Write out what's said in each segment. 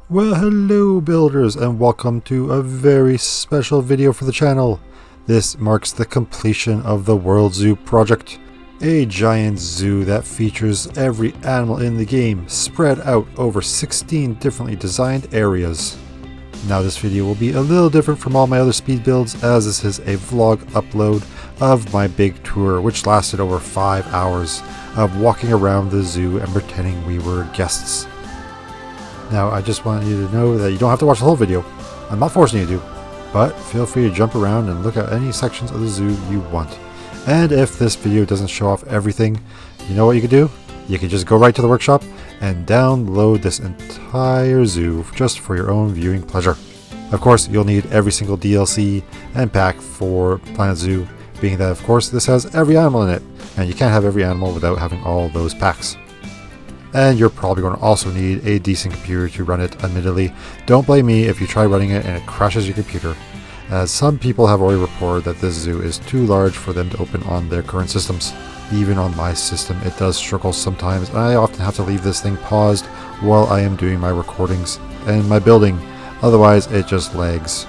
Well, hello builders, and welcome to a very special video for the channel. This marks the completion of the World Zoo project, a giant zoo that features every animal in the game spread out over 16 differently designed areas. Now this video will be a little different from all my other speed builds, as this is a vlog upload of my big tour, which lasted over 5 hours of walking around the zoo and pretending we were guests. Now, I just want you to know that you don't have to watch the whole video. I'm not forcing you to, but feel free to jump around and look at any sections of the zoo you want. And if this video doesn't show off everything, you know what you can do? You can just go right to the workshop and download this entire zoo just for your own viewing pleasure. Of course, you'll need every single DLC and pack for Planet Zoo, being that of course this has every animal in it, and you can't have every animal without having all those packs. And you're probably going to also need a decent computer to run it, admittedly. Don't blame me if you try running it and it crashes your computer, as some people have already reported that this zoo is too large for them to open on their current systems. Even on my system it does struggle sometimes, and I often have to leave this thing paused while I am doing my recordings and my building, otherwise it just lags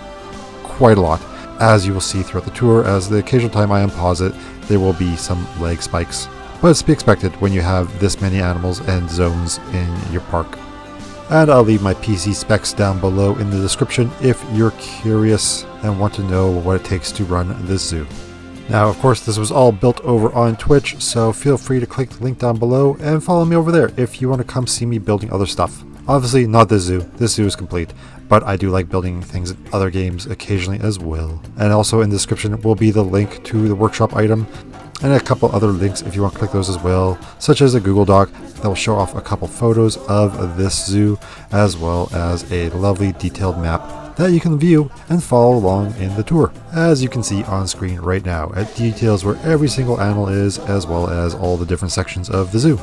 quite a lot, as you will see throughout the tour. As the occasional time I unpause it, there will be some lag spikes. But it's to be expected when you have this many animals and zones in your park. And I'll leave my PC specs down below in the description if you're curious and want to know what it takes to run this zoo. Now, of course, this was all built over on Twitch, so feel free to click the link down below and follow me over there if you want to come see me building other stuff. Obviously not this zoo is complete, but I do like building things in other games occasionally as well. And also in the description will be the link to the workshop item, and a couple other links if you want to click those as well, such as a Google Doc that will show off a couple photos of this zoo, as well as a lovely detailed map that you can view and follow along in the tour. As you can see on screen right now, it details where every single animal is, as well as all the different sections of the zoo.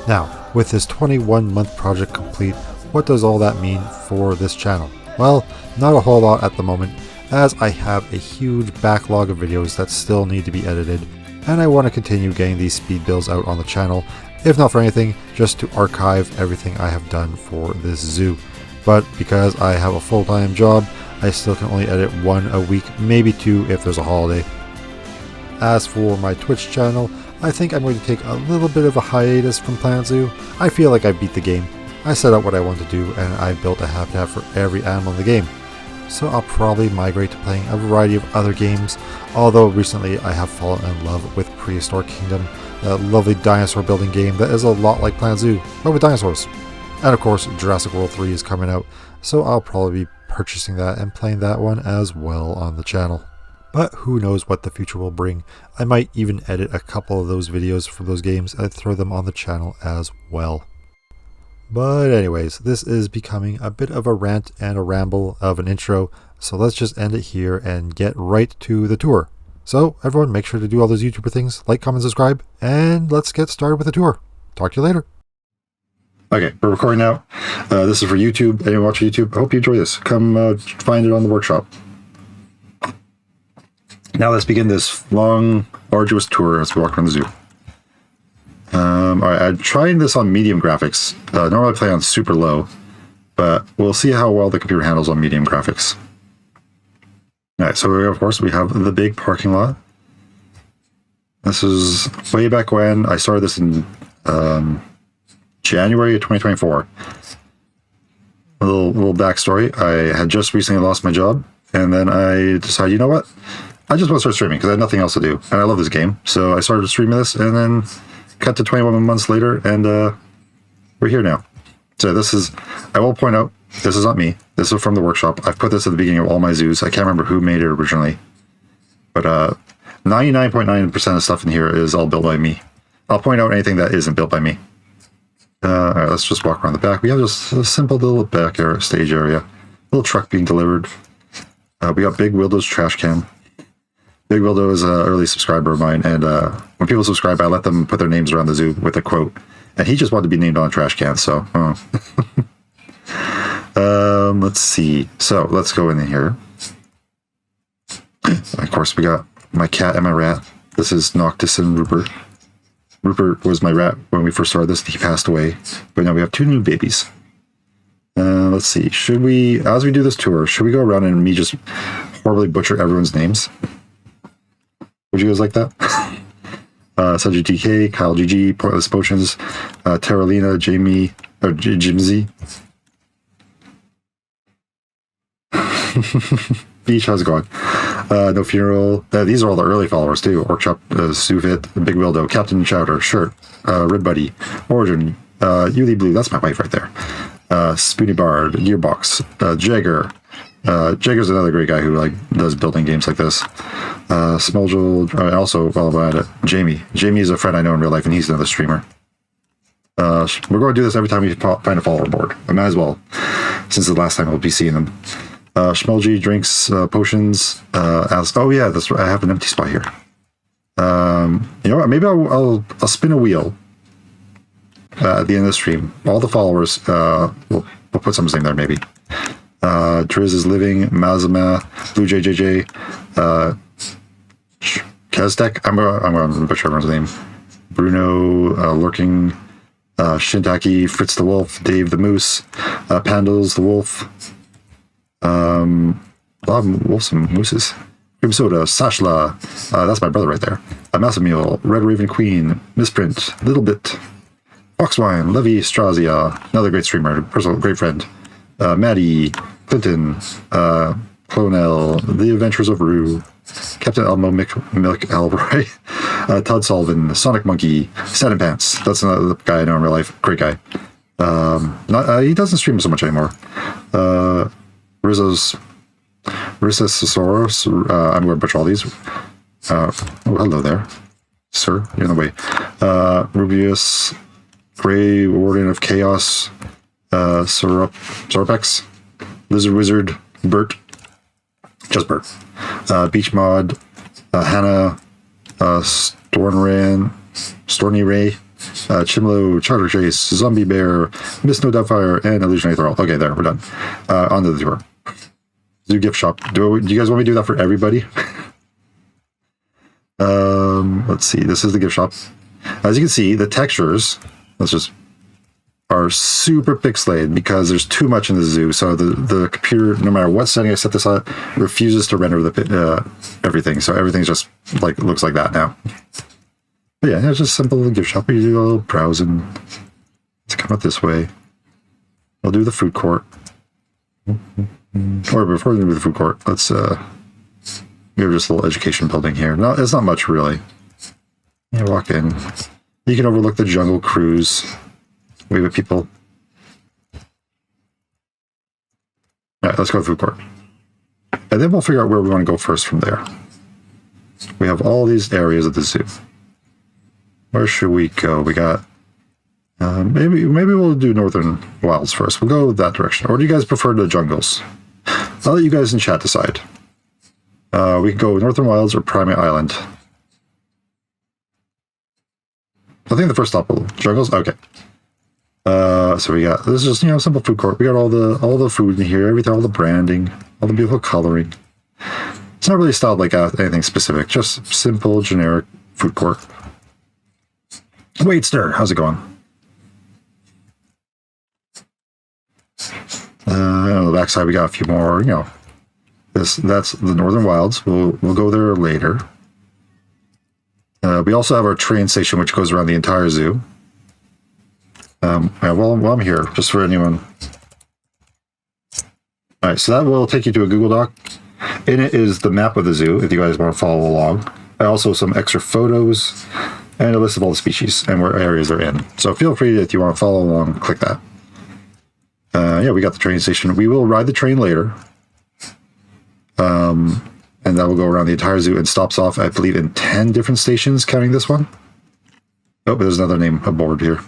Now, with this 21-month project complete, what does all that mean for this channel? Well, not a whole lot at the moment, as I have a huge backlog of videos that still need to be edited, and I want to continue getting these speed builds out on the channel, if not for anything, just to archive everything I have done for this zoo. But because I have a full-time job, I still can only edit one a week, maybe two if there's a holiday. As for my Twitch channel, I think I'm going to take a little bit of a hiatus from Planet Zoo. I feel like I beat the game. I set out what I want to do, and I built a habitat for every animal in the game. So I'll probably migrate to playing a variety of other games, although recently I have fallen in love with Prehistoric Kingdom, a lovely dinosaur building game that is a lot like Planet Zoo, but with dinosaurs. And of course Jurassic World 3 is coming out, so I'll probably be purchasing that and playing that one as well on the channel. But who knows what the future will bring. I might even edit a couple of those videos from those games and throw them on the channel as well. But anyways, this is becoming a bit of a rant and a ramble of an intro, so let's just end it here and get right to the tour. So everyone, make sure to do all those YouTuber things, like, comment, subscribe, and let's get started with the tour. Talk to you later. Okay, we're recording now. This is for YouTube. Anyone watching YouTube, I hope you enjoy this. Come find it on the workshop. Now let's begin this long, arduous tour as we walk around the zoo. Alright, I'm trying this on medium graphics. Normally I play on super low, but we'll see how well the computer handles on medium graphics. Alright, so of course we have the big parking lot. This is way back when. I started this in January of 2024. A little backstory. I had just recently lost my job, and then I decided, you know what? I just want to start streaming because I had nothing else to do, and I love this game. So I started streaming this, and then cut to 21 months later, and we're here now. So this is, I will point out, this is not me. This is from the workshop. I've put this at the beginning of all my zoos. I can't remember who made it originally, but 99.9% of stuff in here is all built by me. I'll point out anything that isn't built by me. All right, let's just walk around the back. We have just a simple little back area, stage area. Little truck being delivered. We got Big Wildo's trash can. Big Wildo is an early subscriber of mine, and when people subscribe, I let them put their names around the zoo with a quote. And he just wanted to be named on a trash can, so... let's see. So, let's go in here. Of course, we got my cat and my rat. This is Noctis and Rupert. Rupert was my rat when we first started this. He passed away. But now we have two new babies. Let's see. Should we, as we do this tour, should we go around and me just horribly butcher everyone's names? Would you guys like that? Sanji TK, Kyle GG, Pointless Potions, Terralina, Jamie, or Jimsy. Beach, how's it going? No Funeral. These are all the early followers too. Orkchop, Suvit, Big Wildo, Captain Chowder, Shirt, Red Buddy, Origin, Yuli Blue, that's my wife right there. Spoony Bard, Gearbox, Jagger. Jagger's another great guy who like does building games like this. Smoljul, also while I'm at it, Jamie. Jamie is a friend I know in real life, and he's another streamer. We're going to do this every time we find a follower board. I might as well, since the last time we'll be seeing them. Schmelgy drinks potions. Oh yeah, that's right. I have an empty spot here. You know what? Maybe I'll spin a wheel at the end of the stream. All the followers, we'll put someone's name there maybe. Triz is living. Mazama, Blue JJJ, Kazdek. I'm going to butcher everyone's name. Bruno, Lurking, Shintaki, Fritz the Wolf, Dave the Moose, Pandals the Wolf. Bob Wolves and Mooses. Cream Soda, Sashla, that's my brother right there. Massamule, Red Raven Queen, Misprint, Little Bit, Foxwine, Levy Strazia, another great streamer, personal great friend. Maddie, Clinton, Clonel, The Adventures of Rue, Captain Elmo Milk Elroy, Todd Sullivan, Sonic Monkey, Satin Pants. That's another guy I know in real life. Great guy. He doesn't stream so much anymore. Rizzo's Sosaurus. I'm going to butcher all these. Oh, hello there, sir. You're in the way. Rubius, Gray Warden of Chaos, Sorpex, Lizard Wizard, Bert, just Bert, Beach Mod, Hannah, Storny Ray, Chimlo, Charter Chase, Zombie Bear, Miss No Doubtfire, and Illusionary Throw. Okay, there, we're done. On to the tour. Do gift shop. Do you guys want me to do that for everybody? Let's see. This is the gift shop. As you can see, the textures are super pixelated because there's too much in the zoo. So the computer, no matter what setting I set this on, refuses to render the everything. So everything's just like looks like that now. But yeah, it's just simple gift shop. You do a little browsing. Let's come out this way. I'll do the food court. Or before we do the food court, let's we have just a little education building here. No, it's not much really. You walk in. You can overlook the jungle cruise. Wave at people. Alright, let's go to food court. And then we'll figure out where we want to go first from there. We have all these areas of the zoo. Where should we go? We got maybe we'll do Northern Wilds first. We'll go that direction. Or do you guys prefer the jungles? I'll let you guys in chat decide. We can go Northern Wilds or Primate Island. I think the first stop will jungles. Okay. So we got this is just simple food court. We got all the food in here, everything, all the branding, all the beautiful coloring. It's not really styled like anything specific, just simple generic food court. Waitster, how's it going? On the backside we got a few more. That's the Northern Wilds. We'll go there later. We also have our train station, which goes around the entire zoo. While I'm here, just for anyone. All right, so that will take you to a Google Doc. In it is the map of the zoo, if you guys want to follow along. Also some extra photos and a list of all the species and where areas they're in. So feel free, if you want to follow along, click that. Yeah, we got the train station. We will ride the train later. And that will go around the entire zoo and stops off, I believe, in 10 different stations, counting this one. Oh, there's another name aboard here.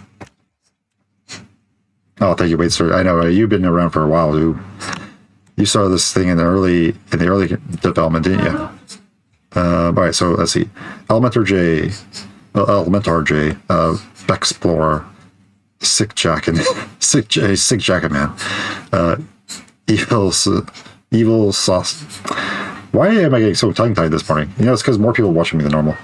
Oh, thank you, Waitster. I know you've been around for a while, dude. You saw this thing in the early development, didn't you? All right, so let's see. Elementor J, Explorer, Sick Jacket Man, Evil Sauce. Why am I getting so tongue-tied this morning? It's because more people are watching me than normal.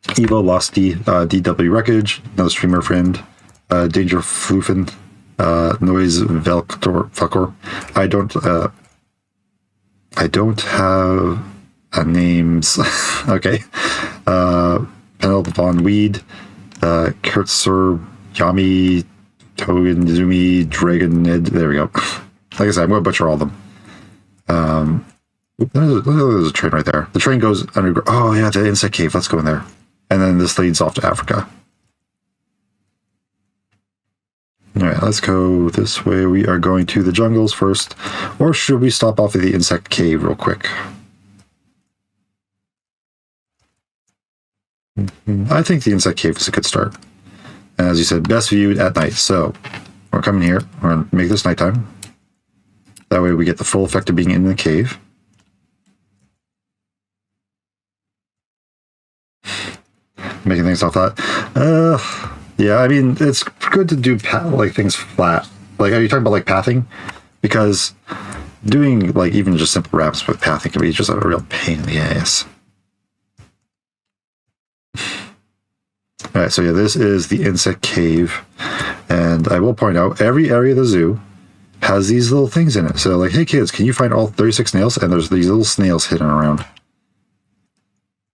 Evo Losty, DW Wreckage, another streamer friend, Danger Floofin, Noise Velcor. I don't have names. Okay. Penelope Von Weed, Kurtzer, Yami, Togenzumi, Dragonid. There we go. Like I said, I'm going to butcher all of them. There's a train right there. The train goes underground. Oh, yeah, the insect cave. Let's go in there. And then this leads off to Africa. All right, let's go this way. We are going to the jungles first. Or should we stop off at the insect cave real quick? I think the insect cave is a good start. And as you said, best viewed at night. So we're coming here. We're going to make this nighttime. That way we get the full effect of being in the cave. Making things all flat. Yeah, I mean, it's good to do like things flat. Like, are you talking about like pathing? Because doing like even just simple ramps with pathing can be just a real pain in the ass. All right, so yeah, this is the insect cave, and I will point out every area of the zoo has these little things in it. So like, hey kids, can you find all 36 snails? And there's these little snails hidden around.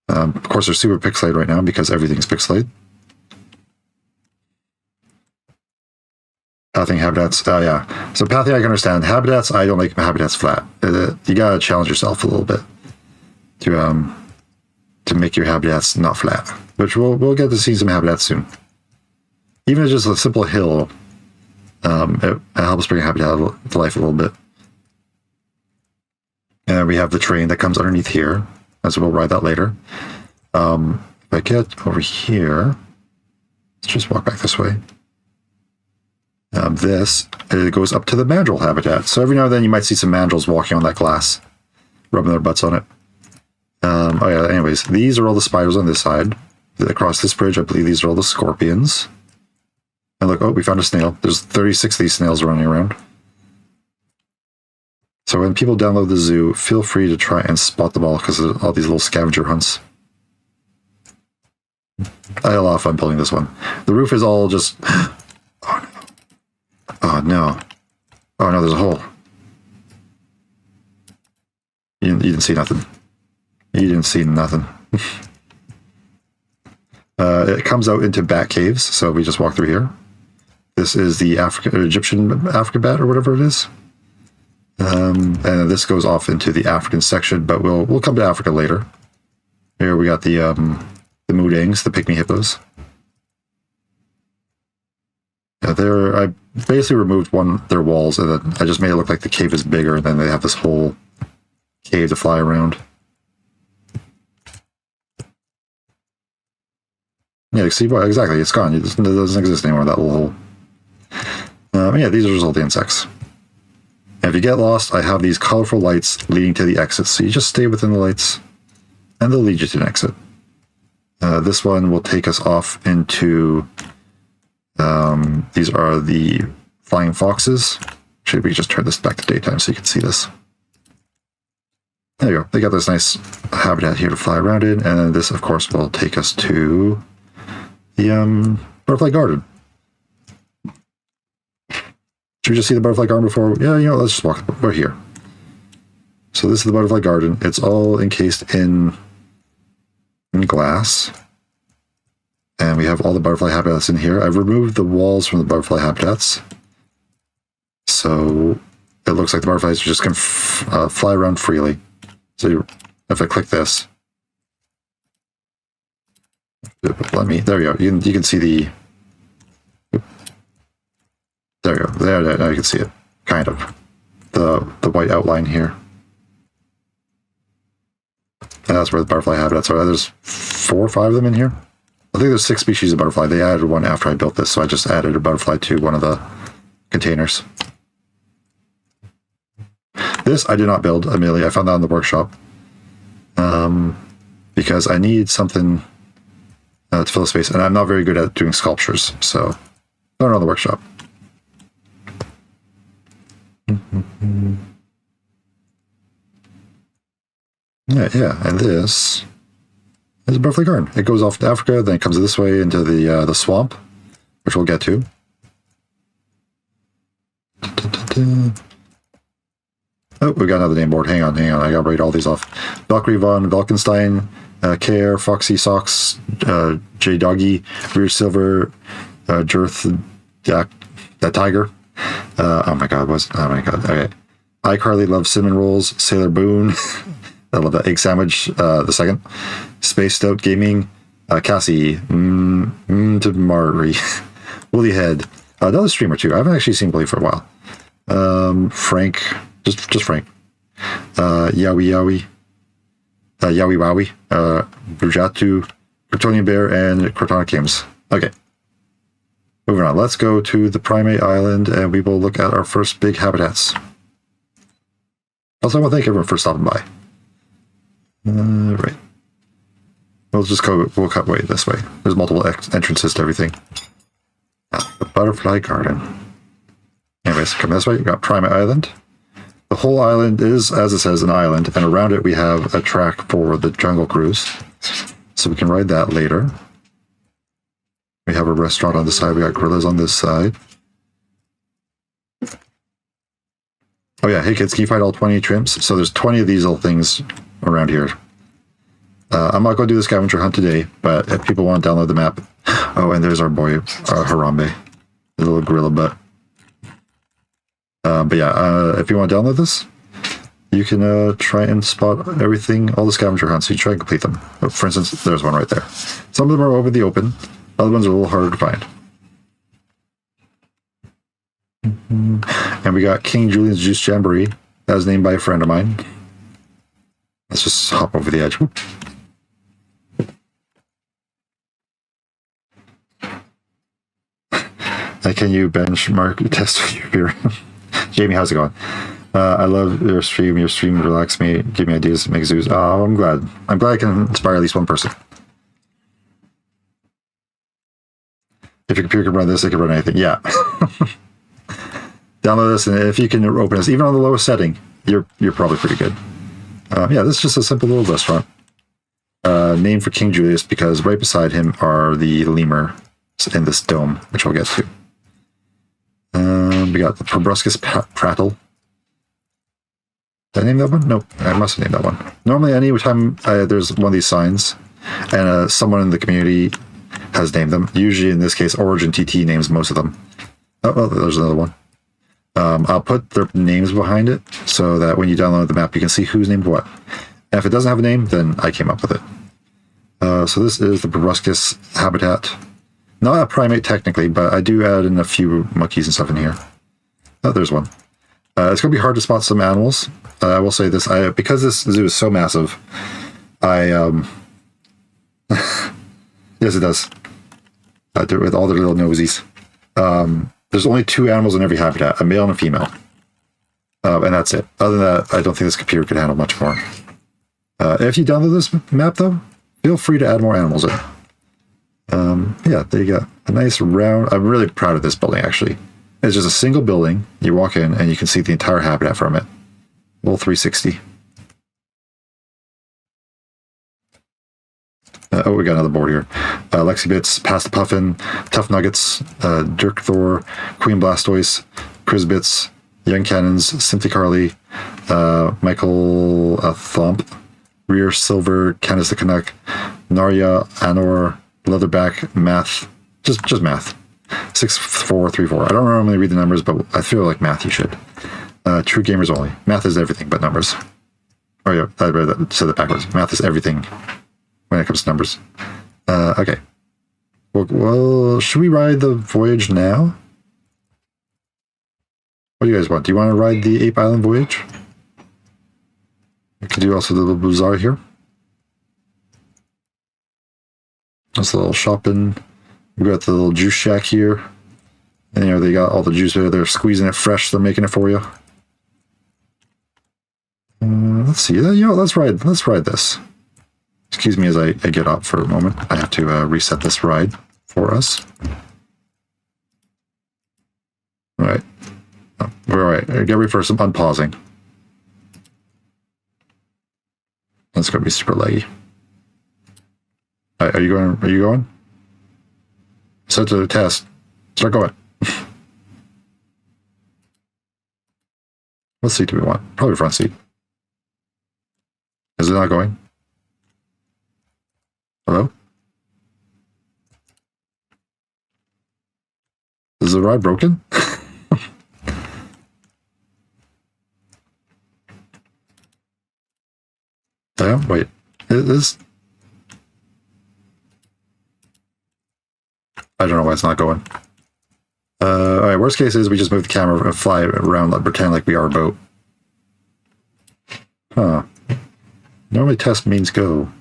Of course, they're super pixelated right now because everything's pixelated. Pathing habitats. Oh, yeah. So pathing, I can understand. Habitats, I don't like habitats flat. You gotta challenge yourself a little bit to make your habitats not flat. Which we'll get to see some habitats soon. Even just a simple hill, it helps bring a habitat to life a little bit. And we have the train that comes underneath here, as we'll ride that later. If I get over here, let's just walk back this way. It goes up to the mandrill habitat. So every now and then you might see some mandrills walking on that glass, rubbing their butts on it. Oh yeah, anyways, these are all the spiders on this side. Across this bridge, I believe these are all the scorpions. And look, oh, we found a snail. There's 36 of these snails running around. So when people download the zoo, feel free to try and spot them all because of all these little scavenger hunts. I had a lot of fun building this one. The roof is all just... Oh no. Oh no. Oh no, there's a hole. You didn't see nothing. You didn't see nothing. It comes out into bat caves, so we just walk through here. This is the Egyptian African bat, or whatever it is. And this goes off into the African section, but we'll come to Africa later. Here we got the Mudangs, the pygmy hippos. I basically removed their walls, and then I just made it look like the cave is bigger, and then they have this whole cave to fly around. Yeah, see, well, exactly, it's gone. It doesn't exist anymore, that little hole. Yeah, these are just all the insects. And if you get lost, I have these colorful lights leading to the exits, so you just stay within the lights, and they'll lead you to an exit. This one will take us off into... these are the flying foxes. Actually, we just turn this back to daytime so you can see this. There you go. They got this nice habitat here to fly around in, and then this, of course, will take us to the butterfly garden. Should we just see the butterfly garden before? Yeah, you know, let's just walk. We're here. So this is the butterfly garden. It's all encased in glass. And we have all the butterfly habitats in here. I've removed the walls from the butterfly habitats. So it looks like the butterflies just can fly around freely. So if I click this, there we go. You can see the... There we go. There, now you can see it. Kind of. The white outline here. And that's where the butterfly habitats are. There's 4 or 5 of them in here. I think there's 6 species of butterfly. They added one after I built this, so I just added a butterfly to one of the containers. This I did not build, admittedly. I found that in the workshop. Because I need something to fill the space, and I'm not very good at doing sculptures, so learn on the workshop. Yeah, and this is a butterfly garden. It goes off to Africa, then it comes this way into the swamp, which we'll get to. Oh, we got another name board. Hang on. I gotta write all these off. Valkyrie von Valkenstein, Care, Foxy Socks, J Doggy, Rear Silver, Jirth, that Tiger. Oh my god, okay. iCarly loves cinnamon rolls, Sailor Boone. I love that. Egg Sandwich, the second. Space Stout Gaming, Cassie, to Mari, Woolly Head, another streamer too. I haven't actually seen play for a while. Frank, just Frank. Yowie Wowie, Brujatu, Kryptonian Bear, and Crotonic Games. Okay. Moving on. Let's go to the Primate Island and we will look at our first big habitats. Also, I want to thank everyone for stopping by. Right. We'll cut way this way. There's multiple entrances to everything. The Butterfly Garden. Anyways, come this way. We've got Primate Island. The whole island is, as it says, an island, and around it we have a track for the Jungle Cruise. So we can ride that later. We have a restaurant on the side. We got gorillas on this side. Oh yeah, hey kids, can you find all 20 trims? So there's 20 of these little things around here. I'm not going to do the scavenger hunt today, but if people want to download the map... Oh, and there's our boy, Harambe. The little gorilla butt. But yeah, if you want to download this, you can try and spot everything, all the scavenger hunts. You try and complete them. For instance, there's one right there. Some of them are over the open. Other ones are a little harder to find. And we got King Julian's Juice Jamboree. That was named by a friend of mine. Let's just hop over the edge. Whoop. Can you benchmark test your beer? Jamie, how's it going? I love your stream. Your stream relax me, give me ideas, make zoos. Oh, I'm glad. I'm glad I can inspire at least one person. If your computer can run this, it can run anything. Yeah. Download this, and if you can open this, even on the lowest setting, you're probably pretty good. Yeah, this is just a simple little restaurant. Named for King Julius because right beside him are the lemur in this dome, which I'll get to. We got the Proboscis Prattle. Did I name that one? Nope, I must have named that one. Normally, anytime there's one of these signs, and someone in the community has named them, usually in this case, Origin TT names most of them. Oh, there's another one. I'll put their names behind it so that when you download the map, you can see who's named what. And if it doesn't have a name, then I came up with it. So this is the Proboscis habitat. Not a primate technically, but I do add in a few monkeys and stuff in here. Oh, there's one. It's going to be hard to spot some animals. I will say this, because this zoo is so massive, yes it does. With all the little nosies. There's only 2 animals in every habitat, a male and a female. And that's it. Other than that, I don't think this computer could handle much more. If you download this map though, feel free to add more animals in. Yeah, there you go. A nice round... I'm really proud of this building, actually. It's just a single building. You walk in, and you can see the entire habitat from it. Little 360. Oh, we got another board here. Lexi Bits, Pasta Puffin, Tough Nuggets, Dirk Thor, Queen Blastoise, Chris Bits, Young Cannons, Cynthia Carly, Michael Thomp, Rear Silver, Candace the Canuck, Narya, Anor, Leatherback, Math, just Math. 6434. I don't normally read the numbers, but I feel like Math you should. True gamers only. Math is everything but numbers. Oh yeah, I read that, said it backwards. Math is everything when it comes to numbers. Okay. Well, should we ride the voyage now? What do you guys want? Do you want to ride the Ape Island voyage? We can do also the little bazaar here. That's a little shopping. We got the little juice shack here. And you know, they got all the juice there. They're squeezing it fresh. They're making it for you. Let's see. You know, let's ride this. Excuse me as I get up for a moment. I have to reset this ride for us. All right. Oh, we're all right. Get ready for some unpausing. That's going to be super laggy. All right, are you going? Are you going? Set to the test. Start going. What seat do we want? Probably front seat. Is it not going? Hello? Is the ride broken? Damn, wait. It is... I don't know why it's not going. Alright, worst case is we just move the camera and fly around, like, pretend like we are a boat. Huh. Normally test means go.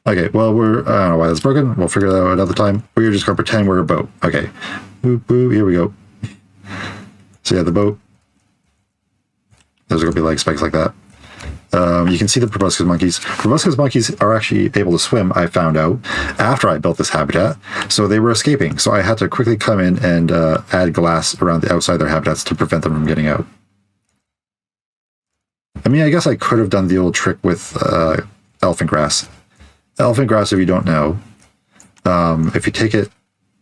Okay, well, I don't know why that's broken. We'll figure that out another time. We're just going to pretend we're a boat. Okay. Boop, boop, here we go. So yeah, the boat. There's going to be like spikes like that. You can see the proboscis monkeys. Proboscis monkeys are actually able to swim, I found out, after I built this habitat. So they were escaping. So I had to quickly come in and add glass around the outside of their habitats to prevent them from getting out. I mean, I guess I could have done the old trick with elephant grass. Elephant grass, if you don't know, if you take it,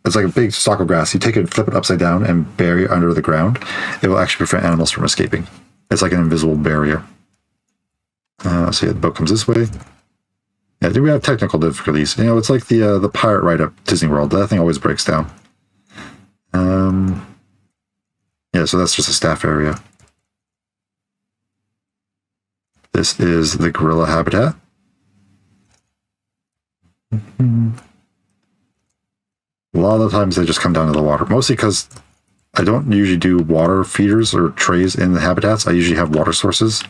it's like a big stalk of grass. You take it, flip it upside down, and bury it under the ground. It will actually prevent animals from escaping. It's like an invisible barrier. So yeah, the boat comes this way. Yeah, do we have technical difficulties? You know, it's like the pirate ride up Disney World. That thing always breaks down. Yeah, so that's just a staff area. This is the gorilla habitat. A lot of the times they just come down to the water, mostly because I don't usually do water feeders or trays in the habitats. I usually have water sources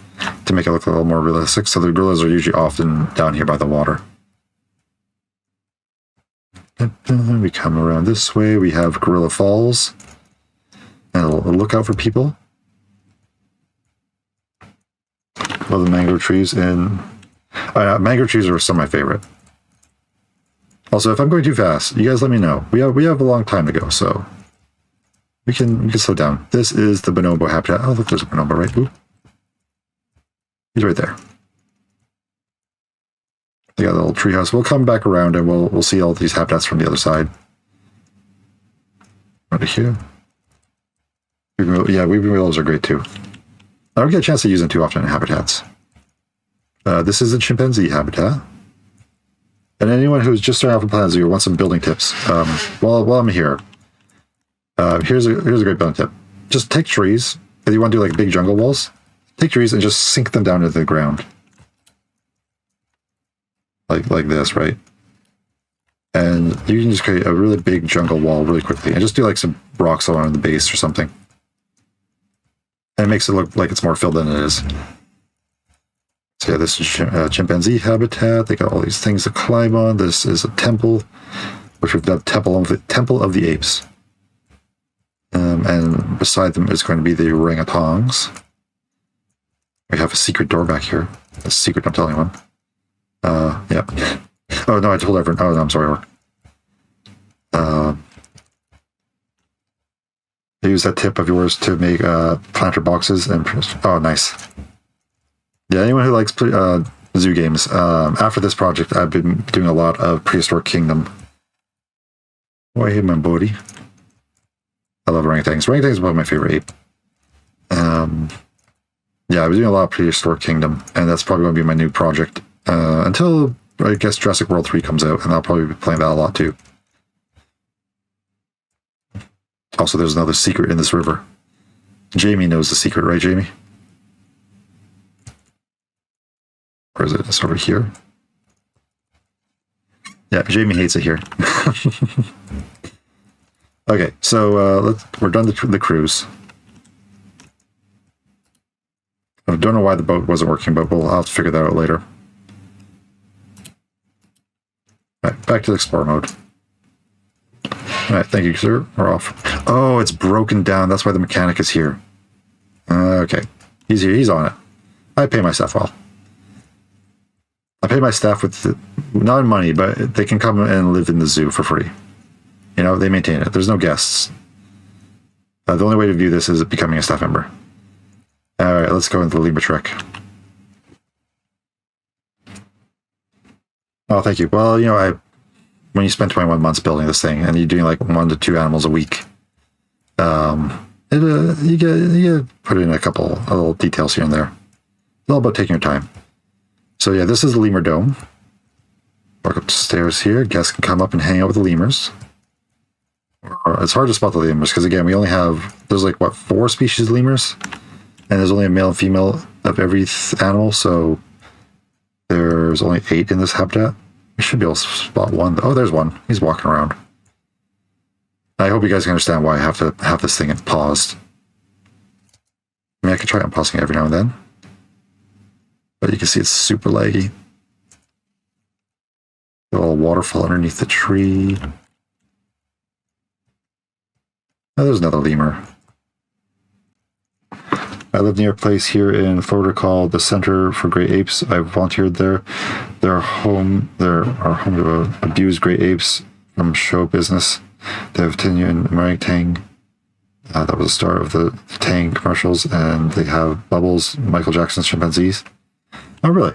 to make it look a little more realistic. So the gorillas are usually often down here by the water. We come around this way. We have Gorilla Falls. And a look out for people. Love the mango trees. And mango trees are some of my favorite. Also, if I'm going too fast, you guys let me know. We have a long time to go, so we can slow down. This is the bonobo habitat. Oh, look, there's a bonobo, right? Ooh. He's right there. They got a little treehouse. We'll come back around and we'll see all these habitats from the other side. Right here. Yeah, weeping willows are great too. I don't get a chance to use them too often in habitats. This is a chimpanzee habitat. And anyone who's just starting off in Planet Zoo or wants some building tips, while I'm here, here's a great building tip. Just take trees. If you want to do like big jungle walls, take trees and just sink them down into the ground. Like this, right? And you can just create a really big jungle wall really quickly. And just do like some rocks along the base or something. And it makes it look like it's more filled than it is. So yeah, this is chimpanzee habitat. They got all these things to climb on. This is a temple, which we've dubbed Temple of the Apes. And beside them is going to be the orangutans. We have a secret door back here. A secret, don't tell anyone. Yeah. Oh, no, I told everyone. Oh, no, I'm sorry, Orc. Use that tip of yours to make planter boxes. And oh, nice. Yeah, anyone who likes zoo games, after this project, I've been doing a lot of Prehistoric Kingdom. Oh, I hate my body. I love orangutans. Orangutans are one of my favorite ape. Yeah, I was doing a lot of Prehistoric Kingdom, and that's probably going to be my new project until, I guess, Jurassic World 3 comes out, and I'll probably be playing that a lot too. Also, there's another secret in this river. Jamie knows the secret, right, Jamie? Or is it? It's over here. Yeah, Jamie hates it here. Okay, so we're done the cruise. I don't know why the boat wasn't working, but we'll have to figure that out later. All right, back to the Explorer mode. All right, thank you, sir. We're off. Oh, it's broken down. That's why the mechanic is here. Okay, he's here. He's on it. I pay my staff well. I pay my staff with not money, but they can come and live in the zoo for free. You know, they maintain it. There's no guests. The only way to view this is becoming a staff member. All right, let's go into the Lima Trek. Oh, thank you. Well, you know, when you spend 21 months building this thing and you're doing like 1 to 2 animals a week, You put in a couple of little details here and there. It's all about taking your time. So yeah, this is the lemur dome. Walk up the stairs here. Guests can come up and hang out with the lemurs. It's hard to spot the lemurs because again, we only have, there's like what, 4 species of lemurs, and there's only a male and female of every animal, so there's only 8 in this habitat. We should be able to spot one. Oh, there's one. He's walking around. I hope you guys can understand why I have to have this thing paused. I mean, I could try unpausing it every now and then, but you can see it's super laggy. A little waterfall underneath the tree. Oh, there's another lemur. I live near a place here in Florida called the Center for Great Apes. I've volunteered there. They're home to abused great apes from show business. They have genuine orangutan. That was the start of the Tang commercials, and they have Bubbles, Michael Jackson's chimpanzees. Oh, really?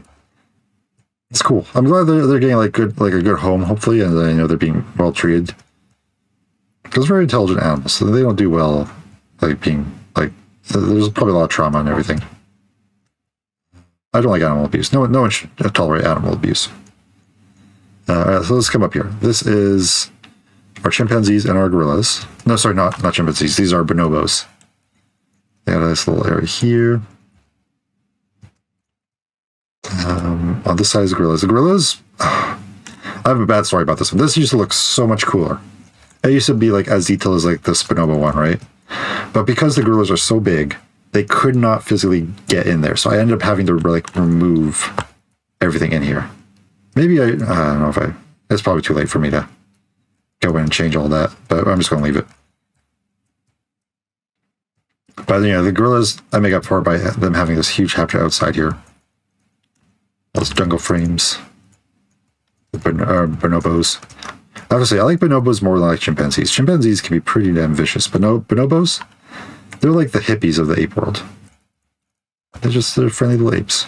It's cool. I'm glad they're getting a good home, hopefully, and they're being well treated. Because very intelligent animals, so they don't do well, there's probably a lot of trauma and everything. I don't like animal abuse. No one should tolerate animal abuse. All right, so let's come up here. This is our chimpanzees and our gorillas. No, sorry, not chimpanzees. These are bonobos. They got a nice little area here. On this side is the gorillas. The gorillas, I have a bad story about this one. This used to look so much cooler. It used to be like as detailed as like this bonobo one, right? But because the gorillas are so big, they could not physically get in there. So I ended up having to remove everything in here. Maybe I don't know it's probably too late for me to go in and change all that, but I'm just going to leave it. But the gorillas, I make up for it by them having this huge habitat outside here. Those jungle frames. The bonobos. Obviously, I like bonobos more than I like chimpanzees. Chimpanzees can be pretty damn vicious, but bonobos, they're like the hippies of the ape world. They're friendly little apes.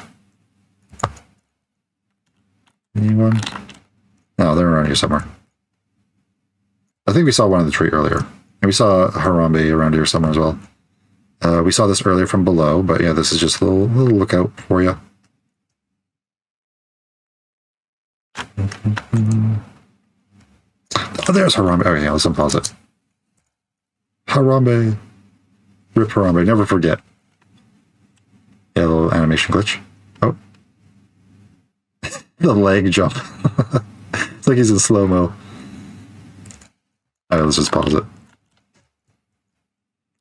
Anyone? No, they're around here somewhere. I think we saw one in the tree earlier. And we saw Harambe around here somewhere as well. We saw this earlier from below, but yeah, this is just a little lookout for you. Oh, there's Harambe. Okay, let's unpause it. Harambe. Rip Harambe. Never forget. Yeah, a little animation glitch. Oh. The leg jump. It's like he's in slow-mo. Alright, let's just pause it.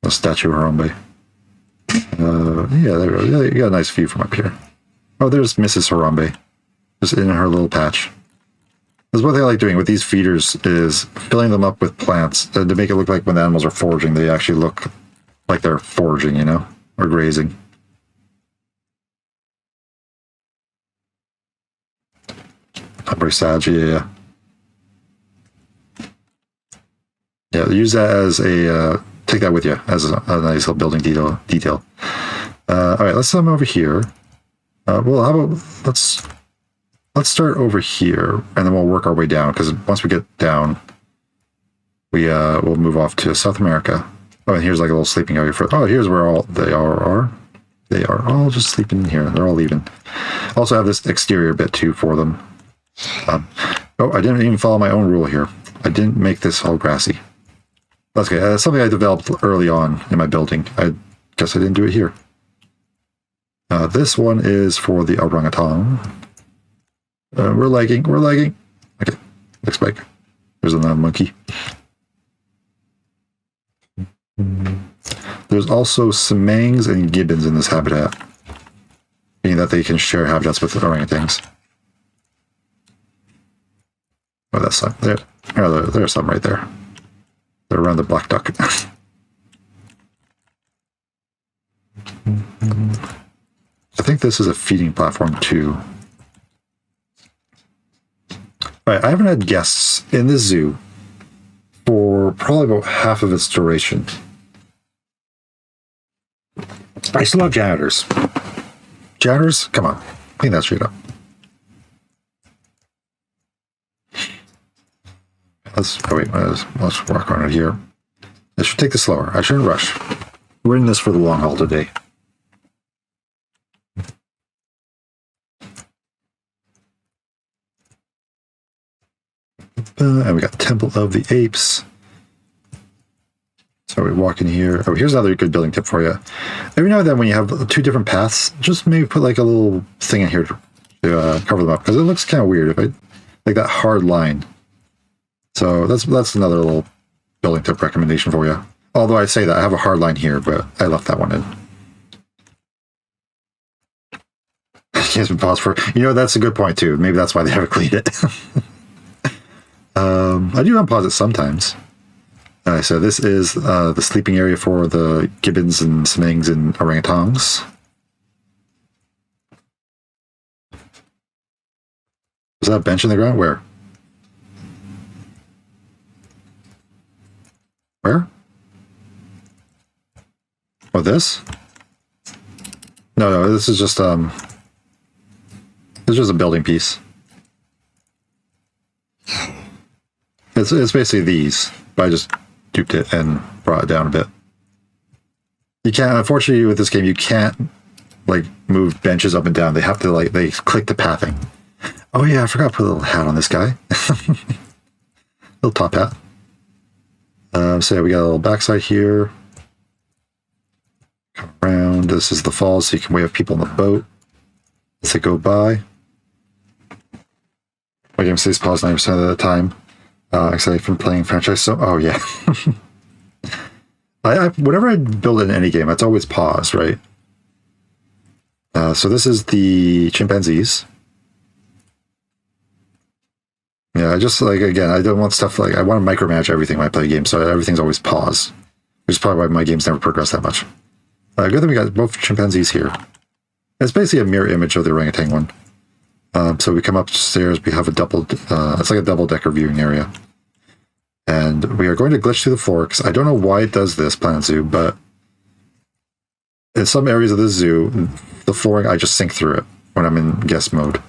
A statue of Harambe. Yeah, there we go. You got a nice view from up here. Oh, there's Mrs. Harambe. Just in her little patch. That's what they like doing with these feeders, is filling them up with plants to make it look like when the animals are foraging, they actually look like they're foraging, or grazing. Very sad, yeah. Yeah, use that as a, take that with you as a nice little building detail. All right, let's come over here. Well, how about, let's start over here, and then we'll work our way down, because once we get down, we'll move off to South America. Oh, and here's like a little sleeping area for, here's where they are. They are all just sleeping in here. They're all leaving. Also have this exterior bit too for them. I didn't even follow my own rule here. I didn't make this all grassy. That's okay. That's something I developed early on in my building. I guess I didn't do it here. This one is for the orangutan. We're lagging. Okay, looks like there's another monkey. There's also semangs and gibbons in this habitat, meaning that they can share habitats with orangutans. Oh, that's some. There's some right there. They're around the black duck. I think this is a feeding platform too. Alright, I haven't had guests in this zoo for probably about half of its duration. I still have janitors. Janitors? Come on. Clean that shit up. Let's walk around it here. I should take this slower. I shouldn't rush. we're in this for the long haul today. And we got Temple of the Apes. So we walk in here. Oh, here's another good building tip for you. Every now and then when you have two different paths, just maybe put like a little thing in here to cover them up, because it looks kind of weird if I like that hard line. So that's another little building tip recommendation for you. Although I say that I have a hard line here, but I left that one in. Yes, we pause for, that's a good point too. Maybe that's why they haven't cleaned it. I do unpause it sometimes. So this is the sleeping area for the gibbons and sminks and orangutans. Is that a bench in the ground? Where? Where? Oh, this? No, this is just a building piece. It's basically these, but I just duped it and brought it down a bit. You can't, unfortunately, with this game, you can't like move benches up and down. They have to they click the pathing. Oh yeah, I forgot to put a little hat on this guy. Little top hat. So yeah, we got a little backside here. Come around. This is the falls, so you can wave people on the boat as they go by. My game stays paused 90% of the time. Excited from playing franchise. So, oh yeah. Whenever I build in any game, it's always paused, right? So this is the chimpanzees. Yeah, I just again, I don't want stuff I want to micromanage everything when I play a game, so everything's always paused. Which is probably why my games never progress that much. Good thing we got both chimpanzees here. It's basically a mirror image of the orangutan one. So we come upstairs, we have a it's like a double-decker viewing area. And we are going to glitch through the forks. I don't know why it does this, Planet Zoo, but in some areas of the zoo, the flooring, I just sink through it when I'm in guest mode.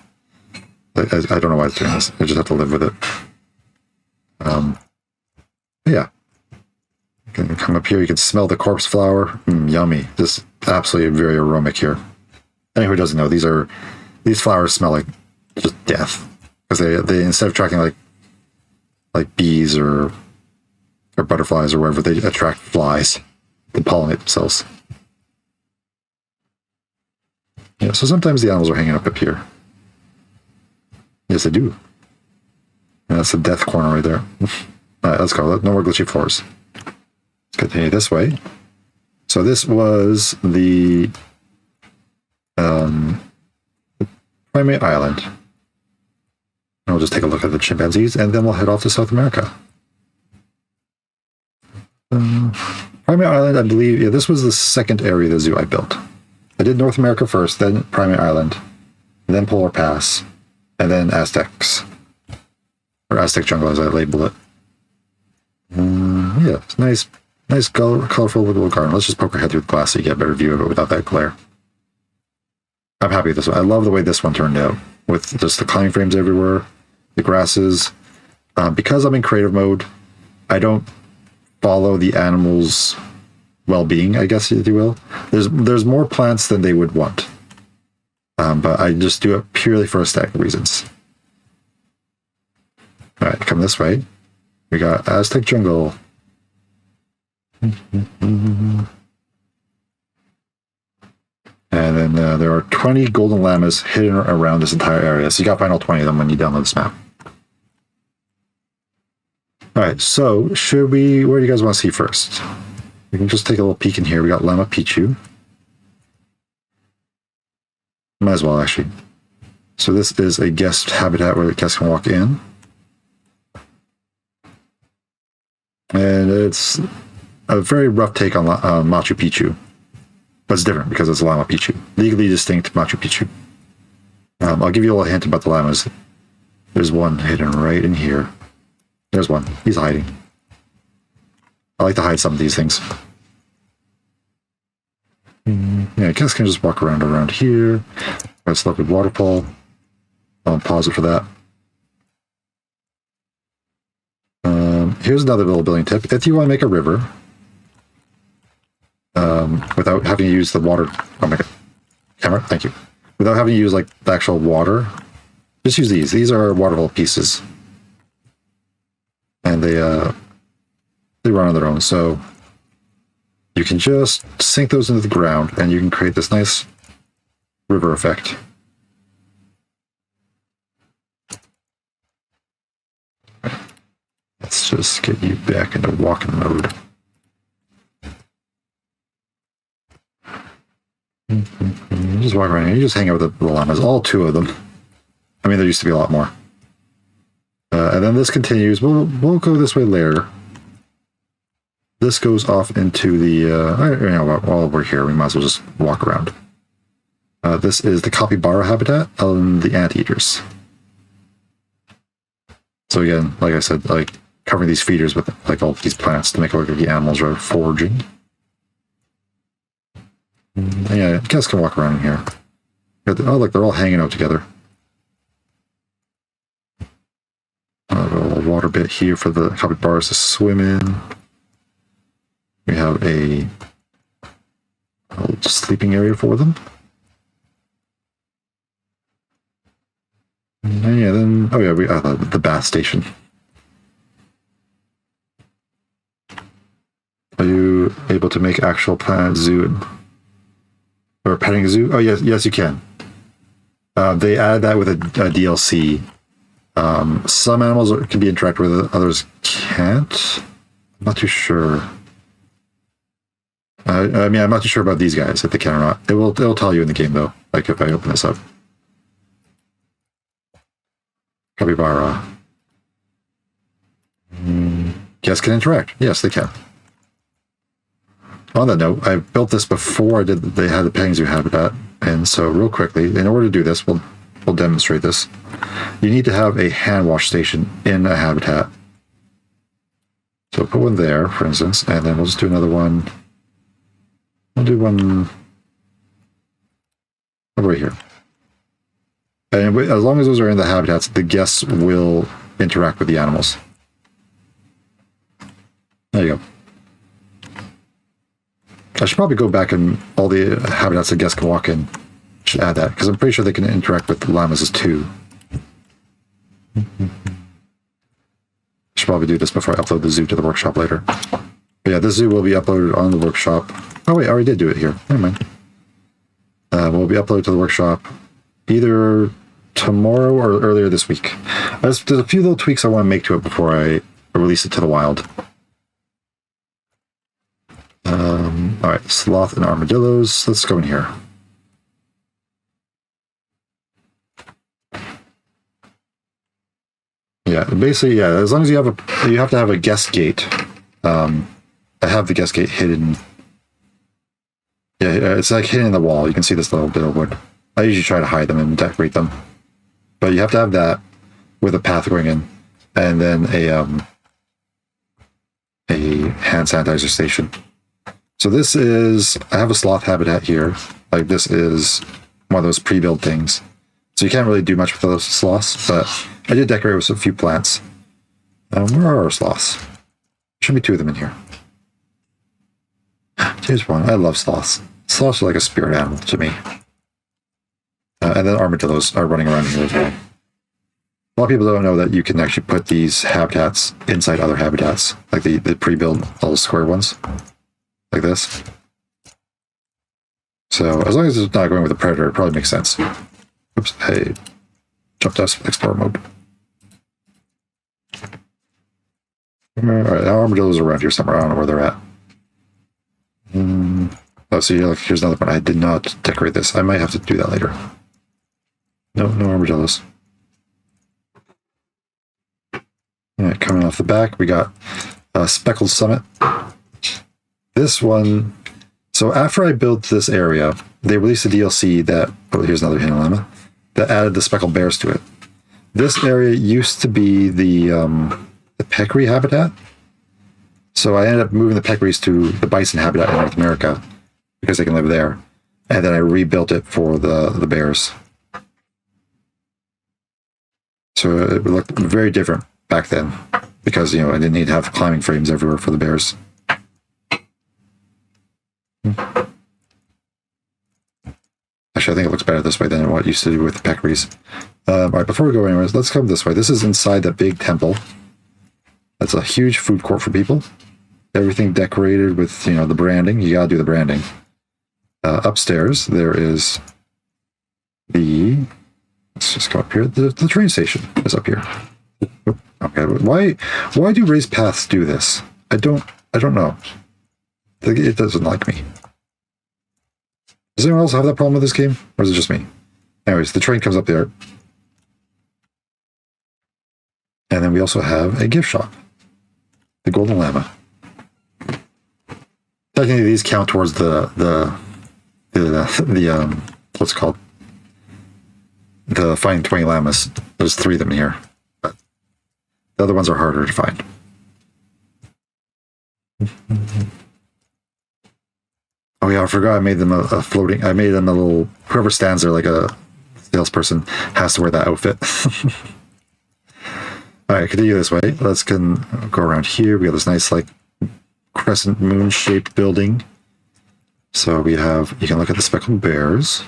I don't know why it's doing this. I just have to live with it. Yeah. You can come up here, you can smell the corpse flower. Yummy. Just absolutely very aromatic here. Anyone who doesn't know, these flowers smell like just death, because they instead of attracting like bees or butterflies or whatever, they attract flies and pollinate themselves. Yeah, so sometimes the animals are hanging up here. Yes, they do. And that's the death corner right there. All right, let's go. No more glitchy floors. Let's continue this way. So this was the Primate Island. And we'll just take a look at the chimpanzees, and then we'll head off to South America. Primate Island, I believe, yeah, this was the second area of the zoo I built. I did North America first, then Primate Island, then Polar Pass, and then Aztecs. Or Aztec Jungles, as I label it. Yeah, it's nice colorful little garden. Let's just poke our head through the glass so you get a better view of it without that glare. I'm happy with this one. I love the way this one turned out, with just the climbing frames everywhere, the grasses. Because I'm in creative mode, I don't follow the animals' well-being, I guess, if you will. There's more plants than they would want. But I just do it purely for aesthetic reasons. All right, come this way. We got Aztec Jungle. And then there are 20 golden llamas hidden around this entire area. So you got to find all 20 of them when you download this map. All right, so where do you guys want to see first? We can just take a little peek in here. We got Llama Pichu. Might as well, actually. So this is a guest habitat where the guests can walk in. And it's a very rough take on Machu Picchu. But it's different because it's Llama Pichu. Legally distinct Machu Picchu. I'll give you a little hint about the llamas. There's one hidden right in here. There's one. He's hiding. I like to hide some of these things. Yeah, I guess I can just walk around here. Got a sloped waterfall. I'll pause it for that. Here's another little building tip. If you want to make a river, without having to use the water. Oh my god, camera, thank you. Without having to use like the actual water, just use these. These are waterfall pieces, and they run on their own. So you can just sink those into the ground, and you can create this nice river effect. Let's just get you back into walking mode. You just walk around here. You just hang out with the llamas. All 2 of them. I mean, there used to be a lot more. And then this continues. We'll go this way later. This goes off into the... you know, while we're here, we might as well just walk around. This is the capybara habitat and the anteaters. So again, like I said, like covering these feeders with like all these plants to make it look like the animals are foraging. Yeah, you guys can walk around in here. Oh, look, they're all hanging out together. A little water bit here for the capybaras to swim in. We have a sleeping area for them. And yeah, then oh yeah, we the bath station. Are you able to make actual planet zoo or petting zoo? Oh yes, you can. They added that with a DLC. Some animals can be interacted with, others can't. I'm not too sure. I mean, I'm not too sure about these guys, if they can or not. It'll tell you in the game, though, like if I open this up. Capybara. Guests can interact. Yes, they can. On that note, I built this before they had the petting zoo habitat, and so real quickly, in order to do this, we'll demonstrate this. You need to have a hand wash station in a habitat. So put one there, for instance, and then we'll just do another one. We'll do one over here. And as long as those are in the habitats, the guests will interact with the animals. There you go. I should probably go back and all the habitats the guests can walk in. Should add that, because I'm pretty sure they can interact with the llamas too. Should probably do this before I upload the zoo to the workshop later. But yeah, this zoo will be uploaded on the workshop. Oh wait, I already did do it here. Never mind. Will be uploaded to the workshop either tomorrow or earlier this week. There's a few little tweaks I want to make to it before I release it to the wild. All right, sloth and armadillos. Let's go in here. Yeah, basically, yeah. As long as you have to have a guest gate. I have the guest gate hidden. Yeah, it's like hidden in the wall. You can see this little bit of wood. I usually try to hide them and decorate them, but you have to have that with a path going in, and then a hand sanitizer station. So this is, I have a sloth habitat here. Like this is one of those pre-built things. So you can't really do much with those sloths, but I did decorate with a few plants. Where are our sloths? Should be 2 of them in here. Here's one. I love sloths. Sloths are like a spirit animal to me. And then armadillos are running around here as well. A lot of people don't know that you can actually put these habitats inside other habitats, like the pre-built little square ones. Like this. So as long as it's not going with a predator, it probably makes sense. Oops, I jumped out of explorer mode. Alright, our armadillos are around here somewhere. I don't know where they're at. Oh, so look, here's another one. I did not decorate this. I might have to do that later. No armadillos. Alright, coming off the back, we got Speckled Summit. This one, so after I built this area, they released a DLC that, oh, here's another hidden llama, that added the speckled bears to it. This area used to be the peccary habitat. So I ended up moving the peccaries to the bison habitat in North America because they can live there. And then I rebuilt it for the bears. So it looked very different back then because, you know, I didn't need to have climbing frames everywhere for the bears. Actually, I think it looks better this way than what it used to do with the peccaries. All right, before we go anyways, let's come this way. This is inside that big temple. That's a huge food court for people. Everything decorated with, you know, the branding. You gotta do the branding. Upstairs, there is the... Let's just go up here. The train station is up here. Okay, why do raised paths do this? I don't know. It doesn't like me. Does anyone else have that problem with this game? Or is it just me? Anyways, the train comes up there. And then we also have a gift shop. The Golden Llama. Technically, these count towards the what's it called? The Finding 20 Llamas. There's 3 of them here. But the other ones are harder to find. Oh yeah, I forgot I made them a floating... I made them a little... Whoever stands there like a salesperson has to wear that outfit. Alright, continue this way. Let's go around here. We got this nice like crescent moon-shaped building. So we have... You can look at the speckled bears.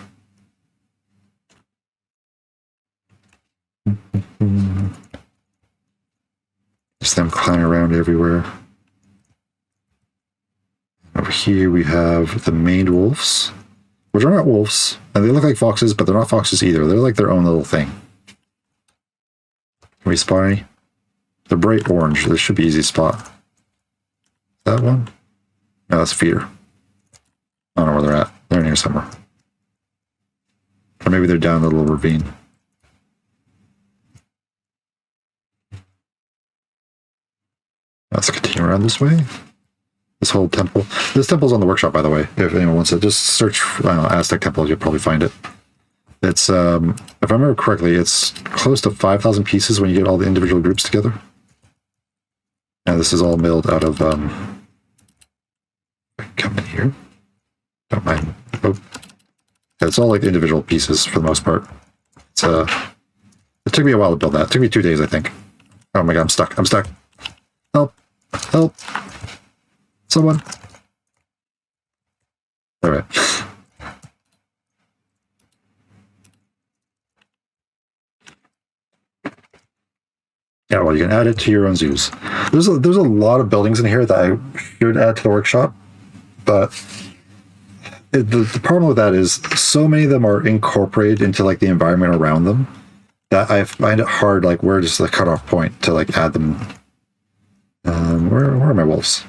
Just them climbing around everywhere. Over here we have the maned wolves, which are not wolves, and they look like foxes, but they're not foxes either. They're like their own little thing. Can we spot any? They're bright orange. This should be easy to spot. That one? No, that's a feeder. I don't know where they're at. They're in here somewhere. Or maybe they're down the little ravine. Let's continue around this way. This whole temple. This temple's on the workshop, by the way. If anyone wants to just search Aztec Temple, you'll probably find it. It's, if I remember correctly, it's close to 5,000 pieces when you get all the individual groups together. And this is all milled out of, come in here. Don't mind. Oh. Yeah, it's all like individual pieces for the most part. It's, it took me a while to build that. It took me 2 days, I think. Oh my god, I'm stuck. I'm stuck. Help. Help. Someone. All right. Yeah, well, you can add it to your own zoos. There's a lot of buildings in here that I should add to the workshop, but the problem with that is so many of them are incorporated into like the environment around them that I find it hard. Like, where's the cutoff point to like add them? Where are my wolves?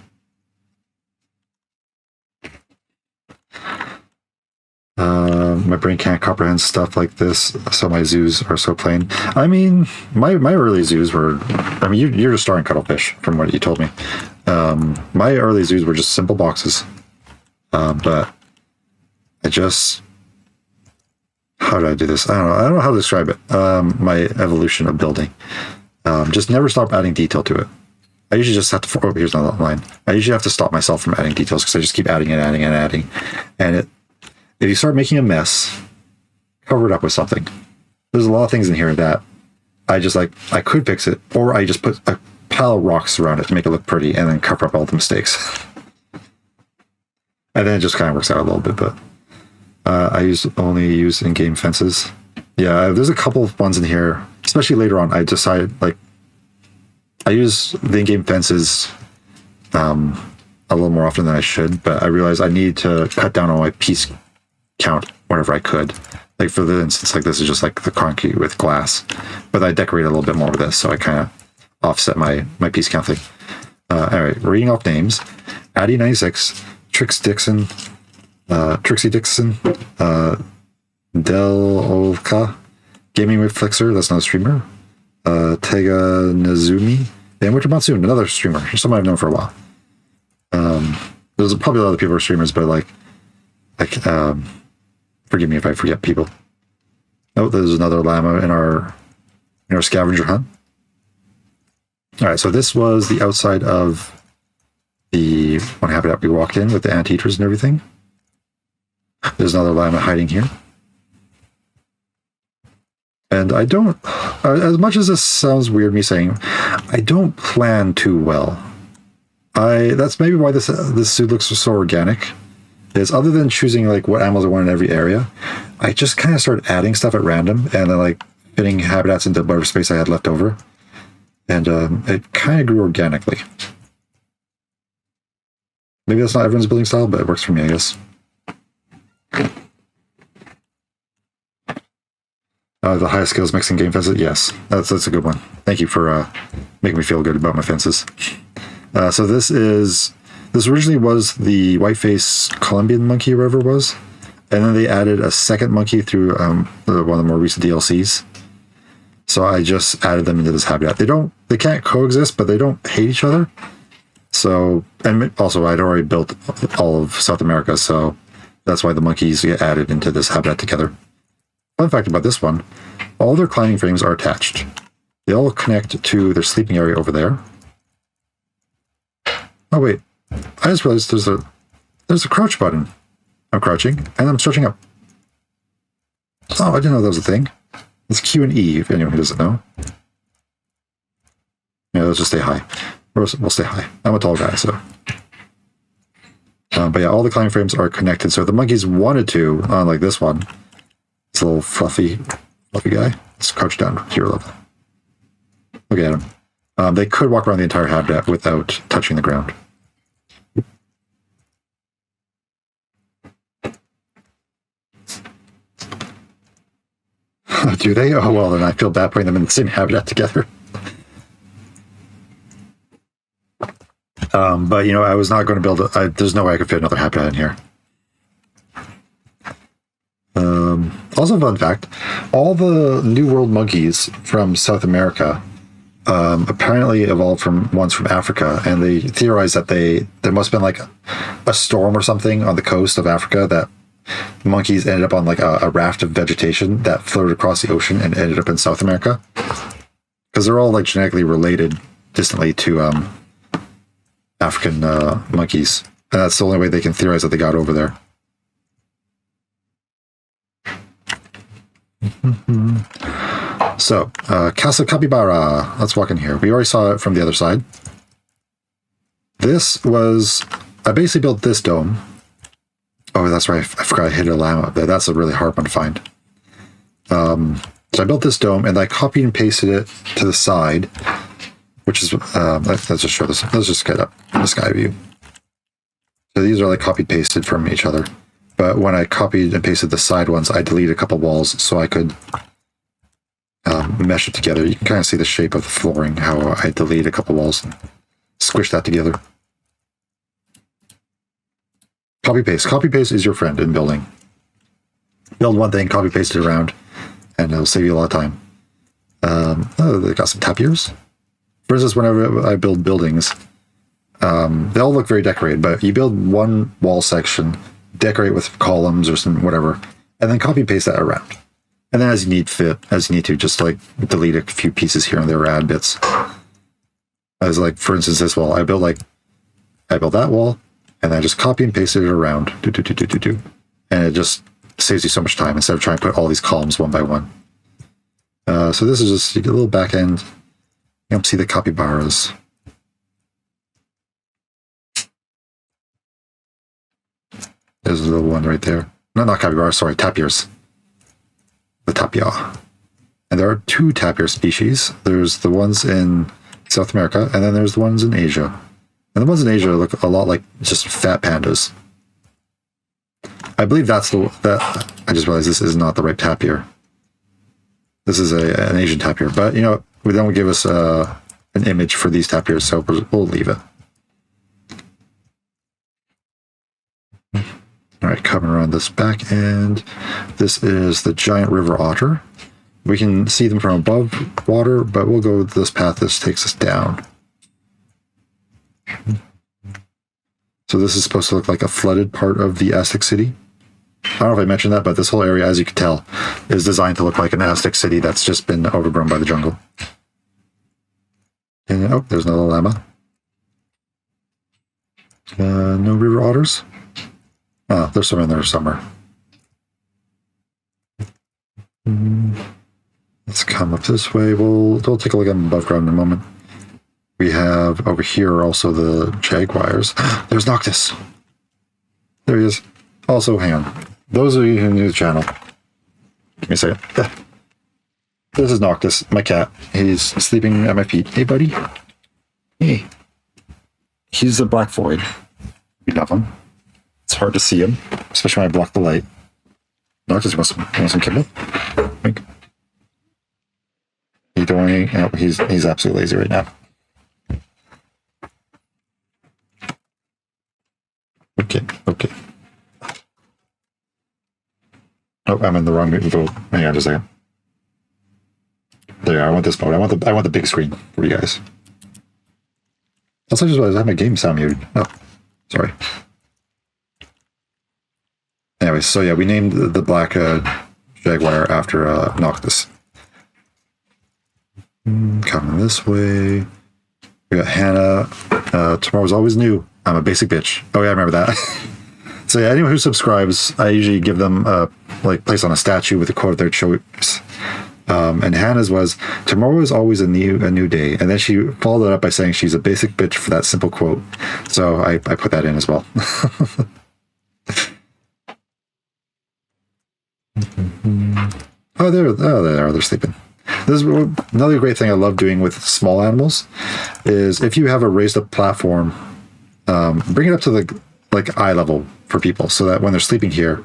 My brain can't comprehend stuff like this, so my zoos are so plain. I mean, my early zoos were... I mean, you're just starring cuttlefish, from what you told me. My early zoos were just simple boxes. But I just... How do I do this? I don't know how to describe it. My evolution of building. Just never stop adding detail to it. I usually just have to... Oh, here's another line. I usually have to stop myself from adding details because I just keep adding and adding and adding. And if you start making a mess, cover it up with something. There's a lot of things in here that I just like, I could fix it, or I just put a pile of rocks around it to make it look pretty and then cover up all the mistakes. And then it just kind of works out a little bit, but I only use in-game fences. Yeah, there's a couple of ones in here, especially later on. I decided, like, I use the in-game fences a little more often than I should, but I realized I need to cut down on my piece count whenever I could. Like, for the instance, like this is just like the concrete with glass, but I decorate a little bit more with this, so I kind of offset my piece count thing. All right, reading off names: Addy 96, Trixie Dixon, Del Olka, Gaming with Flixer, that's another streamer, Tega Nazumi, and Winter Monsoon, another streamer, someone I've known for a while. There's probably a lot of people who are streamers, but like forgive me if I forget people. Oh, there's another llama in our scavenger hunt. All right, so this was the outside of the one habitat we walked in with the anteaters and everything. There's another llama hiding here. And I don't, as much as this sounds weird me saying, I don't plan too well. That's maybe why this suit looks so organic. is other than choosing like what animals I want in every area, I just kind of started adding stuff at random and then like fitting habitats into whatever space I had left over. And it kind of grew organically. Maybe that's not everyone's building style, but it works for me, I guess. The highest skills mixing game fences. Yes, that's a good one. Thank you for making me feel good about my fences. So this originally was the whiteface Colombian monkey, wherever it was, and then they added a second monkey through one of the more recent DLCs. So I just added them into this habitat. They can't coexist, but they don't hate each other. So, and also I'd already built all of South America, so that's why the monkeys get added into this habitat together. Fun fact about this one, all their climbing frames are attached. They all connect to their sleeping area over there. Oh wait, I just realized there's a crouch button. I'm crouching, and I'm stretching up. Oh, I didn't know that was a thing. It's Q and E, if anyone who doesn't know. Yeah, let's just stay high. We'll stay high. I'm a tall guy, so. But yeah, all the climbing frames are connected. So if the monkeys wanted to, unlike this one, this little fluffy guy, let's crouch down to your level. Look at him. They could walk around the entire habitat without touching the ground. Do they? Oh, well, then I feel bad putting them in the same habitat together. But, you know, I was not going to build there's no way I could fit another habitat in here. Also, fun fact, all the New World monkeys from South America apparently evolved from ones from Africa, and they theorized that there must have been like a storm or something on the coast of Africa that monkeys ended up on like a raft of vegetation that floated across the ocean and ended up in South America, because they're all like genetically related distantly to African monkeys, and that's the only way they can theorize that they got over there. So Casa Capybara, let's walk in here. We already saw it from the other side. I basically built this dome. Oh, that's right. I forgot I hit a llama up there. That's a really hard one to find. So I built this dome, and I copied and pasted it to the side, which is, let's just show this. Let's just get up the sky view. So these are like copied pasted from each other. But when I copied and pasted the side ones, I deleted a couple walls so I could mesh it together. You can kind of see the shape of the flooring, how I deleted a couple walls and squish that together. Copy paste. Copy paste is your friend in building. Build one thing, copy paste it around, and it'll save you a lot of time. Oh, they got some tapirs. For instance, whenever I build buildings, they all look very decorated, but you build one wall section, decorate with columns or some whatever, and then copy paste that around. And then as you need to, just like delete a few pieces here and there, or add bits. As like, for instance, this wall, I built that wall, and I just copy and pasted it around, and it just saves you so much time instead of trying to put all these columns one by one. So this is just a little back end. You don't see the capybaras. There's a little one right there. No, not capybaras, sorry, tapirs. The tapia. And there are two tapir species. There's the ones in South America, and then there's the ones in Asia. And the ones in Asia look a lot like just fat pandas. I believe I just realized this is not the right tapir. This is an Asian tapir, but you know, they don't give us an image for these tapirs, so we'll leave it. All right, coming around this back end, this is the giant river otter. We can see them from above water, but we'll go this path. This takes us down. So this is supposed to look like a flooded part of the Aztec city. I don't know if I mentioned that, but this whole area, as you can tell, is designed to look like an Aztec city that's just been overgrown by the jungle. And, oh, there's another llama. No river otters? Oh, there's some in there somewhere. Let's come up this way. We'll take a look at them above ground in a moment. We have over here also the jaguars. There's Noctis. There he is. Also, hang on. Those of you who are new to the channel, give me a second. This is Noctis, my cat. He's sleeping at my feet. Hey, buddy. Hey. He's a black void. We love him. It's hard to see him, especially when I block the light. Noctis, you want some kibble? Wink. You don't want any? No, he's absolutely lazy right now. Okay. Oh, I'm in the wrong mode. Hang on just a second. There, I want this mode. I want the big screen for you guys. Also, I just realized I have my game sound muted. Oh, sorry. Anyways, so yeah, we named the black jaguar after Noctis. Coming this way. We got Hannah. Tomorrow's always new. I'm a basic bitch. Oh yeah, I remember that. So yeah, anyone who subscribes, I usually give them place on a statue with a quote of their choice. And Hannah's was, tomorrow is always a new day. And then she followed it up by saying she's a basic bitch for that simple quote. So I put that in as well. Oh, they're sleeping. This is another great thing I love doing with small animals is if you have a raised up platform, bring it up to the eye level for people so that when they're sleeping here,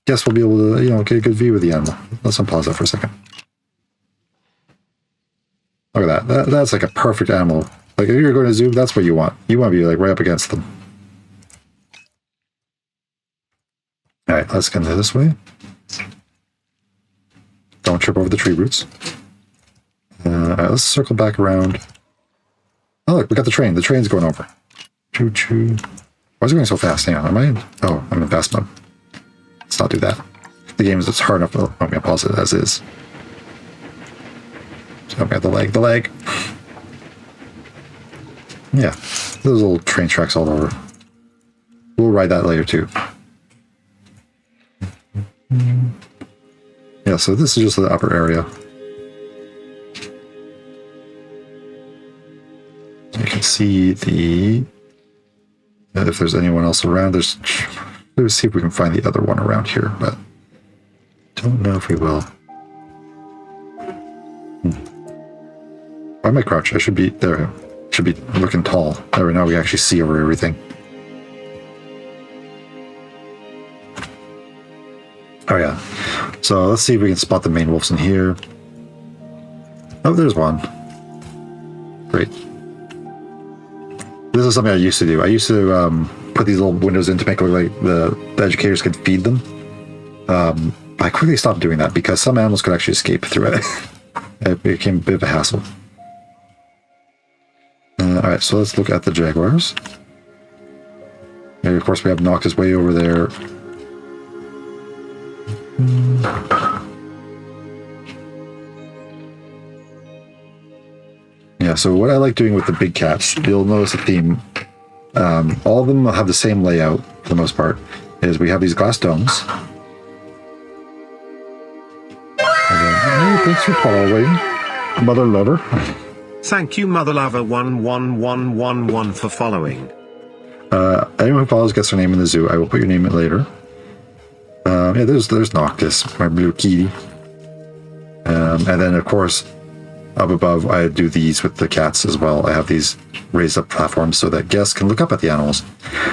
guests will be able to, get a good view of the animal. Let's unpause that for a second. Look at that. That's like a perfect animal. Like if you're going to zoo, that's what you want. You want to be right up against them. All right, let's get into this way. Don't trip over the tree roots. All right, let's circle back around. Oh, look, we got the train. The train's going over. Choo choo. Why is it going so fast? Hang on, am I in? Oh, I'm in fast mode. Let's not do that. The game is hard enough. I'm going to pause it as is. So I've got the leg. Yeah, those little train tracks all over. We'll ride that later too. Yeah, so this is just the upper area. You can see if there's anyone else around. Let's see if we can find the other one around here, but don't know if we will. Why am I crouched? I should be there. Should be looking tall. There, now we actually see over everything. Oh yeah. So let's see if we can spot the main wolves in here. Oh, there's one. Great. This is something I used to do. I used to put these little windows in to make it look like the educators could feed them. I quickly stopped doing that because some animals could actually escape through it. It became a bit of a hassle. Alright, so let's look at the jaguars. And of course we have Noctis way over there. Yeah, so what I like doing with the big cats, you'll notice a theme. All of them have the same layout for the most part. Is we have these glass domes. Hey, thanks for following, Mother Lover. Thank you, Mother Lover 11111 for following. Anyone who follows gets their name in the zoo. I will put your name in later. Yeah, there's Noctis, my blue kitty. And then, of course, up above, I do these with the cats as well. I have these raised up platforms so that guests can look up at the animals.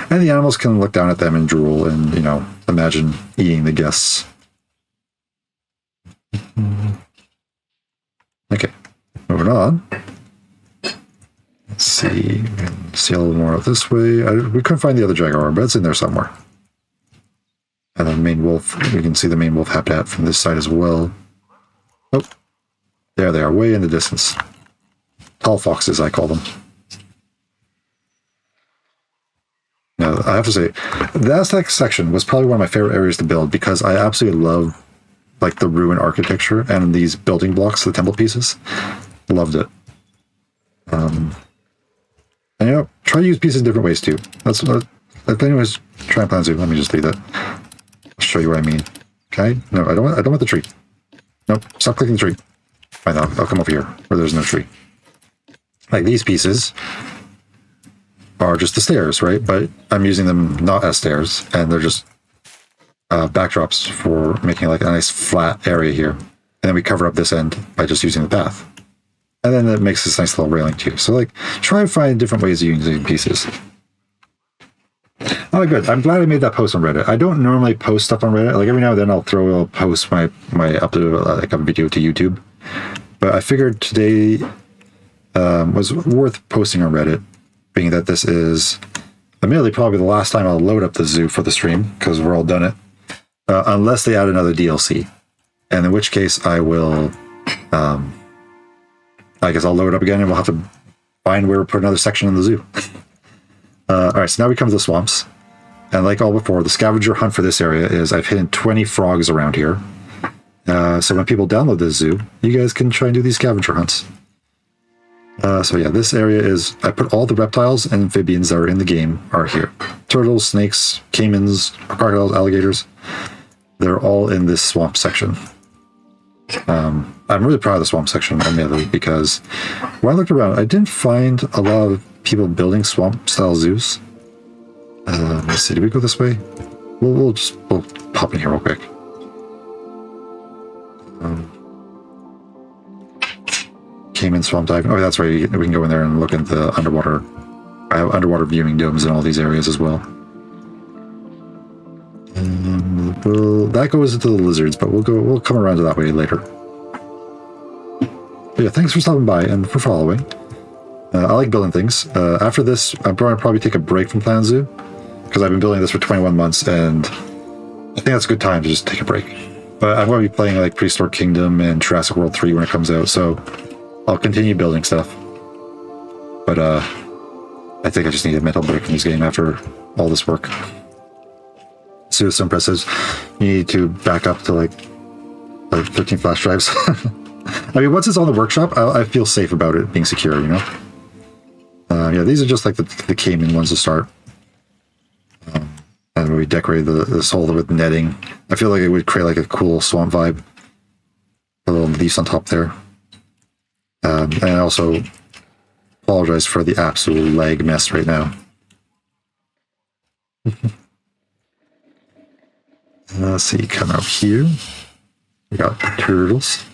And the animals can look down at them and drool and, imagine eating the guests. Okay, moving on. Let's see. We can see a little more out this way. We couldn't find the other jaguar, but it's in there somewhere. And then main wolf, we can see the main wolf habitat from this side as well. Oh, there they are, way in the distance. Tall foxes, I call them. Now, I have to say, the Aztec section was probably one of my favorite areas to build because I absolutely love the ruin architecture and these building blocks, the temple pieces. Loved it. And try to use pieces in different ways too. That's what, if anyone's trying to plan to, let me just do that. I'll show you what I mean. Okay? No, I don't want the tree. Nope, stop clicking the tree. Fine, I'll come over here where there's no tree. Like these pieces are just the stairs, right? But I'm using them not as stairs, and they're just backdrops for making like a nice flat area here. And then we cover up this end by just using the path. And then it makes this nice little railing too. So like, try and find different ways of using pieces. Oh, good. I'm glad I made that post on Reddit. I don't normally post stuff on Reddit. Like every now and then I'll post my upload like a video to YouTube. But I figured today was worth posting on Reddit, being that this is admittedly probably the last time I'll load up the zoo for the stream, because we're all done it. Unless they add another DLC. And in which case I will, I guess I'll load it up again and we'll have to find where to put another section in the zoo. All right, so now we come to the swamps. And like all before, the scavenger hunt for this area is I've hidden 20 frogs around here. So when people download this zoo, you guys can try and do these scavenger hunts. So yeah, this area is, I put all the reptiles and amphibians that are in the game are here. Turtles, snakes, caimans, crocodiles, alligators. They're all in this swamp section. I'm really proud of the swamp section, admittedly, because when I looked around, I didn't find a lot of people building swamp-style zoos. Let's see, did we go this way? We'll pop in here real quick. Cayman swamp diving. Oh, that's right. We can go in there and look at the underwater. I have underwater viewing domes in all these areas as well. That goes into the lizards, but we'll come around to that way later. But yeah, thanks for stopping by and for following. I like building things. After this, I'm going to probably take a break from Planet Zoo, because I've been building this for 21 months, and I think that's a good time to just take a break. But I'm going to be playing like Prehistoric Kingdom and Jurassic World 3 when it comes out, so I'll continue building stuff. But I think I just need a mental break from this game after all this work. Suicide says you need to back up to like 13 flash drives. I mean, once it's on the workshop, I feel safe about it being secure, you know? Yeah, these are just like the Cayman ones to start. And we decorated this hole with netting. I feel like it would create like a cool swamp vibe. A little leaves on top there. And I also apologize for the absolute lag mess right now. Let's see, come out here. We got turtles.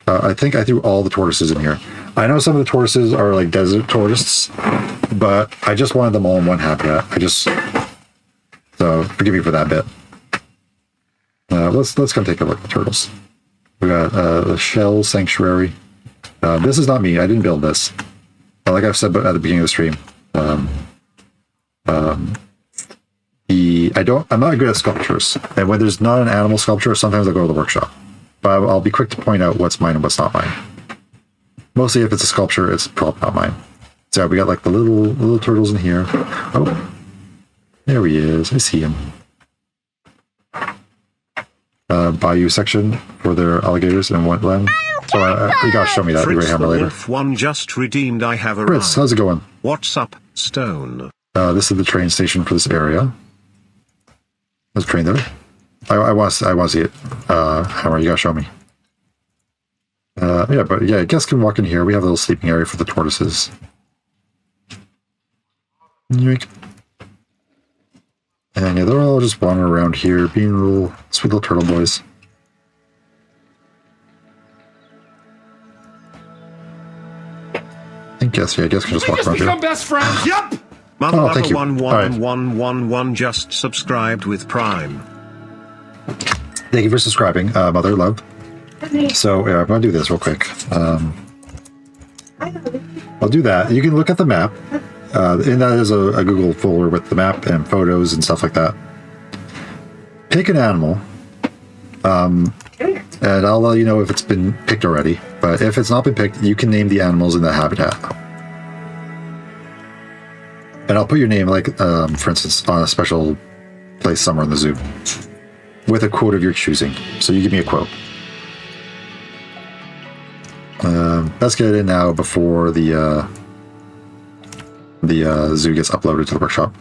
I think I threw all the tortoises in here. I know some of the tortoises are like desert tortoises, but I just wanted them all in one habitat. So forgive me for that bit. Let's come take a look at the turtles. We got the shell sanctuary. This is not me. I didn't build this. Like I've said at the beginning of the stream, I'm not good at sculptures, and when there's not an animal sculpture, sometimes I'll go to the workshop. But I'll be quick to point out what's mine and what's not mine. Mostly if it's a sculpture, it's probably not mine. So we got like the little turtles in here. Oh, there he is. I see him. Bayou section for their alligators and wetland. So you gotta show me that. Fritz the later. One just redeemed. I have arrived. Fritz, how's it going? What's up, Stone? This is the train station for this area. There's a train there. I want to see it. Hammer, you gotta show me. Yeah, but yeah, guests can walk in here. We have a little sleeping area for the tortoises. Yoink. And yeah, they're all just wandering around here, being little sweet little turtle boys. I guess can just walk around here. Best friends. Yep. Mother thank you. 11111 just subscribed with Prime. Thank you for subscribing, Mother Love. So yeah, I'm gonna do this real quick. I'll do that. You can look at the map. And that is a Google folder with the map and photos and stuff like that. Pick an animal, and I'll let you know if it's been picked already. But if it's not been picked, you can name the animals in that habitat. And I'll put your name, like, for instance, on a special place somewhere in the zoo, with a quote of your choosing. So you give me a quote. Let's get it in now before the zoo gets uploaded to the workshop.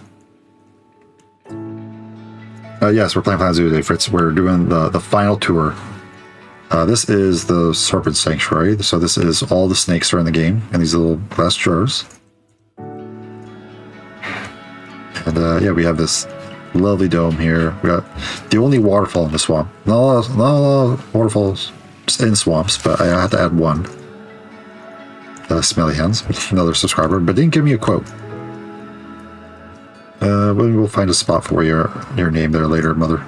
Yes, we're playing Planet Zoo today, Fritz. We're doing the final tour. This is the Serpent Sanctuary. So this is all the snakes that are in the game in these little glass jars. And yeah, we have this lovely dome here. We got the only waterfall in the swamp. Not a lot of waterfalls in swamps, but I had to add one. Smelly Hands, another subscriber, but didn't give me a quote. We'll find a spot for your name there later, Mother.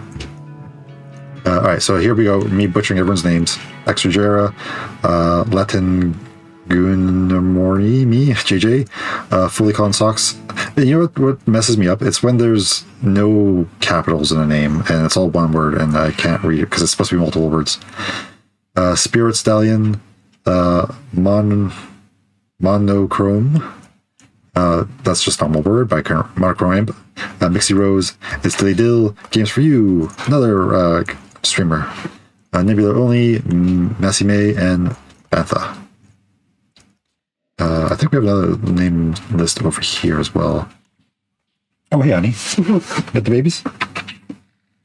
Alright, so here we go. Me butchering everyone's names. Extragera, Latin Gunamori, me, JJ, Fully Con Socks. And you know what messes me up? It's when there's no capitals in a name and it's all one word and I can't read it because it's supposed to be multiple words. Spirit Stallion, Monochrome. That's just normal word by Monochrome. Mixie Rose, It's Dilly Dill, Games for You, another streamer. Nebula Only, Massey May, and Bantha. I think we have another name list over here as well. Oh, hey, honey. Got the babies?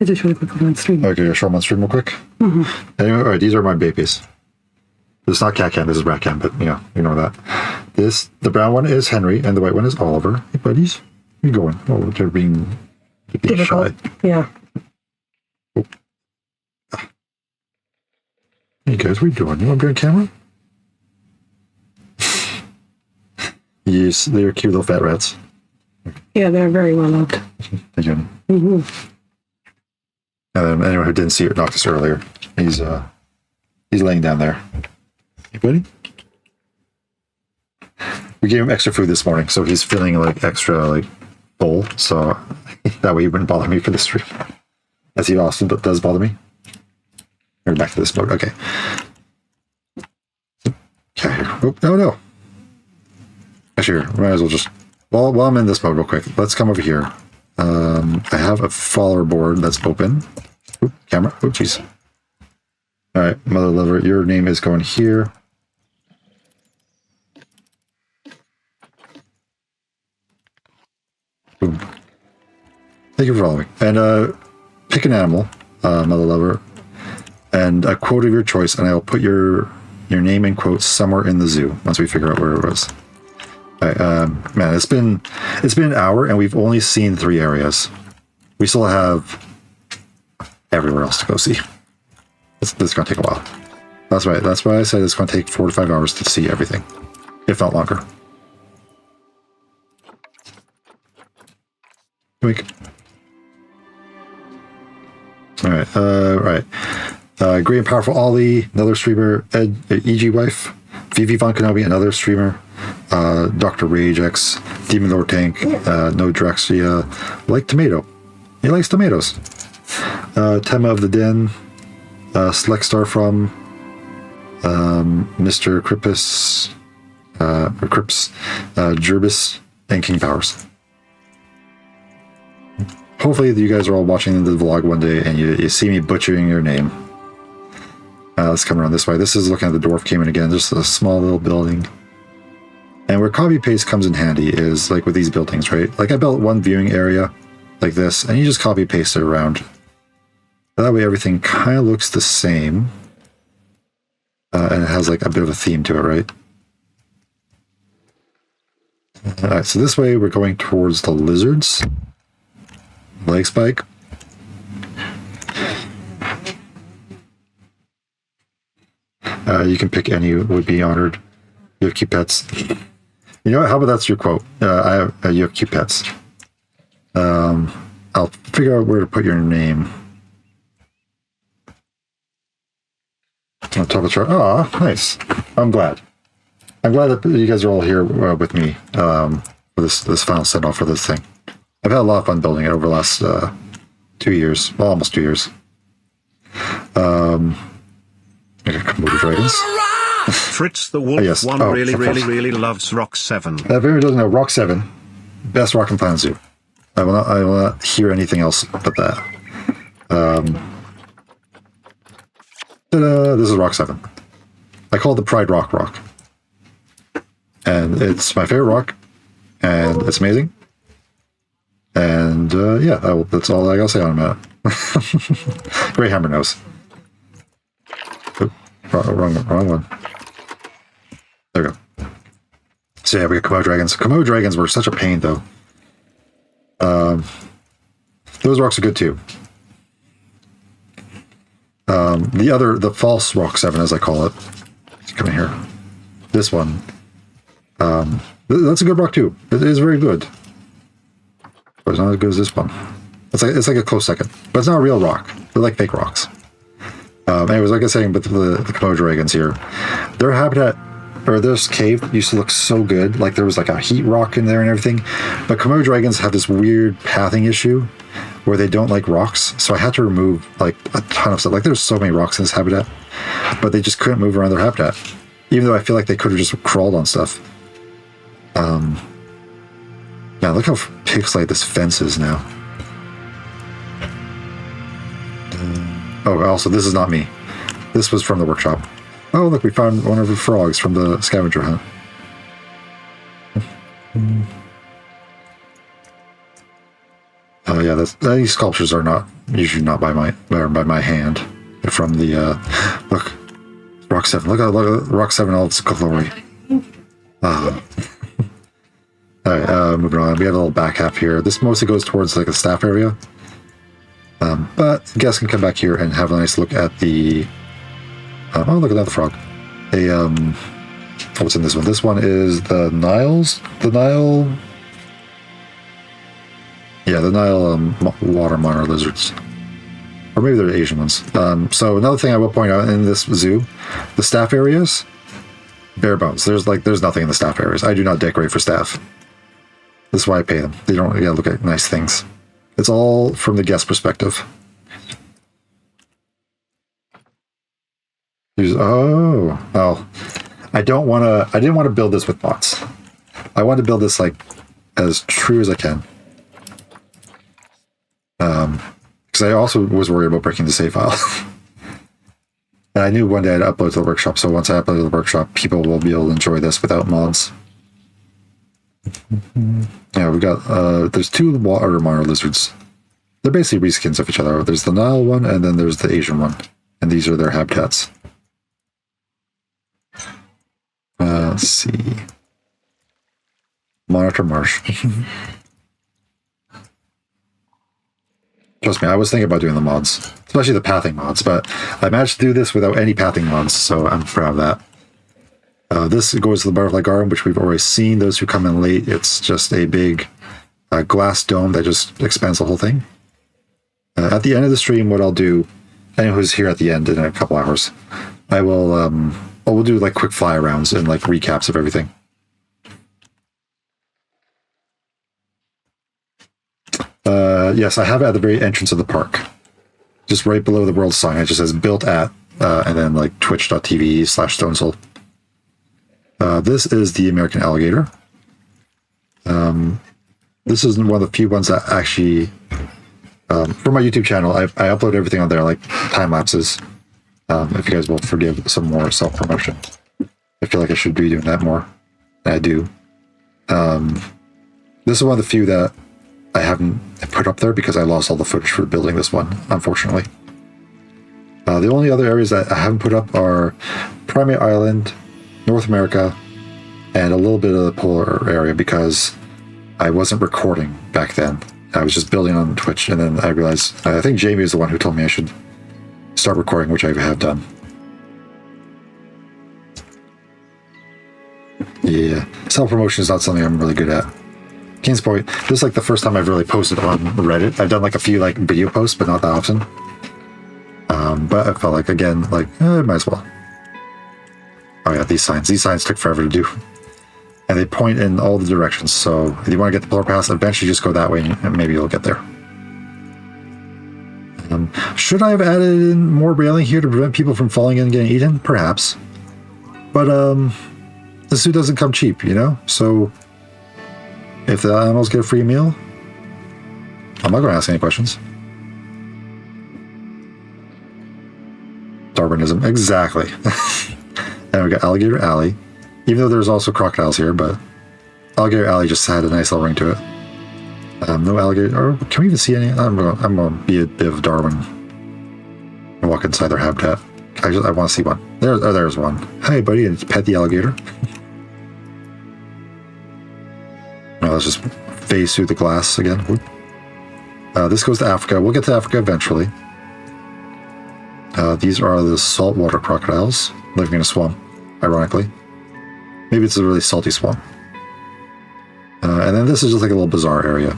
I just really quick on stream. Okay, I'll show them on stream real quick. Anyway, all right, these are my babies. This is not Cat Cam, this is Rat Cam, but you know that. The brown one is Henry, and the white one is Oliver. Hey, buddies. Where you going? Oh, they're being Difficult. shy. Yeah. Oh. Hey, guys, what are you doing? You want to be on camera? Yes, they're cute little fat rats. Yeah, they're very well loved. Again. And then anyone who didn't see it, Noctis earlier, he's laying down there. Hey, buddy. We gave him extra food this morning, so he's feeling like extra like full. So that way he wouldn't bother me for the stream, as he often does bother me. We're back to this mode. Okay. Okay. Oh, no. Actually, here, might as well just while I'm in this mode real quick. Let's come over here. I have a follower board that's open. Oop, camera. Oh, jeez. All right, Mother Lover, your name is going here. Boom. Thank you for following. And pick an animal, Mother Lover, and a quote of your choice, and I'll put your name in quotes somewhere in the zoo once we figure out where it was. All right, man, it's been an hour, and we've only seen 3 areas. We still have everywhere else to go see. This is going to take a while. That's right. That's why I said it's going to take 4 to 5 hours to see everything, if not longer. Quick. All right. Great and powerful Ollie, another streamer. EG Wife, Vivi Von Kenobi, another streamer. Dr. Ragex, Demon Lord Tank, No Drexia, like tomato. He likes tomatoes. Tema of the Den, Sleckstar from Mr. Crippus, Crips, Gerbis, and King Powers. Hopefully you guys are all watching the vlog one day and you see me butchering your name. Let's come around this way. This is looking at the Dwarf Cayman again, just a small little building. And where copy paste comes in handy is like with these buildings, right? Like I built one viewing area like this, and you just copy paste it around. That way everything kind of looks the same. And it has like a bit of a theme to it, right? Alright, so this way we're going towards the lizards. Leg spike. You can pick any, would be honored. You have cute pets. You know what? How about that's your quote? You have cute pets. I'll figure out where to put your name. On top of the chart. Oh, nice. I'm glad. I'm glad that you guys are all here with me for this final set off for this thing. I've had a lot of fun building it over the last 2 years. Well, almost 2 years. I got Komodo dragons. Fritz the Wolf yes. one really loves Rock 7. If anyone doesn't know, Rock 7, best rock in Planet Zoo. I will not hear anything else but that. Ta-da, this is Rock 7. I call it the Pride Rock. And it's my favorite rock, and it's amazing. And yeah, that's all I gotta say on that. Great hammer nose. Oop, wrong one. There we go. So yeah, we got Komodo dragons. Komodo dragons were such a pain, though. They're Those rocks are good too. The false rock 7, as I call it. Let's come in here. This one. That's a good rock too. It is very good. But it's not as good as this one. It's like a close second. But it's not a real rock. They're like fake rocks. Anyways, like I was saying, but the Komodo dragons here, their habitat, or this cave used to look so good. Like there was like a heat rock in there and everything. But Komodo dragons have this weird pathing issue where they don't like rocks. So I had to remove like a ton of stuff. Like there's so many rocks in this habitat, but they just couldn't move around their habitat. Even though I feel like they could have just crawled on stuff. Yeah, look how pixelated this fence is now. Oh, also, this is not me. This was from the workshop. Oh, look, we found one of the frogs from the scavenger hunt. Oh, yeah, these sculptures are usually not by my hand. They're from the, look, Rock 7. Look at Rock 7, all its glory. Alright, moving on. We have a little back half here. This mostly goes towards like the staff area. But guests can come back here and have a nice look at the... oh, look at another frog. What's in this one? This one is the Niles? The Nile... Yeah, the Nile water monitor lizards. Or maybe they're the Asian ones. So another thing I will point out in this zoo, the staff areas, bare bones. There's nothing in the staff areas. I do not decorate for staff. This is why I pay them. They don't look at nice things. It's all from the guest perspective. Oh. I didn't want to build this with bots. I wanted to build this like as true as I can. Because I also was worried about breaking the save file. And I knew one day I'd upload to the workshop, so once I upload to the workshop, people will be able to enjoy this without mods. Yeah, we got, there's 2 water monitor lizards. They're basically reskins of each other. There's the Nile one, and then there's the Asian one. And these are their habitats. Let's see. Monitor marsh. Trust me, I was thinking about doing the mods, especially the pathing mods, but I managed to do this without any pathing mods, so I'm proud of that. This goes to the butterfly garden, which we've already seen. Those who come in late, it's just a big glass dome that just expands the whole thing. At the end of the stream, what I'll do, anyone who's here at the end in a couple hours, I will, we'll do like quick fly arounds and like recaps of everything. Yes, I have it at the very entrance of the park. Just right below the world sign. It just says built at, and then like twitch.tv/Stonesoul. This is the American alligator. This is one of the few ones that actually, for my YouTube channel, I upload everything on there, like time lapses. If you guys will forgive some more self-promotion. I feel like I should be doing that more. And I do. This is one of the few that I haven't put up there because I lost all the footage for building this one, unfortunately. The only other areas that I haven't put up are Primate Island, North America, and a little bit of the polar area because I wasn't recording back then. I was just building on Twitch, and then I realized, I think Jamie is the one who told me I should start recording, which I have done. Yeah, self-promotion is not something I'm really good at. King's Point, this is like the first time I've really posted on Reddit. I've done like a few like video posts, but not that often. But I felt like, again, like, I might as well. Oh yeah, these signs took forever to do. And they point in all the directions, so if you want to get the polar pass, eventually just go that way and maybe you'll get there. Should I have added in more railing here to prevent people from falling in and getting eaten? Perhaps. But the zoo doesn't come cheap, you know? So if the animals get a free meal, I'm not going to ask any questions. Darwinism, exactly. And we got Alligator Alley, even though there's also crocodiles here, but Alligator Alley just had a nice little ring to it. No alligator, or can we even see any? I'm gonna be a bit of Darwin and walk inside their habitat. I want to see one. There's one. Hey, buddy, and pet the alligator. No, let's just phase through the glass again. Whoop. This goes to Africa. We'll get to Africa eventually. These are the saltwater crocodiles living in a swamp, ironically. Maybe it's a really salty swamp. And then this is just like a little bizarre area.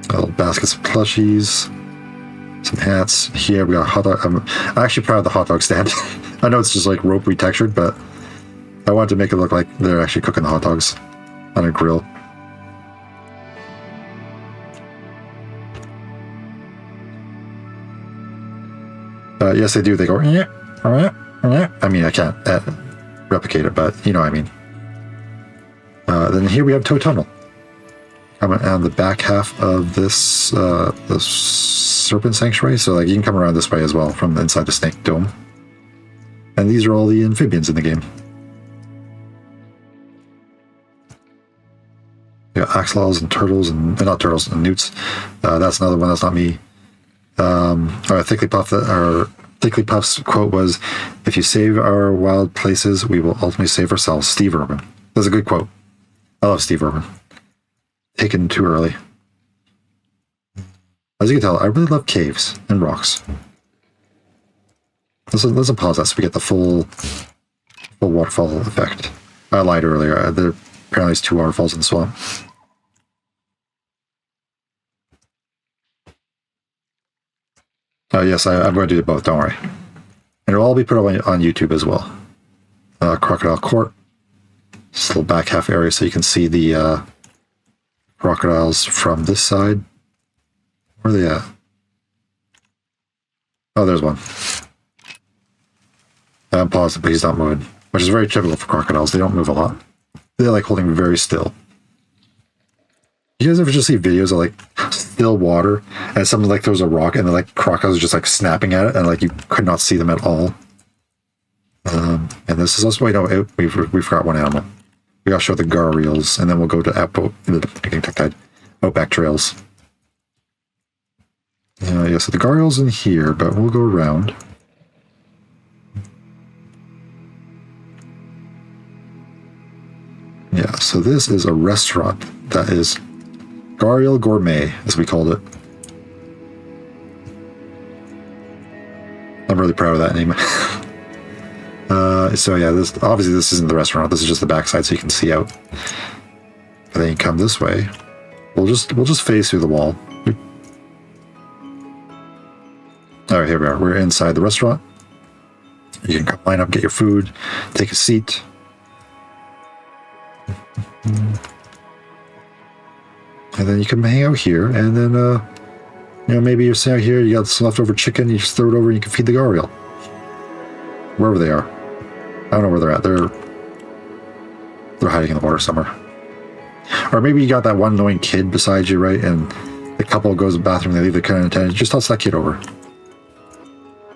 Little baskets of plushies, some hats. Here we got hot dog. I'm actually proud of the hot dog stand. I know it's just like rope retextured, but I wanted to make it look like they're actually cooking the hot dogs on a grill. Yes, they do. They go, yeah. I mean, I can't replicate it, but you know what I mean. Then here we have Toad Tunnel. Coming on the back half of this the Serpent Sanctuary, so like you can come around this way as well from inside the Snake Dome. And these are all the amphibians in the game. You got axolotls and turtles and not turtles and newts. That's another one. That's not me. Thickly Puff's quote was, "If you save our wild places, we will ultimately save ourselves." Steve Irwin. That's a good quote. I love Steve Irwin. Taken too early. As you can tell, I really love caves and rocks. Let's pause that so we get the full waterfall effect. I lied earlier. There apparently there's 2 waterfalls in the swamp. Yes, I'm going to do both, don't worry. And it'll all be put up on YouTube as well. Crocodile Court. This little back half area so you can see the crocodiles from this side. Where are they at? Oh, there's one. I'm pausing, but he's not moving. Which is very typical for crocodiles. They don't move a lot. They're like holding very still. You guys ever just see videos of like still water and someone like throws a rock and then like crocodiles are just like snapping at it and like you could not see them at all? And this is also, wait, no, we forgot one animal. We gotta show the gharials and then we'll go to Outback Trails. Yeah, so the gharials in here, but we'll go around. Yeah, so this is a restaurant that is Gharial Gourmet, as we called it. I'm really proud of that name. So yeah, this obviously this isn't the restaurant. This is just the backside, so you can see out. And then you come this way. We'll just phase through the wall. All right, here we are. We're inside the restaurant. You can come line up, get your food, take a seat. And then you can hang out here, and then you know, maybe you're sitting out here, you got some leftover chicken, you just throw it over and you can feed the gharial. Wherever they are. I don't know where they're at. They're hiding in the water somewhere. Or maybe you got that one annoying kid beside you, right? And the couple goes to the bathroom, they leave the kid unattended. Just toss that kid over.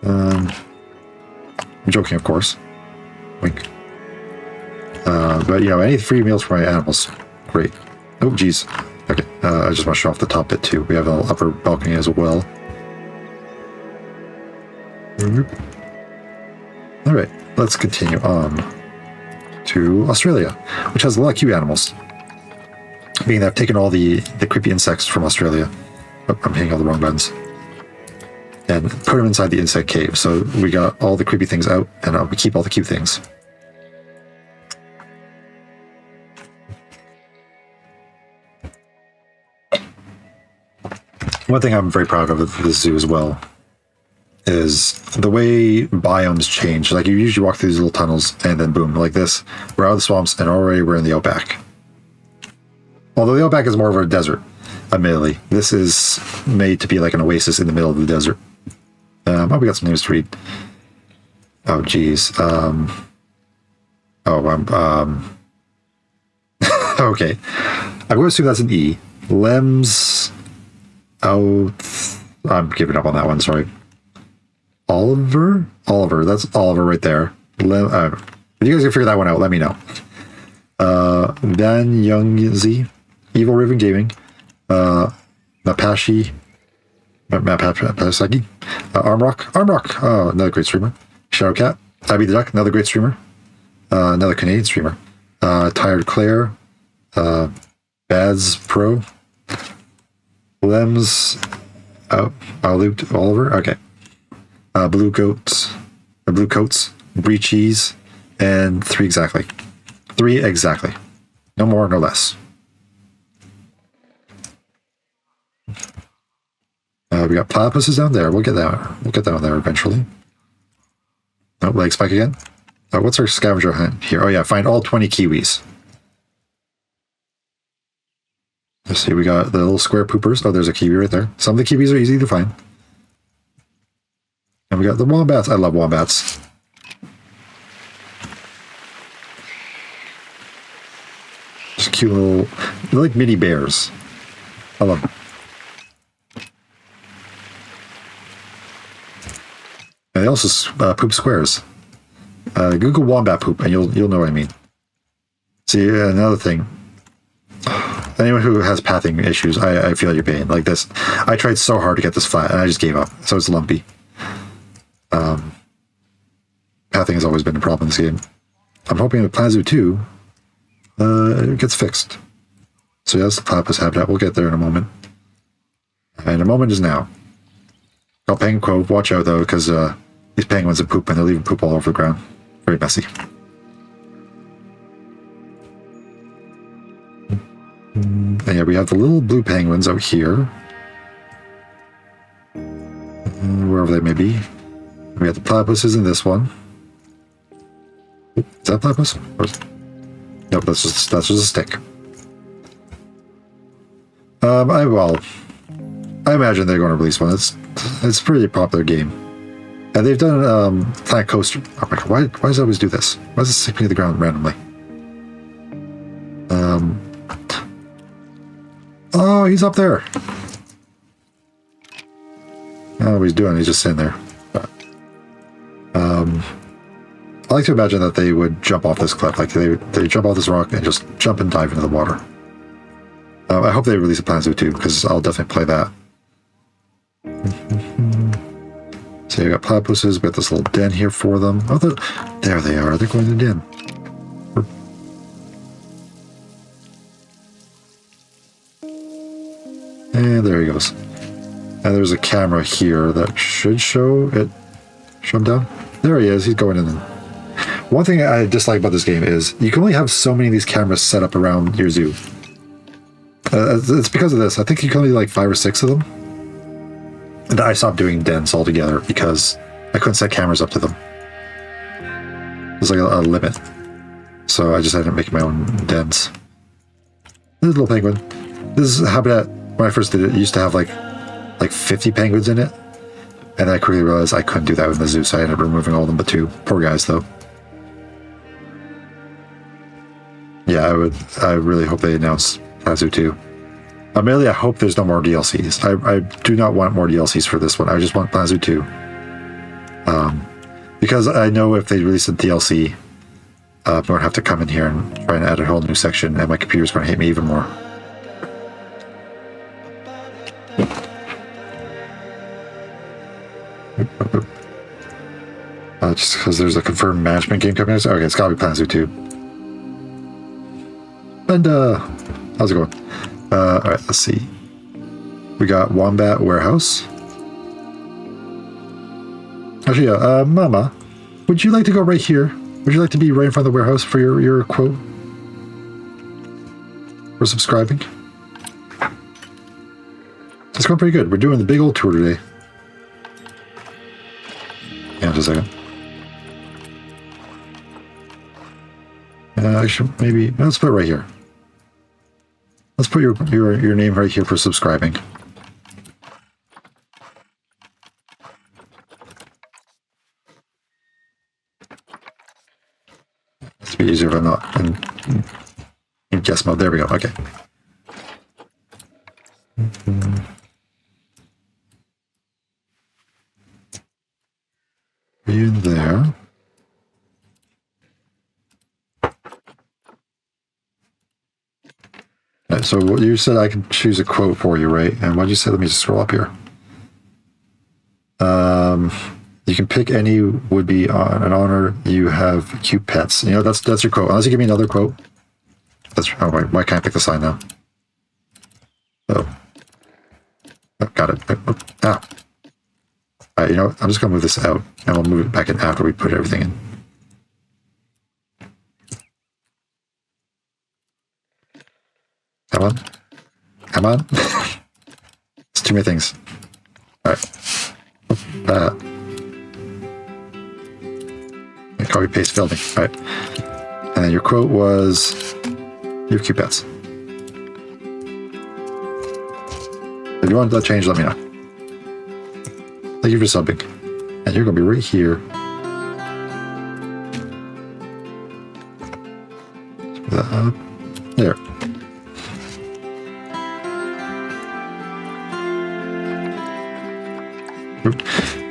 I'm joking, of course. Wink. But you know, any free meals for my animals, great. Oh, geez. Okay, I just want to show off the top bit too. We have an upper balcony as well. All right, let's continue on to Australia, which has a lot of cute animals. Being that I've taken all the creepy insects from Australia. Oh, I'm hitting all the wrong buttons. And put them inside the insect cave. So we got all the creepy things out, and we keep all the cute things. One thing I'm very proud of at this zoo as well is the way biomes change. Like you usually walk through these little tunnels and then boom, like this, we're out of the swamps and already we're in the outback. Although the outback is more of a desert, admittedly. This is made to be like an oasis in the middle of the desert. Oh, we got some names to read. Oh, geez. Okay. I'm going to assume that's an E. Lems. Oh, I'm giving up on that one. Sorry. Oliver. That's Oliver right there. If you guys can figure that one out, let me know. Dan Youngzi, Evil Raven Gaming, Mapashi, Mapasaki, Armrock. Oh, another great streamer. Shadowcat, Abby the Duck, another great streamer. Another Canadian streamer. Tired Claire, Bad Lads Pro. Lems. Looped Oliver. Okay. Blue Coats. Breechies. And 3 exactly. 3 exactly. No more, no less. We got platypuses down there. We'll get that. We'll get that one there eventually. Oh, leg spike again. What's our scavenger hunt here? Oh yeah, find all 20 kiwis. Let's see, we got the little square poopers. Oh, there's a kiwi right there. Some of the kiwis are easy to find. And we got the wombats. I love wombats. Just cute little, they're like mini bears. I love them. And they also poop squares. Google wombat poop, and you'll know what I mean. See, another thing. Anyone who has pathing issues, I feel your pain. Like this, I tried so hard to get this flat, and I just gave up. So it's lumpy. Pathing has always been a problem in this game. I'm hoping the Planet Zoo 2 it gets fixed. So yes, the platypus habitat. We'll get there in a moment. And a moment is now. Got Penguin Cove. Watch out though, because these penguins are poop, and they're leaving poop all over the ground. Very messy. And yeah, we have the little blue penguins out here. Wherever they may be. We have the platypuses in this one. Is that platypus? Nope, that's just a stick. I imagine they're going to release one. It's a pretty popular game. And they've done Planet Coaster. Oh my god, why does it always do this? Why does it stick me to the ground randomly? Oh, he's up there. I don't know what he's doing. He's just sitting there. But, I like to imagine that they would jump off this cliff. Like they jump off this rock and just jump and dive into the water. I hope they release a Planet Zoo 2, because I'll definitely play that. So you got platypuses. We got this little den here for them. Oh, there they are. They're going to the den. And there he goes. And there's a camera here that should show it. Show him down. There he is. He's going in. One thing I dislike about this game is you can only have so many of these cameras set up around your zoo. It's because of this. I think you can only do like 5 or 6 of them. And I stopped doing dens altogether because I couldn't set cameras up to them. There's like a limit. So I just ended up making my own dens. This is a little penguin. This is a habitat. When I first did it used to have like 50 penguins in it. And I quickly realized I couldn't do that with the zoo, so I ended up removing all of them but 2. Poor guys, though. Yeah, I really hope they announce Planet Zoo 2. Mainly, I hope there's no more DLCs. I do not want more DLCs for this one. I just want Planet Zoo 2. Because I know if they release a DLC, I'm going to have to come in here and try and add a whole new section, and my computer's going to hate me even more. Just because there's a confirmed management game coming out. Okay, it's got to be Planet Zoo 2. And, how's it going? Alright, let's see. We got Wombat Warehouse. Actually, yeah, Mama, would you like to go right here? Would you like to be right in front of the warehouse for your quote? For subscribing? It's going pretty good. We're doing the big old tour today. Yeah, just a second. Actually, maybe let's put it right here. Let's put your name right here for subscribing. It's be easier if I'm not in guest mode. There we go. Okay. In there. Right, so what you said I can choose a quote for you, right? And what did you say? Let me just scroll up here. You can pick any would be an honor. You have cute pets. You know, that's your quote. Unless you give me another quote. That's why can't I pick the sign now? Oh, got it. Ah. All right, you know what? I'm just going to move this out, and we'll move it back in after we put everything in. Come on. Come on. It's too many things. All right. Copy paste building. All right. And then your quote was, you have cute pets. If you want that change, let me know. Thank you for subbing. And you're going to be right here. There.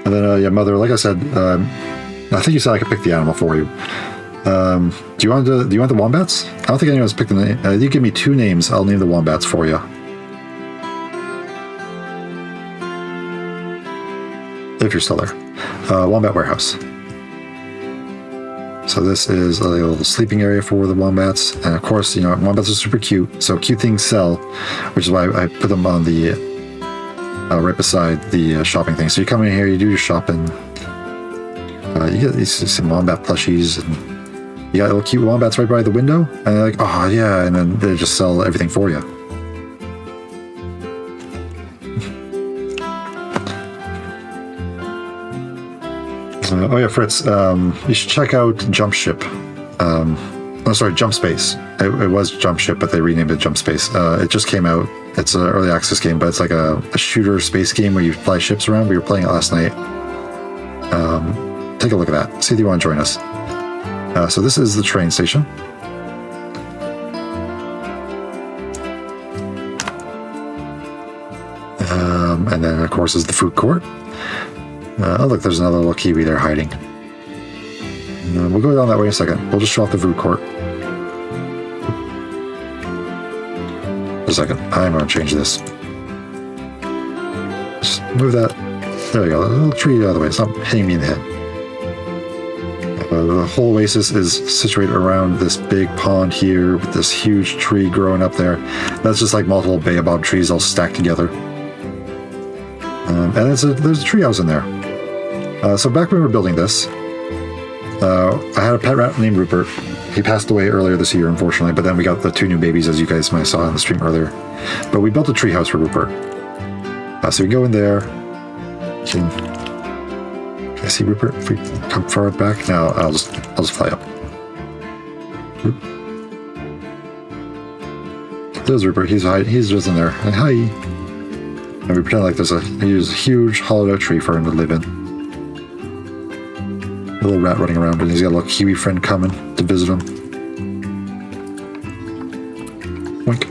And then, yeah, Mother, like I said, I think you said I could pick the animal for you. Do you want the wombats? I don't think anyone's picked the name. You give me 2 names, I'll name the wombats for you. If you're still there. Wombat Warehouse. So this is a little sleeping area for the wombats. And of course, you know, wombats are super cute. So cute things sell, which is why I put them on the right beside the shopping thing. So you come in here, you do your shopping. You get these some wombat plushies, and you got little cute wombats right by the window. And they're like, oh yeah, and then they just sell everything for you. Oh yeah, Fritz, you should check out Jump Ship. Jump Space. It was Jump Ship, but they renamed it Jump Space. It just came out. It's an early access game, but it's like a shooter space game where you fly ships around. We were playing it last night. Take a look at that. See if you want to join us. So this is the train station. And then, of course, is the food court. Oh, look, there's another little kiwi there hiding. We'll go down that way in a second. We'll just show off the food court. A second. I'm going to change this. Just move that. There we go. A little tree out of the way. It's not hitting me in the head. The whole oasis is situated around this big pond here with this huge tree growing up there. That's just like multiple baobab trees all stacked together. And there's a treehouse in there. So back when we were building this, I had a pet rat named Rupert. He passed away earlier this year, unfortunately, but then we got the 2 new babies, as you guys might have saw on the stream earlier. But we built a treehouse for Rupert. So we go in there. Can I see Rupert? If we come forward back? No, I'll just fly up. There's Rupert. He's just in there. And hi. And we pretend like there's a huge hollowed out tree for him to live in. A little rat running around, and he's got a little kiwi friend coming to visit him. Wink.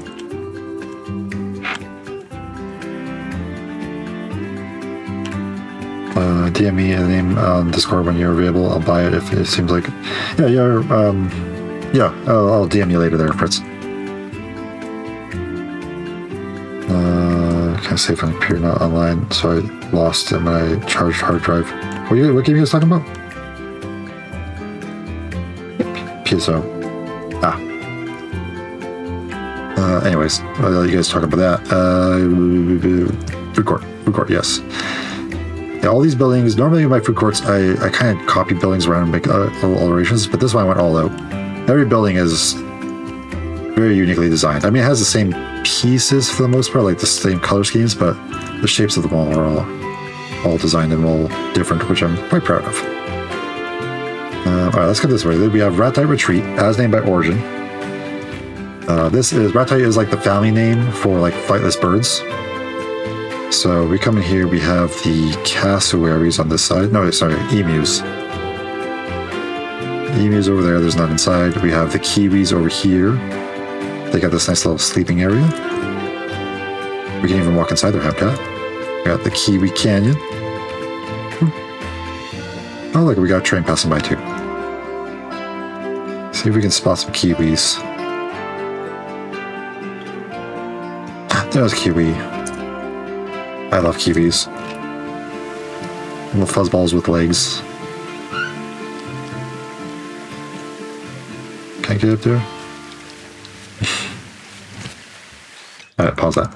DM me a name on Discord when you're available. I'll buy it if it seems like. Yeah. I'll DM you later there, Fritz. Can't say if I'm here not online, so I lost it when I charged hard drive. What game are you guys talking about? PSO. Anyways, I'll let you guys talk about that. Food court, yes. Yeah, all these buildings, normally in my food courts, I kind of copy buildings around and make little alterations, but this one I went all out. Every building is very uniquely designed. I mean, it has the same pieces for the most part, like the same color schemes, but the shapes of the wall are all designed and all different, which I'm quite proud of. Alright, let's go this way. We have Ratite Retreat, as named by Origin. Ratite is like the family name for like flightless birds. So we come in here, we have the cassowaries on this side. No, sorry, emus. Emus over there, there's none inside. We have the kiwis over here. They got this nice little sleeping area. We can even walk inside their habitat. We got the Kiwi Canyon. Oh, look, we got a train passing by too. See if we can spot some kiwis. There's a kiwi. I love kiwis. Little fuzzballs with legs. Can't get up there. Pause that.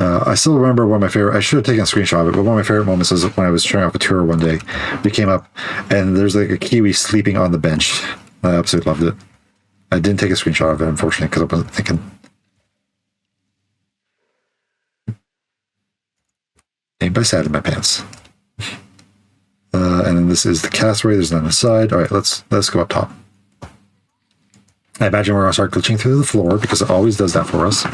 I still remember one of my favorite, I should have taken a screenshot of it, but one of my favorite moments is when I was trying out a tour one day. We came up and there's like a kiwi sleeping on the bench. I absolutely loved it. I didn't take a screenshot of it, unfortunately, because I wasn't thinking. Anybody sad in my pants? And then this is the cassowary. There's none on the side. All right, let's go up top. I imagine we're going to start glitching through the floor because it always does that for us.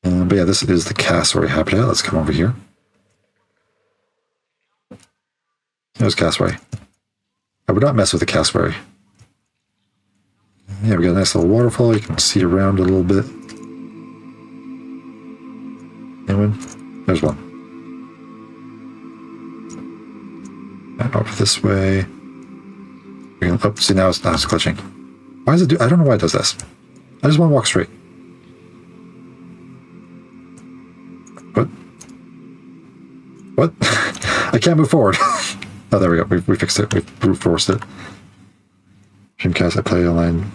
But yeah, this is the cassowary habitat. Let's come over here. There's cassowary. I would not mess with the cassowary. Yeah, we got a nice little waterfall. You can see around a little bit. Anyone? There's one. And over this way. We can, oh, see now it's glitching. Why does it do? I don't know why it does this. I just want to walk straight. What? What? I can't move forward. Oh, there we go. We fixed it. We brute forced it. Dreamcast, I play online.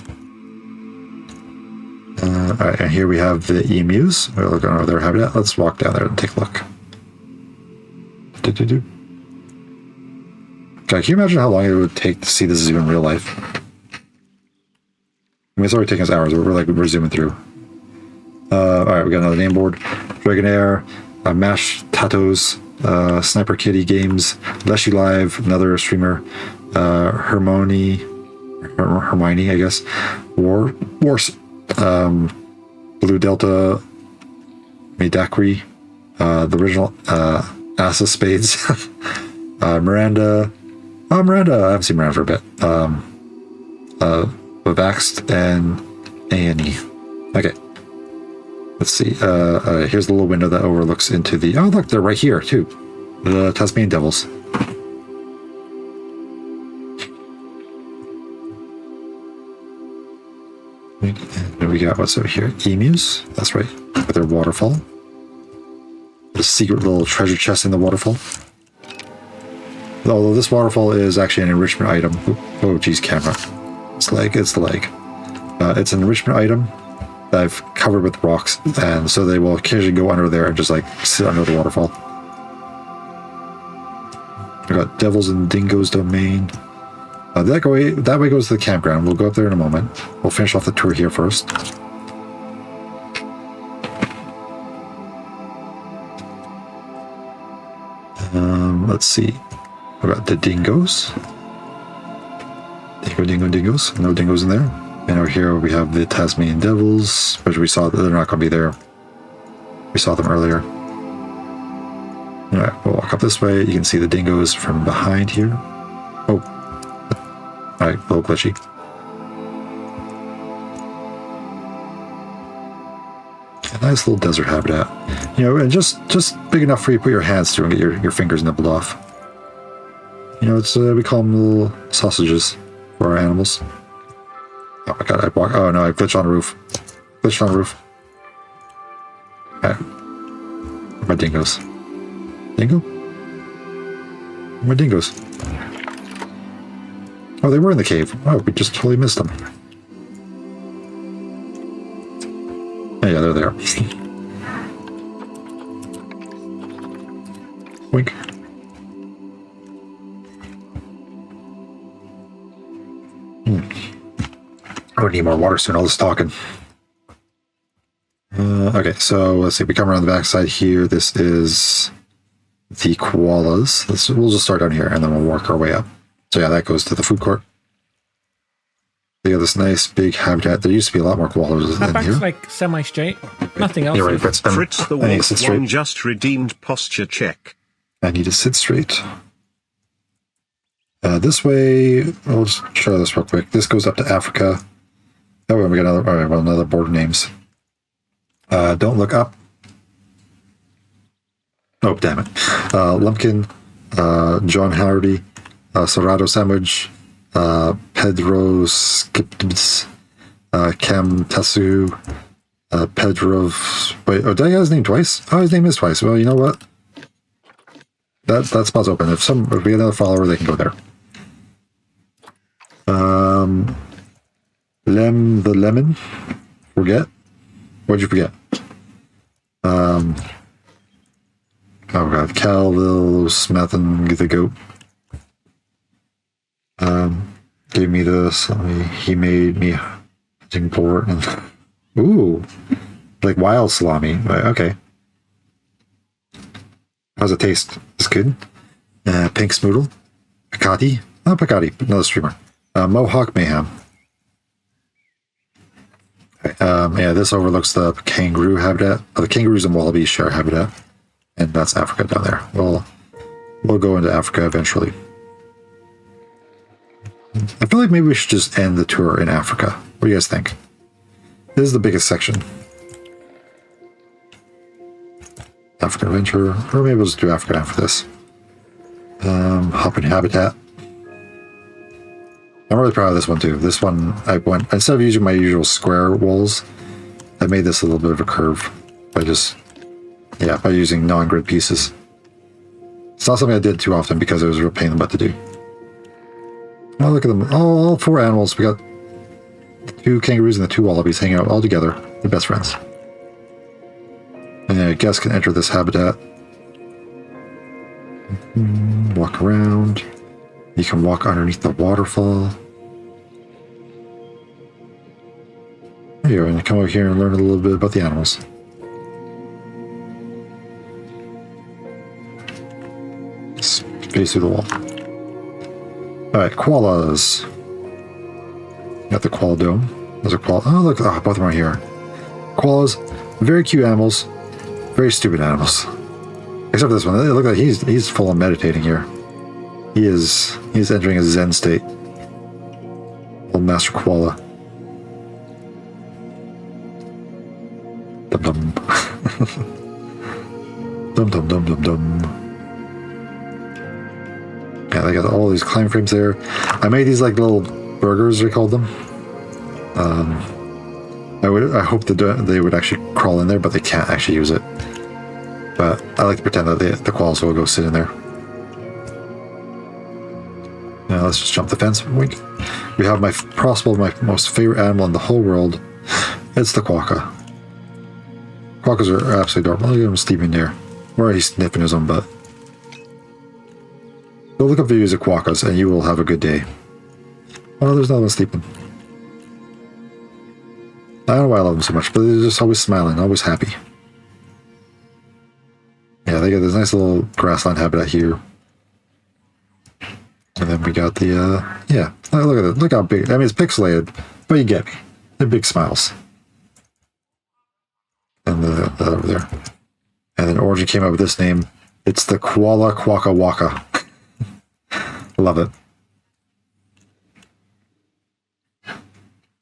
All right, and here we have the emus. We're looking over their habitat. Let's walk down there and take a look. Okay, can you imagine how long it would take to see the zoo in real life? I mean, it's already taking us hours, but we're zooming through. All right, we got another name board. Dragonair, Mash Tatos, Sniper Kitty Games, Leshy Live, another streamer, Hermione, I guess, Wars, Blue Delta, Medakri, the original Asa Spades, Miranda. Oh, Miranda, I haven't seen Miranda for a bit. Vaxed and A&E. Okay. Let's see. Here's the little window that overlooks into the... Oh, look, they're right here, too. The Tasmanian Devils. And we got what's over here? Emus. That's right. With their waterfall. The secret little treasure chest in the waterfall. Although this waterfall is actually an enrichment item. Oh, geez, camera. It's the leg. It's an enrichment item that I've covered with rocks, and so they will occasionally go under there and just like sit under the waterfall. We got Devils and Dingoes domain. That way goes to the campground. We'll go up there in a moment. We'll finish off the tour here first. Let's see. We got the dingoes. Dingoes. No dingoes in there. And over here we have the Tasmanian Devils, which we saw that they're not going to be there. We saw them earlier. All right, we'll walk up this way. You can see the dingoes from behind here. Oh. All right, a little glitchy. A nice little desert habitat. You know, and just big enough for you to put your hands through and get your fingers nibbled off. You know, it's we call them little sausages for our animals. Oh my god, oh no, I glitched on the roof. Alright. My dingoes. Dingo? My dingoes. Oh, they were in the cave. Oh, we just totally missed them. Oh yeah, they're there. Wink. I would need more water soon, all this talking. Okay, so let's see. We come around the backside here. This is the koalas. We'll just start down here, and then we'll work our way up. So yeah, that goes to the food court. They got this nice big habitat. There used to be a lot more koalas in back's here. Like semi-straight. Nothing else. You're right, Fritz. Fritz the Wolf one just redeemed posture check. I need to sit straight. This way, I'll just show this real quick. This goes up to Africa. Oh, we got another. All right, well, another border names. Don't look up. Oh, damn it. Lumpkin, John Hardy, Serrato Sandwich, Pedro Skips, Cam Tassu, Pedro. Wait, oh, did I get his name twice? Oh, his name is twice. Well, you know what? That spot's open. If we get another follower, they can go there. Lem the Lemon. Forget. What'd you forget? Oh god, Calville, Smith, and the goat. Gave me this. He made me hunting port and ooh, like wild salami. Okay. How's it taste? It's good. Pink Smoodle, Picati. Oh, Picati, another streamer. Mohawk Mayhem. Okay. Yeah, this overlooks the kangaroo habitat. The kangaroos and wallabies share habitat, and that's Africa down there. We'll go into Africa eventually. I feel like maybe we should just end the tour in Africa. What do you guys think? This is the biggest section. African Adventure, or maybe we'll just do Africa after this. Hopping Habitat. I'm really proud of this one too. This one, instead of using my usual square walls, I made this a little bit of a curve by by using non-grid pieces. It's not something I did too often because it was a real pain in the butt to do. Oh, look at them. Oh, all 4 animals. We got the 2 kangaroos and the 2 wallabies hanging out all together. They're best friends. And guests can enter this habitat. Walk around. You can walk underneath the waterfall. There you go. And you come over here and learn a little bit about the animals. Face through the wall. Alright, koalas. Got the koala dome. Those are koala. Oh, look, both of them are here. Koalas, very cute animals, very stupid animals. Except for this one. Look like he's full on meditating here. He's entering a Zen state. Old Master Koala. Dum dum. Dum dum dum dum dum. Yeah, they got all these climb frames there. I made these like little burgers, we called them. I hope that they would actually crawl in there, but they can't actually use it. But I like to pretend that the koalas will go sit in there. Now let's just jump the fence. We have my most favorite animal in the whole world. It's the quokka. Quokkas are absolutely adorable. Look at him sleeping there. Or he's sniffing his own butt. Go look up videos of quokkas and you will have a good day. Oh, there's another one sleeping. I don't know why I love them so much, but they're just always smiling, always happy. Yeah, they got this nice little grassland habitat here. And then we got the, yeah, look at it. Look how big. I mean, it's pixelated, but you get me. They're big smiles. And the over there. And then Origin came up with this name. It's the Koala Quokka Waka. Love it.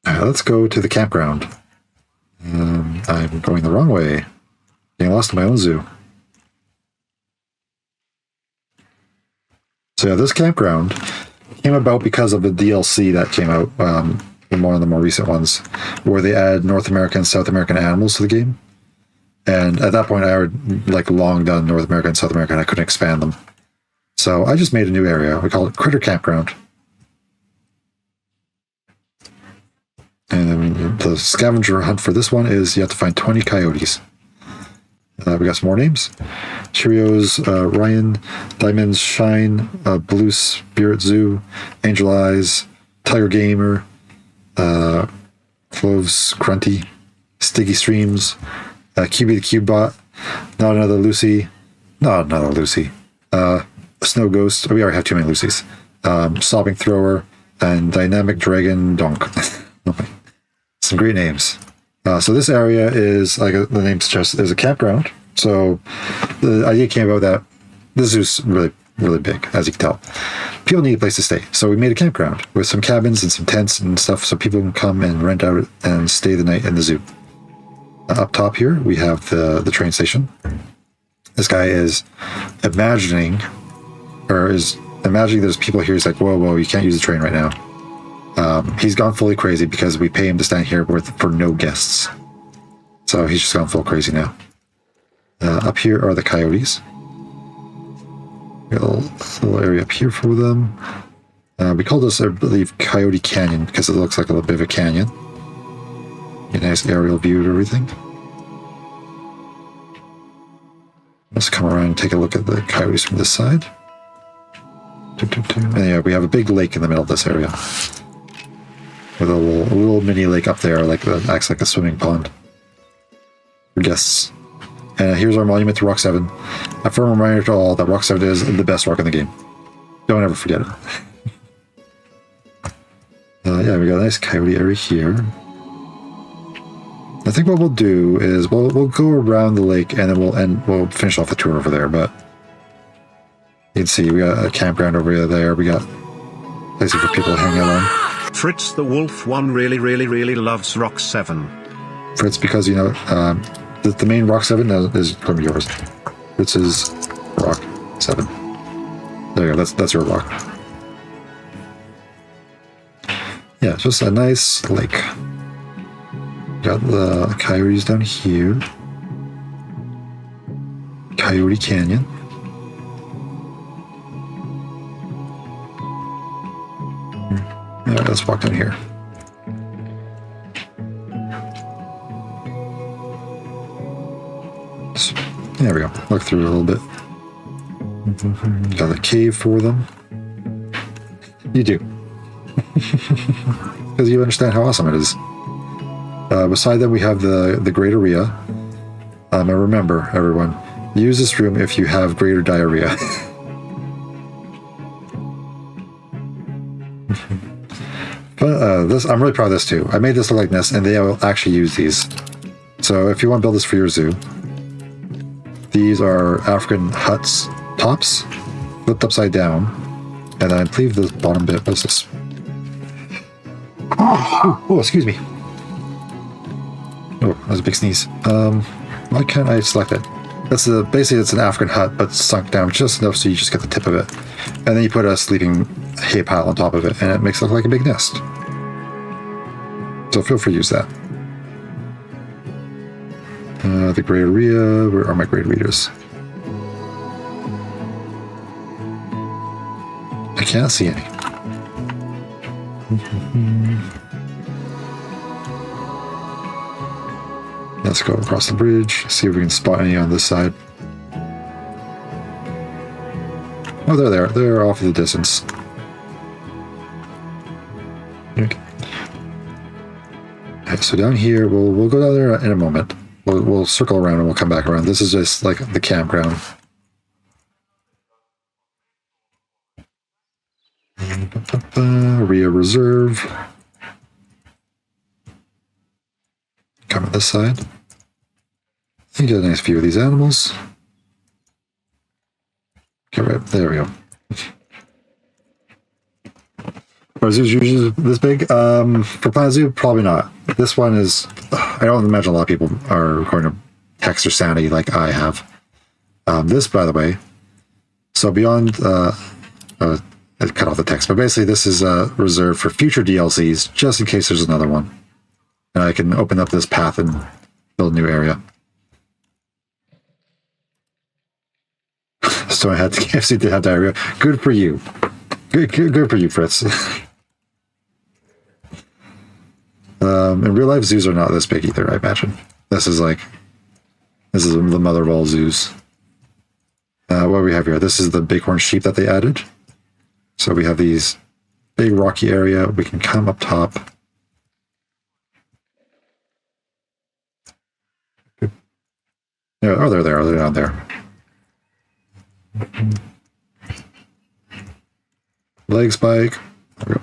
Alright, let's go to the campground. I'm going the wrong way. Getting lost in my own zoo. So yeah, this campground came about because of a DLC that came out, in one of the more recent ones, where they add North American and South American animals to the game. And at that point, I had like long done North America and South America, and I couldn't expand them. So I just made a new area. We call it Critter Campground. And the scavenger hunt for this one is you have to find 20 coyotes. We got some more names. Cheerios, Ryan, Diamonds Shine, Blue Spirit Zoo, Angel Eyes, Tiger Gamer, Cloves Grunty, Sticky Streams, QB the Cubebot, Not Another Lucy, Snow Ghost. We already have too many Lucy's. Sobbing Thrower, and Dynamic Dragon Donk. Some great names. So this area is, like the name suggests, is a campground. So the idea came about that this is really, really big, as you can tell. People need a place to stay. So we made a campground with some cabins and some tents and stuff so people can come and rent out and stay the night in the zoo. Up top here, we have the train station. This guy is imagining there's people here. He's like, whoa, you can't use the train right now. He's gone fully crazy because we pay him to stand here for no guests. So he's just gone full crazy now. Up here are the coyotes. Got a little area up here for them. We call this, I believe, Coyote Canyon because it looks like a little bit of a canyon. Get a nice aerial view of everything. Let's come around and take a look at the coyotes from this side. And yeah, we have a big lake in the middle of this area. With a little mini lake up there, like that acts like a swimming pond for guests. And here's our monument to Rock 7. A firm reminder to all that Rock 7 is the best rock in the game. Don't ever forget it. Yeah, we got a nice coyote area here. I think what we'll do is we'll go around the lake and then we'll finish off the tour over there. But you can see we got a campground over there. We got places for people to hang out on. Fritz the Wolf 1 really loves Rock 7. Fritz, because you know the main Rock 7 is from yours. Fritz is Rock 7. There you go. That's your rock. Yeah, it's just a nice lake. Got the coyotes down here. Coyote Canyon. Alright, let's walk down here. So, there we go. Look through a little bit. Got a cave for them. You do. Because you understand how awesome it is. Beside that, we have the great area. And remember, everyone, use this room if you have greater diarrhea. But this, I'm really proud of this too. I made this look like this, and they will actually use these. So if you want to build this for your zoo, these are African huts tops, flipped upside down, and then I believe the bottom bit was this. Oh, excuse me. Oh, that was a big sneeze. Why can't I select it? That's basically it's an African hut, but sunk down just enough so you just get the tip of it. And then you put a sleeping hay pile on top of it, and it makes it look like a big nest. So feel free to use that. The gray area, where are my great readers? I can't see any. Let's go across the bridge, see if we can spot any on this side. Oh, they're there. They're off in the distance. Okay. Okay, so down here, we'll go down there in a moment. We'll circle around and we'll come back around. This is just like the campground. Rio Reserve. Come on this side. You get a nice view of these animals. Okay, right there we go. Are zoos usually this big? For Planet Zoo, probably not. This one is. I don't imagine a lot of people are going to text or sanity like I have. This, by the way. So beyond. I cut off the text, but basically this is reserved for future DLCs, just in case there's another one. And I can open up this path and build a new area. So I had to KFC did have diarrhea. Good for you. Good for you, Fritz. In real life, zoos are not this big either, I imagine. This is the mother of all zoos. What do we have here? This is the bighorn sheep that they added. So we have these big rocky area. We can come up top. Yeah, oh, they're there. They're down there. Leg spike. There we go.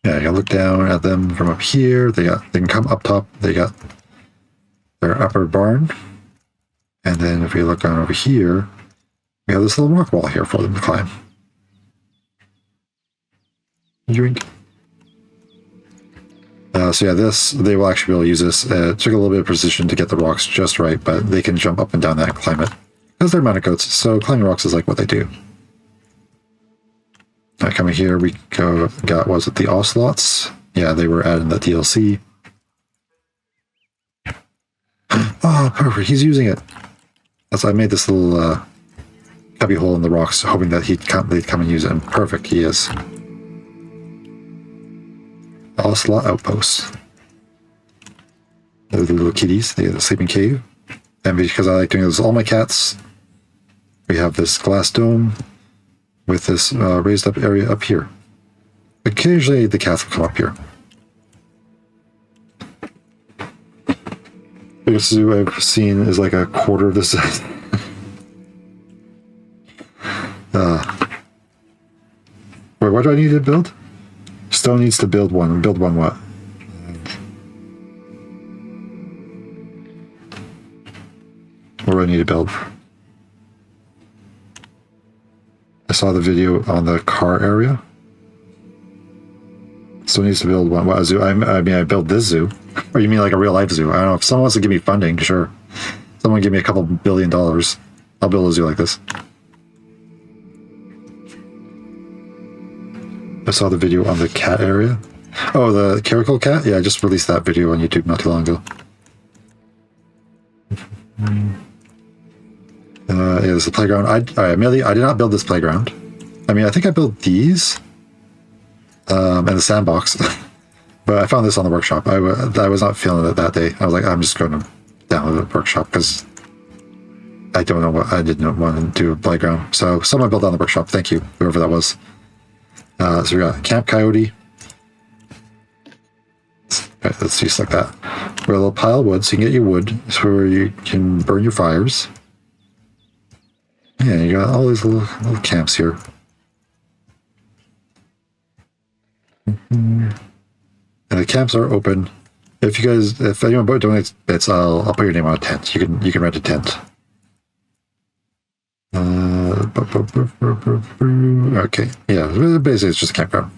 Yeah, you can look down at them from up here. They can come up top. They got their upper barn. And then if we look on over here, we have this little rock wall here for them to climb. Drink. So yeah, they will actually be able to use this. It took a little bit of precision to get the rocks just right, but they can jump up and down that and climb it. Because they're mountain goats, so climbing rocks is like what they do. Coming here, we got, was it the ocelots? Yeah, they were added in the DLC. Oh, perfect, he's using it. That's why I made this little cubby hole in the rocks, hoping that they'd come and use it, and perfect, he is. Ocelot outposts. The little kitties, they get a sleeping cave. And because I like doing this with all my cats, we have this glass dome with this raised up area up here. Occasionally the cats will come up here. Biggest zoo I've seen is like a quarter of this size. Wait, what do I need to build? Stone needs to build one. Build one what? What do I need to build? I saw the video on the car area. Stone needs to build one. What, a zoo? I mean, I built this zoo. Or you mean like a real life zoo? I don't know. If someone wants to give me funding, sure. Someone give me a couple $1 billion. I'll build a zoo like this. I saw the video on the cat area. Oh, the caracal cat? Yeah, I just released that video on YouTube not too long ago. Yeah, this is the playground. Admittedly, I did not build this playground. I mean, I think I built these and the sandbox. But I found this on the workshop. I was not feeling it that day. I was like, I'm just going to download the workshop because I don't know what I didn't want to do a playground. So someone built on the workshop. Thank you, whoever that was. So we got Camp Coyote. Right, let's just like that. We got a little pile of wood, so you can get your wood, so where you can burn your fires. Yeah, you got all these little camps here. And the camps are open. If anyone donates bits, I'll put your name on a tent. You can rent a tent. Okay, yeah, basically it's just a campground.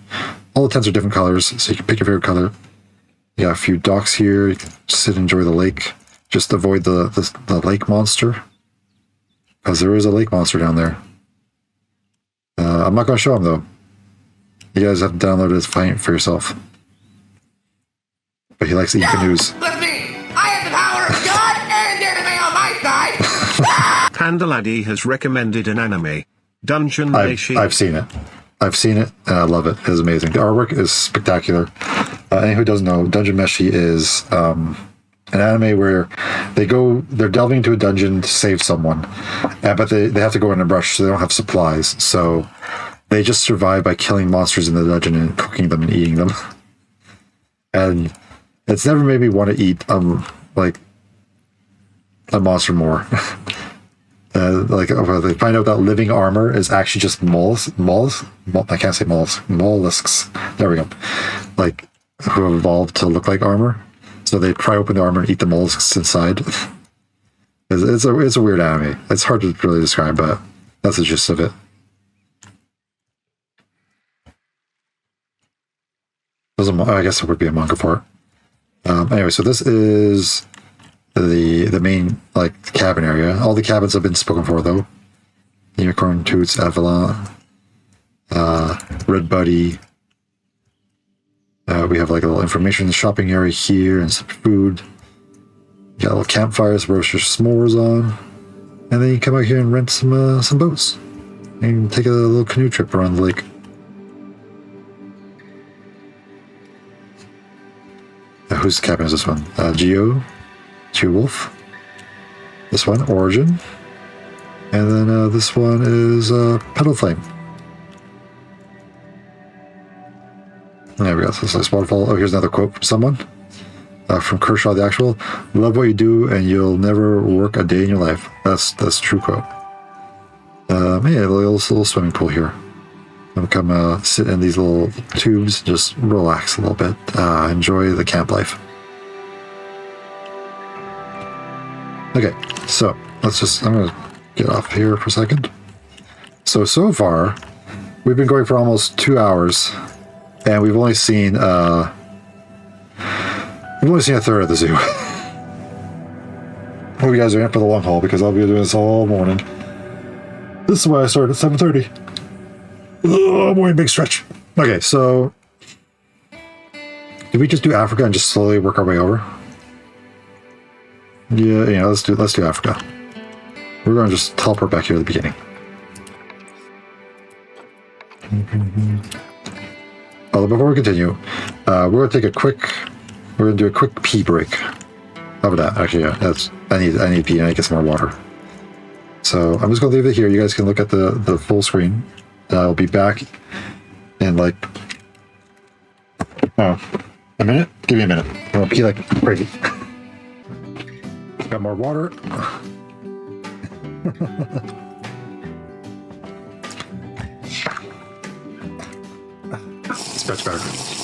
All the tents are different colors, so you can pick your favorite color. You got a few docks here. You can sit and enjoy the lake. Just avoid the lake monster, because there is a lake monster down there. I'm not going to show him though. You guys have to download it to find it for yourself. But he likes to eat canoes. Look me! I have the power of God and anime on my side! Panda Laddie has recommended an anime, Dungeon Meshi. I've seen it. I've seen it, and I love it. It is amazing. The artwork is spectacular. Anyone who doesn't know, Dungeon Meshi is an anime where they're delving into a dungeon to save someone, but they have to go in a rush, so they don't have supplies. So they just survive by killing monsters in the dungeon and cooking them and eating them. And it's never made me want to eat like a monster more. They find out that living armor is actually just mollusks. I can't say mollusks. There we go. Like, who have evolved to look like armor. So they pry open the armor and eat the mollusks inside. It's a weird anime. It's hard to really describe, but that's the gist of it. I guess it would be a manga for it. Anyway, so this is the main cabin area. All the cabins have been spoken for though. Unicorn, Toots, Avalon, Red Buddy. We have like a little information shopping area here and some food. You got little campfires, roast your s'mores on, and then you come out here and rent some boats and take a little canoe trip around the lake. Whose cabin is this one? Geo Wolf. This one, Origin. And then this one is Petal Flame. There we go. So this nice waterfall. Oh, here's another quote from someone. From Kershaw the Actual. Love what you do and you'll never work a day in your life. That's a true quote. A little swimming pool here. I'm gonna come sit in these little tubes, just relax a little bit, enjoy the camp life. Okay, so I'm gonna get off here for a second. So far, we've been going for almost 2 hours, and we've only seen a third of the zoo. Hope you guys are in for the long haul because I'll be doing this all morning. This is why I started at 7:30. Oh, boy, big stretch. Okay, so did we just do Africa and just slowly work our way over? Yeah, let's do Africa. We're going to just teleport back here at the beginning. Although before we continue, we're going to do a quick pee break. How about that? Actually, yeah, that's I need to pee and I need to get some more water. So I'm just gonna leave it here. You guys can look at the full screen. I'll be back in like a minute. Give me a minute. I'll pee like crazy. Got more water. That's better.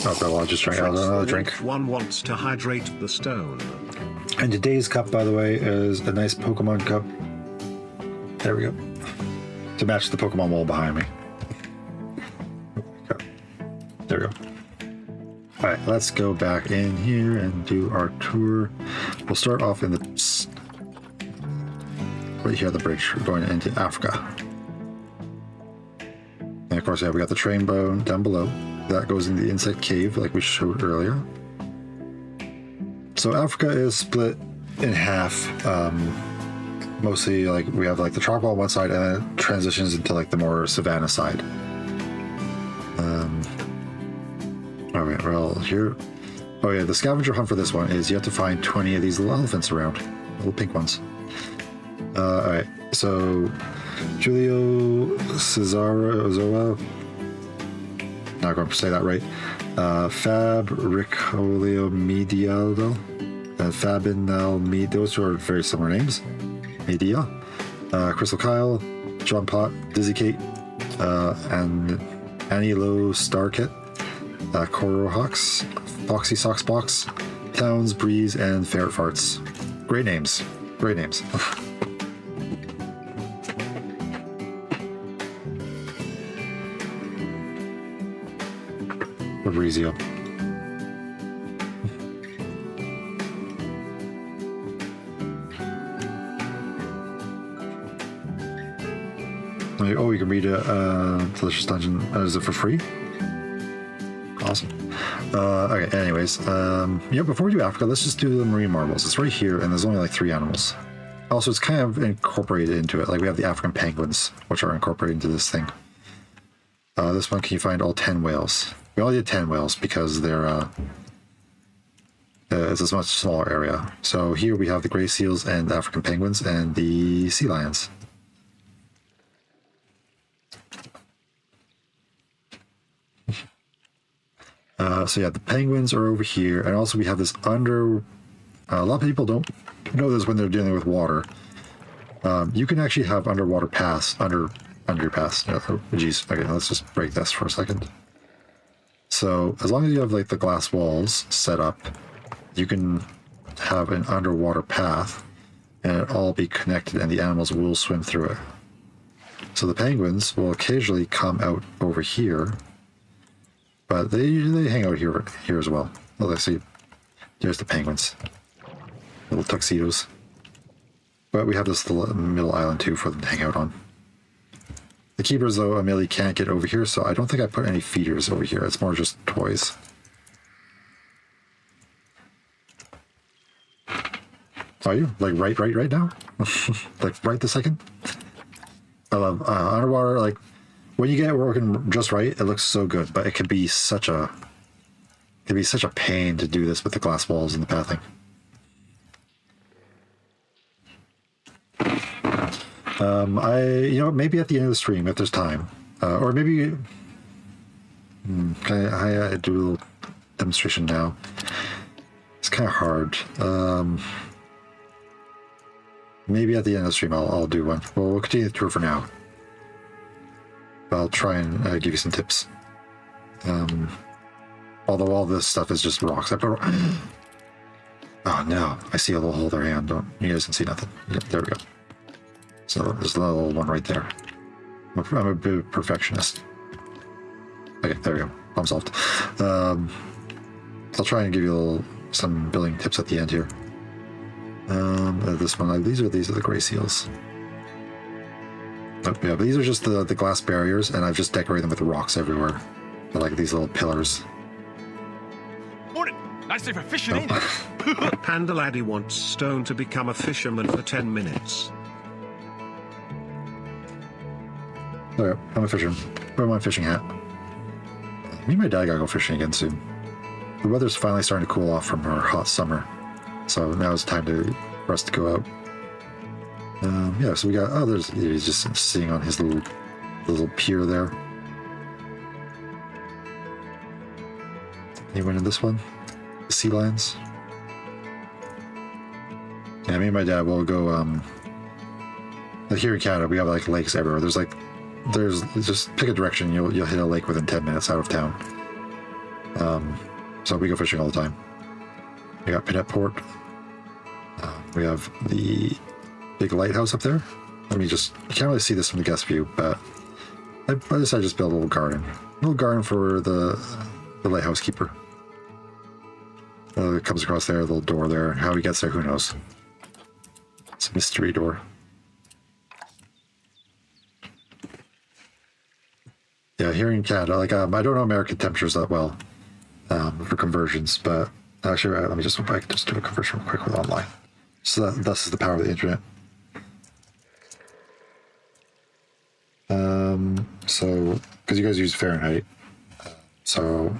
Oh, well, I'll just drink another drink. One wants to hydrate the stone. And today's cup, by the way, is a nice Pokemon cup. There we go. To match the Pokemon wall behind me. Okay. There we go. Alright, let's go back in here and do our tour. We'll start off in the... right here on the bridge. We're going into Africa. And of course, yeah, we got the train bone down below. That goes in the insect cave like we showed earlier. So Africa is split in half. Mostly like we have like the tropical on one side and then it transitions into like the more savanna side. Alright, well here... Oh yeah, the scavenger hunt for this one is you have to find 20 of these little elephants around. Little pink ones. Alright, so Julio Cesaro... Not going to say that right. Fab Ricolio Medialdo and Fabinal Med. Those are very similar names. Media. Crystal Kyle, John Pot, Dizzy Kate, and Annie Lowe Starkit, Coro Hawks, Foxy Socks Box, Towns, Breeze, and Ferret Farts. Great names. Great names. Fabrizio. Oh, you can read a Delicious Dungeon. Is it for free? Awesome. Okay, anyways. Yeah, before we do Africa, let's just do the marine marbles. It's right here, and there's only like 3 animals. Also, it's kind of incorporated into it. Like, we have the African penguins, which are incorporated into this thing. This one, can you find all 10 whales? We only did 10 whales because they're it's a much smaller area. So here we have the gray seals and the African penguins and the sea lions. So yeah, the penguins are over here, and also we have this under... a lot of people don't know this when they're dealing with water. You can actually have underwater paths under your paths. Oh, geez. Okay, let's just break this for a second. So as long as you have like the glass walls set up, you can have an underwater path and it all be connected and the animals will swim through it. So the penguins will occasionally come out over here, but they usually hang out here as well. Well, let's see. There's the penguins. Little tuxedos. But we have this little middle island too for them to hang out on. The keepers, though, Amelie can't get over here, so I don't think I put any feeders over here. It's more just toys. Are you? Like, right now? Like, right this second? I love underwater, like, when you get it working just right, it looks so good, but it can be such a... It'd be such a pain to do this with the glass walls and the pathing. Maybe at the end of the stream, if there's time, or maybe I do a little demonstration now. It's kind of hard. Maybe at the end of the stream, I'll do one. Well, we'll continue the tour for now. I'll try and give you some tips. Although all this stuff is just rocks. Oh no! I see a little hole there. Hand. You guys can see nothing. Yeah, there we go. So there's a little one right there. I'm a bit of a perfectionist. Okay, there we go. Problem solved. I'll try and give you some building tips at the end here. This one, these are the gray seals. Oh, yeah, but these are just the glass barriers, and I've just decorated them with rocks everywhere. They're like these little pillars. Morning. Nice day for fishing, ain't it? Panda Laddie wants Stone to become a fisherman for 10 minutes. Alright, I'm a fisherman. Wear my fishing hat. Me and my dad gotta go fishing again soon. The weather's finally starting to cool off from our hot summer. So now it's time for us to go out. Yeah, so we got, he's just sitting on his little pier there. Anyone in this one? The sea lions? Yeah, me and my dad will go, like here in Canada, we have like lakes everywhere. There's just pick a direction, you'll hit a lake within 10 minutes out of town. So we go fishing all the time. We got Pinette Port. We have the big lighthouse up there. You can't really see this from the guest view, but I decided to just build a little garden. A little garden for the lighthouse keeper. It comes across there, a little door there. How he gets there, who knows? It's a mystery door. Yeah, here in Canada, like I don't know American temperatures that well for conversions, but actually, let me just I can just do a conversion real quick with online. So thus is the power of the internet. So because you guys use Fahrenheit, so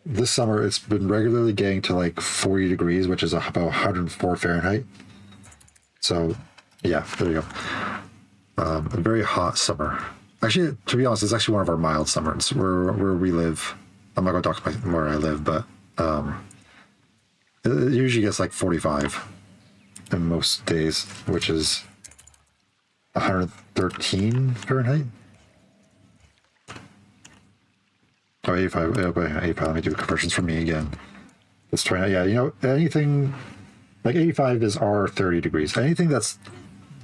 this summer it's been regularly getting to like 40 degrees, which is about 104 Fahrenheit. So yeah, there you go. A very hot summer. Actually, to be honest, it's actually one of our mild summers where we live. I'm not going to talk about where I live, but it usually gets like 45 in most days, which is 113 Fahrenheit. Oh, 85. 85. Let me do conversions for me again. Let's try out. Yeah, anything like 85 is our 30 degrees. Anything that's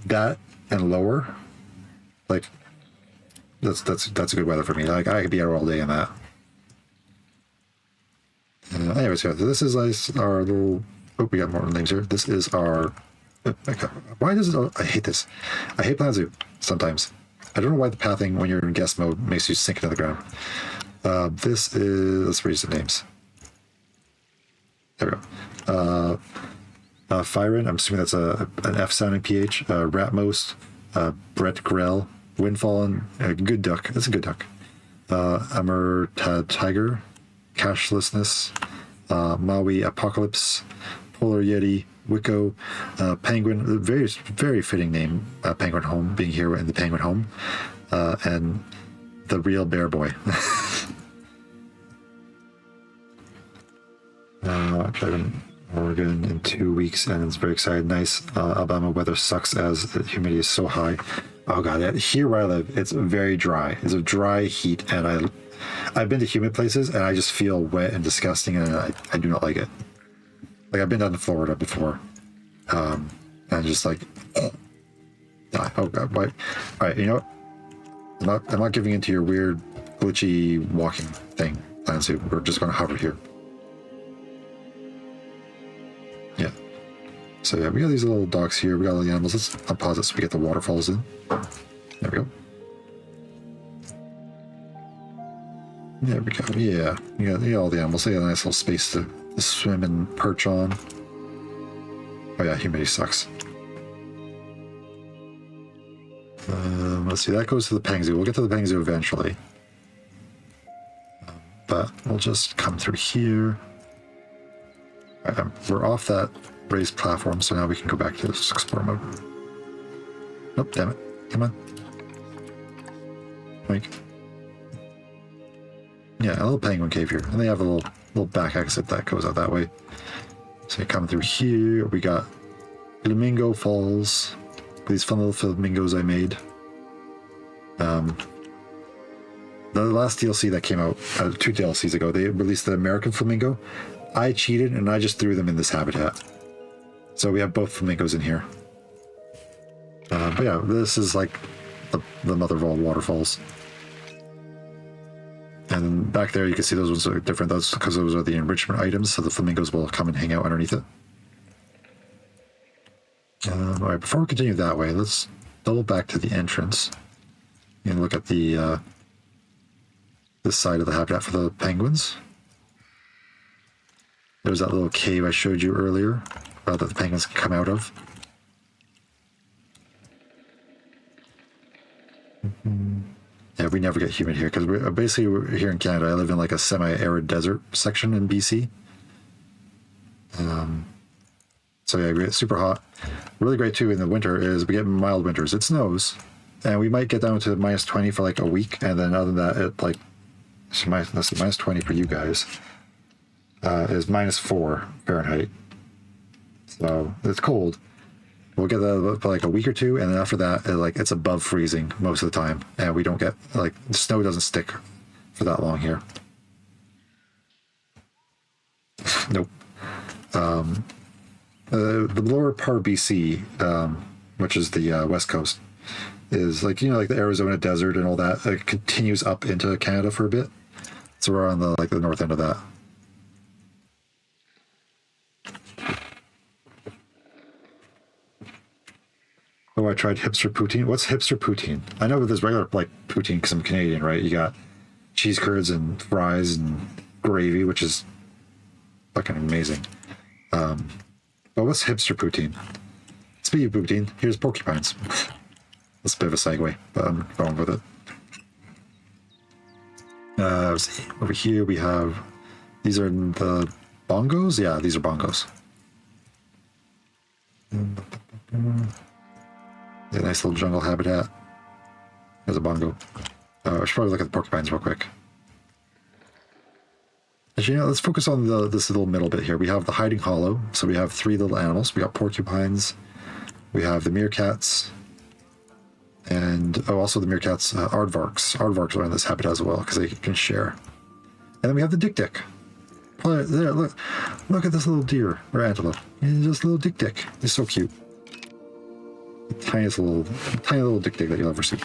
that and lower, like that's good weather for me. Like I could be out all day in that. Anyways, yeah, this is our little. Oh, we got more names here. This is our. Why does it? I hate this. I hate Planet Zoo sometimes. I don't know why the pathing when you're in guest mode makes you sink into the ground. This is. Let's read some names. There we go. Fyron, I'm assuming that's an F sounding PH. Ratmost, Brett Grell, Windfall, and Good Duck. That's a good duck. Amur Tiger, Cashlessness, Maui Apocalypse, Polar Yeti, Wicco, Penguin, very, very fitting name, Penguin Home, being here in the Penguin Home, and the Real Bear Boy. Driving Oregon in 2 weeks, and it's very exciting. Nice. Alabama weather sucks as the humidity is so high. Oh god, here where I live, it's very dry. It's a dry heat, and I've been to humid places, and I just feel wet and disgusting, and I do not like it. Like I've been down to Florida before, and just like, oh god, why? All right, you know what? I'm not giving into your weird glitchy walking thing, Lancy. We're just going to hover here. Yeah. So yeah, we got these little docks here. We got all the animals. Let's unpause it so we get the waterfalls in. There we go. There we go. Yeah, you got all the animals. They got a nice little space to swim and perch on. Oh yeah, humidity sucks. Let's see, that goes to the Peng Zoo. We'll get to the Peng Zoo eventually. But we'll just come through here. All right, we're off that raised platform, so now we can go back to this explore mode. Nope, damn it. Come on. Like, yeah, a little penguin cave here. And they have a little back exit that goes out that way. So you come through here. We got Flamingo Falls. These fun little flamingos I made. The last DLC that came out 2 DLCs ago, they released the American flamingo. I cheated and I just threw them in this habitat. So we have both flamingos in here. But yeah, this is like the mother of all waterfalls. And back there you can see those ones are different. That's because those are the enrichment items, so the flamingos will come and hang out underneath it. Alright, before we continue that way, let's double back to the entrance and look at the this side of the habitat for the penguins. There's that little cave I showed you earlier that the penguins can come out of. Yeah, we never get humid here because we're here in Canada. I live in like a semi-arid desert section in BC. So yeah, we get super hot. Really great too in the winter is we get mild winters. It snows, and we might get down to minus 20 for like a week, and then other than that, it like let's see, minus 20 for you guys is minus 4 Fahrenheit. So it's cold. We'll get that for like a week or two, and then after that, it's above freezing most of the time, and we don't get like the snow doesn't stick for that long here. Nope. The lower part of BC, which is the west coast, is like like the Arizona desert and all that. It continues up into Canada for a bit, so we're on the the north end of that. Oh, I tried hipster poutine. What's hipster poutine? I know there's regular poutine because I'm Canadian, right? You got cheese curds and fries and gravy, which is fucking amazing. But what's hipster poutine? Speaking of poutine, here's porcupines. That's a bit of a segue, but I'm going with it. Let's see. Over here we have, these are the bongos? Yeah, these are bongos. Yeah, nice little jungle habitat. There's a bongo. I should probably look at the porcupines real quick. Actually, let's focus on this little middle bit here. We have the hiding hollow. So we have 3 little animals. We got porcupines. We have the meerkats. And, also the meerkats, aardvarks. Aardvarks are in this habitat as well because they can share. And then we have the dik-dik. There, look at this little deer or antelope. He's just a little dik-dik. He's so cute. The tiny little dik-dik that you'll ever see.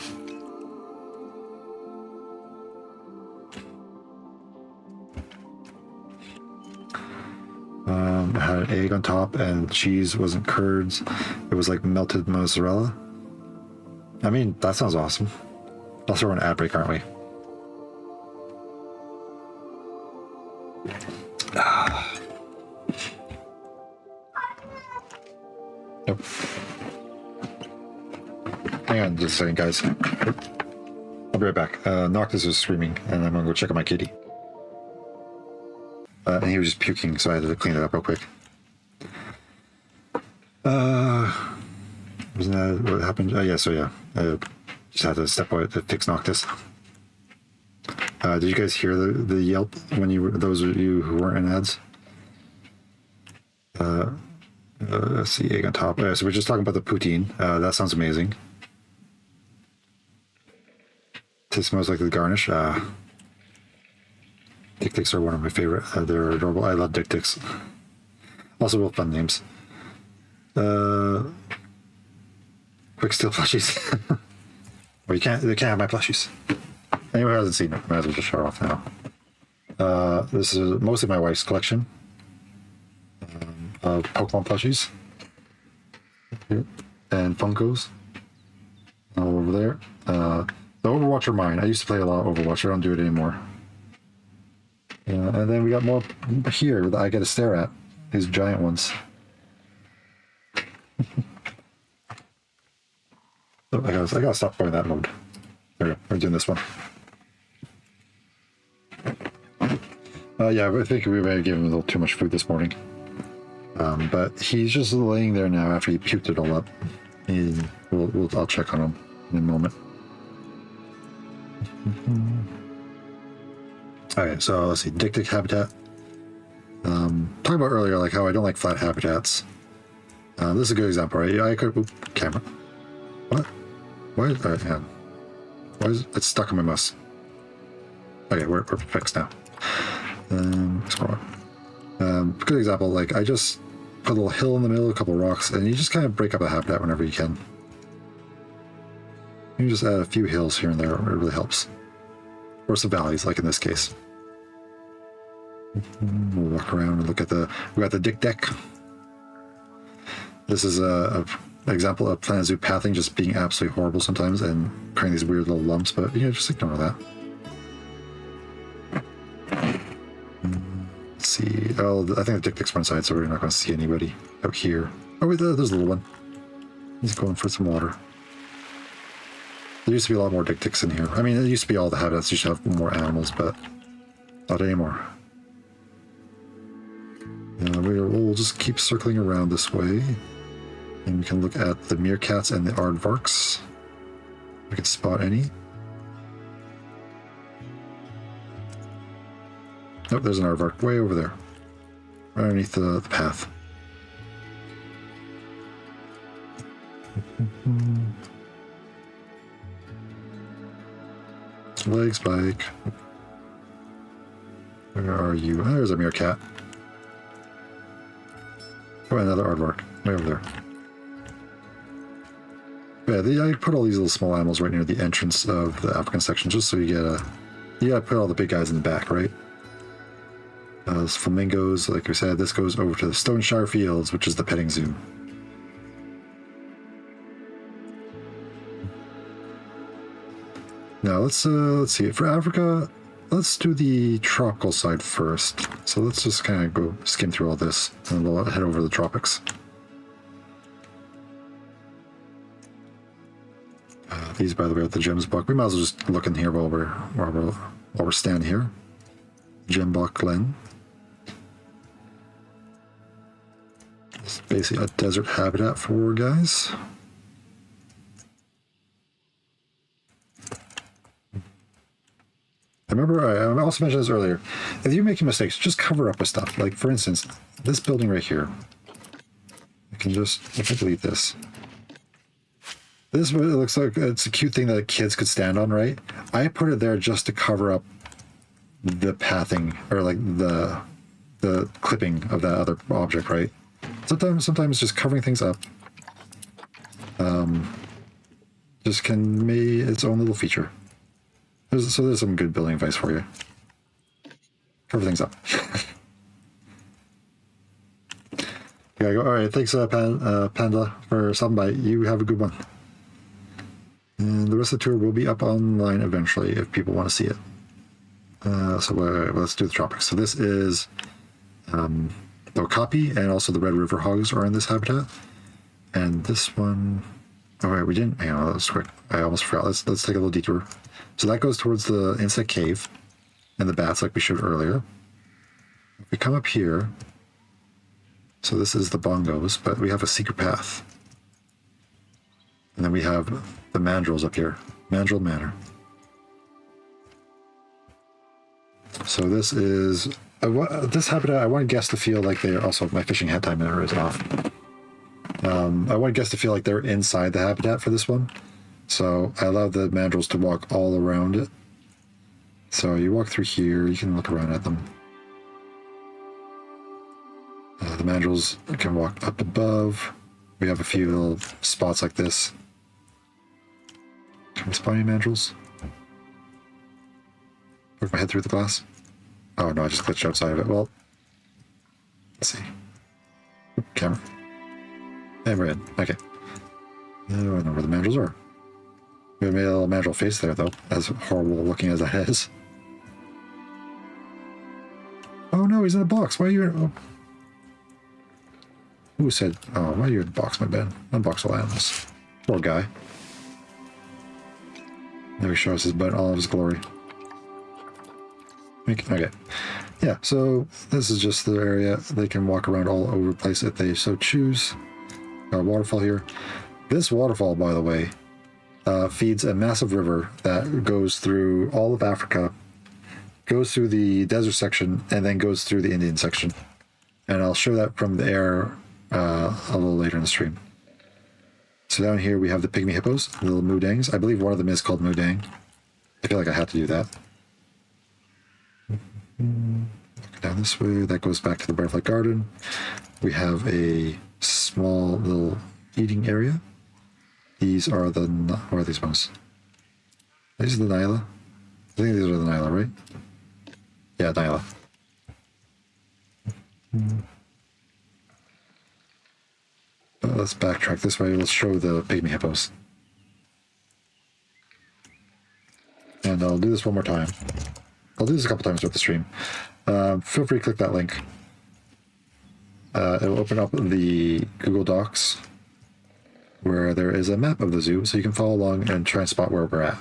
It had an egg on top, and the cheese wasn't curds. It was like melted mozzarella. I mean, that sounds awesome. Also, we're on an ad break, aren't we? Nope. Hang on just a second, guys. I'll be right back. Noctis was screaming, and I'm gonna go check on my kitty. And he was just puking, so I had to clean it up real quick. Wasn't that what happened? Yeah, so yeah. I just had to step away to fix Noctis. Did you guys hear the yelp when you were, those of you who weren't in ads? Let's see, egg on top. So we're just talking about the poutine. That sounds amazing. It smells like the garnish. Dik-tiks are one of my favorite. They're adorable. I love dik-tiks. Also real fun names. Quick steal plushies. Well, they can't have my plushies. Anyone who hasn't seen it, might as well just show off now. This is mostly my wife's collection of Pokemon plushies. And Funkos. All over there. The Overwatch are mine. I used to play a lot of Overwatch. I don't do it anymore. And then we got more here that I get to stare at. These giant ones. Oh, I gotta stop going that mode. There we go. We're doing this one. Yeah, I think we may have given him a little too much food this morning. But he's just laying there now after he puked it all up. And I'll check on him in a moment. Okay, so let's see. Dik-dik habitat. Talking about earlier, like how I don't like flat habitats. This is a good example, right? I could. Oop, camera. What? Why is that? Yeah. Why is it stuck on my mouse? Okay, we're fixed now. Scroll on. Good example. Like I just put a little hill in the middle, a couple rocks, and you just kind of break up the habitat whenever you can. You can just add a few hills here and there. It really helps. Or some valleys, like in this case. We'll walk around and look at we got the dik-dik. This is an example of Planet Zoo pathing just being absolutely horrible sometimes and creating these weird little lumps, but just ignore that. Let's see. Oh, I think the dik-dik's one side, so we're not going to see anybody out here. Oh, wait, there's a little one. He's going for some water. There used to be a lot more dik-diks in here. I mean, it used to be all the habitats used to have more animals, but not anymore. We'll just keep circling around this way. And we can look at the meerkats and the aardvarks. We can spot any. Oh, there's an aardvark way over there. Right underneath the path. Legs, bike. Where are you? Oh, there's a meerkat. Oh, another aardvark. Way over there. Yeah, I put all these little small animals right near the entrance of the African section, just so you get a... You gotta put all the big guys in the back, right? Those flamingos, like I said, this goes over to the Stoneshire Fields, which is the petting zoo. Now let's see. For Africa, let's do the tropical side first. So let's just kind of go skim through all this, and we'll head over to the tropics. These, by the way, are the gems book. We might as well just look in here while we're standing here. Gembok Glen. It's basically a desert habitat for guys. I also mentioned this earlier. If you're making mistakes, just cover up with stuff. Like, for instance, this building right here. I can delete this. This it looks like it's a cute thing that kids could stand on, right? I put it there just to cover up the pathing, or like the clipping of that other object, right? Sometimes just covering things up just can make its own little feature. So there's some good building advice for you. Cover things up. Yeah, go. All right, thanks, Panda, for stopping by. You have a good one. And the rest of the tour will be up online eventually if people want to see it. So let's do the tropics. So this is the Okapi, and also the Red River hogs are in this habitat. And this one, all right, we didn't. Hang on, that was quick. I almost forgot. Let's take a little detour. So that goes towards the insect cave and the bats, like we showed earlier. If we come up here, so this is the bongos, but we have a secret path. And then we have the mandrills up here, Mandrill Manor. So this is this habitat. I want guests to feel like they're also my fishing hat timer is off. I want guests to feel like they're inside the habitat for this one. So I allow the mandrills to walk all around it. So you walk through here, you can look around at them. The mandrills can walk up above. We have a few little spots like this. Can we spot any mandrills? Work my head through the glass. Oh no, I just glitched outside of it. Well, let's see. Camera. And we're in. Okay. I don't know where the mandrills are. We made a little mandrill face there, though, as horrible looking as that is. Oh no, he's in a box. Why are you in... Oh. Who said... Oh, why are you in a box, my bad? Unbox all animals. Poor guy. There he shows his butt in all of his glory. Okay. Yeah, so this is just the area. They can walk around all over the place if they so choose. Got a waterfall here. This waterfall, by the way, feeds a massive river that goes through all of Africa, goes through the desert section, and then goes through the Indian section. And I'll show that from the air a little later in the stream. So down here we have the pygmy hippos, the little mudangs. I believe one of them is called mudang. I feel like I had to do that. Down this way, that goes back to the butterfly garden. We have a small little eating area. These are the... What are these ones? These are the Nyla. I think these are the Nyla, right? Yeah, Nyla. Let's backtrack this way. Let's show the pygmy hippos. And I'll do this one more time. I'll do this a couple times throughout the stream. Feel free to click that link. It'll open up the Google Docs where there is a map of the zoo, so you can follow along and try and spot where we're at.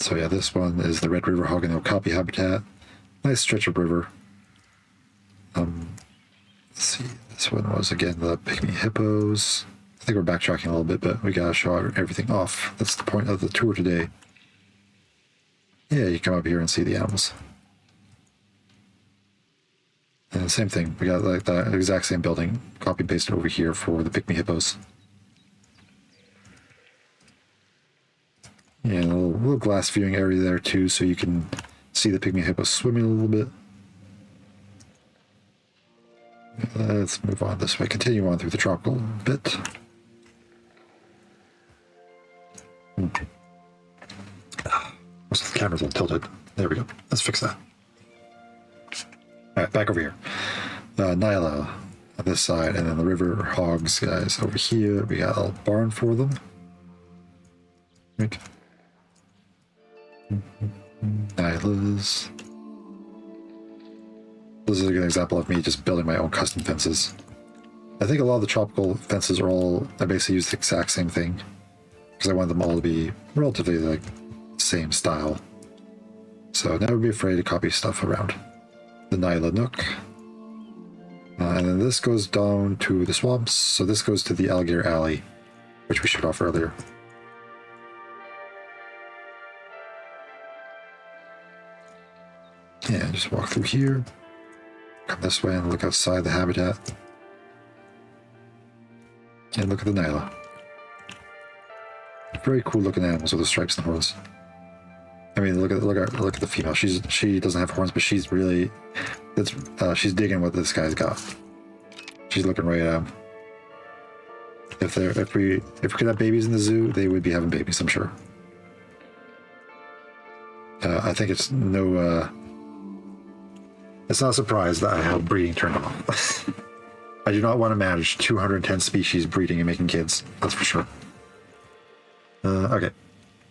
So yeah, this one is the Red River Hog and Okapi habitat. Nice stretch of river. Let's see, this one was again the pygmy hippos. I think we're backtracking a little bit, but we gotta show everything off. That's the point of the tour today. Yeah, you come up here and see the animals. And the same thing, we got like the exact same building, copy pasted over here for the pygmy hippos. And a little glass viewing area there too, so you can see the pygmy hippos swimming a little bit. Let's move on this way, continue on through the tropical bit. Most of the camera's all tilted. There we go. Let's fix that. Alright, back over here. Nyla on this side, and then the river hogs guys over here. We got a little barn for them. Right. Nylas. This is a good example of me just building my own custom fences. I think a lot of the tropical fences are all, I basically use the exact same thing. Because I want them all to be relatively like same style. So never be afraid to copy stuff around. The Nyla Nook. And then this goes down to the swamps. So this goes to the Alligator Alley, which we showed off earlier. Yeah, just walk through here. Come this way and look outside the habitat. And look at the Nyla. Very cool looking animals with the stripes and horns. I mean, look at the female. She doesn't have horns, but she's really she's digging what this guy's got. She's looking right at him. If we could have babies in the zoo, they would be having babies, I'm sure. I think it's no. It's not a surprise that I have breeding turned off. I do not want to manage 210 species breeding and making kids. That's for sure. Okay.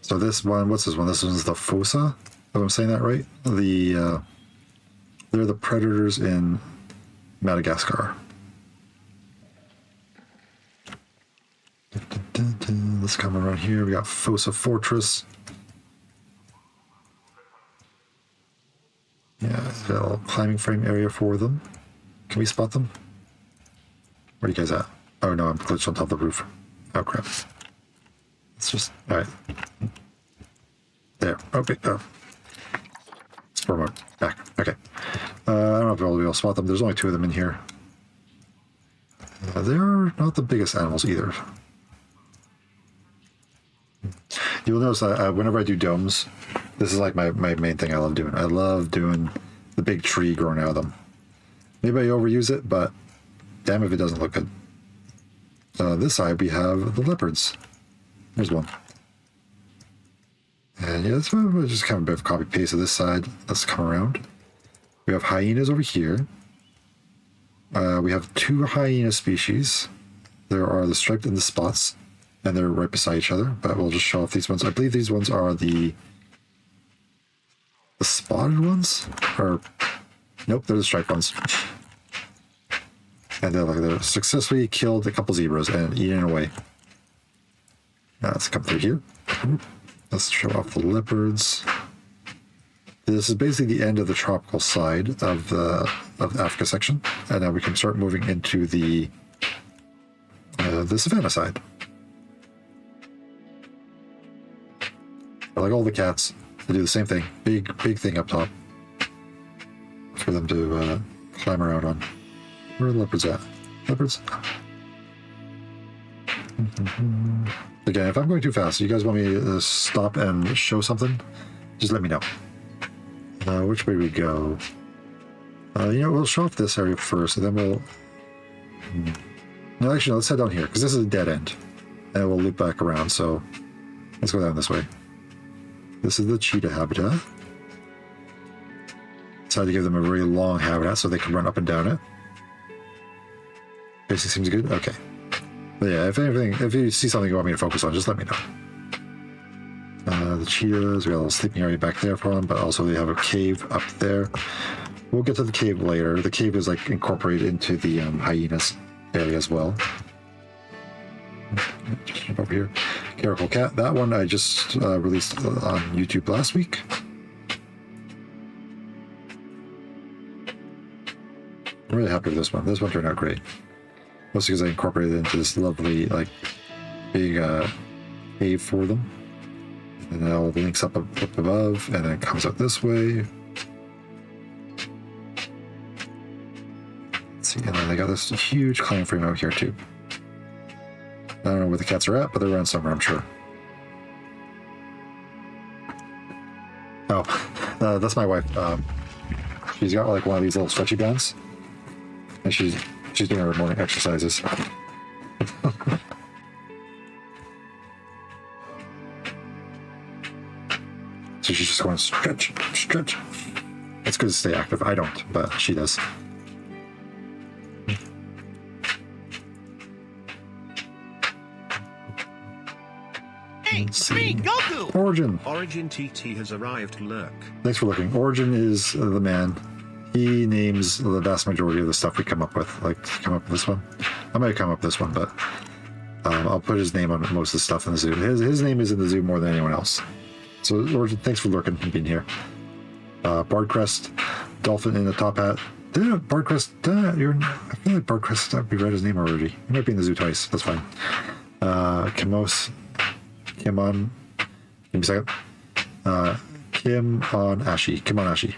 So this one, what's this one? This one's the fossa, if I'm saying that right. They're the predators in Madagascar. Let's come around here. We got Fossa Fortress. Yeah, got a little climbing frame area for them. Can we spot them? Where are you guys at? Oh no, I'm glitched on top of the roof. Oh crap. It's just, alright. There, okay, oh. Spore mode, back, okay. I don't know if I'll be able to spot them. There's only 2 of them in here. They're not the biggest animals either. You'll notice that whenever I do domes, this is like my main thing I love doing. I love doing the big tree growing out of them. Maybe I overuse it, but damn if it doesn't look good. This side we have the leopards. There's one. And yeah, that's just kind of a bit of copy paste of this side. Let's come around. We have hyenas over here. We have 2 hyena species. There are the striped and the spots, and they're right beside each other, but we'll just show off these ones. I believe these ones are the spotted ones? Or, nope, they're the striped ones. And they're successfully killed a couple zebras and eaten away. Now let's come through here. Let's show off the leopards. This is basically the end of the tropical side of the Africa section, and now we can start moving into the savanna side. Like all the cats, they do the same thing. Big thing up top for them to climb around on. Where are the leopards at? Leopards? Again, if I'm going too fast, you guys want me to stop and show something, just let me know. Which way we go? We'll show off this area first, and then we'll... No, actually, no, let's head down here, because this is a dead end. And we'll loop back around, so let's go down this way. This is the cheetah habitat. Decided to give them a very long habitat so they can run up and down it. Basically seems good? Okay. But yeah, if you see something you want me to focus on, just let me know. The cheetahs, we got a little sleeping area back there for them, but also they have a cave up there. We'll get to the cave later. The cave is like incorporated into the hyenas area as well. Just jump over here. Caracol Cat. That one I just released on YouTube last week. I'm really happy with this one. This one turned out great. Mostly because I incorporated it into this lovely, like, big cave for them. And it all links up above, and then it comes out this way. Let's see, and then they got this huge climb frame out here too. I don't know where the cats are at, but they're around somewhere, I'm sure. Oh, that's my wife. She's got like one of these little stretchy bands, and she's doing her morning exercises. So she's just going stretch, stretch. It's good to stay active. I don't, but she does. Hey, it's me, Goku! Origin. Origin TT has arrived. Lurk. Thanks for looking. Origin is the man. He names the vast majority of the stuff we come up with. Like, come up with this one. I might come up with this one, but I'll put his name on most of the stuff in the zoo. His name is in the zoo more than anyone else. So, Origin, thanks for lurking and being here. Bardcrest, Dolphin in the top hat. Bardcrest, I feel like Bardcrest, we read his name already. He might be in the zoo twice. That's fine. Kimon, give me a second. Kim on Ashi.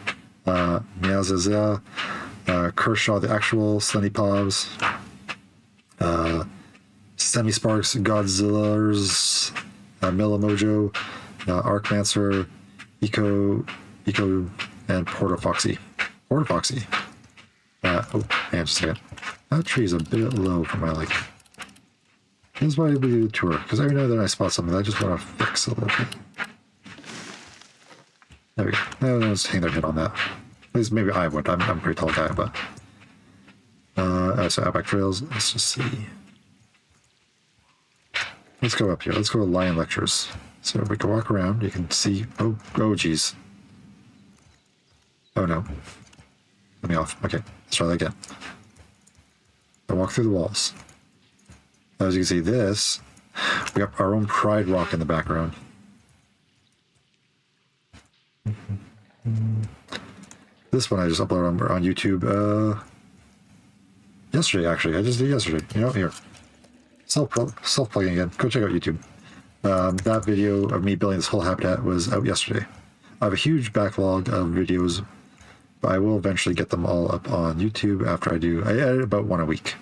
Miazaza, Kershaw, the actual, Sunny Pobs, Semi Sparks, Godzilla's, Millamojo, Arcmancer, Eco, and Portafoxy. Oh, hang on just a second. That tree is a bit low for my liking. This is why we do the tour, because every now and then I spot something that I just want to fix a little bit. There we go. Now let's hang their head on that. At least maybe I would. I'm a pretty tall guy, but... so Outback Trails. Let's just see. Let's go up here. Let's go to Lion Lectures. So we can walk around. You can see... Oh, geez. Oh, no. Let me off. Okay, let's try that again. I walk through the walls. As you can see, this... We got our own Pride Rock in the background. This one I just uploaded on YouTube yesterday, actually. I just did yesterday. You know, here. Self-plugging again. Go check out YouTube. That video of me building this whole habitat was out yesterday. I have a huge backlog of videos, but I will eventually get them all up on YouTube after I edit about one a week.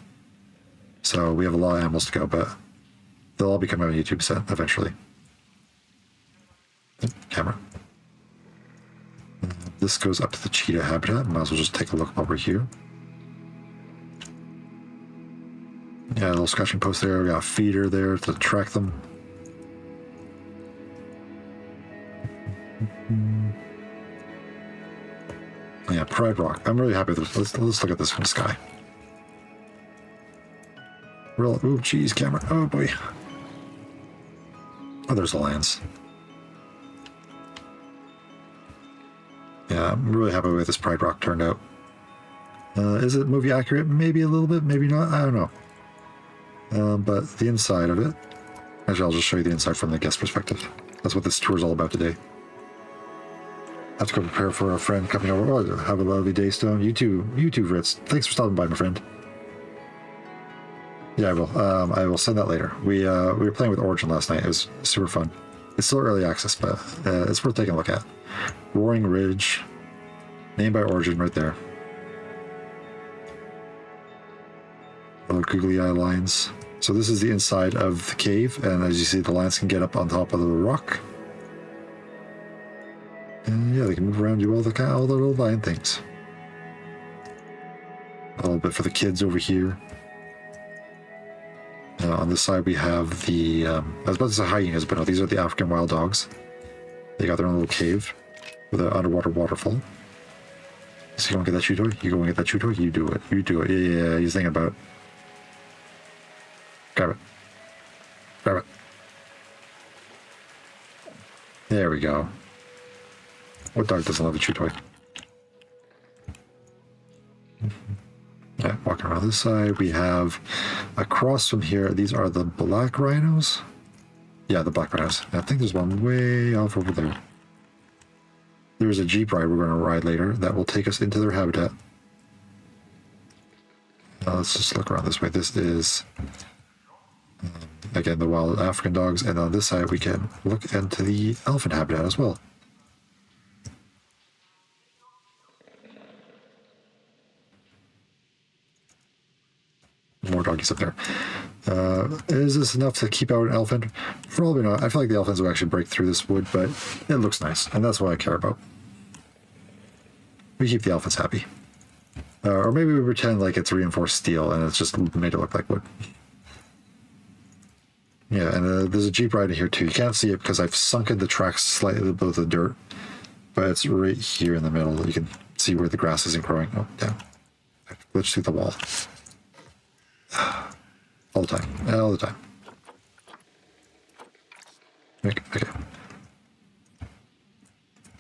So we have a lot of animals to go, but they'll all be coming on YouTube set eventually. Camera. This goes up to the cheetah habitat. Might as well just take a look while we're here. Yeah, a little scratching post there. We got a feeder there to track them. Yeah, Pride Rock. I'm really happy with this. Let's look at this from the sky. Oh, geez, camera. Oh, boy. Oh, there's the lions. Yeah, I'm really happy with this Pride Rock turned out. Is it movie accurate? Maybe a little bit, maybe not. I don't know. But the inside of it... Actually, I'll just show you the inside from the guest perspective. That's what this tour is all about today. I have to go prepare for a friend coming over. Oh, have a lovely day, Stone. You too, Ritz. Thanks for stopping by, my friend. Yeah, I will. I will send that later. We were playing with Origin last night. It was super fun. It's still early access, but it's worth taking a look at. Roaring Ridge, named by Origin right there. Little googly eye lines. So this is the inside of the cave, and as you see, the lions can get up on top of the rock. And yeah, they can move around, do all the little lion things. A little bit for the kids over here. On this side we have the, I was about to say hyenas, but no, these are the African wild dogs. They got their own little cave with an underwater waterfall. So you go and get that chew toy? You go and get that chew toy? You do it. You do it. Yeah, he's thinking about it. Grab it. Grab it. There we go. What dog doesn't love a chew toy? Yeah, walking around this side, we have across from here, these are the black rhinos. Yeah, the blackbird house. I think there's one way off over there. There's a jeep ride we're going to ride later that will take us into their habitat. Let's just look around this way. This is, again, the wild African dogs. And on this side, we can look into the elephant habitat as well. More doggies up there. Is this enough to keep out an elephant? Probably not. I feel like the elephants will actually break through this wood, but it looks nice, and that's what I care about. We keep the elephants happy. Or maybe we pretend like it's reinforced steel and it's just made it look like wood. Yeah, and there's a jeep ride in here too. You can't see it because I've sunken the tracks slightly above the dirt, but it's right here in the middle. You can see where the grass isn't growing. Oh, damn. I glitched through the wall. All the time. All the time. Okay.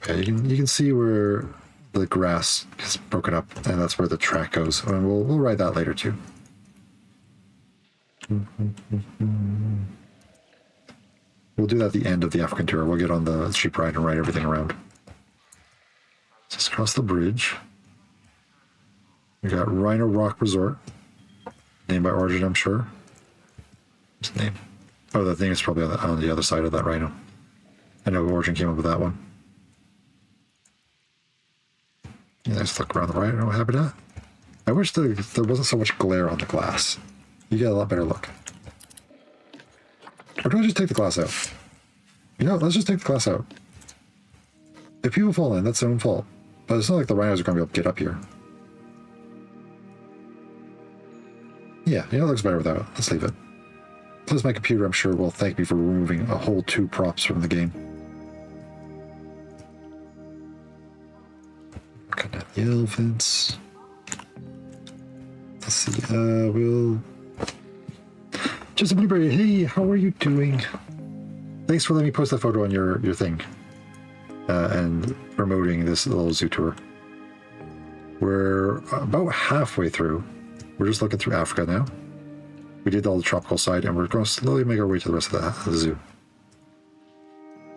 Okay, you can see where the grass is broken up, and that's where the track goes. And we'll ride that later too. We'll do that at the end of the African tour. We'll get on the sheep ride and ride everything around. Just cross the bridge. We got Rhino Rock Resort. Named by Origin, I'm sure. What's the name? Oh, the thing is probably on the other side of that rhino. I know Origin came up with that one. Yeah, let's look around the rhino habitat. I wish there wasn't so much glare on the glass. You get a lot better look. Or do I just take the glass out? You know, let's just take the glass out. If people fall in, that's their own fault. But it's not like the rhinos are going to be able to get up here. Yeah, it looks better without it. Let's leave it. Plus my computer, I'm sure, will thank me for removing a whole 2 props from the game. Looking at the elephants. Let's see, we'll... Just a blueberry, hey, how are you doing? Thanks for letting me post that photo on your thing. And promoting this little zoo tour. We're about halfway through. We're just looking through Africa now. We did all the tropical side, and we're going to slowly make our way to the rest of the zoo.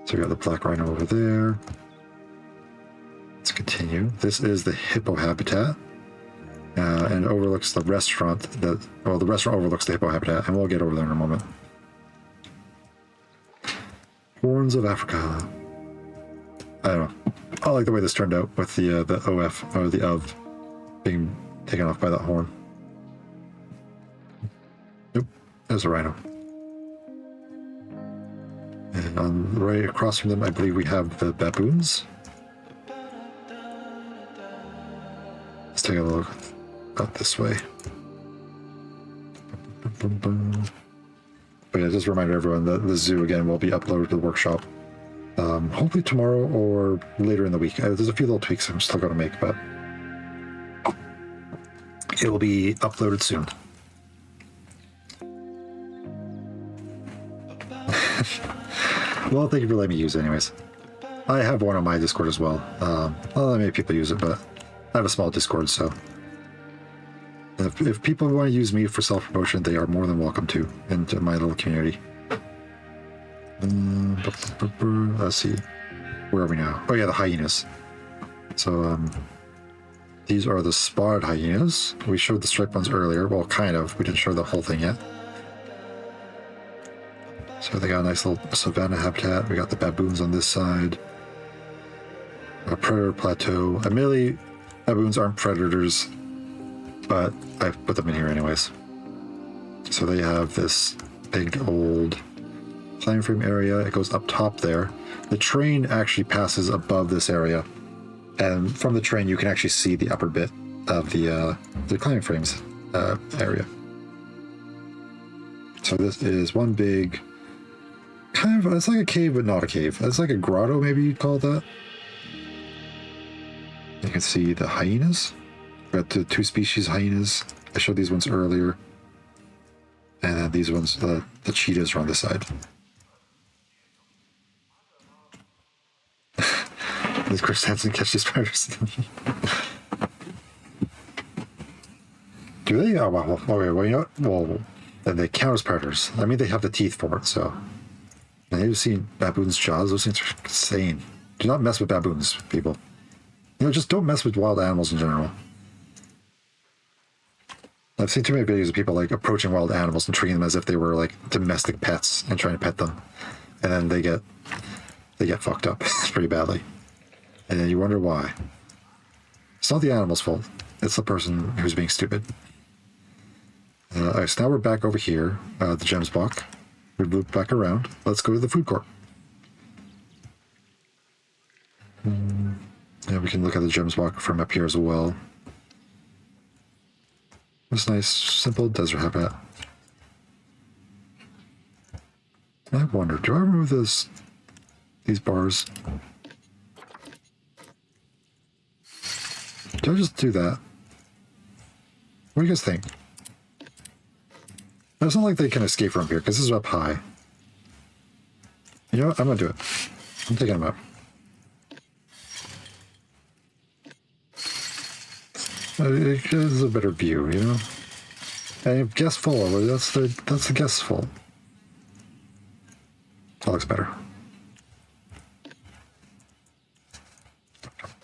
So we got the black rhino over there. Let's continue. This is the hippo habitat. And it overlooks the restaurant. The restaurant overlooks the hippo habitat, and we'll get over there in a moment. Horns of Africa. I don't know. I like the way this turned out with the OF, or the of, being taken off by that horn. Nope, there's a rhino. And on right across from them, I believe we have the baboons. Let's take a look out this way. But yeah, just a reminder everyone that the zoo again will be uploaded to the workshop. Hopefully tomorrow or later in the week. There's a few little tweaks I'm still going to make, but it will be uploaded soon. Well, thank you for letting me use it anyways. I have one on my Discord as well. Not many people use it, but I have a small Discord, so if people want to use me for self-promotion, they are more than welcome to into my little community. Let's see. Where are we now? Oh yeah, the hyenas. So these are the spotted hyenas. We showed the striped ones earlier. Well, kind of. We didn't show the whole thing yet. So they got a nice little savanna habitat. We got the baboons on this side. A predator plateau. Admittedly, baboons aren't predators, but I've put them in here anyways. So they have this big old climbing frame area. It goes up top there. The train actually passes above this area, and from the train you can actually see the upper bit of the climbing frames area. So this is one big kind of, it's like a cave but not a cave. It's like a grotto, maybe you'd call it that. You can see the hyenas. We got the 2 species of hyenas. I showed these ones earlier, and then these ones, the cheetahs are on this side. These Chris Hansen catch these spiders. Do they? Oh, well, okay, well, you know what? Well, then they count as predators. I mean, they have the teeth for it, so And you've seen baboons' jaws. Those things are insane. Do not mess with baboons, people. You know, just don't mess with wild animals in general. I've seen too many videos of people like approaching wild animals and treating them as if they were like domestic pets and trying to pet them, and then they get fucked up pretty badly, and then you wonder why. It's not the animal's fault; it's the person who's being stupid. Alright, so now we're back over here, the gems block. We loop back around. Let's go to the food court. Yeah, we can look at the gems block from up here as well. This nice, simple desert habitat. I wonder, do I remove these bars? Do I just do that? What do you guys think? It's not like they can escape from here, because this is up high. You know what? I'm going to do it. I'm taking them up. It gives a better view, you know? And guest full, that's the guest's fault. That looks better.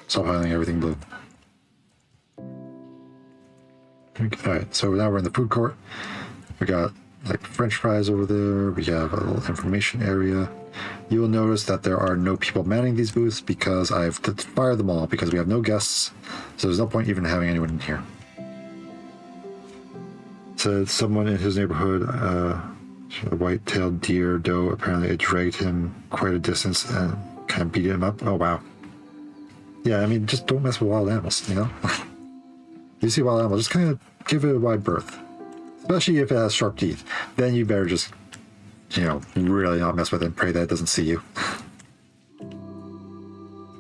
Stop highlighting everything blue. Alright, so now we're in the food court. We got like French fries over there. We have a little information area. You will notice that there are no people manning these booths because I've fired them all because we have no guests. So there's no point even having anyone in here. So someone in his neighborhood, a white-tailed deer doe, apparently it dragged him quite a distance and kind of beat him up. Oh, wow. Yeah, I mean, just don't mess with wild animals, you know? You see a wild animal, just kind of give it a wide berth. Especially if it has sharp teeth. Then you better just, you know, really not mess with it and pray that it doesn't see you.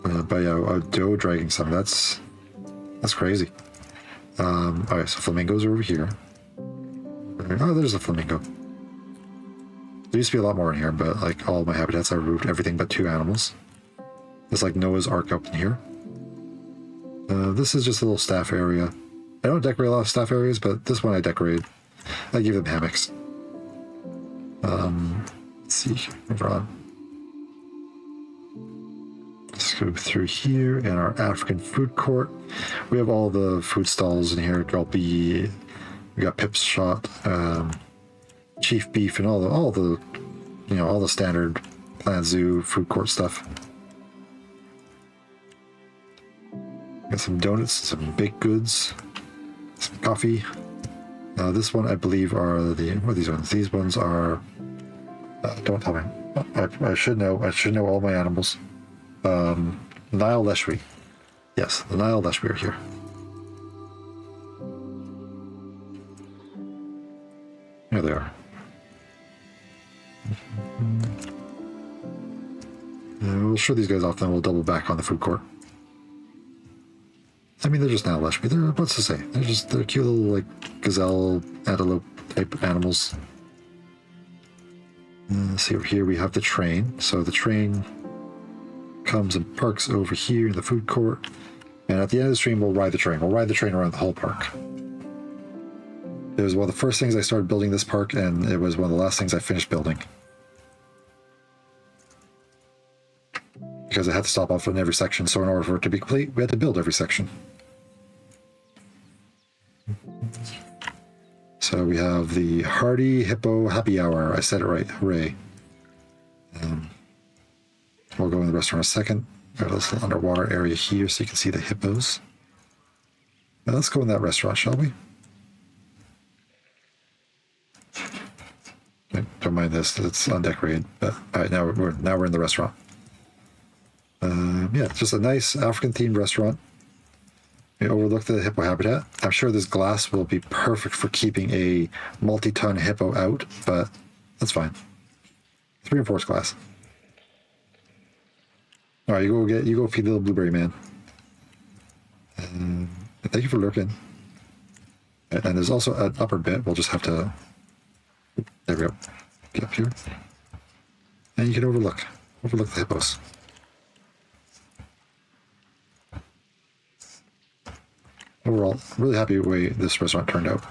But yeah, a doe dragging some, that's crazy. Alright, so flamingos are over here. Oh, there's a flamingo. There used to be a lot more in here, but like all my habitats, I removed everything but 2 animals. It's like Noah's Ark up in here. This is just a little staff area. I don't decorate a lot of staff areas, but this one I decorated. I give them hammocks. Let's see, over on. Let's go through here in our African food court. We have all the food stalls in here. We got Pip's Shot, Chief Beef, and all the you know, all the standard Planet Zoo food court stuff. Got some donuts, some baked goods, some coffee. This one I believe are what are these ones? These ones are. Don't tell me. I should know. I should know all my animals. Nile Leshwi. Yes, the Nile Leshwi are here. Here they are. We'll show these guys off, then we'll double back on the food court. I mean, they're just Nile Leshwi. They're, what's to say? They're cute little, like, gazelle, antelope type animals. See, over here we have the train. So the train comes and parks over here in the food court. And at the end of the stream, we'll ride the train. We'll ride the train around the whole park. It was one of the first things I started building this park, and it was one of the last things I finished building. Because I had to stop off in every section, so in order for it to be complete, we had to build every section. So we have the Hardy Hippo Happy Hour. I said it right. Hooray. We'll go in the restaurant in a second. Got this little underwater area here so you can see the hippos. Now let's go in that restaurant, shall we? Don't mind this, it's undecorated. But all right, now we're in the restaurant. Yeah, it's just a nice African-themed restaurant. We overlook the hippo habitat. I'm sure this glass will be perfect for keeping a multi-ton hippo out, but that's fine. It's reinforced glass. All right, you go feed little blueberry man. Thank you for lurking. And there's also an upper bit. We'll just have to. There we go. Get up here, and you can overlook the hippos. Overall, I'm really happy with the way this restaurant turned out.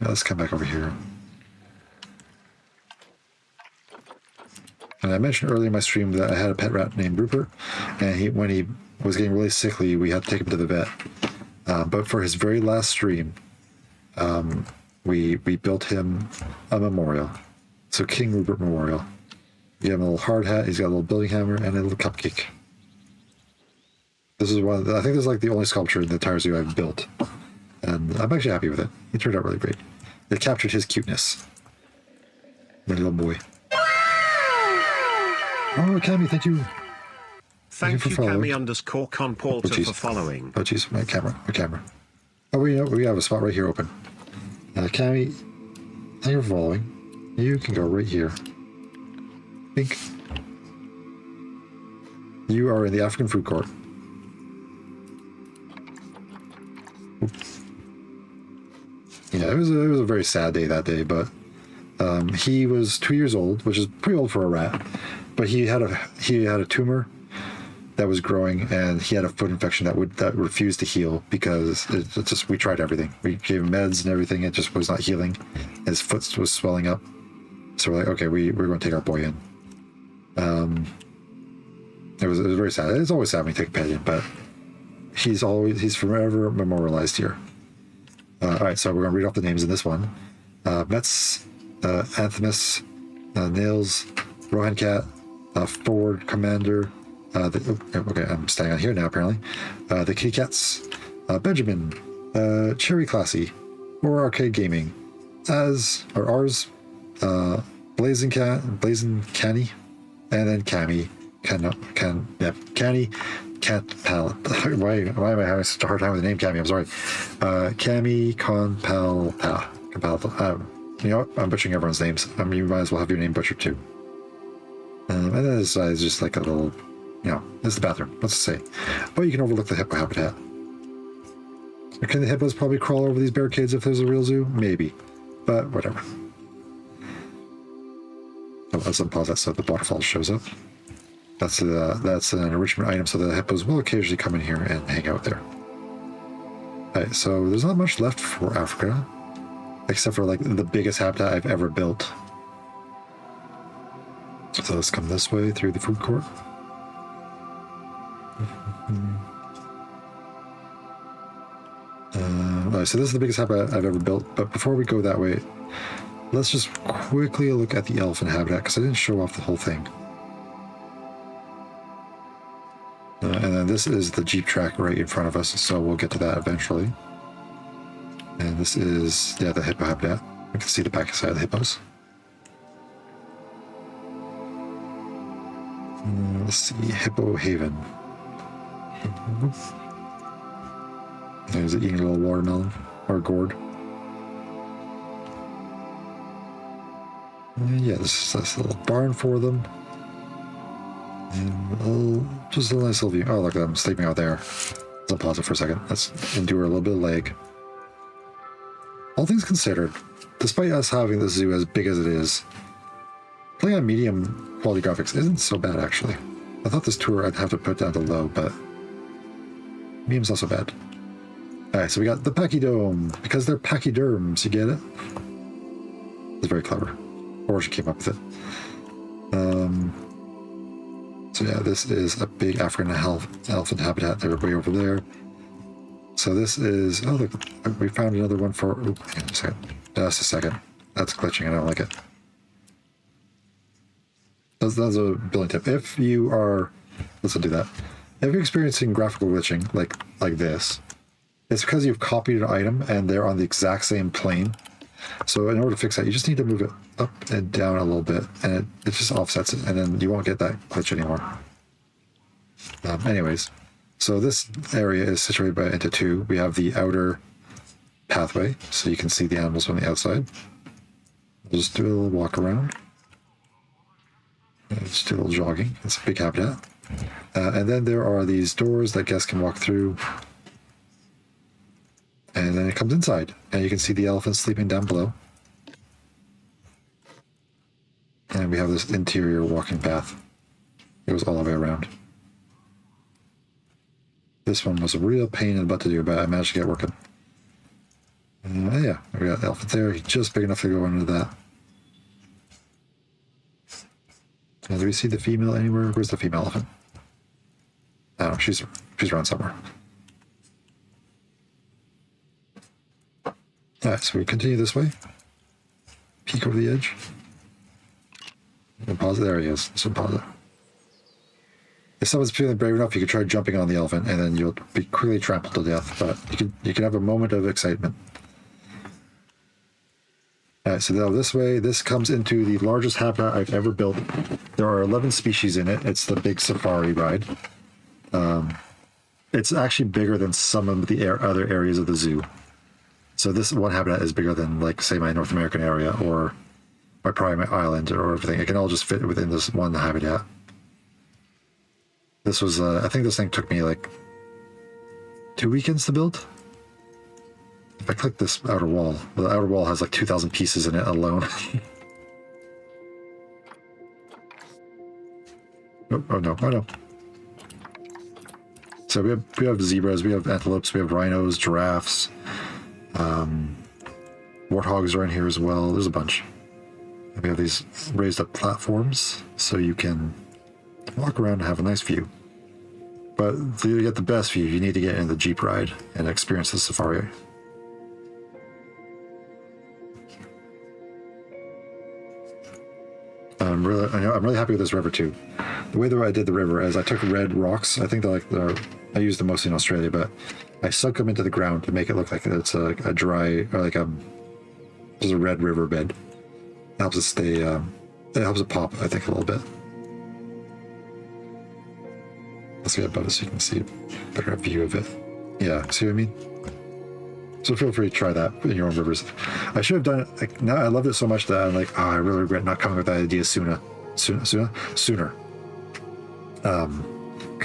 Now let's come back over here. And I mentioned earlier in my stream that I had a pet rat named Rupert, and when he was getting really sickly, we had to take him to the vet. But for his very last stream, we built him a memorial. So King Rupert Memorial. We have a little hard hat, he's got a little building hammer, and a little cupcake. This is I think this is like the only sculpture in the entire zoo I've built. And I'm actually happy with it. He turned out really great. It captured his cuteness. My little boy. Oh, Cammy, thank you. Thank you, Cammy_Conporter for following. Oh, jeez, my camera. Oh, we have a spot right here open. Cammy, thank you for following. You can go right here. Pink. You are in the African food court. Oops. Yeah, it was a very sad day that day, but he was 2 years old, which is pretty old for a rat. But he had a tumor that was growing, and he had a foot infection that refused to heal because we tried everything. We gave him meds and everything. It just was not healing. His foot was swelling up. So we're like, okay, we're going to take our boy in. It was very sad. It's always sad when you take a pet in, but he's forever memorialized here. All right, so we're going to read off the names in this one. Metz, Anthemus, Nails, Rohan Cat, Ford Commander. Okay, I'm staying on here now, apparently. The Kitty Cats, Benjamin, Cherry Classy, or Arcade Gaming, Ours, Blazing Canny, and then Cammy, Canny, Cat Palette. Why am I having such a hard time with the name Cammy? I'm sorry. Cammy Conpalpa. You know what? I'm butchering everyone's names. You might as well have your name butchered too. And then this side is just like a little, it's the bathroom. What's it say? But you can overlook the hippo habitat. Can the hippos probably crawl over these barricades if there's a real zoo? Maybe. But whatever. Oh, let's unpause that so the waterfall shows up. That's an enrichment item, so the hippos will occasionally come in here and hang out there. Alright, so there's not much left for Africa, except for like the biggest habitat I've ever built. So let's come this way through the food court. So this is the biggest habitat I've ever built, but before we go that way, let's just quickly look at the elephant habitat, because I didn't show off the whole thing. And then this is the Jeep track right in front of us, so we'll get to that eventually. And this is, the hippo habitat. We can see the back side of the hippos. Let's see, Hippo Haven. There's eating a little watermelon, or gourd. And yeah, this is a little barn for them. And just a nice little view. Oh, look at them sleeping out there. Let's pause it for a second. Let's endure a little bit of lag. All things considered, despite us having this zoo as big as it is, playing on medium quality graphics isn't so bad, actually. I thought this tour I'd have to put down to low, but medium's not so bad. Alright, so we got the Pachyderm, because they're pachyderms, you get it? It's very clever. Or she came up with it. So yeah, this is a big African elephant habitat. They're way over there. So this is, oh look, we found another one for, hang on a second. Just a second. That's glitching, I don't like it. That's a building tip. If you are, let's not do that. If you're experiencing graphical glitching like this, it's because you've copied an item and they're on the exact same plane. So in order to fix that, you just need to move it up and down a little bit, and it just offsets it, and then you won't get that glitch anymore. Anyways, so this area is situated into two. We have the outer pathway, so you can see the animals from the outside. We'll just do a little walk around. Just do a little jogging. It's a big habitat. And then there are these doors that guests can walk through. And then it comes inside, and you can see the elephants sleeping down below. And we have this interior walking path. It goes all the way around. This one was a real pain in the butt to do, but I managed to get working. Yeah, we got the elephant there. He's just big enough to go under that. Do we see the female anywhere? Where's the female elephant? I don't know. She's around somewhere. Alright, so we continue this way. Peek over the edge. And pause it. There he is. So pause it. If someone's feeling brave enough, you could try jumping on the elephant, and then you'll be quickly trampled to death. But you can have a moment of excitement. Alright, so now this way, this comes into the largest habitat I've ever built. There are 11 species in it. It's the big safari ride. It's actually bigger than some of the other areas of the zoo. So this one habitat is bigger than, like, say, my North American area or my Primate Island or everything. It can all just fit within this one habitat. This was, I think this thing took me like 2 weekends to build. If I click this outer wall, the outer wall has like 2,000 pieces in it alone. Oh no, oh no. So we have zebras, we have antelopes, we have rhinos, giraffes, warthogs are in here as well. There's a bunch. And we have these raised up platforms so you can walk around and have a nice view. But to get the best view, you need to get in the Jeep ride and experience the safari. I'm really happy with this river too. The way that I did the river is I took red rocks. I think I used them mostly in Australia, but I sunk them into the ground to make it look like it's a dry, or like just a red riverbed. It helps it stay. It helps it pop, I think, a little bit. Let's get above it so you can see a better view of it. Yeah, see what I mean? So feel free to try that in your own rivers. I should have done it. Like, now I loved it so much that I'm like, I really regret not coming with that idea sooner. Because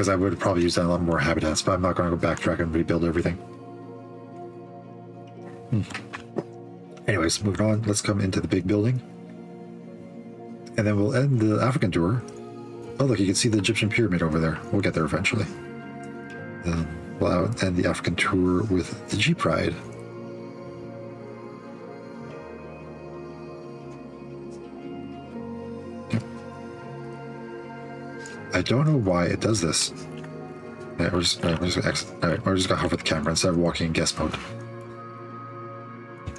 I would have probably used that in a lot more habitats, but I'm not going to go backtrack and rebuild everything. Anyways, moving on. Let's come into the big building. And then we'll end the African tour. Oh, look, you can see the Egyptian pyramid over there. We'll get there eventually. We'll end the African tour with the Jeep ride. I don't know why it does this. Yeah, we're just gonna exit. Alright, we're just gonna hover the camera instead of walking in guest mode.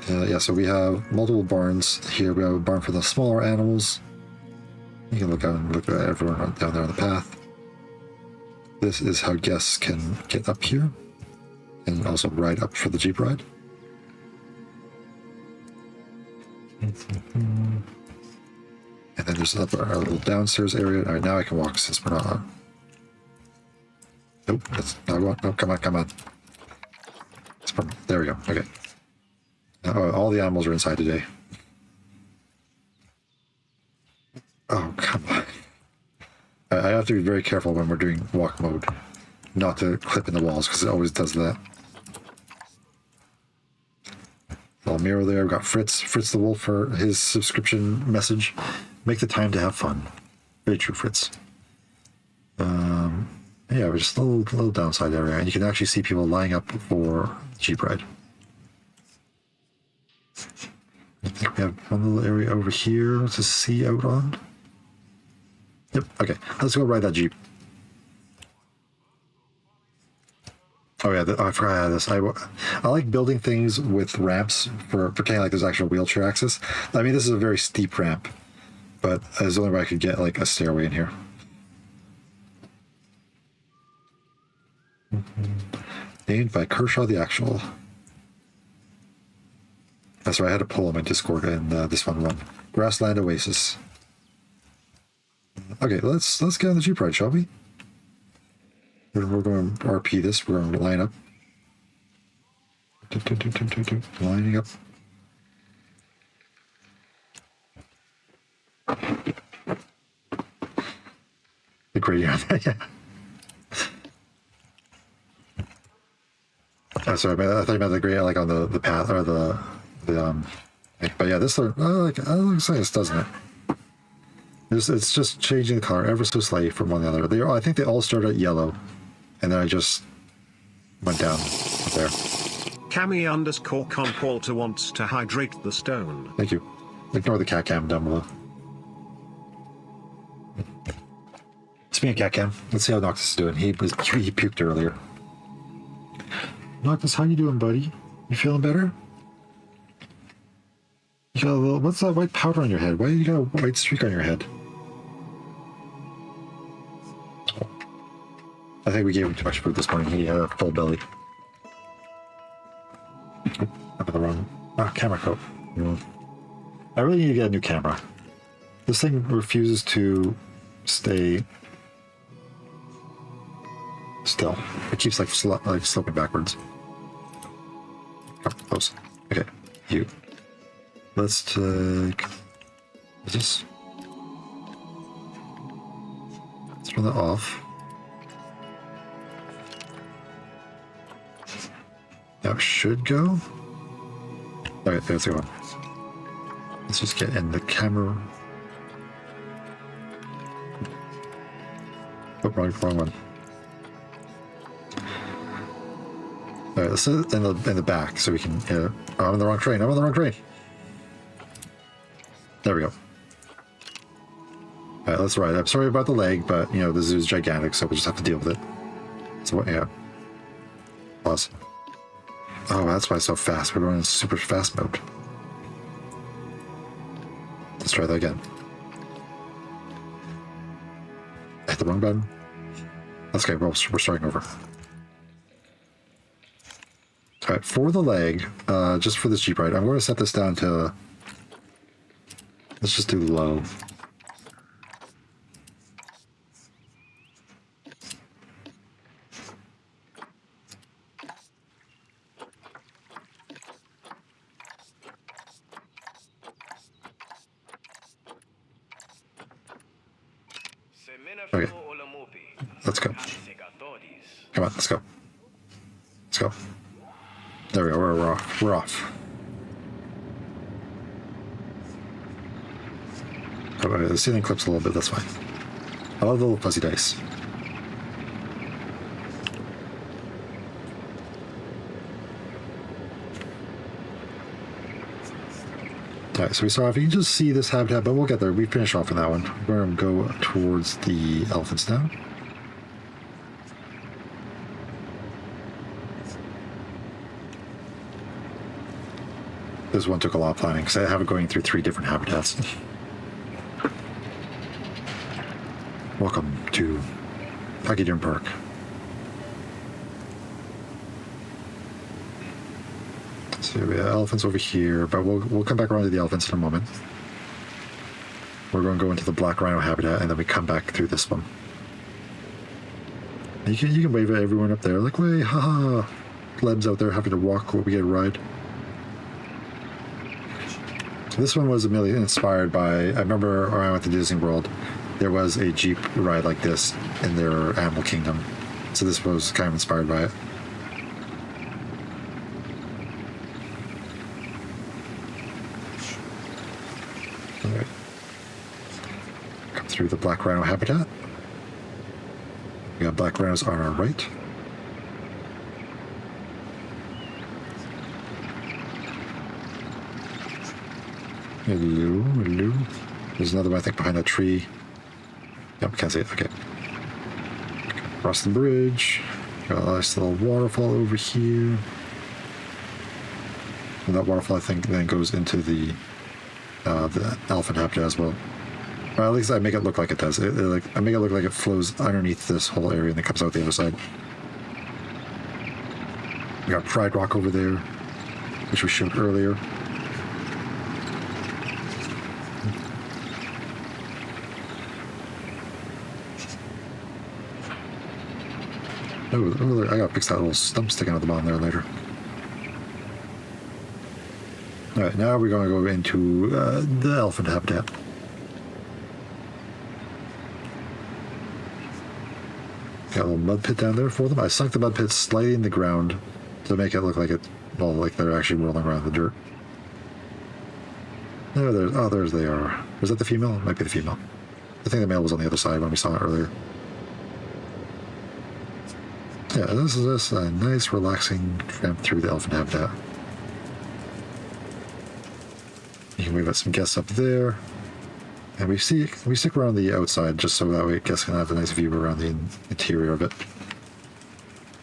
Yeah, so we have multiple barns here. We have a barn for the smaller animals. You can look out and look at everyone down there on the path. This is how guests can get up here and also ride up for the Jeep ride. And then there's our little downstairs area. All right, now I can walk since we're not on. Nope, that's not one. No, come on. There we go. Okay. Now, all the animals are inside today. Oh, come on. I have to be very careful when we're doing walk mode, not to clip in the walls, because it always does that. Little mirror there. We've got Fritz the Wolf for his subscription message. Make the time to have fun. Very true, Fritz. Yeah, we're just a little downside area, and you can actually see people lining up for Jeep ride. I think we have one little area over here to see out on. Yep, okay. Let's go ride that Jeep. Oh yeah, I forgot I had this. I like building things with ramps for pretending like there's actual wheelchair access. I mean, this is a very steep ramp, but there's the only way I could get like a stairway in here. Named by Kershaw the Actual. That's right, I had to pull on my Discord and this one run. Grassland Oasis. Okay, let's get on the Jeep ride, shall we? We're going to RP this. We're going to line up. Lining up. The gradient, yeah. Oh, sorry, I thought you meant the gradient, like on the path or the but yeah, this looks like this, doesn't it? It's just changing the color ever so slightly from one to the other. I think they all start at yellow, and then I just went down there. Cami_Compalter wants to hydrate the stone. Thank you. Ignore the cat cam down below. me a cat cam. Let's see how Noctis is doing. He puked earlier. Noctis, how you doing, buddy? You feeling better? You got a little. What's that white powder on your head? Why you got a white streak on your head? I think we gave him too much food this morning. He had a full belly. Up in the wrong camera coat. I really need to get a new camera. This thing refuses to stay still. It keeps like sloping backwards. Come close. Okay, you. Let's take this. Let's turn that off. That should go. Alright, there's the one. Let's just get in the camera. Oh, wrong one. Alright, let's set it in the back so we can. Oh, I'm on the wrong train. I'm on the wrong train. There we go. Alright, let's ride. I'm sorry about the leg, but you know the zoo's gigantic, so we'll just have to deal with it. So yeah. Pause. Oh, that's why it's so fast. We're going in super fast mode. Let's try that again. I hit the wrong button. That's okay, we're starting over. Alright, for the leg, just for this Jeep ride, I'm going to set this down to... Let's just do low. Okay, let's go. Come on, let's go. Let's go. There we go, we're off. We're off. Okay, the ceiling clips a little bit, that's fine. I love the little fuzzy dice. Alright, so we saw if you can just see this habitat, but we'll get there. We finished off on that one. We're going to go towards the elephants now. This one took a lot of planning because I have it going through 3 different habitats. Welcome to Pachyderm Park. So we have elephants over here, but we'll come back around to the elephants in a moment. We're going to go into the black rhino habitat, and then we come back through this one. And you can wave at everyone up there, like, "Way, haha!" Plebs out there having to walk while we get a ride. So this one was immediately inspired by. I remember when I went to Disney World, there was a Jeep ride like this in their Animal Kingdom. So this was kind of inspired by it. Alright. Come through the black rhino habitat. We got black rhinos on our right. Hello, hello. There's another one, I think, behind that tree. Yep, can't see it. Okay. Across the bridge. Got a nice little waterfall over here. And that waterfall, I think, then goes into the elephant habitat as well. Or at least I make it look like it does. I make it look like it flows underneath this whole area and then comes out the other side. We got Pride Rock over there, which we showed earlier. Oh, I gotta fix that little stump sticking out the bottom there later. Alright, now we're going to go into the elephant habitat. Got a little mud pit down there for them. I sunk the mud pit slightly in the ground to make it look like like they're actually rolling around in the dirt. There's they are. Was that the female? It might be the female. I think the male was on the other side when we saw it earlier. Yeah, this is just a nice, relaxing tramp through the elephant habitat. You can wave at some guests up there. And we stick around the outside just so that way guests can have a nice view around the interior of it.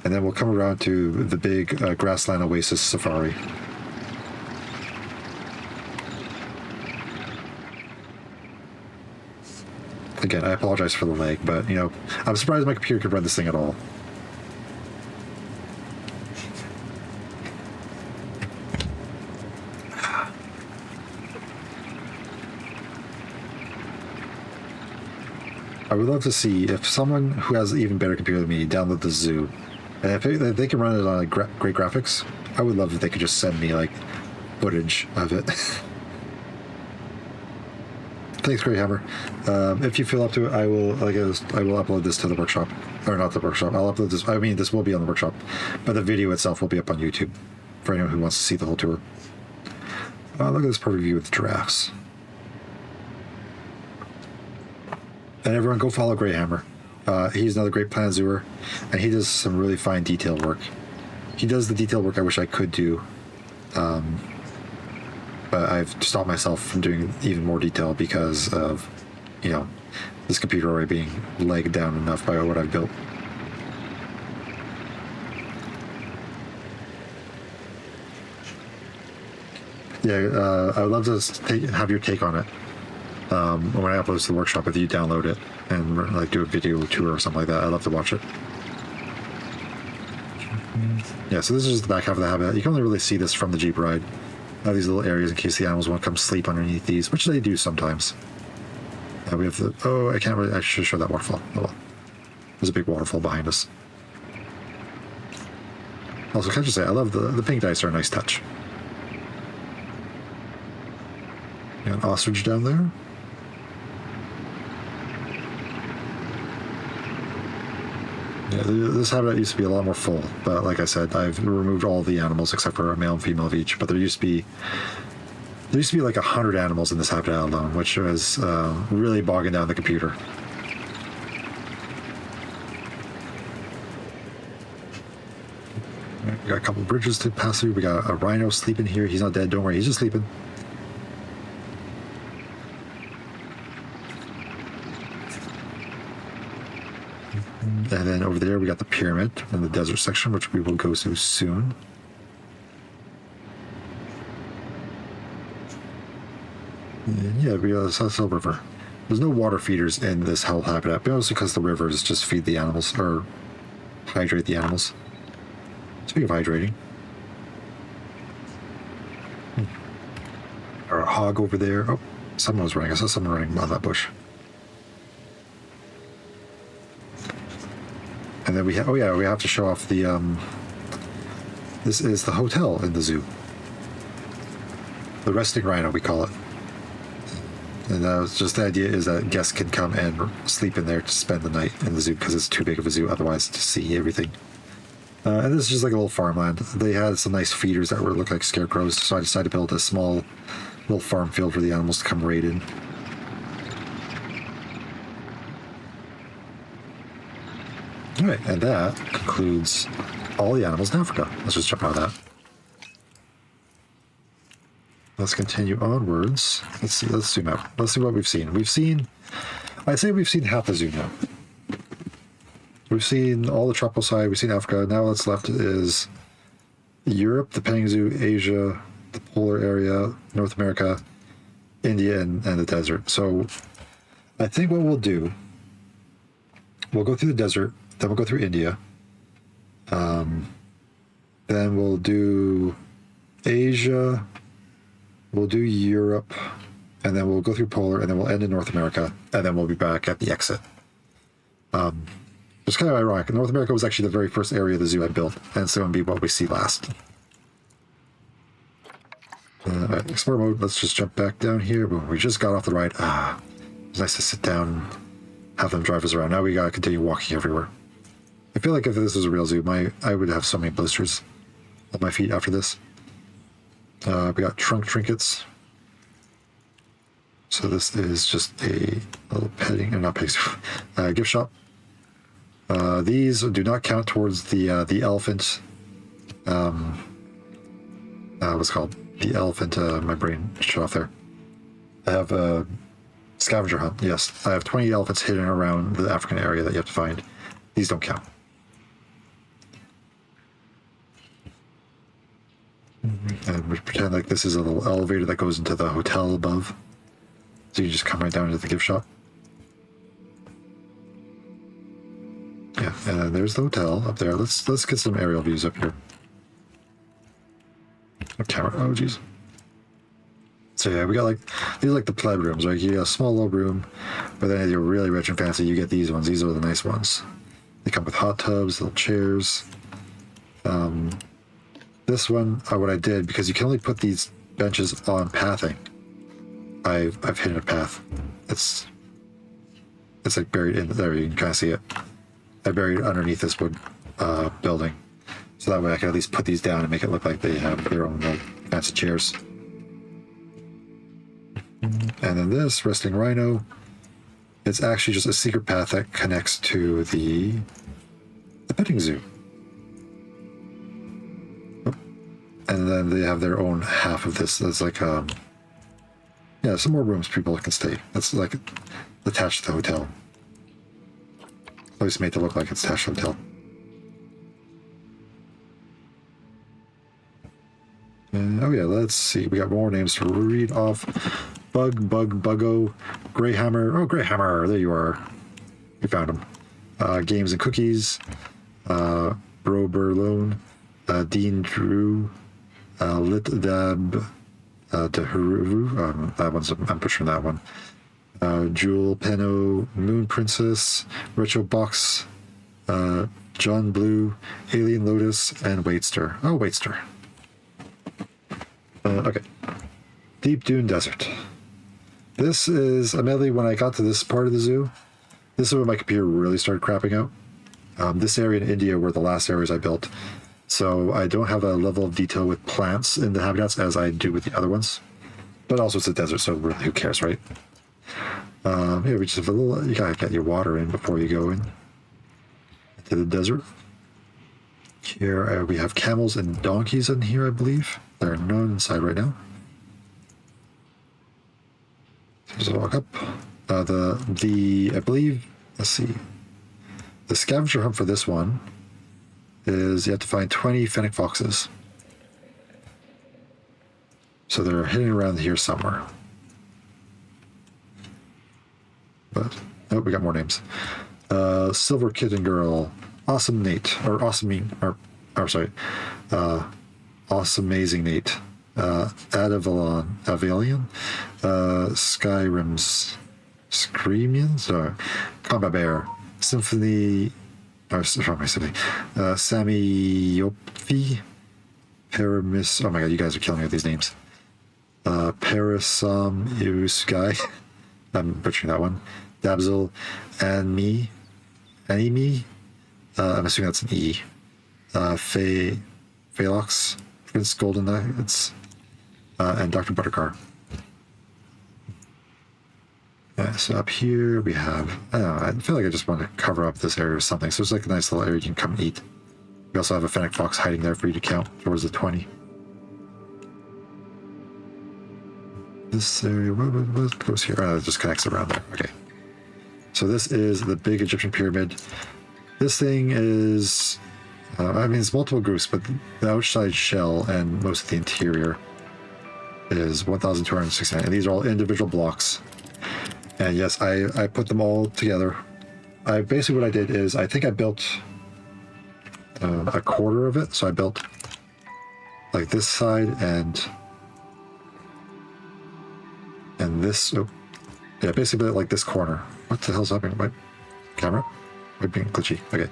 And then we'll come around to the big grassland oasis safari. Again, I apologize for the lag, but you know, I'm surprised my computer could run this thing at all. I would love to see if someone who has an even better computer than me download the zoo, and if they can run it on great graphics, I would love if they could just send me like footage of it. Thanks, Greyhammer. If you feel up to it, I will upload this to the workshop, or not the workshop. I'll upload this. I mean, this will be on the workshop, but the video itself will be up on YouTube for anyone who wants to see the whole tour. Look at this perfect view with the giraffes. And everyone go follow Greyhammer. He's another great Planet Zooer, and he does some really fine detail work. He does the detail work I wish I could do, but I've stopped myself from doing even more detail because of, you know, this computer already being lagged down enough by what I've built. Yeah, I would love to have your take on it. When I upload this to the workshop, if you download it and like do a video tour or something like that, I'd love to watch it. Yeah, so this is just the back half of the habitat. You can only really see this from the Jeep ride. I have these little areas in case the animals want to come sleep underneath these, which they do sometimes. We have the... Oh, I can't really... I should show that waterfall. Oh well. There's a big waterfall behind us. Also, can I just say, I love the pink dice are a nice touch. Got an ostrich down there. Yeah, this habitat used to be a lot more full, but like I said, I've removed all the animals except for a male and female of each. But there used to be like 100 animals in this habitat alone, which was really bogging down the computer. We got a couple bridges to pass through. We got a rhino sleeping here. He's not dead. Don't worry, he's just sleeping. And then over there we got the pyramid in the desert section, which we will go to soon. And yeah, we got the South River. There's no water feeders in this whole habitat, but also because the rivers just feed the animals, or hydrate the animals. Speaking of hydrating. Our hog over there. Oh, someone was running. I saw someone running by that bush. And then we have, we have to show off the, this is the hotel in the zoo. The resting rhino, we call it. And that was just the idea is that guests can come and sleep in there to spend the night in the zoo because it's too big of a zoo otherwise to see everything. And this is just like a little farmland. They had some nice feeders that were look like scarecrows, so I decided to build a small little farm field for the animals to come raid in. Alright, and that concludes all the animals in Africa. Let's just jump out of that. Let's continue onwards. Let's see, let's zoom out. Let's see what we've seen. I'd say we've seen half the zoo now. We've seen all the tropical side, we've seen Africa. Now what's left is Europe, the Penang Zoo, Asia, the polar area, North America, India, and the desert. So I think what we'll do, we'll go through the desert, then we'll go through India, then we'll do Asia, we'll do Europe, and then we'll go through polar, and then we'll end in North America, and then we'll be back at the exit. It's kind of ironic. North America was actually the very first area of the zoo I built, and it's going to be what we see last. Explore mode, let's just jump back down here. Boom, we just got off the ride. It's nice to sit down and have them drive us around. Now we gotta continue walking everywhere. I feel like if this was a real zoo, I would have so many blisters on my feet after this. We got trunk trinkets. So this is just a little petting, or not petting, gift shop. These do not count towards the elephant. What's it called? The elephant. My brain shut off there. I have Scavenger hunt, yes. I have 20 elephants hidden around the African area that you have to find. These don't count. And we pretend like this is a little elevator that goes into the hotel above. So you just come right down into the gift shop. Yeah, and there's the hotel up there. Let's get some aerial views up here. Camera. Oh, jeez. So yeah, we got like these are like the pleb rooms, right? You got a small little room, but then if you're really rich and fancy, you get these ones. These are the nice ones. They come with hot tubs, little chairs. This one, what I did, because you can only put these benches on pathing. I've hidden a path. It's like buried in there. You can kind of see it. I buried it underneath this wood building, so that way I can at least put these down and make it look like they have their own fancy chairs. And then this resting rhino, it's actually just a secret path that connects to the petting zoo. And then they have their own half of this. That's like yeah, some more rooms people can stay. That's like attached to the hotel. At least made to look like it's attached to the hotel. And, oh yeah, let's see. We got more names to read off. Buggo, Greyhammer. Oh, Greyhammer, there you are. We found him. Games and Cookies. Bro Berlone. Dean Drew. Litdab. Dehuru. That one's, I'm pushing that one. Jewel Penno, Moon Princess, Retro Box, John Blue, Alien Lotus, and Waitster. Oh, Waitster. Okay. Deep Dune Desert. This is, admittedly, when I got to this part of the zoo, this is when my computer really started crapping out. This area in India were the last areas I built. So I don't have a level of detail with plants in the habitats as I do with the other ones. But also it's a desert, so really who cares, right? Yeah, we just have a little, you gotta get your water in before you go in to the desert. Here we have camels and donkeys in here, I believe. There are none inside right now. There's a walk up. I believe, let's see. The scavenger hunt for this one is you have to find 20 fennec foxes. So they're hidden around here somewhere. But, oh, we got more names. Silver Kitten Girl, Awesome Nate, or Awesome Amazing Nate, Avalion, Skyrim's Screamians, or Combat Bear, Symphony, or Sammy Paramis, oh my god, you guys are killing me with these names. Parasom Sky, I'm butchering that one. Dabzel and me, Anime. I'm assuming that's an E. Phelox, Prince Golden Nuggets, and Dr. Buttercar. So up here we have, I don't know, I feel like I just want to cover up this area or something. So it's like a nice little area you can come and eat. We also have a fennec fox hiding there for you to count towards the 20. This area, what goes here? Oh, it just connects around there. Okay. So this is the big Egyptian pyramid. This thing is, I mean, it's multiple groups, but the outside shell and most of the interior is 1,269. And these are all individual blocks. And yes, I put them all together. Basically what I did is, I think I built a quarter of it. So I built like this side and this. Oh, yeah, basically like this corner. What the hell's happening? My camera? We're being glitchy. Okay.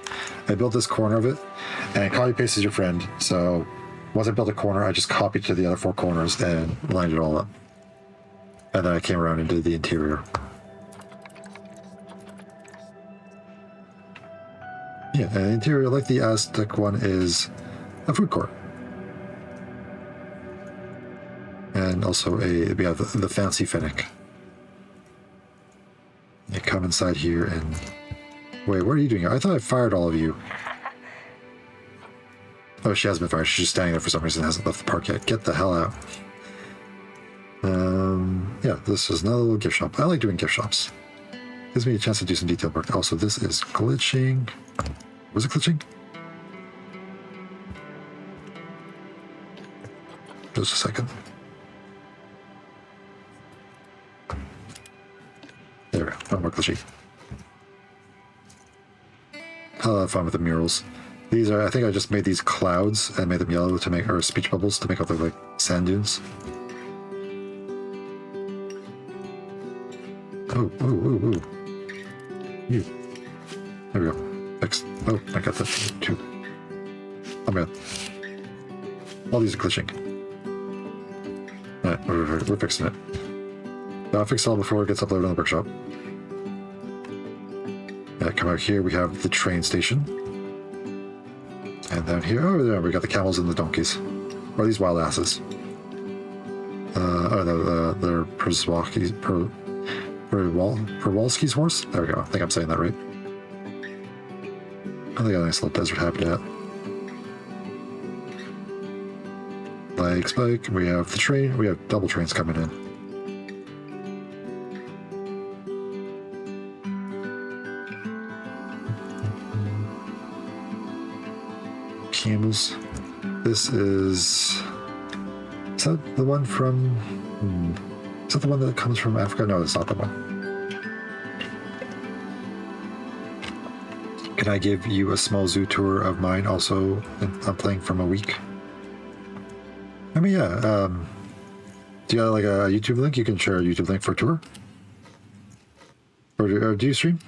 I built this corner of it, and copy paste is your friend. So once I built a corner, I just copied to the other four corners and lined it all up. And then I came around and did the interior. Yeah, and the interior, like the Aztec one, is a food court. And also we have the fancy fennec. You come inside here and... Wait, what are you doing? I thought I fired all of you. Oh, she hasn't been fired. She's just standing there for some reason and hasn't left the park yet. Get the hell out. Yeah, yeah, this is another little gift shop. I like doing gift shops. Gives me a chance to do some detail work. Also, this is glitching. Was it glitching? Just a second. There we go. No more glitchy. I'll have fun with the murals. These are, I think I just made these clouds and made them yellow to make, or speech bubbles to make up look like sand dunes. Oh, oh, oh, oh. You. There we go. Fixed. Oh, I got that too. Oh man. All these are glitching. Alright, we're fixing it. I'll fix it all before it gets uploaded on the workshop. Yeah, come out here, we have the train station. And down here, oh, there we got the camels and the donkeys. Or these wild asses. Oh, no, they're Przewalski's horse? There we go. I think I'm saying that right. I think I got a nice little desert habitat. Spike. We have the train. We have double trains coming in. Camels. This is that the one from... Is that the one that comes from Africa? No, it's not the one. Can I give you a small zoo tour of mine also? I'm playing from a week. I mean, yeah. Do you got like a YouTube link? You can share a YouTube link for a tour? Or do you stream?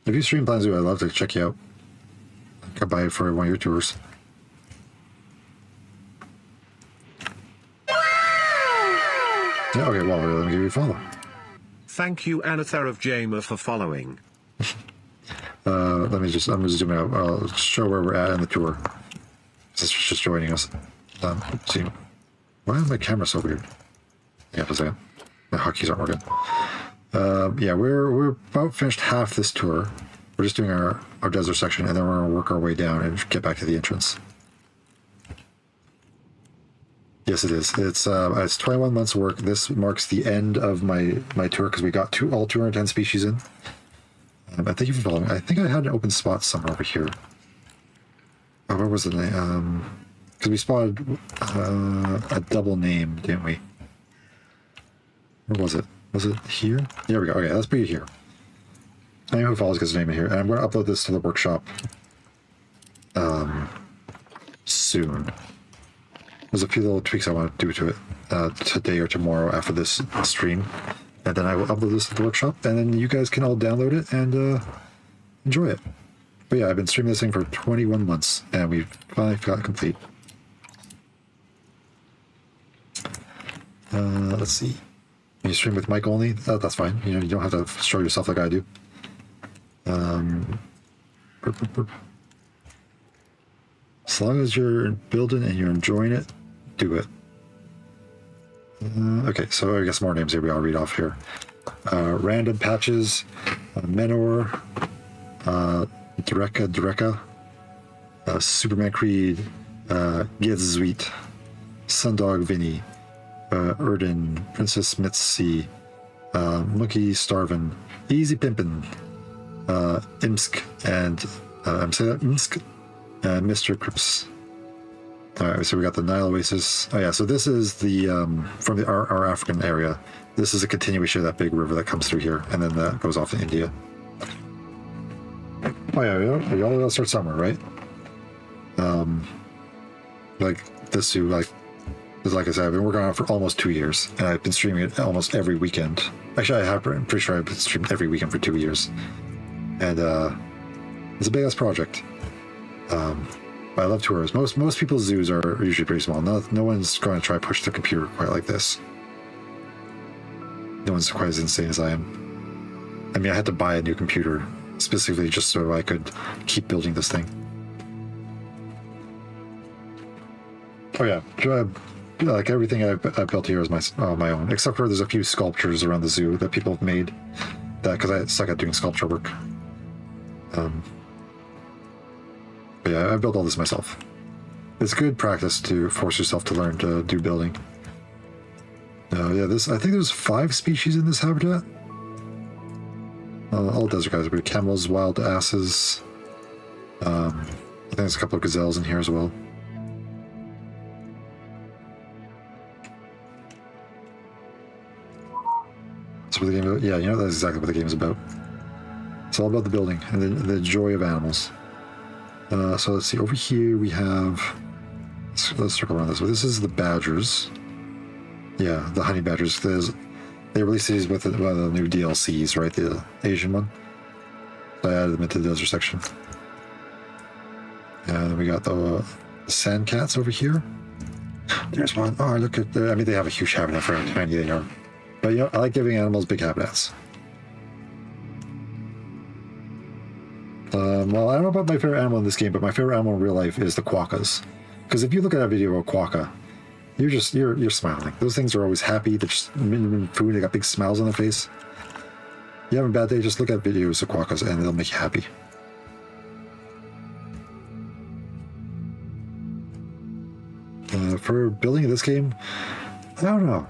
If you stream Plan Zoo, I'd love to check you out. Come by for one of your tours. Yeah, okay, well, let me give you a follow. Thank you, Anather of Jamer, for following. I'm gonna zoom out. I'll show where we're at in the tour. This is just joining us. Let's see. Why is my camera so weird? Yeah, for a second. My hotkeys aren't working. Yeah, we're about finished half this tour. We're just doing our desert section, and then we're gonna work our way down and get back to the entrance. Yes, it is. It's 21 months work. This marks the end of my tour because we got all 210 species in. I think you've following. I think I had an open spot somewhere over here. Oh, where was the name? Because we spotted a double name, didn't we? Where was it? Was it here? There we go. Okay, let's put it here. Anyone who follows gets a name in here. And I'm going to upload this to the workshop soon. There's a few little tweaks I want to do to it today or tomorrow after this stream. And then I will upload this to the workshop. And then you guys can all download it and enjoy it. But yeah, I've been streaming this thing for 21 months. And we finally got it complete. Let's see. You stream with mic only? That's fine. You know, you don't have to show yourself like I do. As long as you're building and you're enjoying it, do it. Okay, so I guess more names here. I'll read off here. Random Patches, Menor, Dreka, Superman Creed, Gedzweet, Sundog Vinny, Erden, Princess Mitzi, Monkey Starvin, Easy Pimpin', Imsk, and I'm saying that Imsk, and Mr. Crips. Alright, so we got the Nile Oasis. Oh yeah, so this is the from our African area. This is a continuation of that big river that comes through here, and then that goes off to India. Oh yeah, we all gotta start somewhere, right? Like this zoo, like I said, I've been working on it for almost 2 years, and I've been streaming it almost every weekend. Actually, I'm pretty sure I've been streaming every weekend for 2 years, and it's a big ass project. I love tours. Most people's zoos are usually pretty small. No one's going to try to push the computer quite like this. No one's quite as insane as I am. I mean, I had to buy a new computer specifically just so I could keep building this thing. Oh yeah, like everything I've built here is my own, except for there's a few sculptures around the zoo that people have made. That because I suck at doing sculpture work. But yeah, I built all this myself. It's good practice to force yourself to learn to do building. Yeah, I think there's 5 species in this habitat. All desert guys, but camels, wild asses. I think there's a couple of gazelles in here as well. That's what the game is. Yeah, you know, that's exactly what the game is about. It's all about the building and the joy of animals. So let's see, over here we have... Let's circle around this way. This is the badgers. Yeah, the honey badgers. They released these with one of the new DLCs, right? The Asian one. So I added them into the desert section. And then we got the sand cats over here. There's one. Oh, look at I mean, they have a huge habitat for how tiny they are. But, you know, I like giving animals big habitats. Well, I don't know about my favorite animal in this game, but my favorite animal in real life is the quokkas. Because if you look at a video of a quokka, you're smiling. Those things are always happy. They're just food. They got big smiles on their face. You have a bad day, just look at videos of quokkas and they'll make you happy. For building this game, I don't know.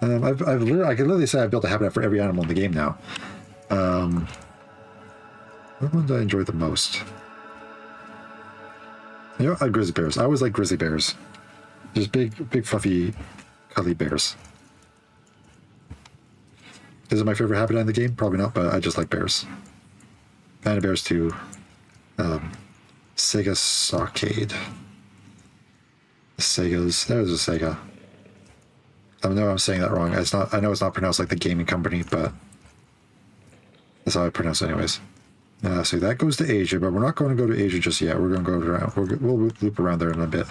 I can literally say I've built a habitat for every animal in the game now. What one do I enjoy the most? You know, grizzly bears. I always like grizzly bears. Just big, fluffy, cuddly bears. Is it my favorite habitat in the game? Probably not, but I just like bears. Panda bears too. Sega Sockade. Segas. There's a Sega. I know I'm saying that wrong. It's not. I know it's not pronounced like the gaming company, but that's how I pronounce it anyways. So that goes to Asia, but we're not going to go to Asia just yet. We're going to go around. We'll loop around there in a bit.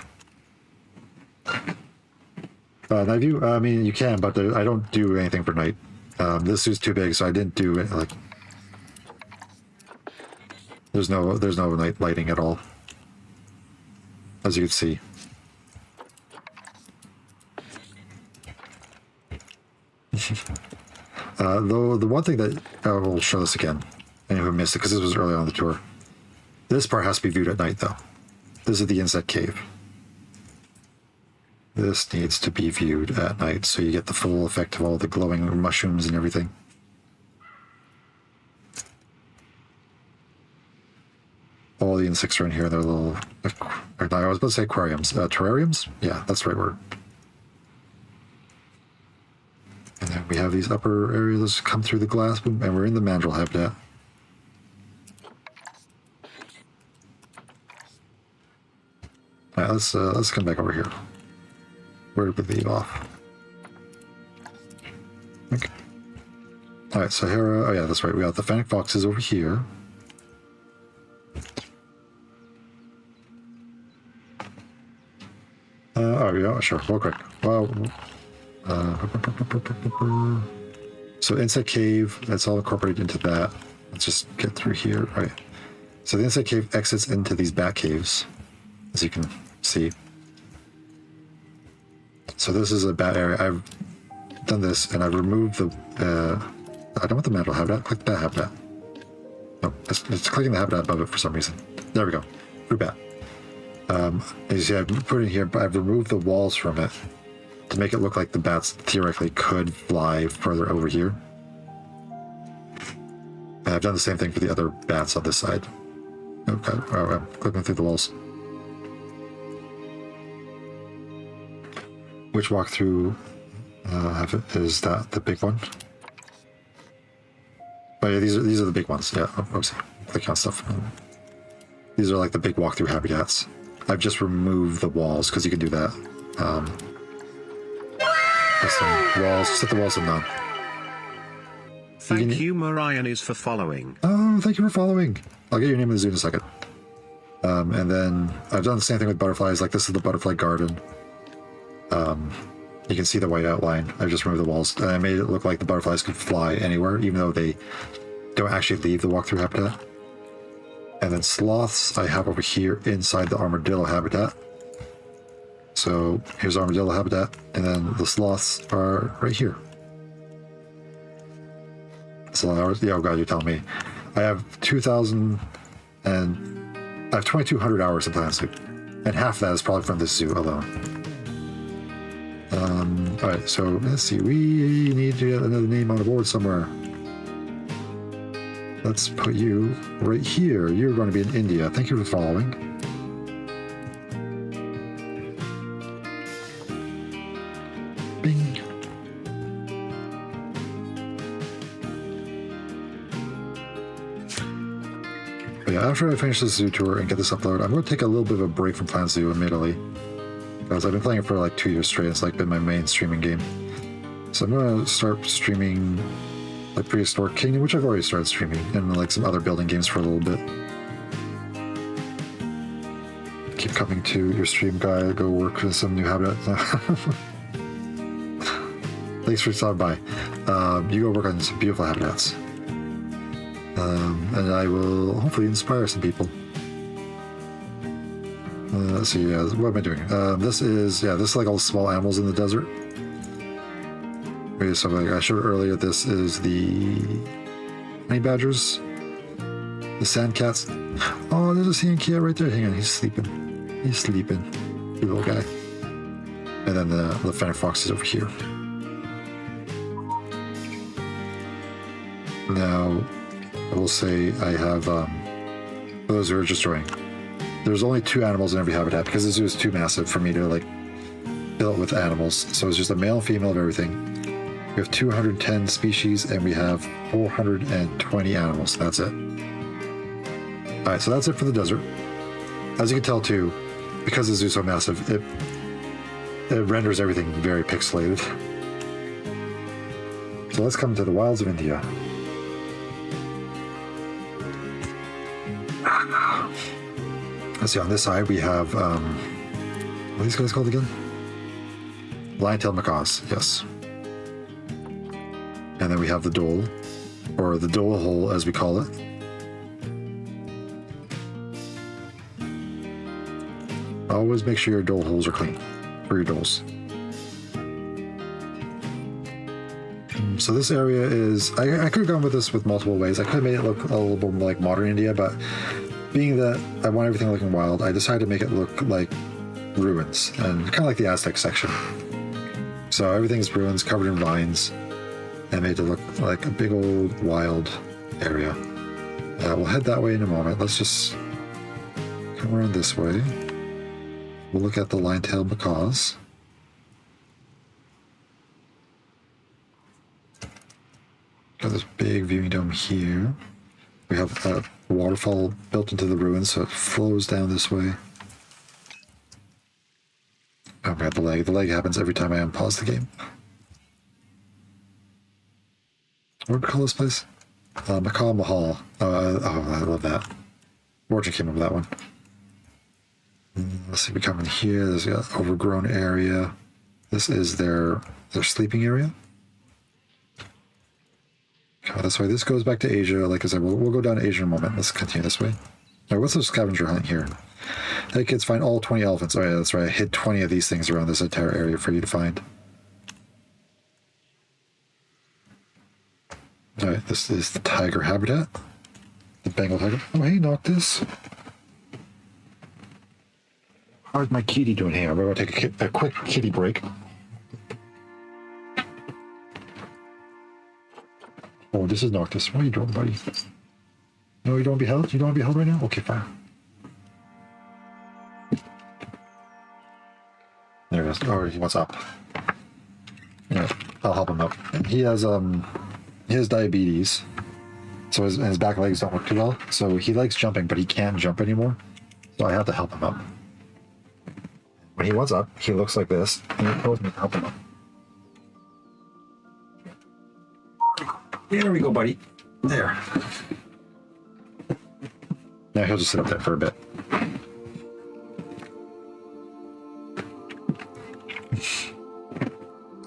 Night view? I mean, you can, but I don't do anything for night. This is too big, so I didn't do it. Like, there's no night lighting at all, as you can see. Though the one thing that I will show this again, anyone who missed it, because this was early on the tour. This part has to be viewed at night, though. This is the insect cave. This needs to be viewed at night, so you get the full effect of all the glowing mushrooms and everything. All the insects are in here. They're little... I was about to say aquariums. Terrariums? Yeah, that's the right word. And then we have these upper areas come through the glass, and we're in the mandrill habitat. Alright, let's come back over here. Where did we leave off? Okay. Alright, so here, oh yeah, that's right, we got the fennec foxes over here. Oh, yeah, sure, real quick. Well, so insect cave, that's all incorporated into that. Let's just get through here, right? So the insect cave exits into these bat caves, as you can see. So this is a bat area. I've done this, and I've removed the... I don't want the mandrill habitat. Click that habitat. No, it's clicking the habitat above it for some reason. There we go. Fruit bat. As you see, I've put it in here, but I've removed the walls from it to make it look like the bats theoretically could fly further over here. And I've done the same thing for the other bats on this side. Okay, I'm clicking through the walls. Which walkthrough is that the big one? Oh yeah, these are the big ones. Yeah, obviously, clicking on stuff. These are like the big walkthrough habitats. I've just removed the walls because you can do that. Walls, set the walls to none. Thank you, Marian is for following. Oh, thank you for following. I'll get your name in the zoo in a second. And then I've done the same thing with butterflies. Like this is the butterfly garden. You can see the white outline. I just removed the walls. And I made it look like the butterflies could fly anywhere, even though they don't actually leave the walkthrough habitat. And then sloths I have over here inside the armadillo habitat. So here's armadillo habitat, and then the sloths are right here. So hours? Yeah, oh god, you're telling me. I have 2,000 and I have 2,200 hours in Planet Soup. And half of that is probably from this zoo alone. Alright, so let's see. We need to get another name on the board somewhere. Let's put you right here. You're going to be in India. Thank you for following. Bing. But yeah, after I finish this zoo tour and get this uploaded, I'm going to take a little bit of a break from Planet Zoo, admittedly. Because I've been playing it for like 2 years straight. It's like been my main streaming game. So I'm going to start streaming like Prehistoric Kingdom, which I've already started streaming, and like some other building games for a little bit. Keep coming to your stream, guy. Go work with some new habitat. Thanks for stopping by. You go work on some beautiful habitats. And I will hopefully inspire some people. Let's see, what am I doing? This is like all small animals in the desert. Okay, so like I showed earlier, this is the honey badgers, the sand cats. Oh, there's a sand cat right there. Hang on, he's sleeping. He's sleeping. Good little guy. And then the fennec fox is over here. Now, I will say I have, for those who are just joining, there's only 2 animals in every habitat because the zoo is too massive for me to like fill it with animals. So it's just a male and female of everything. We have 210 species and we have 420 animals. That's it. Alright, so that's it for the desert. As you can tell too, because the zoo is so massive, it renders everything very pixelated. So let's come to the wilds of India. Let's see, on this side we have, what are these guys called again? Lion-tailed macaws, yes. And then we have the dhole, or the dhole hole as we call it. Always make sure your dhole holes are clean for your dholes. So this area is, I could have gone with this with multiple ways. I could have made it look a little bit more like modern India, but being that I want everything looking wild, I decided to make it look like ruins, and kind of like the Aztec section. So everything's ruins, covered in vines, and made it look like a big old wild area. We'll head that way in a moment. Let's just come around this way. We'll look at the lion-tailed macaws. Got this big viewing dome here. We have a waterfall built into the ruins, so it flows down this way. Oh, we got the lag. The lag happens every time I unpause the game. What do we call this place? Macaw Mahal. Oh, I love that. Origin came up with that one. Let's see, we come in here. There's an overgrown area. This is their sleeping area. Come this way. This goes back to Asia. Like I said, we'll go down to Asia in a moment. Let's continue this way. All right, what's the scavenger hunt here? Hey kids, find all 20 elephants. Oh yeah, that's right. I hid 20 of these things around this entire area for you to find. All right, this is the tiger habitat. The Bengal tiger. Oh, hey, Noctis. How's my kitty doing? Hang on, we're going to take a quick kitty break. Oh, this is Noctis. What are you doing, buddy? No, you don't want to be held? You don't want to be held right now? Okay, fine. There he goes. Oh, he wants up. Yeah, I'll help him up. He has diabetes, so his back legs don't work too well. So he likes jumping, but he can't jump anymore. So I have to help him up. When he wants up, he looks like this, and he tells me to help him up. There we go, buddy. There. Now he'll just sit up there for a bit.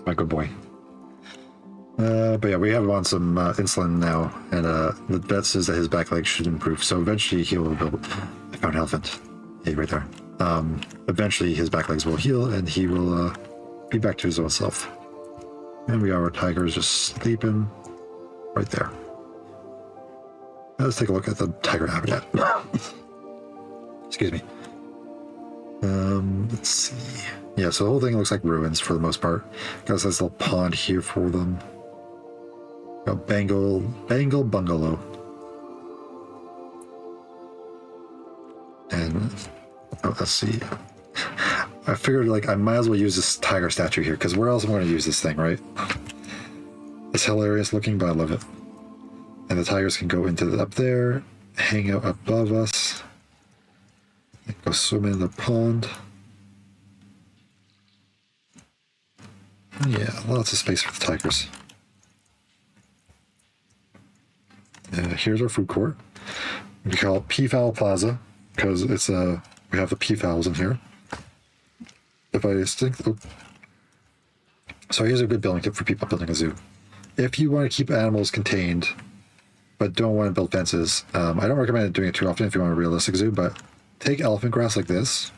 My good boy. But yeah, we have him on some insulin now, and the vet says that his back legs should improve. So eventually he will build. I found an elephant. Hey, right there. Eventually his back legs will heal, and he will be back to his old self. And we are our tigers just sleeping right there. Let's take a look at the tiger habitat. Excuse me. Let's see. Yeah, so the whole thing looks like ruins for the most part. Got this nice little pond here for them. Got Bangle Bungalow. And let's see. I figured like I might as well use this tiger statue here, because where else am I going to use this thing, right? It's hilarious looking, but I love it. And the tigers can go into up there, hang out above us, go swim in the pond. Yeah, lots of space for the tigers. Here's our food court. We call it Peafowl Plaza because it's we have the peafowls in here. If I think, so here's a good building tip for people building a zoo. If you want to keep animals contained, but don't want to build fences, I don't recommend doing it too often if you want a realistic zoo. But take elephant grass like this.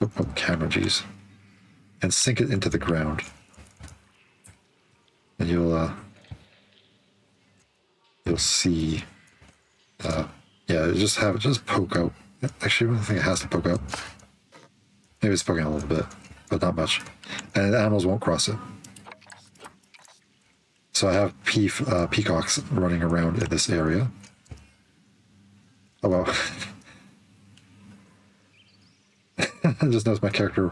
Oh, camera, geez, and sink it into the ground. And you'll see, yeah, just have it just poke out. Actually, I don't think it has to poke out. Maybe it's poking out a little bit, but not much. And the animals won't cross it. So I have peacocks running around in this area. Oh wow. I just noticed my character.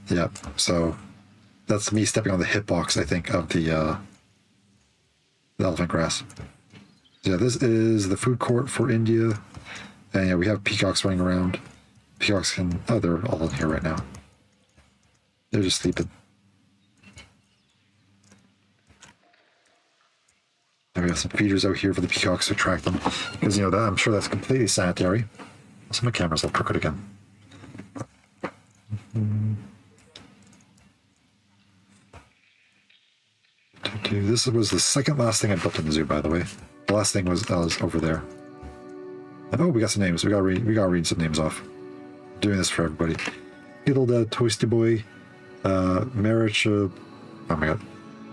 Yeah, so that's me stepping on the hitbox, I think, of the elephant grass. Yeah, this is the food court for India. And yeah, we have peacocks running around. Peacocks can... Oh, they're all in here right now. They're just sleeping. And we have some feeders out here for the peacocks to attract them. Because, you know, that, I'm sure that's completely sanitary. So my camera's all crooked again. This was the second last thing I built in the zoo, by the way. The last thing was over there. And, oh, we got some names. We gotta read some names off. Doing this for everybody. Hilda Toasty Boy, Maricha. Oh my god.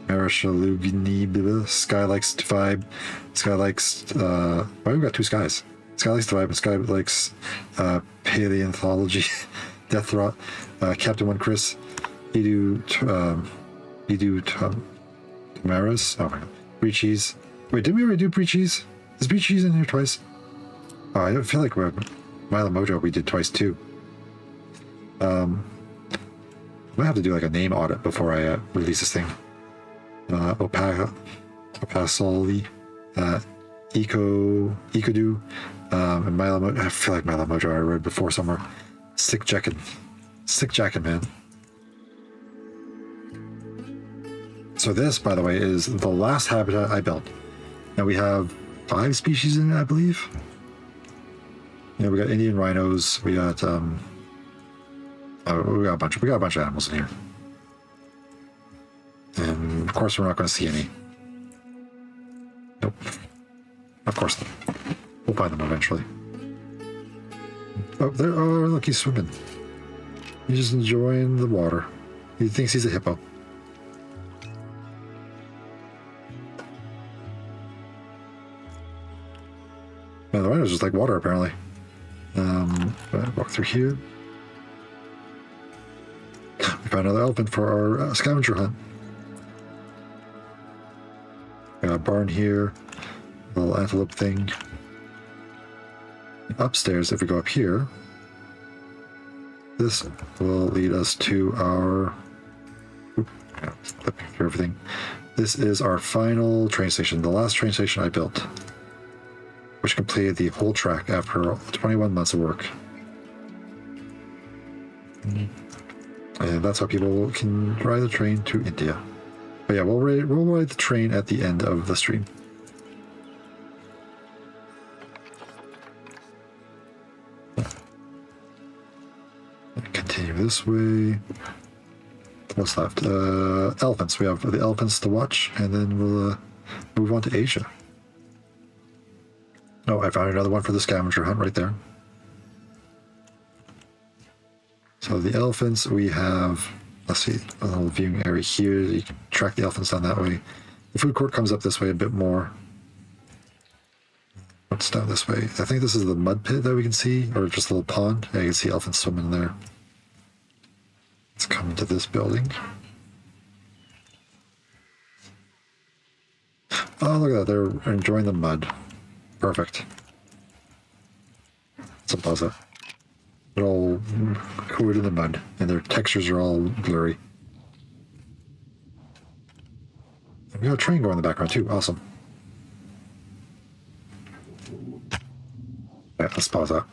Maricha Lugini, Skylikes Vibe, Skylikes. Why we got two skies? Skylikes Vibe and Skylikes Paleontology, Death Rot, Captain One Chris, Edu Tamaris. Oh my god. Brie Cheese. Wait, did we already do Brie Cheese? Is Brie Cheese in here twice? Oh, I don't feel like Milo Mojo we did twice too. I might have to do like a name audit before I release this thing. Opasoli, Ecodu, and Milo Mojo. I feel like Milo Mojo I read before somewhere. Sick Jackin, man. So this, by the way, is the last habitat I built. Now we have 5 species in it, I believe. Yeah, we got Indian rhinos. We got we got a bunch of animals in here. And of course, we're not going to see any. Nope. Of course not. We'll find them eventually. Oh, there! Oh, look, he's swimming. He's just enjoying the water. He thinks he's a hippo. No, the rhinos just like water, apparently. Walk through here. We found another elephant for our scavenger hunt. Got a barn here, a little antelope thing. Upstairs, if we go up here, this will lead us to our... flipping through everything. This is our final train station, the last train station I built, which completed the whole track after 21 months of work. And that's how people can ride the train to India. But yeah, we'll ride the train at the end of the stream. Continue this way. What's left? Elephants. We have the elephants to watch, and then we'll move on to Asia. Oh, I found another one for the scavenger hunt right there. So the elephants, we have, let's see, a little viewing area here. You can track the elephants down that way. The food court comes up this way a bit more. What's down this way? I think this is the mud pit that we can see, or just a little pond. Yeah, you can see elephants swimming in there. Let's come into this building. Oh, look at that. They're enjoying the mud. Perfect. It's a plaza. They're all coated in the mud, and their textures are all blurry. And we got a train going in the background, too. Awesome. Alright, let's pause that.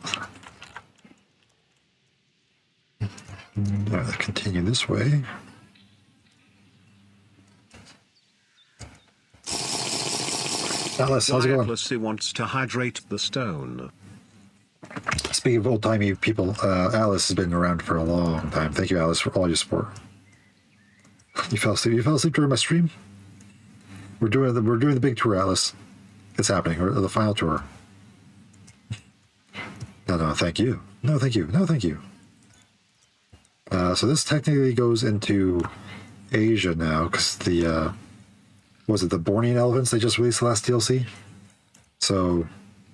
Alright, let's continue this way. Alice, how's it going? Atlas wants to hydrate the stone. Speaking of old-timey people, Alice has been around for a long time. Thank you, Alice, for all your support. You fell asleep. You fell asleep during my stream. We're doing the big tour, Alice. It's happening. Or the final tour. No, thank you. No, thank you. No, thank you. So this technically goes into Asia now, because the was it the Bornean elephants they just released the last DLC? So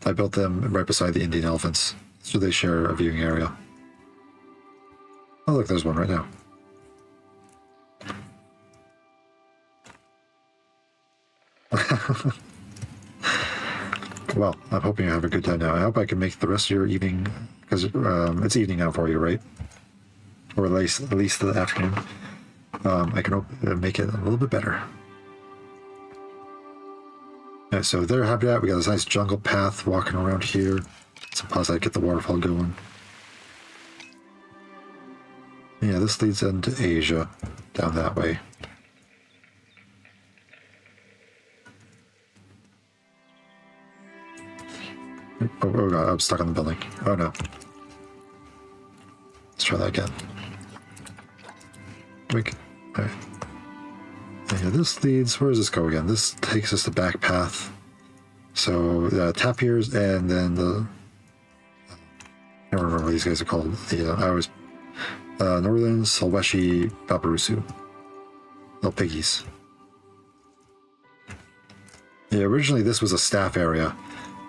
I built them right beside the Indian elephants, so they share a viewing area. Oh look, there's one right now. Well, I'm hoping you have a good time now. I hope I can make the rest of your evening, because it's evening now for you, right? Or at least the afternoon. I can make it a little bit better. Yeah, so their habitat, we got this nice jungle path walking around here. So pause that, get the waterfall going. Yeah, this leads into Asia, down that way. Oh god, I'm stuck on the building. Oh no. Let's try that again. Alright. Yeah, this leads, where does this go again? This takes us the back path. So, tapirs and then the, I don't remember what these guys are called. Northern Sulawesi Babarusu. Little piggies. Yeah, originally this was a staff area.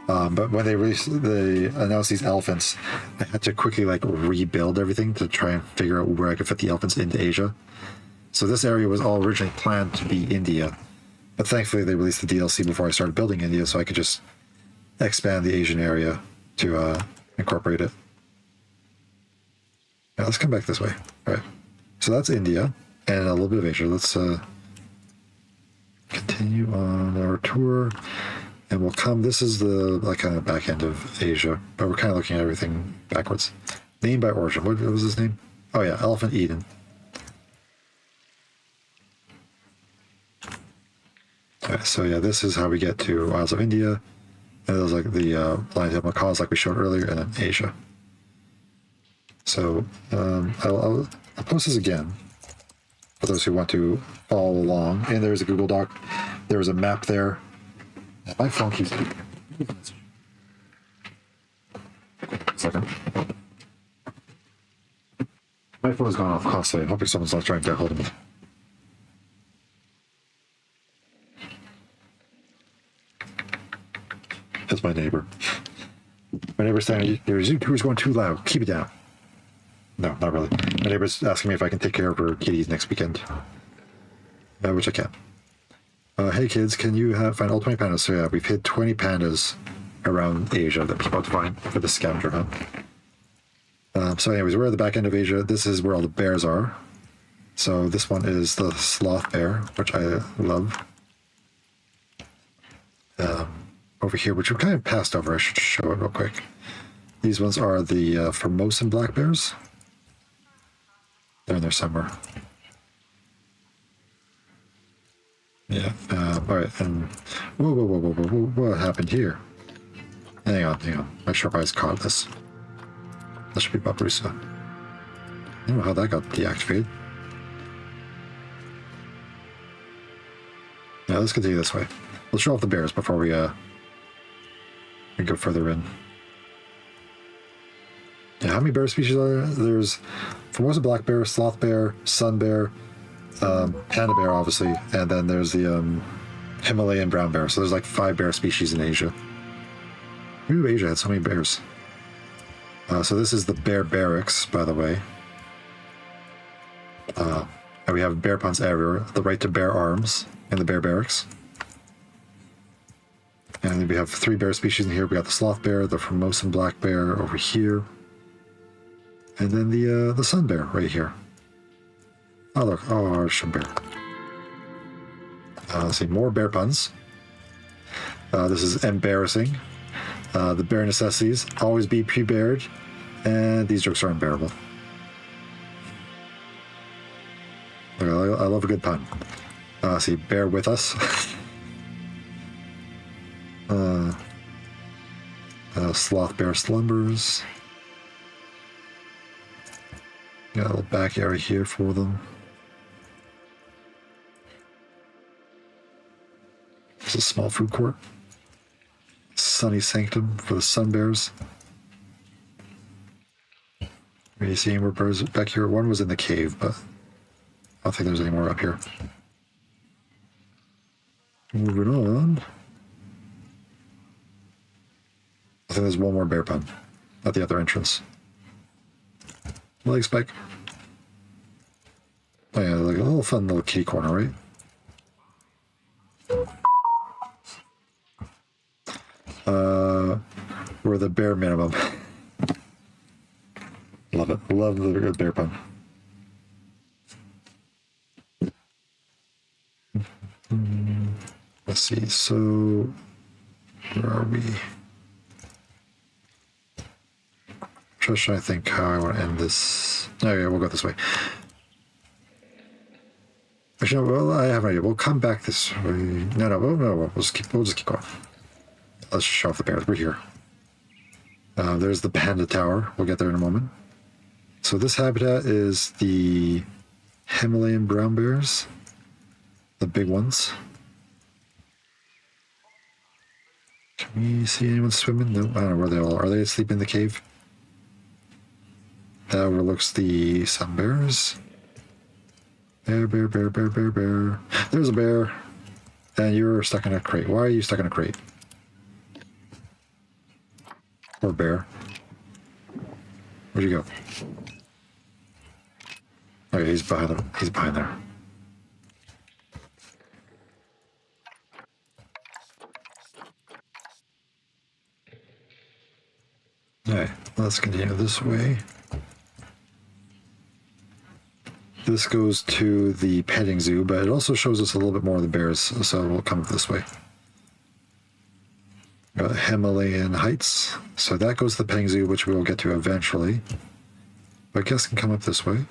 But when they announced these elephants, I had to quickly rebuild everything to try and figure out where I could fit the elephants into Asia. So this area was all originally planned to be India, but thankfully they released the DLC before I started building India, so I could just expand the Asian area to incorporate it. Now let's come back this way. All right, so that's India and a little bit of Asia. Let's continue on our tour. And we'll come, this is the kind of back end of Asia, but we're kind of looking at everything backwards. Named by origin. What was his name? Oh yeah, Elephant Eden. Alright, so yeah, this is how we get to Isles of India. And those the lion-tailed macaws like we showed earlier, and then Asia. So I'll post this again for those who want to follow along. And there's a Google Doc. There's a map there. My phone keeps beeping. Second. My phone's gone off constantly. I'm hoping someone's not trying to get hold of me. That's my neighbor. My neighbor's saying, your Zoo tour is going too loud. Keep it down. No, not really. My neighbor's asking me if I can take care of her kitties next weekend. Which I can. Hey kids, can you find all 20 pandas? So yeah, we've hit 20 pandas around Asia that we're about to find for the scavenger hunt. So anyways, we're at the back end of Asia. This is where all the bears are. So this one is the sloth bear, which I love. Over here, which we kind of passed over, I should show it real quick. These ones are the Formosan black bears. They're in there somewhere. Yeah, alright, and whoa, what happened here? Hang on, my sharp eyes caught this. That should be Babarusa. I don't know how that got deactivated. Yeah, let's continue this way. Let's show off the bears before we go further in. Yeah, how many bear species are there? There's Formosa black bear, sloth bear, sun bear, panda bear, obviously, and then there's the Himalayan brown bear. So there's 5 bear species in Asia. Who knew Asia had so many bears? So this is the bear barracks, by the way. And we have bear ponds everywhere. The right to bear arms in the bear barracks. And then we have 3 bear species in here. We got the sloth bear, the Formosan black bear over here. And then the sun bear right here. Oh look, oh, our shrimp bear. Let's see, more bear puns. This is embarrassing. The bare necessities, always be pre-bared, and these jokes are unbearable. I love a good pun. See, bear with us. Sloth bear slumbers. Got a little back area here for them. There's a small food court. Sunny sanctum for the sun bears. Are you seeing more birds back here? One was in the cave, but I don't think there's any more up here. Moving on. I think there's one more bear pun at the other entrance. Leg spike. Oh yeah, like a little fun little kitty corner, right? We're the bare minimum. Love it. Love the bear pun. Let's see. So, where are we? Just trying to think how I want to end this. Okay, we'll go this way. Actually, no, well, I have an idea. We'll come back this way. No, we'll just keep going. Let's just show off the bears. We're here. There's the panda tower. We'll get there in a moment. So this habitat is the Himalayan brown bears, the big ones. Can we see anyone swimming? No, I don't know where they all are. Are they asleep in the cave? That overlooks the sun bears. Bear. There's a bear. And you're stuck in a crate. Why are you stuck in a crate? Poor bear. Where'd you go? Oh yeah, he's behind them. He's behind there. Alright, let's continue this way. This goes to the petting zoo, but it also shows us a little bit more of the bears, so we'll come this way. Got Himalayan Heights, so that goes to the petting zoo, which we will get to eventually. But I guess can come up this way.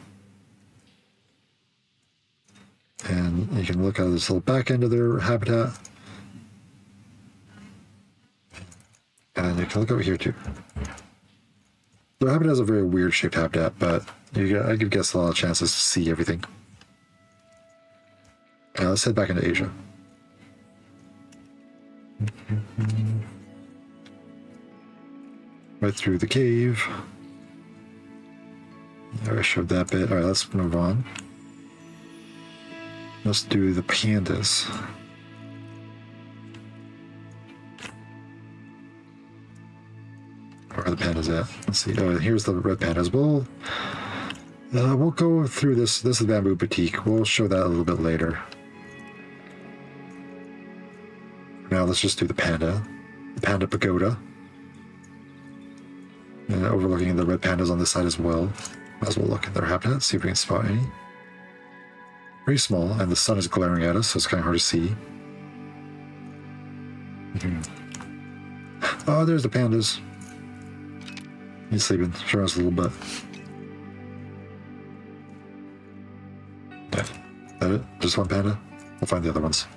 And you can look at this little back end of their habitat. And you can look over here too. Their habitat is a very weird shaped habitat, but I could guess a lot of chances to see everything. Let's head back into Asia. Right through the cave. There, I showed that bit. Alright, let's move on. Let's do the pandas. Where are the pandas at? Let's see. Oh, here's the red pandas. We'll go through this. This is the Bamboo Boutique. We'll show that a little bit later. Now let's just do the panda. The panda pagoda. And overlooking the red pandas on this side as well. Might as well look at their habitat, see if we can spot any. Very small, and the sun is glaring at us, so it's kind of hard to see. Oh, there's the pandas. He's sleeping. Show us a little bit. Yeah. Is that it? Just one panda? We'll find the other ones.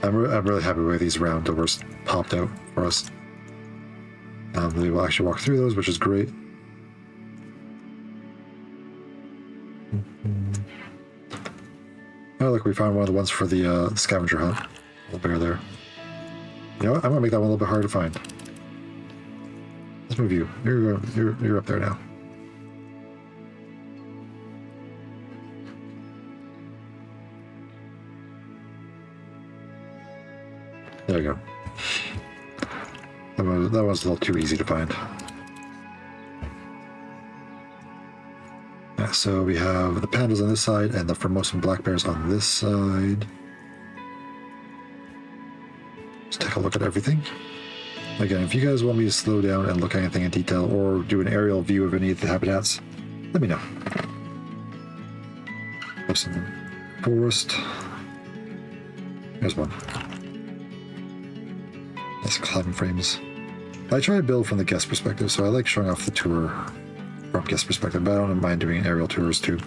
I'm really happy with these round doors popped out for us. They will actually walk through those, which is great. Oh, look, we found one of the ones for the scavenger hunt. Little bear there. You know what? I'm gonna make that one a little bit harder to find. Let's move you. You're up there now. There we go. That one's a little too easy to find. Yeah, so we have the pandas on this side and the Formosan black bears on this side. Let's take a look at everything. Again, if you guys want me to slow down and look at anything in detail or do an aerial view of any of the habitats, let me know. There's some forest. There's one. Nice climbing frames. I try to build from the guest perspective, so I like showing off the tour from guest perspective, but I don't mind doing aerial tours too.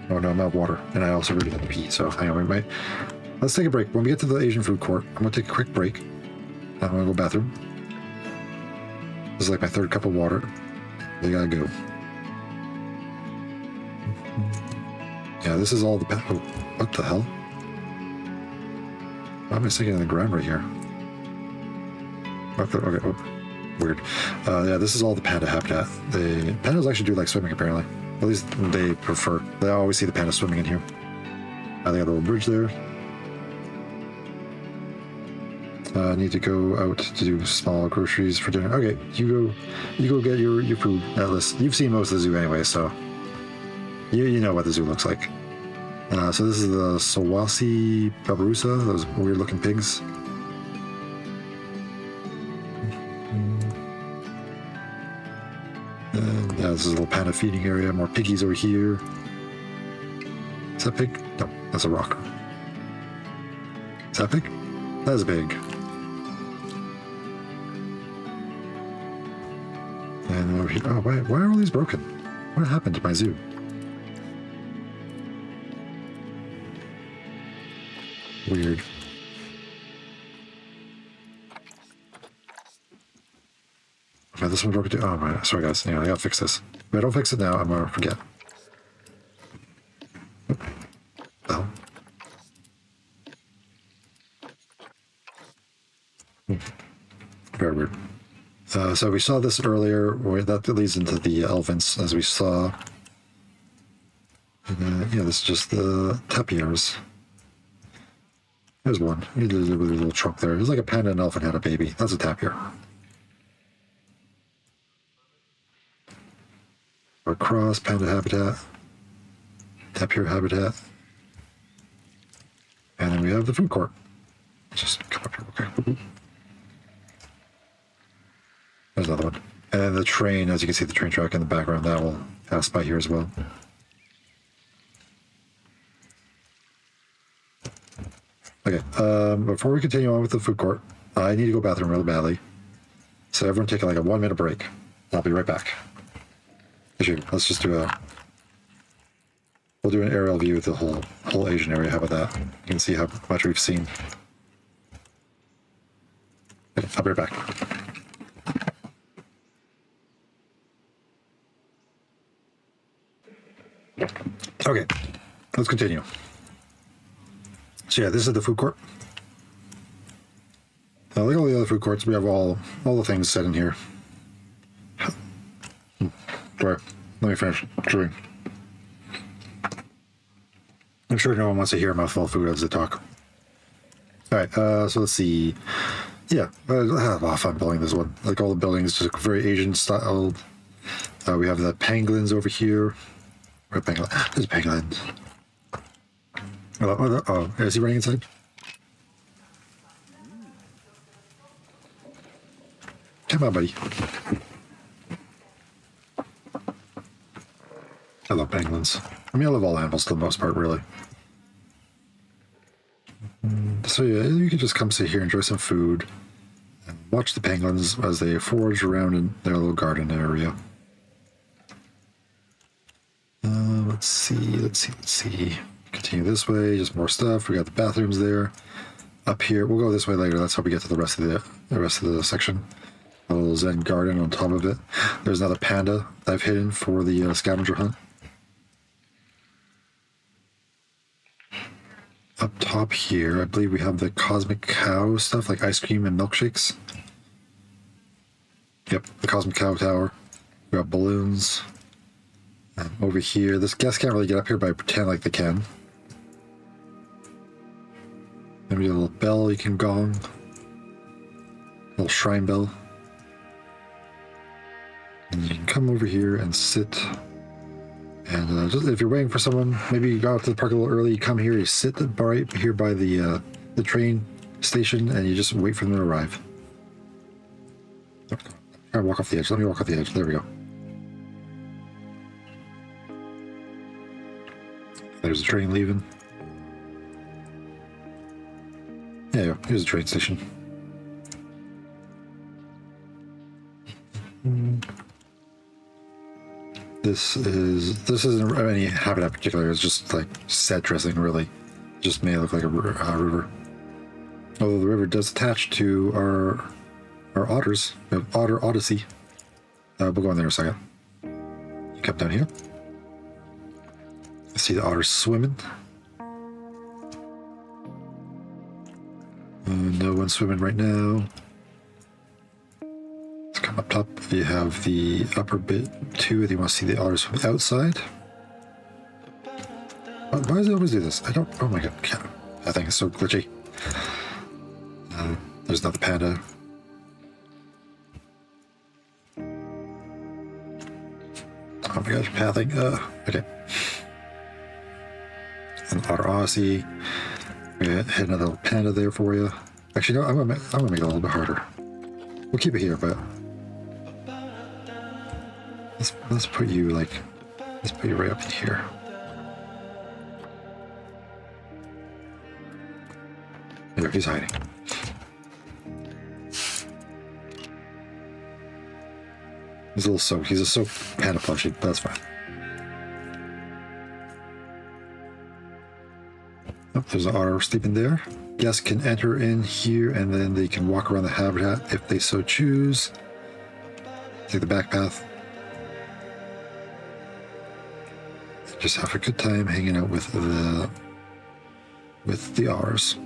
Oh no, I'm out of water, and I also really have to pee, so hang on, let's take a break. When we get to the Asian food court, I'm going to take a quick break. I'm going to go bathroom. This is like my third cup of water. They gotta go. Yeah, this is all the... Oh, what the hell? Why am I sticking in the ground right here? Okay, oh, weird. Yeah, this is all the panda habitat. The pandas actually do like swimming, apparently. At least they prefer. They always see the panda swimming in here. They got a little bridge there. I need to go out to do small groceries for dinner. Okay, you go get your food. Atlas, you've seen most of the zoo anyway, so you know what the zoo looks like. So this is the Sawasi Barbarossa, those weird looking pigs. And yeah, this is a little panda feeding area. More piggies over here. Is that pig? No, that's a rock. Is that pig? That is a pig. And over here, oh, why are all these broken? What happened to my zoo? Weird. Okay, this one broke too. Oh, my, sorry guys. Yeah, I gotta fix this. If I don't fix it now, I'm gonna forget. Oh. Very weird. So we saw this earlier, where that leads into the elephants, as we saw. And, yeah, this is just the tapirs. There's one. He did a little trunk there. It's like a panda and an elephant had a baby. That's a tapir. Across panda habitat, tapir habitat, and then we have the food court. Just come up here, okay. There's another one. And then the train, as you can see the train track in the background, that will pass by here as well. Okay, before we continue on with the food court, I need to go to the bathroom really badly. So everyone take like a 1 minute break. I'll be right back. Actually, let's just do we'll do an aerial view of the whole Asian area. How about that? You can see how much we've seen. Okay, I'll be right back. Okay, let's continue. So yeah, this is the food court. Like all the other food courts, we have all the things set in here. Sorry, let me finish chewing. I'm sure no one wants to hear a mouthful of food as they talk. All right, so let's see. Yeah, I had a lot of fun building this one. Like all the buildings, just very Asian styled. We have the pangolins over here. Where pangolin? There's pangolins. Oh, is he running inside? Come on, buddy. I love pangolins. I mean, I love all animals for the most part, really. So yeah, you can just come sit here, enjoy some food, and watch the pangolins as they forage around in their little garden area. Let's see. Continue this way, just more stuff. We got the bathrooms there. Up here, we'll go this way later. That's how we get to the rest of the section. A little Zen garden on top of it. There's another panda I've hidden for the scavenger hunt. Up top here, I believe we have the cosmic cow stuff, like ice cream and milkshakes. Yep, the cosmic cow tower. We got balloons. And over here, this guest can't really get up here, but I pretend like they can. Maybe a little bell you can gong. Little shrine bell. And you can come over here and sit. And just if you're waiting for someone, maybe you go out to the park a little early, you come here, you sit right here by the train station, and you just wait for them to arrive. Oh, try to walk off the edge. Let me walk off the edge. There we go. There's a train leaving. Yeah, here's a train station. This isn't any habitat particular. It's just like set dressing, really. Just made it look like a river. Although the river does attach to our otters. We have Otter Odyssey. We'll go in there in a second. You come down here. See the otters swimming. No one swimming right now. Let's come up top. You have the upper bit too if you want to see the otters from the outside. Why does it always do this? I don't. Oh my god. That thing is so glitchy. There's another panda. Oh my gosh, pathing. Okay. An Otter Odyssey. We hit another little panda there for you. Actually, no, I'm gonna make it a little bit harder. We'll keep it here, but let's put you right up in here. There, he's hiding. He's a little soaked. He's a soaked panda plushie, but that's fine. Oh, there's an otter sleeping there. Guests can enter in here and then they can walk around the habitat if they so choose. Take the back path. Just have a good time hanging out with the otters.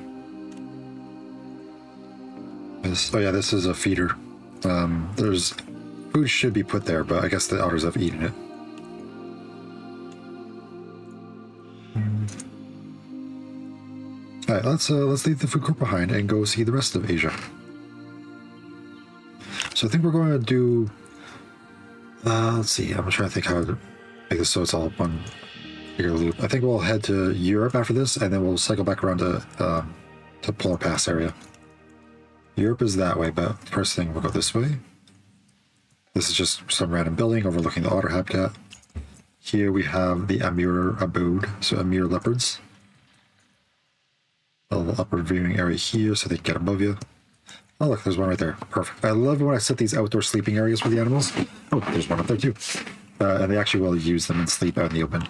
This is a feeder. There's food should be put there, but I guess the otters have eaten it. All right, let's leave the food court behind and go see the rest of Asia. So I think we're going to do. Let's see. I'm trying to think how to make this so it's all one bigger loop. I think we'll head to Europe after this, and then we'll cycle back around to Polar Pass area. Europe is that way, but first thing we'll go this way. This is just some random building overlooking the otter habitat. Here we have the Amur abode, so Amur leopards. A little upward viewing area here so they can get above you. Oh look, there's one right there. Perfect. I love when I set these outdoor sleeping areas for the animals. Oh, there's one up there too. And they actually will use them and sleep out in the open.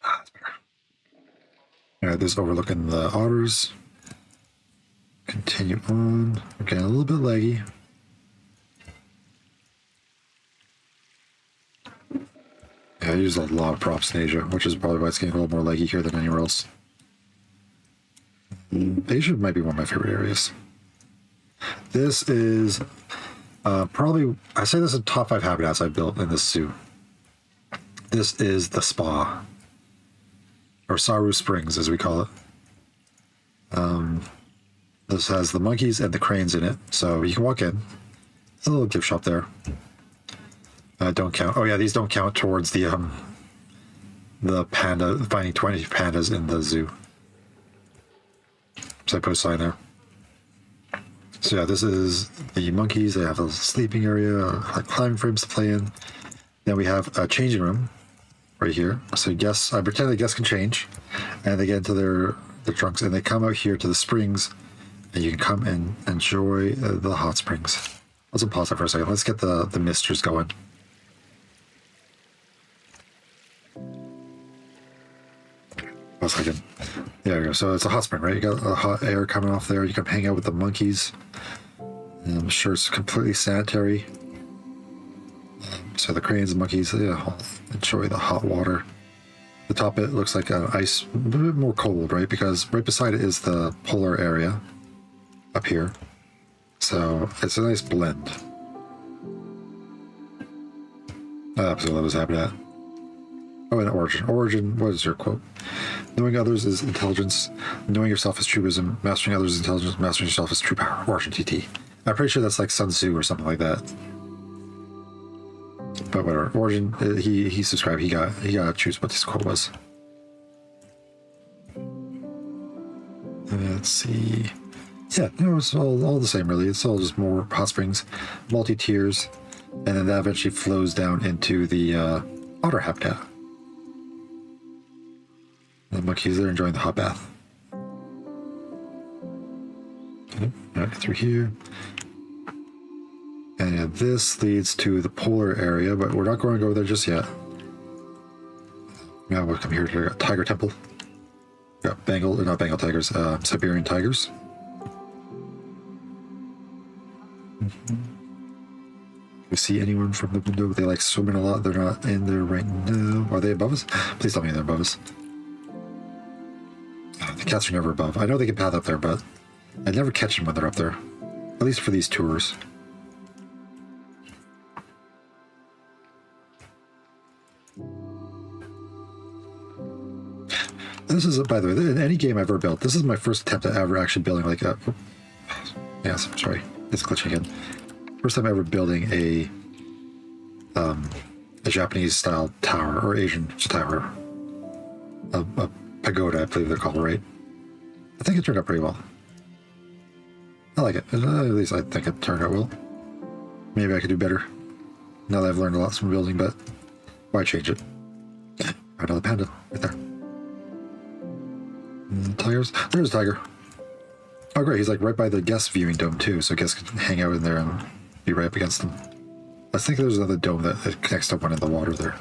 That's better. Alright, this is overlooking the otters. Continue on. We're getting a little bit laggy. Yeah, I use a lot of props in Asia, which is probably why it's getting a little more laggy here than anywhere else. Asia might be one of my favorite areas. This is probably, I say this is top 5 habitats I've built in this zoo. This is the spa, or Saru Springs as we call it. This has the monkeys and the cranes in it, so you can walk in. There's a little gift shop there. Don't count. Oh yeah, these don't count towards the panda, finding 20 pandas in the zoo. So I put a sign there. So yeah, this is the monkeys. They have a sleeping area, like climbing frames to play in. Then we have a changing room right here. So guests, I pretend the guests can change, and they get into their trunks, and they come out here to the springs, and you can come and enjoy the hot springs. Let's pause that for a second. Let's get the misters going. One second. There we go. So it's a hot spring, right? You got a hot air coming off there. You can hang out with the monkeys. And I'm sure it's completely sanitary. So the cranes and monkeys, yeah, enjoy the hot water. The top it looks like an ice, a bit more cold, right? Because right beside it is the polar area up here. So it's a nice blend. I absolutely love this habitat. Oh, and origin. Origin, what is your quote? Knowing others is intelligence. Knowing yourself is true wisdom. Mastering others is intelligence. Mastering yourself is true power. Origin TT. I'm pretty sure that's like Sun Tzu or something like that. But whatever. Origin, he subscribed. He got to choose what his quote was. Let's see. Yeah, it's all the same, really. It's all just more hot springs, multi-tiers, and then that eventually flows down into the otter habitat. The monkeys, they're enjoying the hot bath. Okay, right through here. And yeah, this leads to the polar area, but we're not going to go there just yet. Now we'll come here to Tiger Temple. We got not Bengal tigers, Siberian tigers. You see anyone from the window? They like swimming a lot. They're not in there right now. Are they above us? Please tell me they're above us. The cats are never above. I know they can path up there, but I never catch them when they're up there. At least for these tours. This is, by the way, in any game I've ever built, this is my first attempt at ever actually building like a... Yes, I'm sorry. It's glitching again. First time ever building a Japanese-style tower, or Asian tower. A pagoda, I believe they're called, right? I think it turned out pretty well. I like it. At least I think it turned out well. Maybe I could do better. Now that I've learned a lot from building, but why change it? Another panda right there. Tigers? There's a tiger. Oh, great. He's like right by the guest viewing dome, too, so guests can hang out in there and be right up against them. I think there's another dome that connects to one in the water there.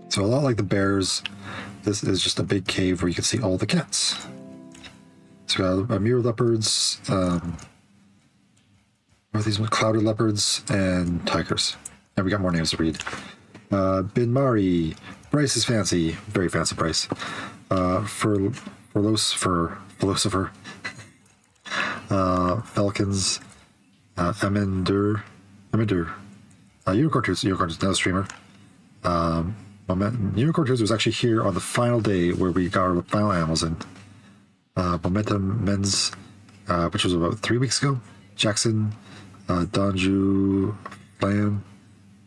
So a lot like the bears, this is just a big cave where you can see all the cats. So we got mirror leopards, what are these ones? Clouded leopards, and tigers. And we got more names to read. Bin Mari, Bryce is fancy, very fancy Bryce. Philosopher, Falcons, Amendur, Unicorn Tooth, another streamer. Unicorn Tooth was actually here on the final day where we got our final animals in. Momentum Men's, which was about 3 weeks ago. Jackson, Donju, Flam,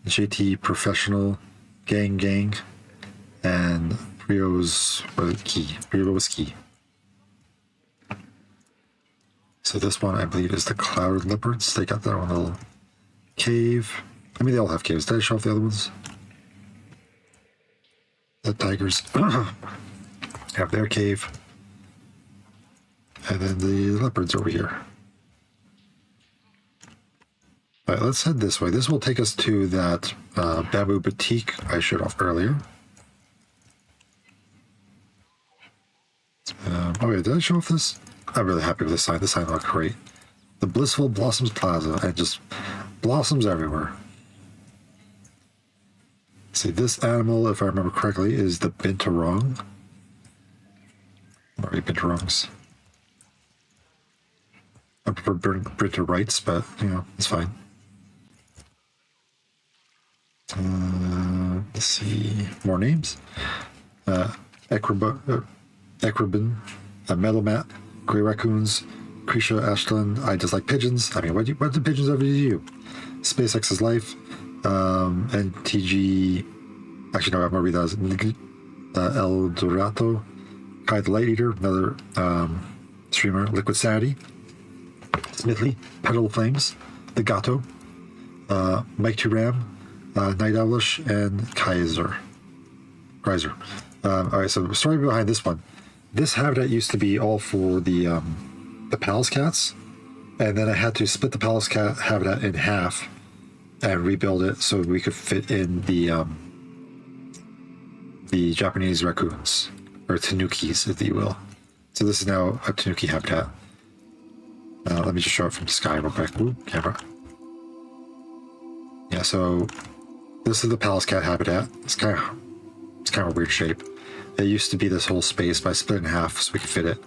JT Professional, Gang, and Rio's Whiskey. So this one, I believe, is the Clouded Leopards. They got their own little cave. I mean, they all have caves. Did I show off the other ones? The tigers have their cave. And then the leopards over here. All right, let's head this way. This will take us to that bamboo boutique I showed off earlier. Oh yeah, did I show off this? I'm really happy with this sign. This sign looks great. The Blissful Blossoms Plaza, and just blossoms everywhere. See, this animal, if I remember correctly, is the binturong. Or binturongs. I prefer binturrights, but, you know, it's fine. Let's see, more names. Equibin, Meadowmat, Grey Raccoons, Krisha Ashton, I Just Like Pigeons. I mean, what do pigeons ever do to you? SpaceX's Life, NTG, actually no, I'm going to read that as El Dorato, Kai the Light Eater, another streamer, Liquid Sanity, Smithley, Petal Flames, The Gato, Mike 2 RAM, Night Owlish, and Geyser. Alright, so the story behind this one. This habitat used to be all for the Pallas cats, and then I had to split the Pallas cat habitat in half and rebuild it so we could fit in the Japanese raccoons, or tanukis, if you will. So this is now a tanuki habitat. Let me just show it from the sky real quick. Ooh, camera. Yeah, so this is the Pallas cat habitat. It's kind of a weird shape. It used to be this whole space, but I split it in half so we could fit it.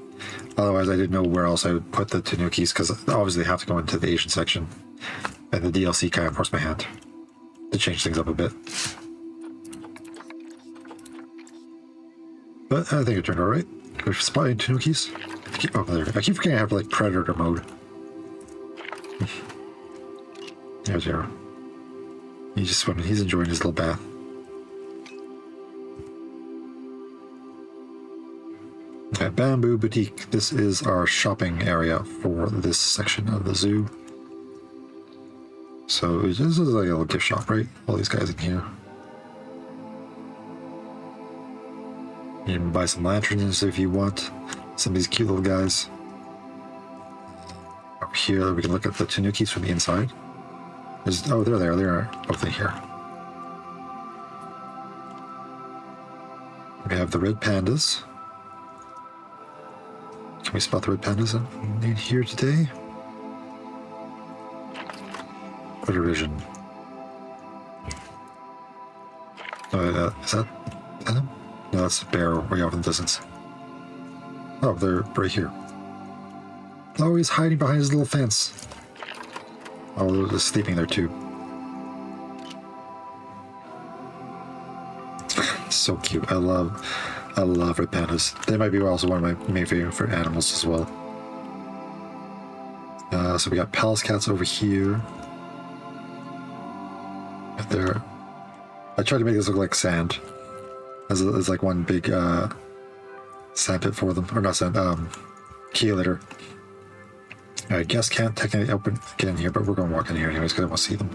Otherwise, I didn't know where else I would put the tanukis, because obviously they have to go into the Asian section. And the DLC kind of forced my hand. to change things up a bit. But I think it turned out right. We're spotting Tanukis. Oh, there. I keep forgetting I have like predator mode. There's Zero. He's just swimming. He's enjoying his little bath. Okay, Bamboo Boutique. This is our shopping area for this section of the zoo. So this is like a little gift shop, right? All these guys in here. You can buy some lanterns if you want. Some of these cute little guys. Up here, we can look at the Tanukis from the inside. Oh, they're there. They're both in here. We have the red pandas. Can we spot the red pandas in here today? Better vision. Oh, is that them? No, that's a bear way off in the distance. Oh, they're right here. Oh, he's hiding behind his little fence. Oh, they're just sleeping there too. So cute. I love red pandas. They might be also one of my main favorite animals as well. So we got palace cats over here. Right there. I tried to make this look like sand. As like one big sand pit for them. Or not sand, key litter. I guess can't technically get in here, but we're going to walk in here anyways because I want to see them.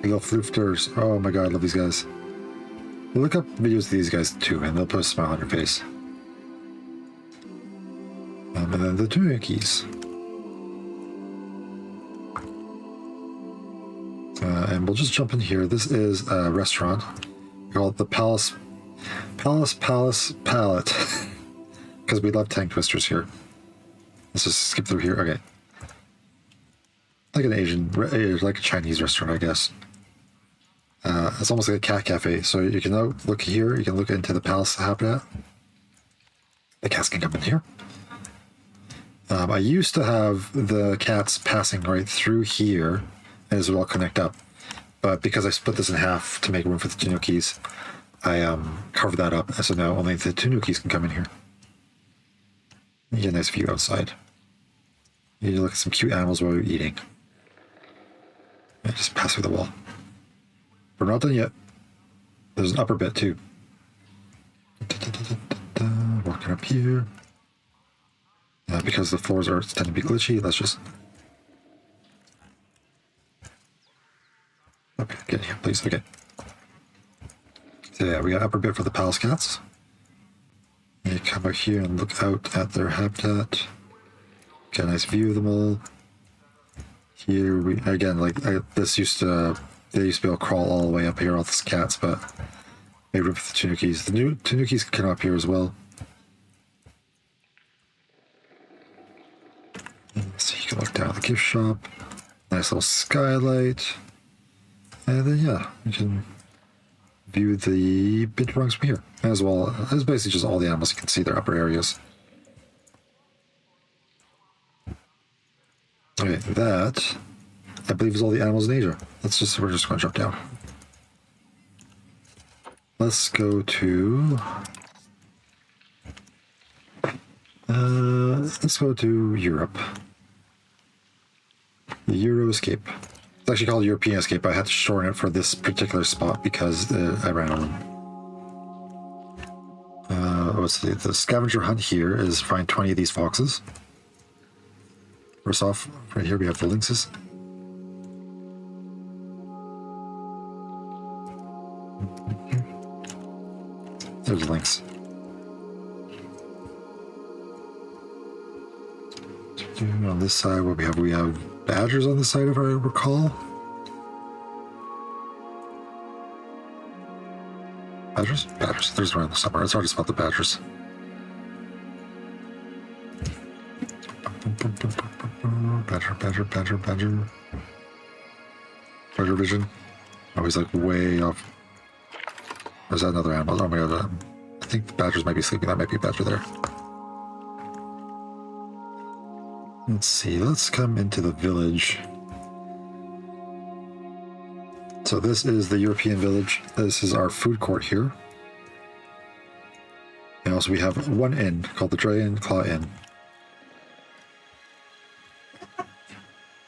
Big little floofers. Oh my god, I love these guys. Look up videos of these guys too, and they'll put a smile on your face. And then the Tanukis. And we'll just jump in here. This is a restaurant. We call it the Palace Palette. Because we love tongue twisters here. Let's just skip through here. Okay. Like an Asian, like a Chinese restaurant, I guess. It's almost like a cat cafe. So you can look here. You can look into the palace habitat. The cats can come in here. I used to have the cats passing right through here, and this would all connect up. But because I split this in half to make room for the Tanukis, I covered that up. So now only the Tanukis can come in here. You get a nice view outside. You look at some cute animals while you're eating. And just pass through the wall. We're not done yet. There's an upper bit too. Walking up here. Because the floors tend to be glitchy, let's just... Okay, get here, please. Okay. So yeah, we got upper bit for the palace cats. You come out here and look out at their habitat. Get a nice view of them all. Here we again this used to they used to be able to crawl all the way up here, all these cats, but made room for the Tanukis. The new Tanukis can come up here as well. So you can look down at the gift shop. Nice little skylight. And then yeah, you can view the bid rungs from here. As well as basically just all the animals, you can see their upper areas. Okay, that I believe is all the animals in Asia. We're just gonna jump down. Let's go to Europe. The Euro Escape. It's actually called European Escape, but I had to shorten it for this particular spot because I ran out of them. Let's see, the scavenger hunt here is find 20 of these foxes. First off, right here we have the lynxes. There's the lynx. On this side, what we have badgers on this side, if I recall. Badgers? Badgers. There's one somewhere. It's hard to spot the badgers. Badger. Badger vision. Oh, he's like way off. Or is that another animal? Oh my god. I think the badgers might be sleeping. That might be a badger there. Let's see. Let's come into the village. So this is the European village. This is our food court here. And also we have one inn called the Dragon Claw Inn.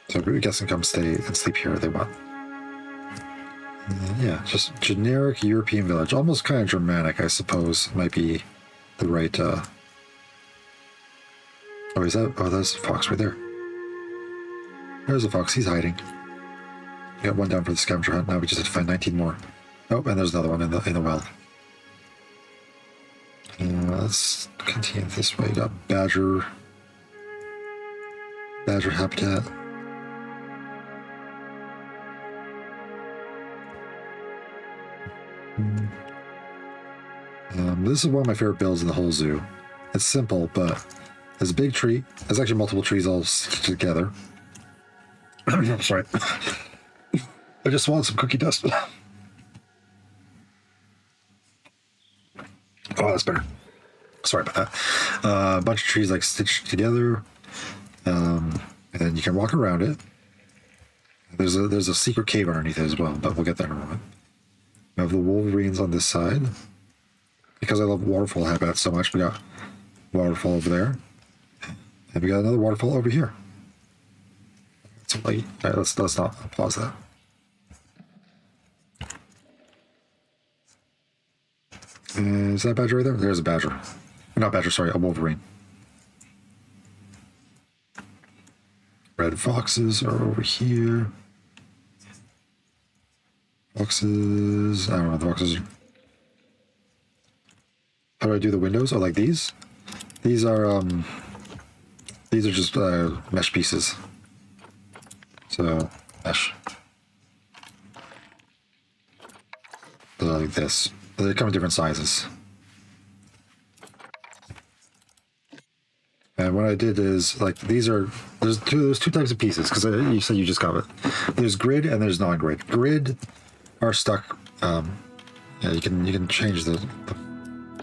So guests can come stay and sleep here if they want. Yeah, just generic European village. Almost kind of Germanic, I suppose, might be the right... Oh, is that... Oh, there's a fox right there. There's a fox. He's hiding. We got one down for the scavenger hunt. Now we just have to find 19 more. Oh, and there's another one in the well. Let's continue this way. Got badger habitat. This is one of my favorite builds in the whole zoo. It's simple, but there's a big tree. There's actually multiple trees all stitched together. Sorry. I just swallowed some cookie dust. Oh, that's better. Sorry about that. A bunch of trees like stitched together. And then you can walk around it. There's a secret cave underneath it as well, but we'll get there in a moment. We have the wolverines on this side. Because I love waterfall habitats so much, we got waterfall over there. And we got another waterfall over here. It's late. All right, let's not pause that. Is that a badger right there? There's a badger. Not badger, sorry, a wolverine. Red foxes are over here. Foxes... I don't know what the foxes are. How do I do the windows? Oh, like these? These are just mesh pieces. So, mesh. They're like this. They come in different sizes. And what I did is, like, these are... There's two types of pieces, because you said you just got it. There's grid and there's non-grid. Grid are stuck... yeah, you can change the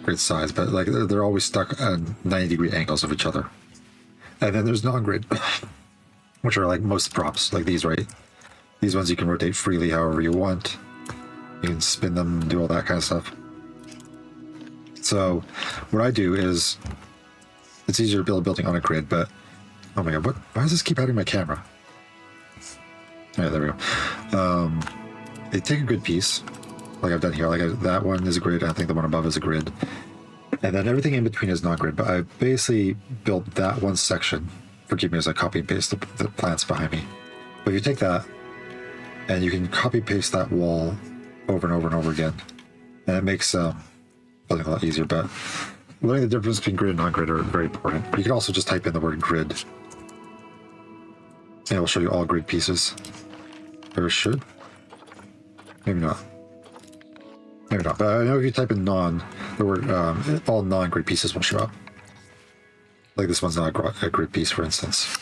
grid size, but like they're always stuck at 90-degree angles of each other. And then there's non-grid, which are like most props, like these, right? These ones you can rotate freely however you want. You can spin them and do all that kind of stuff. So what I do is, it's easier to build a building on a grid, but oh my god, why does this keep hiding my camera? Yeah, there we go. They take a grid piece, like I've done here. Like that one is a grid, I think the one above is a grid. And then everything in between is not grid, but I basically built that one section. Forgive me as I copy and paste the plants behind me. But if you take that, and you can copy paste that wall over and over and over again, and it makes building a lot easier. But learning the difference between grid and non-grid are very important. You can also just type in the word grid, and it will show you all grid pieces. Or it should. Maybe not. Maybe not. But I know if you type in the word all non-grid pieces will show up. Like this one's not a grid piece, for instance.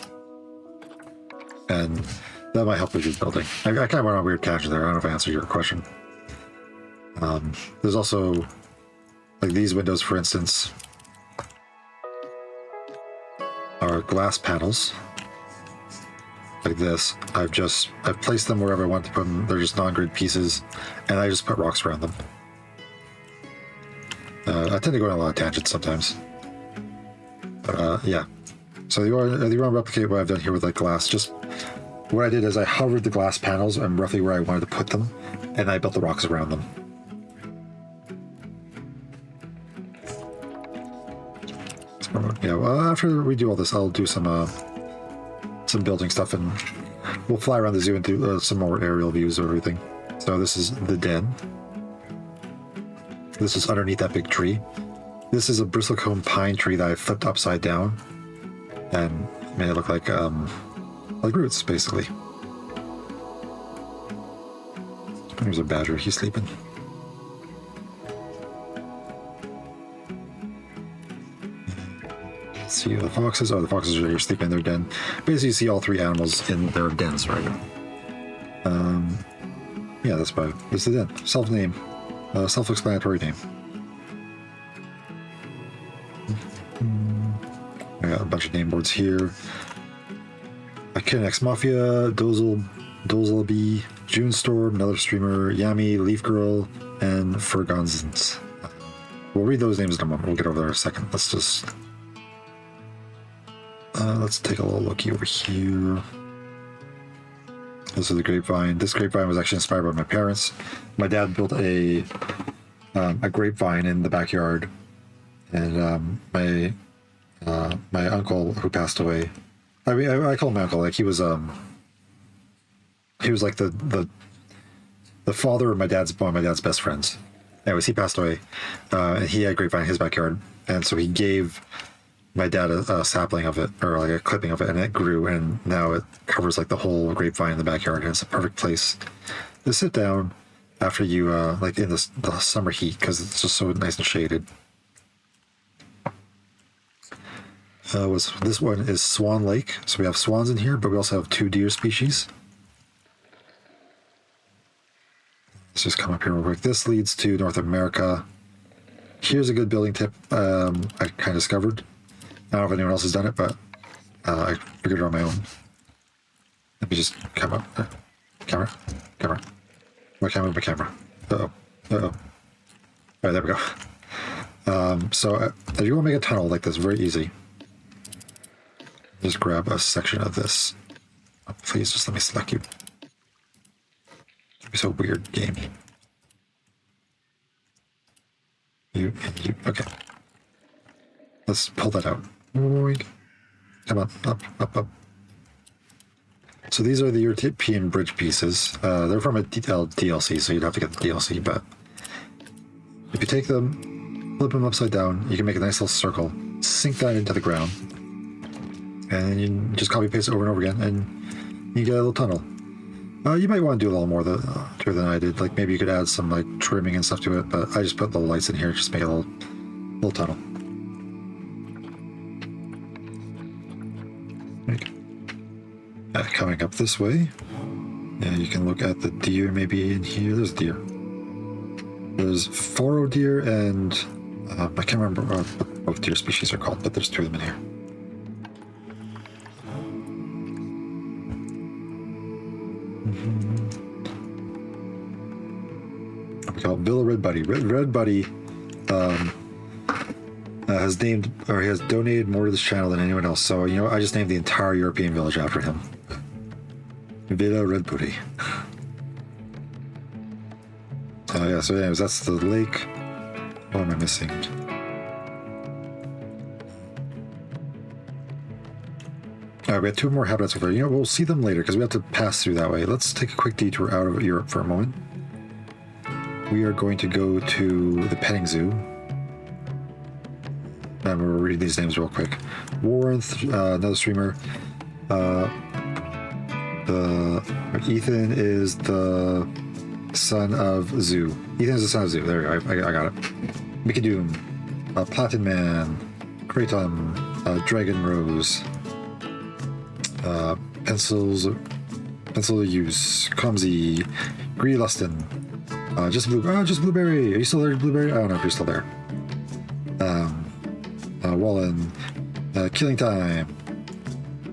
And that might help with your building. I kind of went on a weird tangent there. I don't know if I answered your question. There's also, like these windows, for instance, are glass panels. Like this. I've placed them wherever I want to put them. They're just non-grid pieces, and I just put rocks around them. I tend to go on a lot of tangents sometimes. But yeah. So you want to replicate what I've done here with like glass. Just what I did is I hovered the glass panels and roughly where I wanted to put them, and I built the rocks around them. So, yeah, well, after we do all this, I'll do some building stuff, and we'll fly around the zoo and do some more aerial views of everything. So this is the den. This is underneath that big tree. This is a bristlecone pine tree that I flipped upside down and made it look like roots, basically. There's a badger. He's sleeping. Let's see the foxes. Oh, the foxes are here sleeping in their den. Basically, you see all three animals in their dens right now. Yeah, that's why. This is the den. Self-name. Self-explanatory name. I got a bunch of name boards here. Akin Ex Mafia, Dozelaby, June Storm, another streamer, Yami, Leaf Girl, and Fergonzens. We'll read those names in a moment. We'll get over there in a second. Let's just... let's take a little looky over here. This is the grapevine. This grapevine was actually inspired by my parents. My dad built a grapevine in the backyard, and my uncle who passed away. I mean, I call him my uncle. Like he was like the father of one of my dad's best friends. Anyways, he passed away, and he had a grapevine in his backyard, and so he gave my dad a sapling of it, or like a clipping of it, and it grew, and now it covers like the whole grapevine in the backyard, and it's a perfect place to sit down after you like in the summer heat, because it's just so nice and shaded. This one is Swan Lake, so we have swans in here, but we also have 2 deer species. Let's just come up here real quick. This leads to North America. Here's a good building tip I kind of discovered. I don't know if anyone else has done it, but I figured it on my own. Let me just come up. Camera. My camera. Uh-oh. All right, there we go. So if you want to make a tunnel like this, very easy. Just grab a section of this. Oh, please, just let me select you. It'd be so weird, game. You. Okay. Let's pull that out. Come on, up. So these are the European bridge pieces. They're from a DLC, so you'd have to get the DLC, but if you take them, flip them upside down, you can make a nice little circle, sink that into the ground, and then you just copy paste it over and over again, and you get a little tunnel. You might want to do a little more to it than I did. Like maybe you could add some like trimming and stuff to it, but I just put little lights in here, just make a little tunnel. Coming up this way, you can look at the deer maybe in here. There's deer. There's foro deer and I can't remember what both deer species are called, but there's 2 of them in here. We call it Bill Red Buddy. Red Buddy has named, or he has donated more to this channel than anyone else. So, you know, I just named the entire European village after him. Villa Red Booty. Yeah, so anyways, that's the lake. What am I missing? Alright, we have 2 more habitats over there. You know, we'll see them later because we have to pass through that way. Let's take a quick detour out of Europe for a moment. We are going to go to the petting zoo. I'm going to read these names real quick. Warren, another streamer. Ethan is the son of Zoo. Ethan is the son of Zoo. There we go. I got it. Mikidoom, Platin Man, Kratom, Dragon Rose, Pencil Use, Clumsy, Gree Lustin, just Blueberry. Are you still there, Blueberry? I don't know if you're still there. Wallen, Killing Time,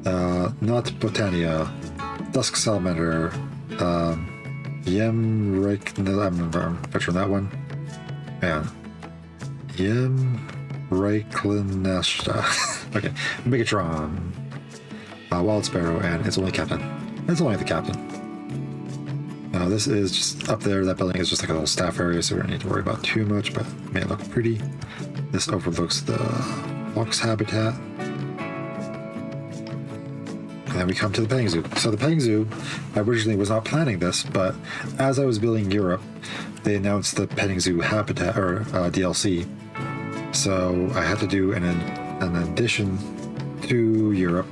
Not Botania, Dusk Salamander, Yem Rake. I'm butchering that one. Man. Yem Rakelinashta. Okay. Megatron, Wild Sparrow, and It's Only Captain. It's only the Captain. This is just up there. That building is just like a little staff area, so we don't need to worry about too much, but it may look pretty. This overlooks the fox habitat. And then we come to the petting zoo. So the petting zoo, I originally was not planning this, but as I was building Europe, they announced the petting zoo habitat, or DLC. So I had to do an addition to Europe.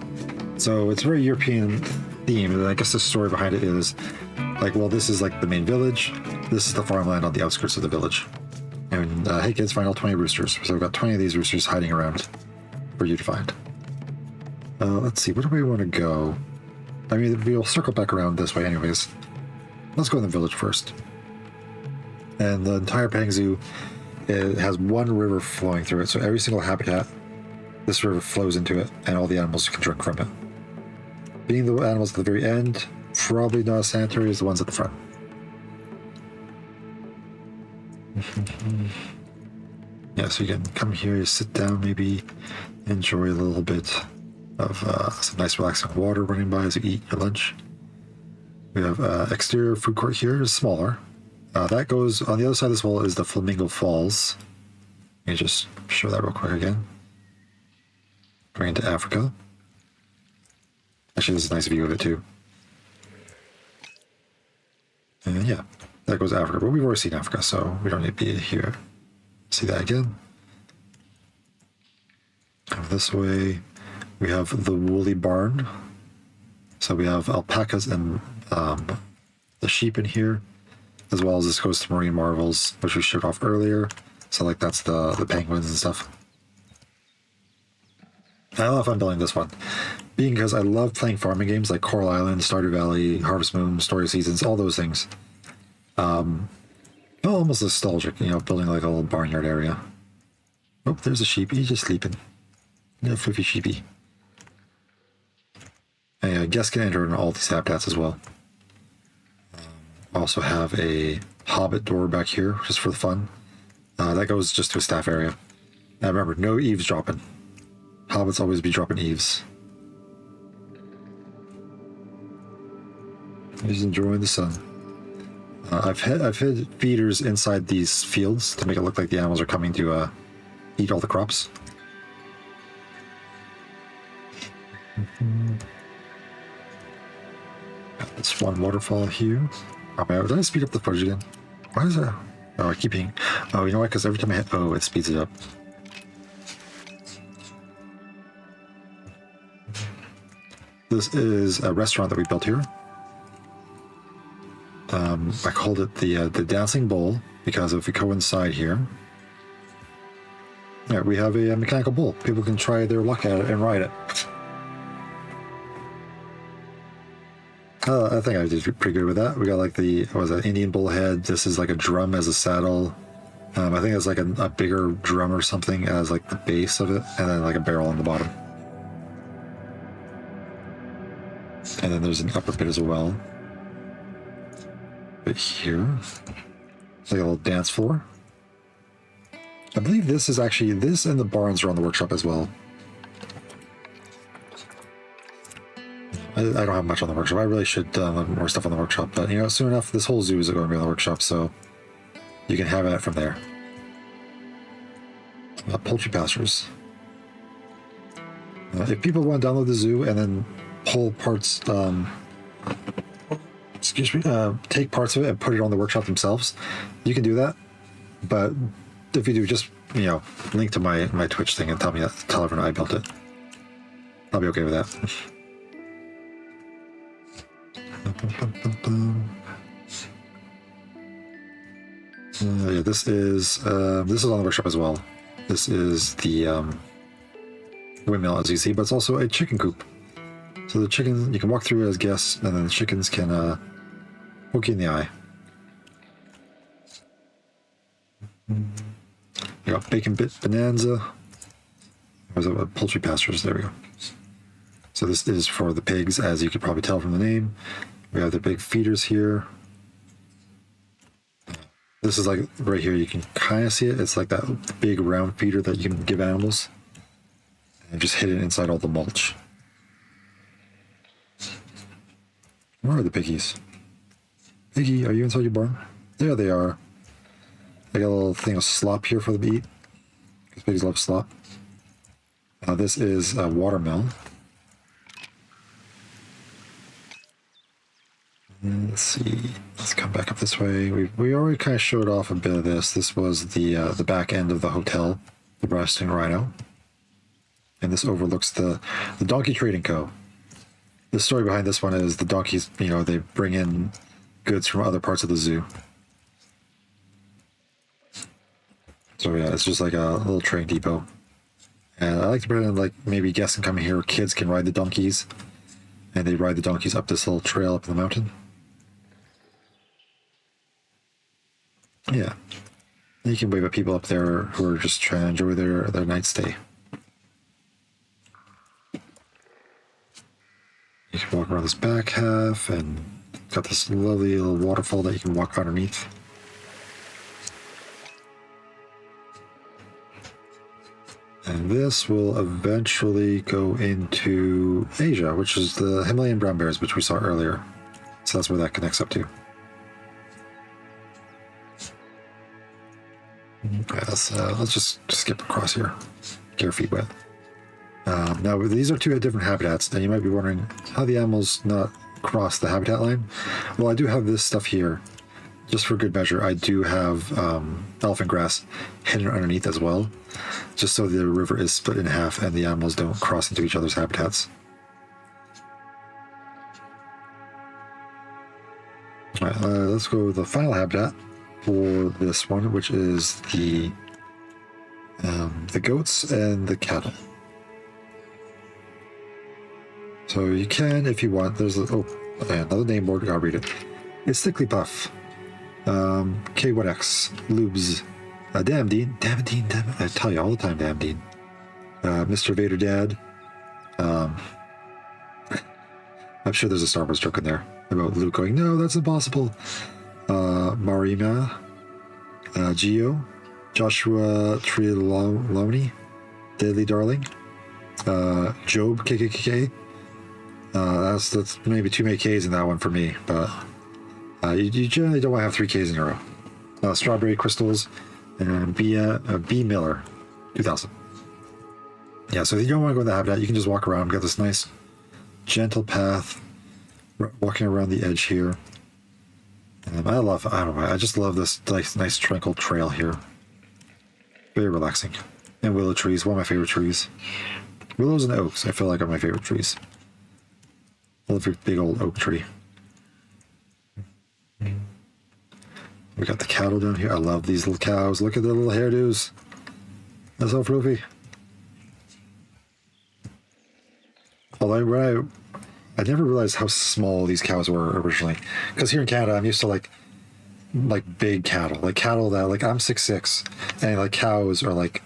So it's very European themed, and I guess the story behind it is like, well, this is like the main village. This is the farmland on the outskirts of the village. And hey kids, find all 20 roosters. So we've got 20 of these roosters hiding around for you to find. Let's see, where do we want to go? I mean, we'll circle back around this way anyways. Let's go in the village first. And the entire petting zoo, it has one river flowing through it. So every single habitat, this river flows into it, and all the animals can drink from it. Being the animals at the very end, probably not as sanitary as the ones at the front. Yeah, so you can come here, you sit down, maybe enjoy a little bit of some nice relaxing water running by as you eat your lunch. We have exterior food court here, is smaller. That goes on the other side of this wall is the Flamingo Falls. Let me just show that real quick again. Going into Africa. Actually, this is a nice view of it too. And yeah, that goes to Africa, but we've already seen Africa, so we don't need to be here. See that again. And this way, we have the woolly barn. So we have alpacas and the sheep in here, as well as this goes to Marine Marvels, which we showed off earlier. So like that's the penguins and stuff. I don't know if I'm building this one, being because I love playing farming games like Coral Island, Stardew Valley, Harvest Moon, Story Seasons, all those things. Almost nostalgic, you know, building like a little barnyard area. Oh, there's a sheep. He's just sleeping. No fluffy sheepy. And guests can enter in all these habitats as well. Also have a hobbit door back here, just for the fun. That goes just to a staff area. Now remember, no eavesdropping. Hobbits always be dropping eaves. He's enjoying the sun. I've hid feeders inside these fields to make it look like the animals are coming to eat all the crops. Got this one waterfall here. Oh man, did I speed up the footage again? Why is that? Oh, I keep hitting. Oh, you know what? Because every time I hit O, it speeds it up. This is a restaurant that we built here. I called it the Dancing Bull because if we go inside here, yeah, we have a mechanical bull. People can try their luck at it and ride it. I think I did pretty good with that. We got like the, what was that, Indian bull head. This is like a drum as a saddle. I think it's like a bigger drum or something as like the base of it, and then like a barrel on the bottom. And then there's an upper bit as well. But here, it's like a little dance floor. I believe this is actually, this and the barns are on the workshop as well. I don't have much on the workshop. I really should have more stuff on the workshop, but you know, soon enough, this whole zoo is going to be on the workshop, so you can have it from there. Poultry pastures. If people want to download the zoo and then pull parts, take parts of it and put it on the workshop themselves, you can do that. But if you do, just, you know, link to my Twitch thing and tell everyone I built it. I'll be okay with that. Yeah, this is on the workshop as well. This is the windmill, as you see, but it's also a chicken coop. So the chicken, you can walk through as guests, and then the chickens can poke you in the eye. You got Bacon Bit Bonanza. There's a poultry pastures. There we go. So this is for the pigs, as you could probably tell from the name. We have the big feeders here. This is like right here, you can kind of see it. It's like that big round feeder that you can give animals. And just hidden inside all the mulch. Where are the piggies? Piggy, are you inside your barn? There they are. I got a little thing of slop here for them to eat, because pigs love slop. This is a watermill. Let's see. Let's come back up this way. We already kind of showed off a bit of this. This was the back end of the hotel, the Resting Rhino, and this overlooks the Donkey Trading Co. The story behind this one is the donkeys. You know, they bring in goods from other parts of the zoo. So yeah, it's just like a little train depot. And I like to pretend like maybe guests can come here, kids can ride the donkeys, and they ride the donkeys up this little trail up the mountain. Yeah. You can wave at people up there who are just trying to enjoy their night stay. You can walk around this back half, and got this lovely little waterfall that you can walk underneath. And this will eventually go into Asia, which is the Himalayan brown bears, which we saw earlier. So that's where that connects up to. Okay, let's just skip across here. Get your feet wet. Now, these are two different habitats, and you might be wondering how the animals not cross the habitat line. Well, I do have this stuff here. Just for good measure, I do have elephant grass hidden underneath as well, just so the river is split in half and the animals don't cross into each other's habitats. Alright, let's go with the final habitat for this one, which is the goats and the cattle. So you can, if you want, there's another name board, I'll read it. It's Thickly Puff. K1X, Lubes, Damn Dean, I tell you all the time, Damn Dean. Mr. Vader Dad. I'm sure there's a Star Wars joke in there about Luke going, no, that's impossible. Marima, Geo, Joshua Triloni, Deadly Darling, Job, KKK. That's maybe too many K's in that one for me, but you generally don't want to have 3 Ks in a row. Strawberry Crystals and B Miller, 2000. Yeah, so if you don't want to go in the habitat, you can just walk around. We've got this nice, gentle path walking around the edge here. And I just love this nice tranquil trail here. Very relaxing. And willow trees, one of my favorite trees. Willows and oaks, I feel like are my favorite trees. I love your big old oak tree. We got the cattle down here. I love these little cows. Look at their little hairdos. That's so floofy. Although I never realized how small these cows were originally. Because here in Canada, I'm used to like big cattle. Like cattle that I'm 6'6", and like cows are like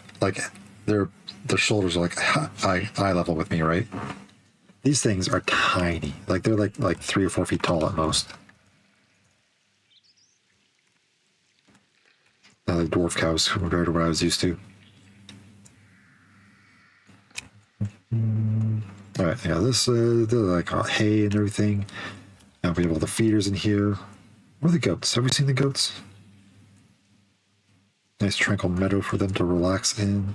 their shoulders are like eye level with me, right? These things are tiny. Like they're like 3 or 4 feet tall at most. Like dwarf cows compared to what I was used to. Alright, yeah, this they're like hay and everything. And we have all the feeders in here. Where are the goats? Have we seen the goats? Nice tranquil meadow for them to relax in.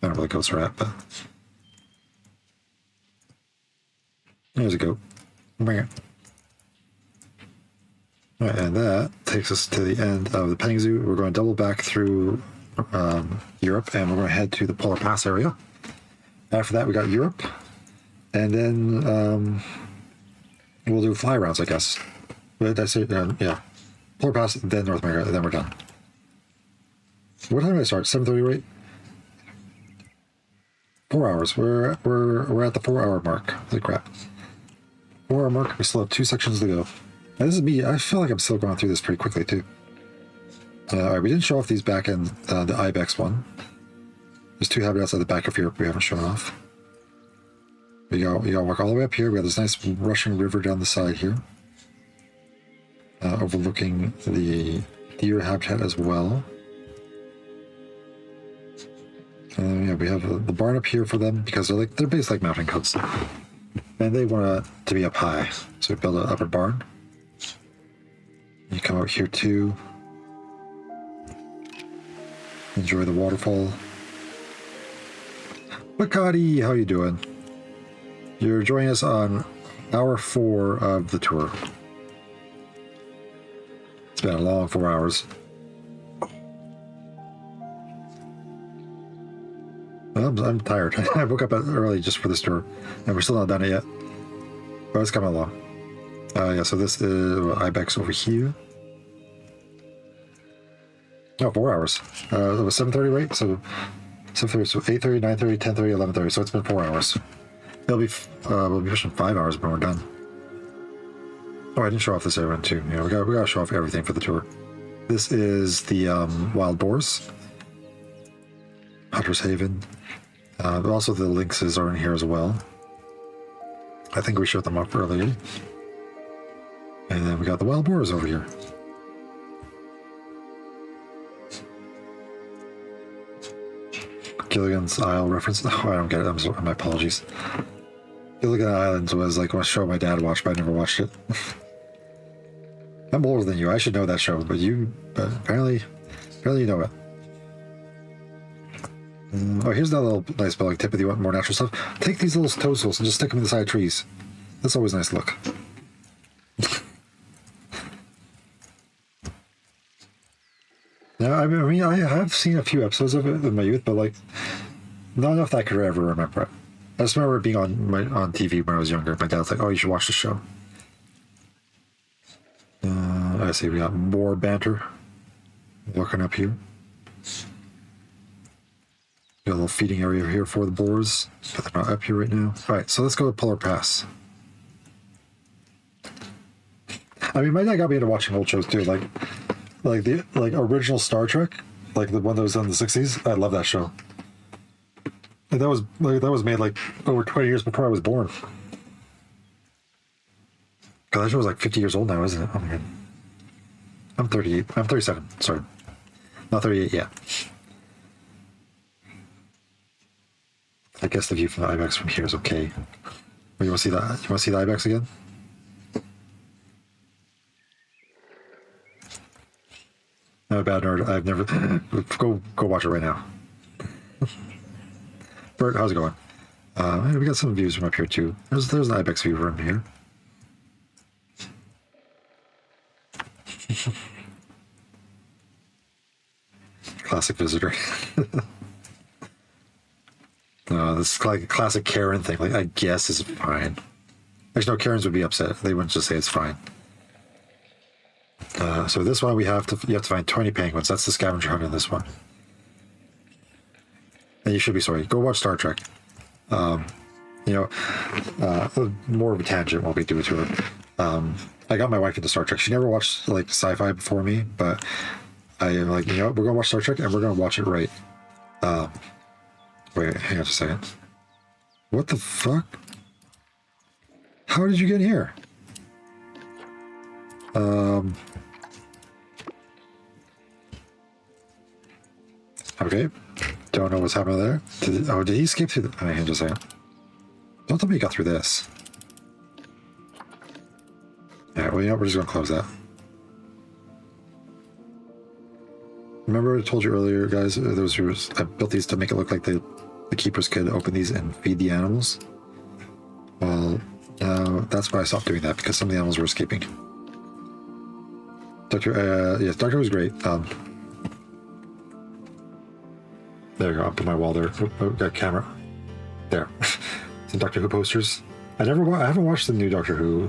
I don't know where the goats are at, but there's a goat. Bring it. Alright, and that takes us to the end of the petting zoo. We're going to double back through Europe, and we're going to head to the Polar Pass area. After that, we got Europe, and then we'll do fly rounds, I guess. But that's it. Yeah, Polar Pass, then North America, and then we're done. What time did I start? 7:30, right? 4 hours. We're at the 4 hour mark. Holy crap! 4 hour mark. We still have 2 sections to go. Now, this is me. I feel like I'm still going through this pretty quickly too. Alright, we didn't show off these back in the Ibex one. There's 2 habitats at the back of Europe we haven't shown off. We gotta walk all the way up here. We got this nice rushing river down the side here, overlooking the deer habitat as well. Yeah, we have the barn up here for them because they're based like mountain goats, and they want it to be up high. So we build an upper barn. You come out here too. Enjoy the waterfall. Bacardi, how you doing? You're joining us on hour 4 of the tour. It's been a long 4 hours. I'm tired. I woke up early just for this tour, and we're still not done it yet. But it's coming along. Yeah, so this is Ibex over here. Oh, 4 hours. It was 7:30, right? So 7:30, so 8:30, 9:30, 10:30, 11:30. So it's been 4 hours. We'll be pushing 5 hours when we're done. Oh, I didn't show off this area too. Yeah, we gotta show off everything for the tour. This is the wild boars, Hunter's Haven. But also the lynxes are in here as well. I think we showed them up earlier. And then we got the wild boars over here. Gilligan's Isle reference. Oh, I don't get it. I'm sorry, my apologies. Gilligan Island was like a show my dad watched, but I never watched it. I'm older than you. I should know that show, but apparently you know it. Oh, here's another little nice spelling tip if you want more natural stuff. Take these little toadstools and just stick them in the side of trees. That's always a nice look. Yeah, I mean, I have seen a few episodes of it in my youth, but like, not enough that I could ever remember it. I just remember it being on TV when I was younger. My dad's like, "Oh, you should watch the show." I see we got more banter. Looking up here. Got a little feeding area here for the boars, but they're not up here right now. All right, so let's go to Polar Pass. I mean, my dad got me into watching old shows too, like the original Star Trek, like the one that was done in the '60s. I love that show. And that was made like over 20 years before I was born. God, that show was like 50 years old now, isn't it? Oh my god. I'm 38. I'm 37. Sorry, not 38 yet. I guess the view from the Ibex from here is okay. Oh, you want to see that? You want to see the Ibex again? I'm a bad nerd. I've never. Go watch it right now. Bert, how's it going? We got some views from up here too. There's an Ibex view from here. Classic visitor. This is like a classic Karen thing. Like, I guess is fine. Actually, no, Karens would be upset. They wouldn't just say it's fine. So this one you have to find 20 penguins. That's the scavenger hunt in this one. And you should be sorry. Go watch Star Trek. More of a tangent while we do it to her. I got my wife into Star Trek. She never watched like sci-fi before me, but I am like, we're gonna watch Star Trek and we're gonna watch it right. Wait, hang on just a second. What the fuck? How did you get in here? Okay. Don't know what's happening there. Did he escape through the... Hang on just a second. Don't tell me he got through this. Yeah, well, we're just gonna close that. Remember I told you earlier, guys, I built these to make it look like the keepers could open these and feed the animals. Well, that's why I stopped doing that, because some of the animals were escaping. Yes, Doctor was great. There you go, I'll put my wall there. Got camera. There. Some Doctor Who posters. I haven't watched the new Doctor Who.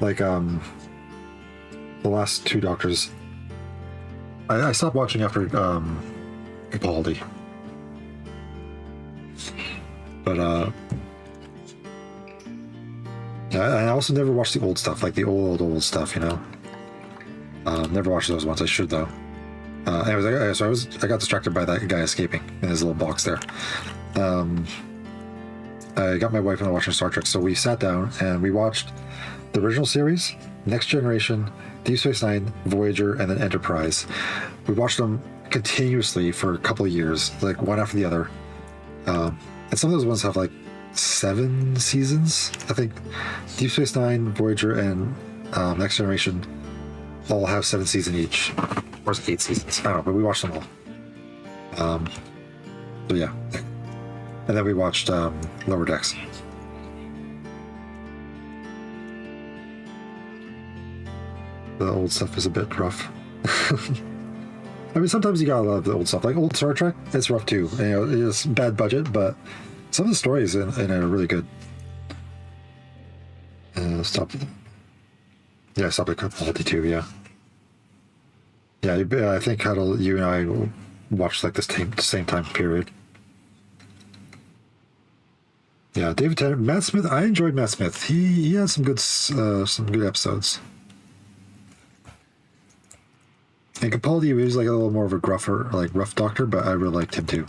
Like, the last two Doctors. I stopped watching after Capaldi. But I also never watched the old stuff, like the old stuff, Never watched those ones. I should though. Anyways, I got distracted by that guy escaping in his little box there. I got my wife and I watching Star Trek, so we sat down and we watched the original series, Next Generation, Deep Space Nine, Voyager, and then Enterprise. We watched them continuously for a couple of years, like one after the other. And some of those ones have like 7 seasons. I think Deep Space Nine, Voyager, and Next Generation all have 7 seasons each. Or is it 8 seasons? I don't know, but we watched them all. So yeah. And then we watched Lower Decks. The old stuff is a bit rough. I mean, sometimes you gotta love the old stuff. Like old Star Trek, it's rough too. It's bad budget, but some of the stories in it are really good. Stop. Yeah, stop at Capaldi too. Yeah. Yeah, I think Huddle, you and I watched like the same time period. Yeah, David Tennant, Matt Smith. I enjoyed Matt Smith. He had some good episodes. And Capaldi was like a little more of a gruffer, like rough doctor, but I really liked him too.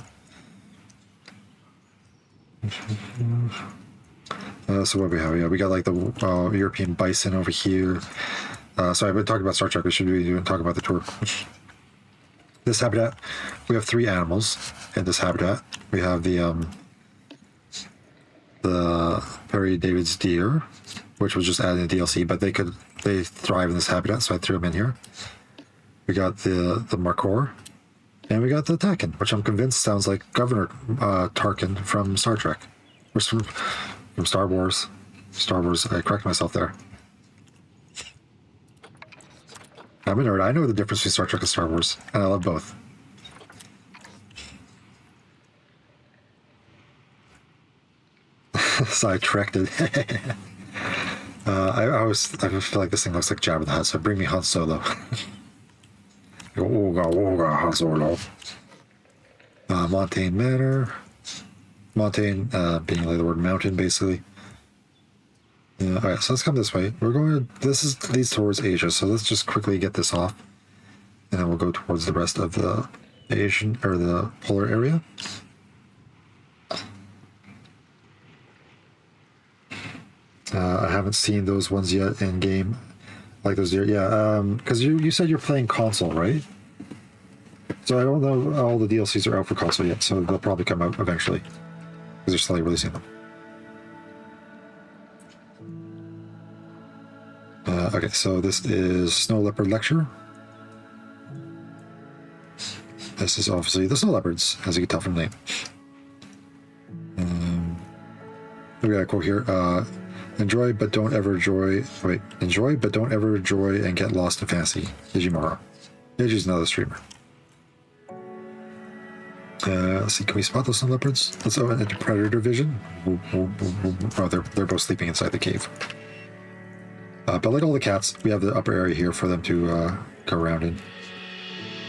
So what do we have? Yeah, we got like the European bison over here. So I've been talking about Star Trek. We should be talking about the tour. This habitat, we have 3 animals in this habitat. We have the Perry David's deer, which was just added in the DLC, but they thrive in this habitat, so I threw them in here. We got the Markhor, and we got the Taken, which I'm convinced sounds like Governor Tarkin from Star Trek, or from Star Wars. Star Wars. I correct myself there. I'm a nerd. I know the difference between Star Trek and Star Wars, and I love both. Sidetracked it. I feel like this thing looks like Jabba the Hutt, so bring me Han Solo. Ooga, Han Solo. Montaigne Manor. Montaigne being like the word mountain, basically. Alright, so let's come this way. We're going to, leads towards Asia, so let's just quickly get this off. And then we'll go towards the rest of the Asian, or the polar area. I haven't seen those ones yet in game, like those deer. Yeah, because you said you're playing console, right? So I don't know all the DLCs are out for console yet, so they'll probably come out eventually because they're slowly releasing them. Okay, so this is Snow Leopard Lecture. This is obviously the snow leopards, as you can tell from the name. We got a quote here. Enjoy, but don't ever enjoy and get lost in fantasy. Digimaro. Digi's another streamer. Let's see, can we spot those snow leopards? Let's go into predator vision. Oh, they're both sleeping inside the cave. But like all the cats, we have the upper area here for them to go around in.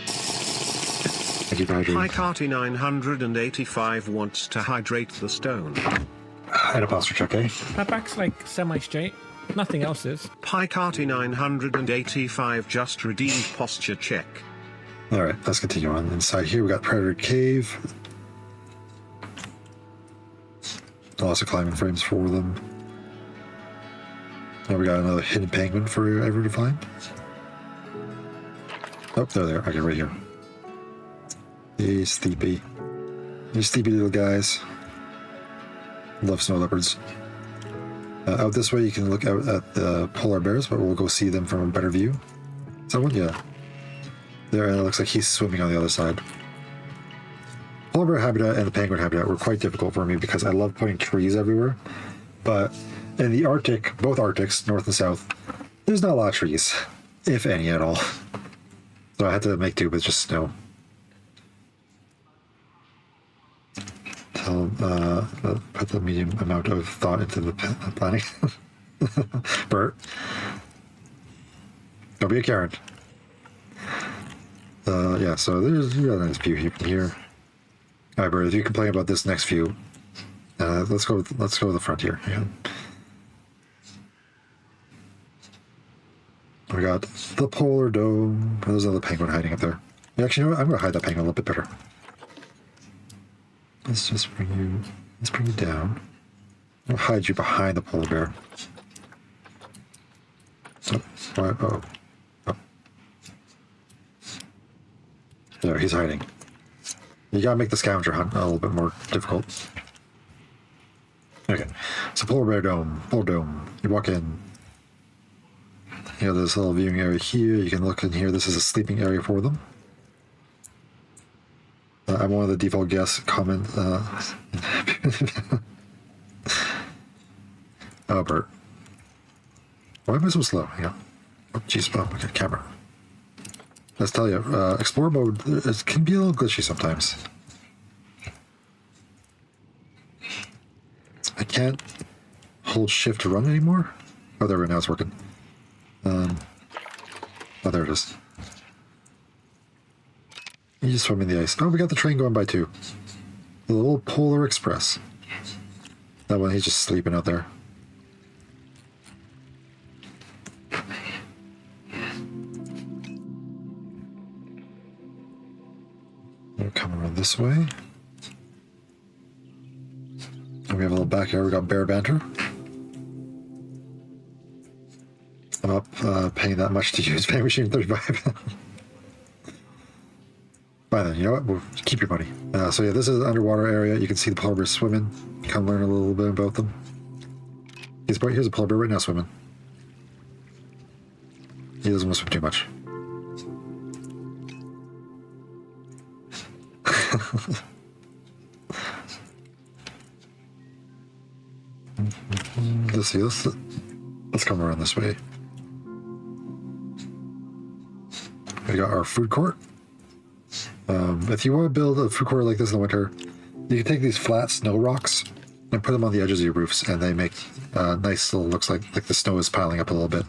Thank you for hydrating. Hi Carty 985 wants to hydrate the stone. And a posture check, eh? Her back's like semi-straight. Nothing else is. Carty 985 just redeemed posture check. Alright, let's continue on. Inside here we got Predator Cave. Lots of climbing frames for them. Now we got another hidden penguin for everyone to find. Oh, they're there. Okay, right here. Hey, sleepy. You sleepy little guys. Love snow leopards. Out this way you can look out at the polar bears, but we'll go see them from a better view. Is that one? Yeah. There, and it looks like he's swimming on the other side. Polar bear habitat and the penguin habitat were quite difficult for me because I love putting trees everywhere. But in the Arctic, both Arctics, north and south, there's not a lot of trees, if any at all. So I had to make do with just snow. Put the medium amount of thought into the planning. Bert. Don't be a Karen. Yeah, so you got a nice view here from here. Alright, Bert, if you complain about this next view, let's go to the front here. Yeah. We got the polar dome. There's another penguin hiding up there. Actually, you know what? I'm gonna hide that penguin a little bit better. Let's just bring you down. I'll hide you behind the polar bear. Oh. There, he's hiding. You gotta make the scavenger hunt a little bit more difficult. Okay, so polar bear dome, polar dome. You walk in. You have this little viewing area here. You can look in here. This is a sleeping area for them. I'm one of the default guests. Comment. Oh, Bert. Why am I so slow? Yeah. Oh, jeez. Oh, okay. Camera. Let's tell you, Explorer mode can be a little glitchy sometimes. I can't hold shift to run anymore. Oh, there we go. Now it's working. Oh, there it is. You just swim in the ice. Oh, we got the train going by too. The little Polar Express. That one, he's just sleeping out there. We'll come around this way. And we have a little backyard. We got bear banter. I'm not paying that much to use Vending Machine 35. Fine then, you know what? We'll keep your money. So yeah, this is an underwater area. You can see the polar bears swimming. Come learn a little bit about them. Here's a polar bear right now swimming. He doesn't want to swim too much. Let's see. Let's come around this way. We got our food court. If you want to build a food court like this in the winter, you can take these flat snow rocks and put them on the edges of your roofs, and they make nice little looks like the snow is piling up a little bit.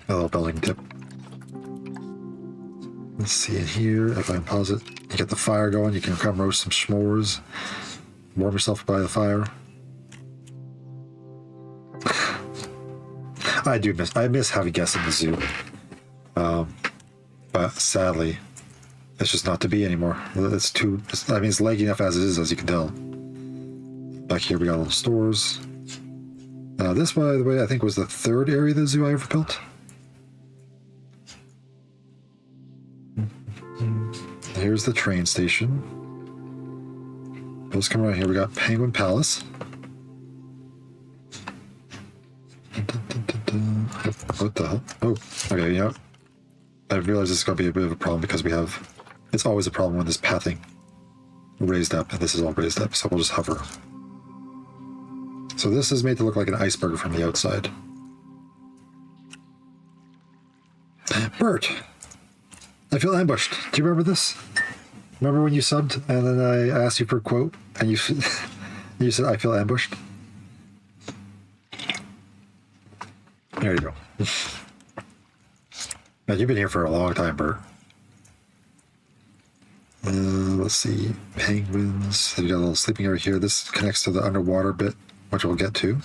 A little building tip. Let's see in here. If I can pause it, you get the fire going. You can come roast some s'mores, warm yourself by the fire. I miss having guests in the zoo, but sadly, it's just not to be anymore. It's laggy enough as it is, as you can tell. Back here we got little stores. This, by the way, I think was the third area of the zoo I ever built. Here's the train station. Let's come around here. We got Penguin Palace. What the hell? Oh, okay, yeah. I realize this is going to be a bit of a problem because it's always a problem when this pathing raised up, and this is all raised up, so we'll just hover. So this is made to look like an iceberg from the outside. Bert! I feel ambushed. Do you remember this? Remember when you subbed and then I asked you for a quote and you said, I feel ambushed? There you go. Now, you've been here for a long time, Bert. Let's see. Penguins. They've got a little sleeping area here. This connects to the underwater bit, which we'll get to.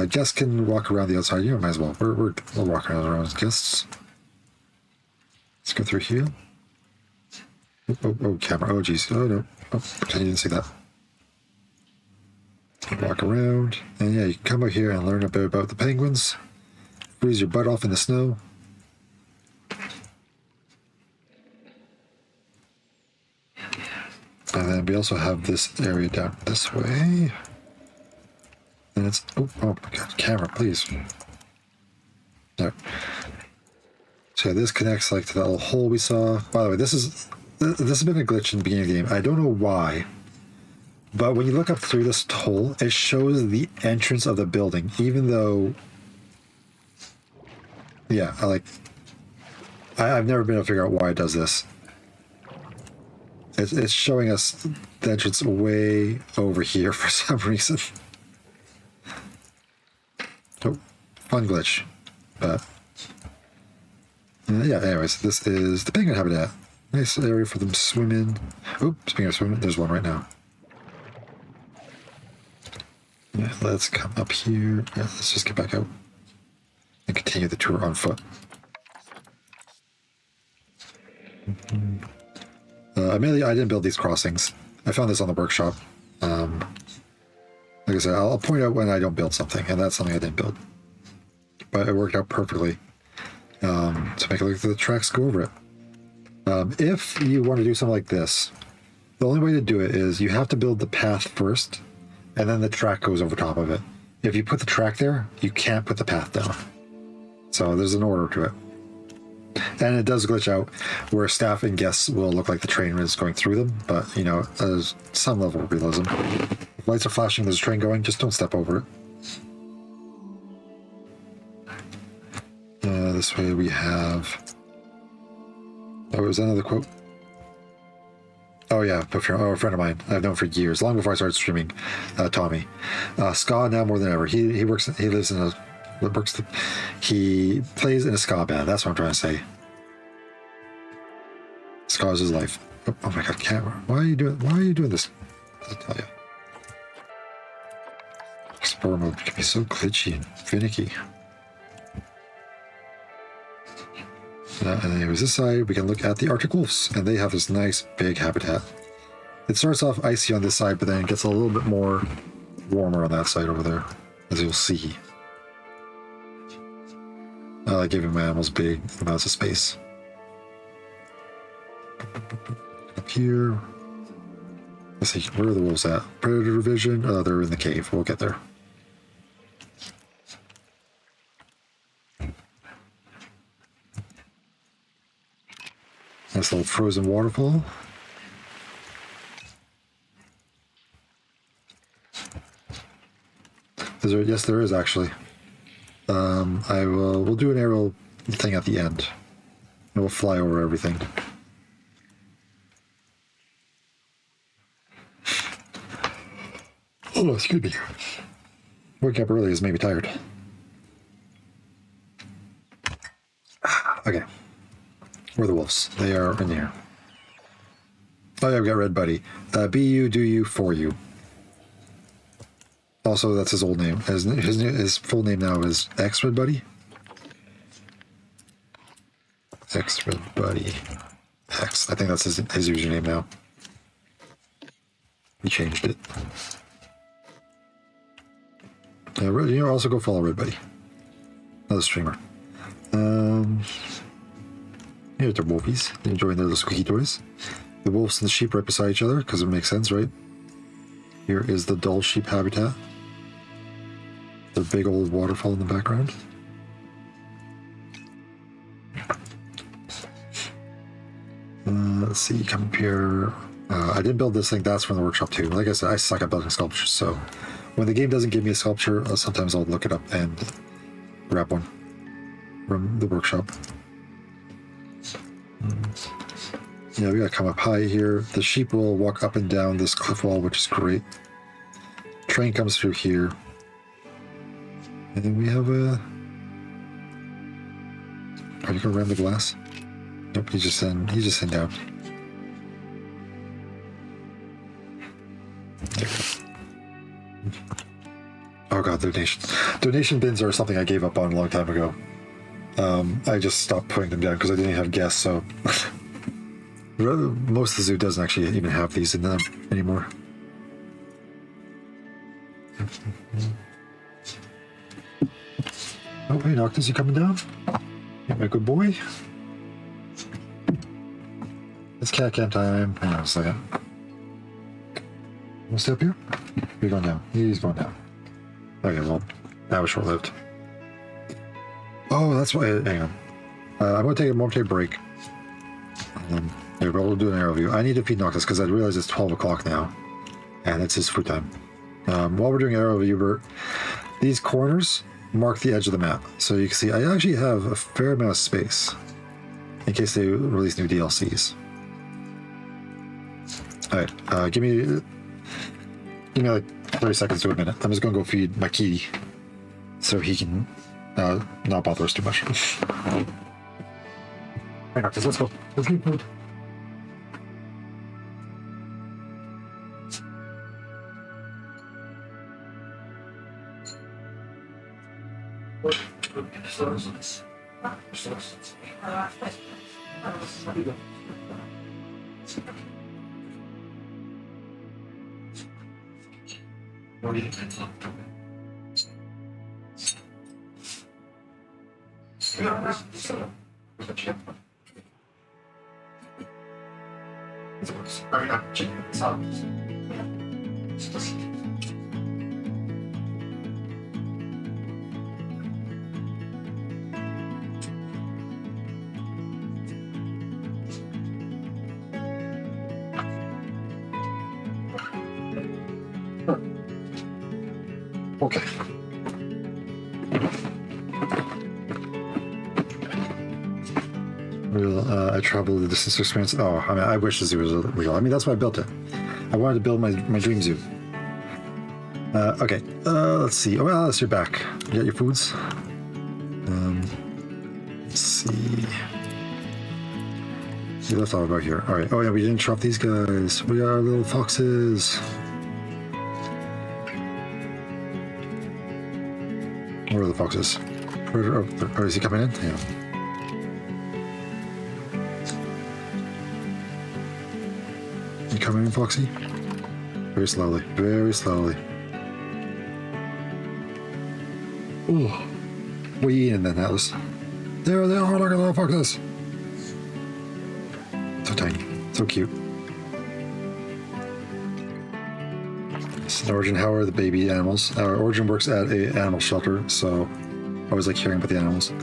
Guests can walk around the outside. You might as well. We'll walk around as guests. Let's go through here. Oh, camera. Oh, geez. Oh, no. Oh, pretend you didn't see that. Walk around. And yeah, you can come out here and learn a bit about the penguins. Freeze your butt off in the snow. And then we also have this area down this way. And it's... Oh my god, camera, please. There. So this connects like to that little hole we saw. By the way, this has been a glitch in the beginning of the game. I don't know why. But when you look up through this hole, it shows the entrance of the building, even though... Yeah, I've never been able to figure out why it does this. It's showing us the entrance way over here for some reason. Oh, fun glitch. But... yeah, anyways, this is the penguin habitat. Nice area for them to swim in. Oh, speaking of swimming, there's one right now. Yeah, let's come up here. Yeah, let's just get back out and continue the tour on foot. Admittedly, I didn't build these crossings. I found this on the workshop. Like I said, I'll point out when I don't build something, and that's something I didn't build. But it worked out perfectly. To make it look like the tracks go over it. If you want to do something like this, the only way to do it is you have to build the path first, and then the track goes over top of it. If you put the track there, you can't put the path down. So there's an order to it. And it does glitch out where staff and guests will look like the train is going through them, but, you know, there's some level of realism. If lights are flashing, there's a train going, just don't step over it. This way we have... Oh, was that another quote? Oh yeah, a friend of mine I've known for years, long before I started streaming, Tommy. Ska now more than ever. He plays in a ska band. That's what I'm trying to say. Ska is his life. Oh my god, camera! Why are you doing this? I'll tell you. Explorer mode can be so glitchy and finicky. And anyways, this side we can look at the Arctic wolves, and they have this nice big habitat. It starts off icy on this side, but then it gets a little bit more warmer on that side over there, as you'll see. I like giving my animals big amounts of space. Up here. Let's see, where are the wolves at? Predator vision? Oh, they're in the cave. We'll get there. Nice little frozen waterfall. Is there, yes, there is actually. We'll do an aerial thing at the end. And we'll fly over everything. Oh, excuse me. Waking up early has made me tired. Okay. Where are the wolves? They are in here. Oh yeah, we got Red Buddy. Be you, do you, for you. Also, that's his old name. His full name now is X Red Buddy. X Red Buddy. X. I think that's his username now. He changed it. Yeah, you know, also go follow Red Buddy. Another streamer. Here's the wolfies enjoying their little squeaky toys. The wolves and the sheep right beside each other because it makes sense, right? Here is the dull sheep habitat. The big old waterfall in the background. Let's see, come up here. I didn't build this thing, that's from the workshop too. Like I said, I suck at building sculptures, so when the game doesn't give me a sculpture, sometimes I'll look it up and grab one from the workshop. Yeah, we gotta come up high here. The sheep will walk up and down this cliff wall, which is great. Train comes through here. And then we have a... Are you gonna ram the glass? Nope, he's just sitting down. There we go. Oh god, donation. Donation bins are something I gave up on a long time ago. I just stopped putting them down because I didn't have guests, so... Most of the zoo doesn't actually even have these in them anymore. Oh, hey Noctis, you coming down? Yeah, my good boy. It's cat cam time. Hang on a second. Wanna stay up here? You're going down. He's going down. Okay, well, that was short-lived. Oh, that's why. Hang on. I'm going to take a momentary break. Yeah, but we'll do an arrow view. I need to feed Noctis because I realize it's 12 o'clock now. And it's his food time. While we're doing arrow view, these corners mark the edge of the map. So you can see I actually have a fair amount of space in case they release new DLCs. Alright, give me like 30 seconds to a minute. I'm just going to go feed my kitty so he can not bother us too much. Hey, Noctis, let's go. Let's get food. Okay. I traveled the distance to experience. Oh, I mean, I wish the zoo was real. I mean, that's why I built it. I wanted to build my dream zoo. Okay. Let's see. Oh, well, Alice, you're back. You got your foods. Let's see. You left all about here. All right. Oh yeah, we didn't drop these guys. We are little foxes. Where are the foxes? Oh, is he coming in? Yeah. You coming in, Foxy? Very slowly. Very slowly. Ooh. What are you eating then, Atlas? There they are, look at that, fuck this. So tiny, so cute. Origin, how are the baby animals? Origin works at a animal shelter, so I always like hearing about the animals.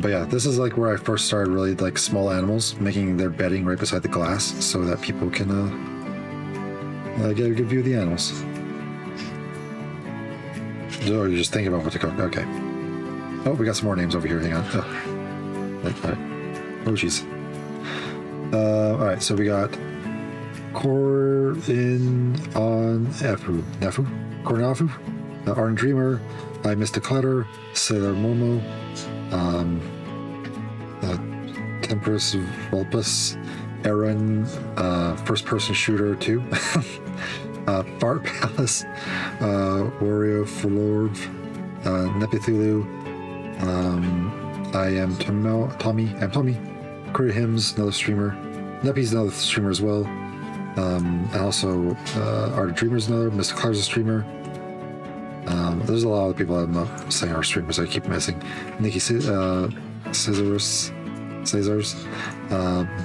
But yeah, this is like where I first started really like small animals, making their bedding right beside the glass so that people can get a good view of the animals. Or you're just thinking about what to cook. Okay. Oh, we got some more names over here. Hang on. Oh, jeez. Alright, so we got Cornafu, Arn Dreamer, I Mr. Clutter, Sailor Momo, Temperus Vulpus, Aaron, First Person Shooter 2, Fart Palace, Wario Florv, Nepithulu, I am Tommy, Curry Hymns, another streamer, Neppy's another streamer as well. And also, Art of Dreamers, another. Mr. Clark's a streamer. There's a lot of people I'm not saying are streamers, I keep missing. Nikki Cesars,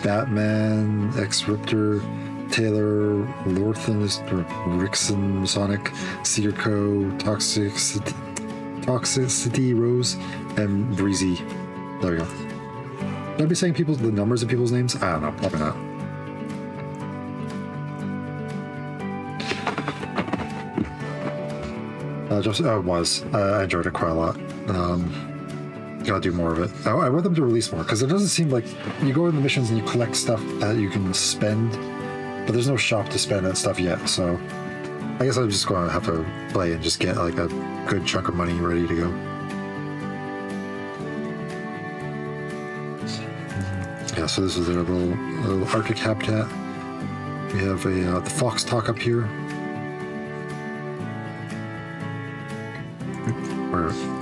Batman, X-Riptor, Taylor, Lorthan, Rickson, Sonic, Cedar Co, Toxicity Rose, and Breezy. There we go. Should I be saying the numbers of people's names? I don't know, probably not. I enjoyed it quite a lot. Gotta do more of it. I want them to release more, because it doesn't seem like you go in the missions and you collect stuff that you can spend, but there's no shop to spend that stuff yet, so I guess I'm just going to have to play and just get like a good chunk of money ready to go. Yeah, so this is their little Arctic habitat. We have the fox talk up here.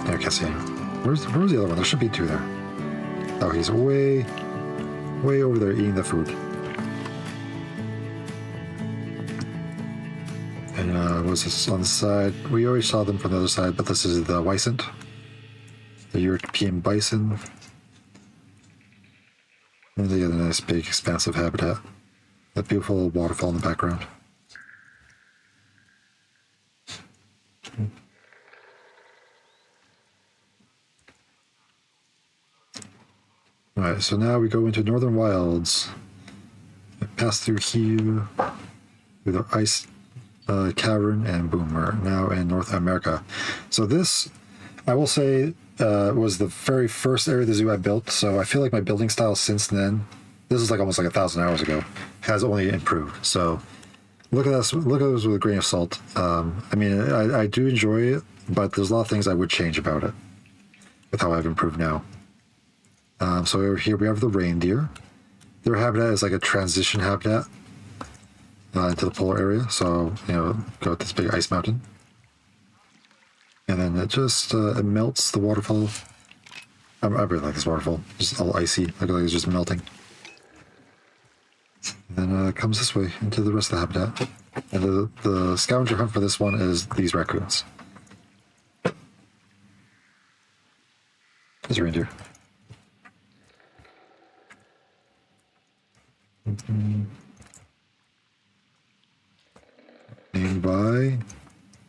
I can't see him. Where's the other one? There should be two there. Oh, he's way over there eating the food. And what's this on the side? We already saw them from the other side, but this is the Wisent, the European bison. And they got a nice big expansive habitat. That beautiful waterfall in the background. Alright, so now we go into Northern Wilds. We pass through here with our ice cavern, and boom, we're now in North America. So this, I will say, was the very first area of the zoo I built, so I feel like my building style since then, this is like almost like 1,000 hours ago, has only improved. So look at this with a grain of salt. I mean, I do enjoy it, but there's a lot of things I would change about it with how I've improved now. So over here we have the reindeer. Their habitat is like a transition habitat into the polar area. So, you know, go with this big ice mountain. And then it just it melts the waterfall. I really like this waterfall. Just all icy. Look like it's just melting. And then it comes this way into the rest of the habitat. And the scavenger hunt for this one is these raccoons. There's a reindeer. Named by,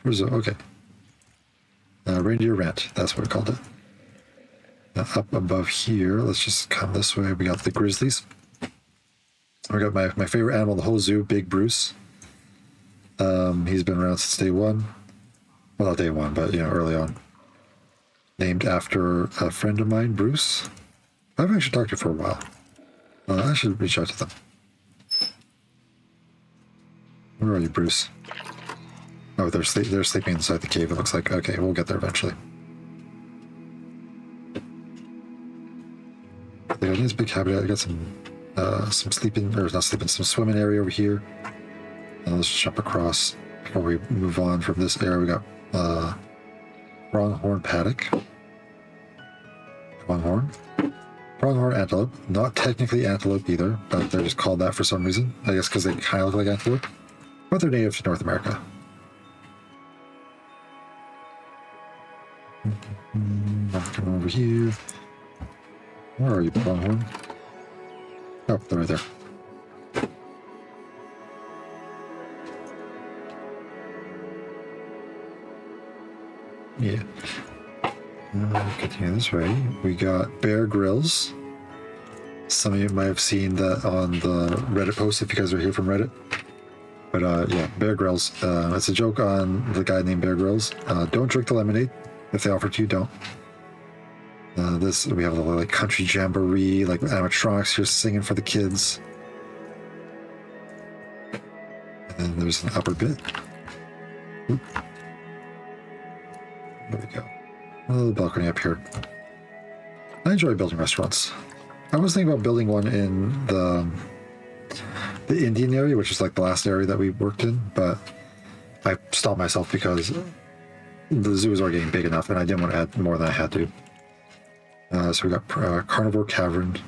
where's it? Okay. Reindeer Rant, that's what we called it. Now up above here, let's just come this way. We got the grizzlies. We got my favorite animal in the whole zoo, Big Bruce. He's been around since day one. Well, not day one, but you know, early on. Named after a friend of mine, Bruce. I haven't actually talked to for a while. I should reach out to them. Where are you, Bruce? Oh, they're sleeping inside the cave, it looks like. Okay, we'll get there eventually. They got a nice big habitat. I got some sleeping, or not sleeping, some swimming area over here. Let's jump across before we move on from this area. We got pronghorn paddock. Pronghorn antelope. Not technically antelope either, but they're just called that for some reason. I guess because they kind of look like antelope. But they're native to North America. Come over here. Where are you, pronghorn? Oh, they're right there. Yeah. Continue this way. We got Bear Grylls. Some of you might have seen that on the Reddit post if you guys are here from Reddit. But yeah, Bear Grylls. It's a joke on the guy named Bear Grylls. Don't drink the lemonade. If they offer to you, don't. This we have a little like country jamboree, like animatronics here singing for the kids. And then there's an upper bit. Oop. There we go. A little balcony up here. I enjoy building restaurants. I was thinking about building one in the Indian area, which is like the last area that we worked in, but I stopped myself because the zoo is already getting big enough and I didn't want to add more than I had to. So we got Carnivore Cavern.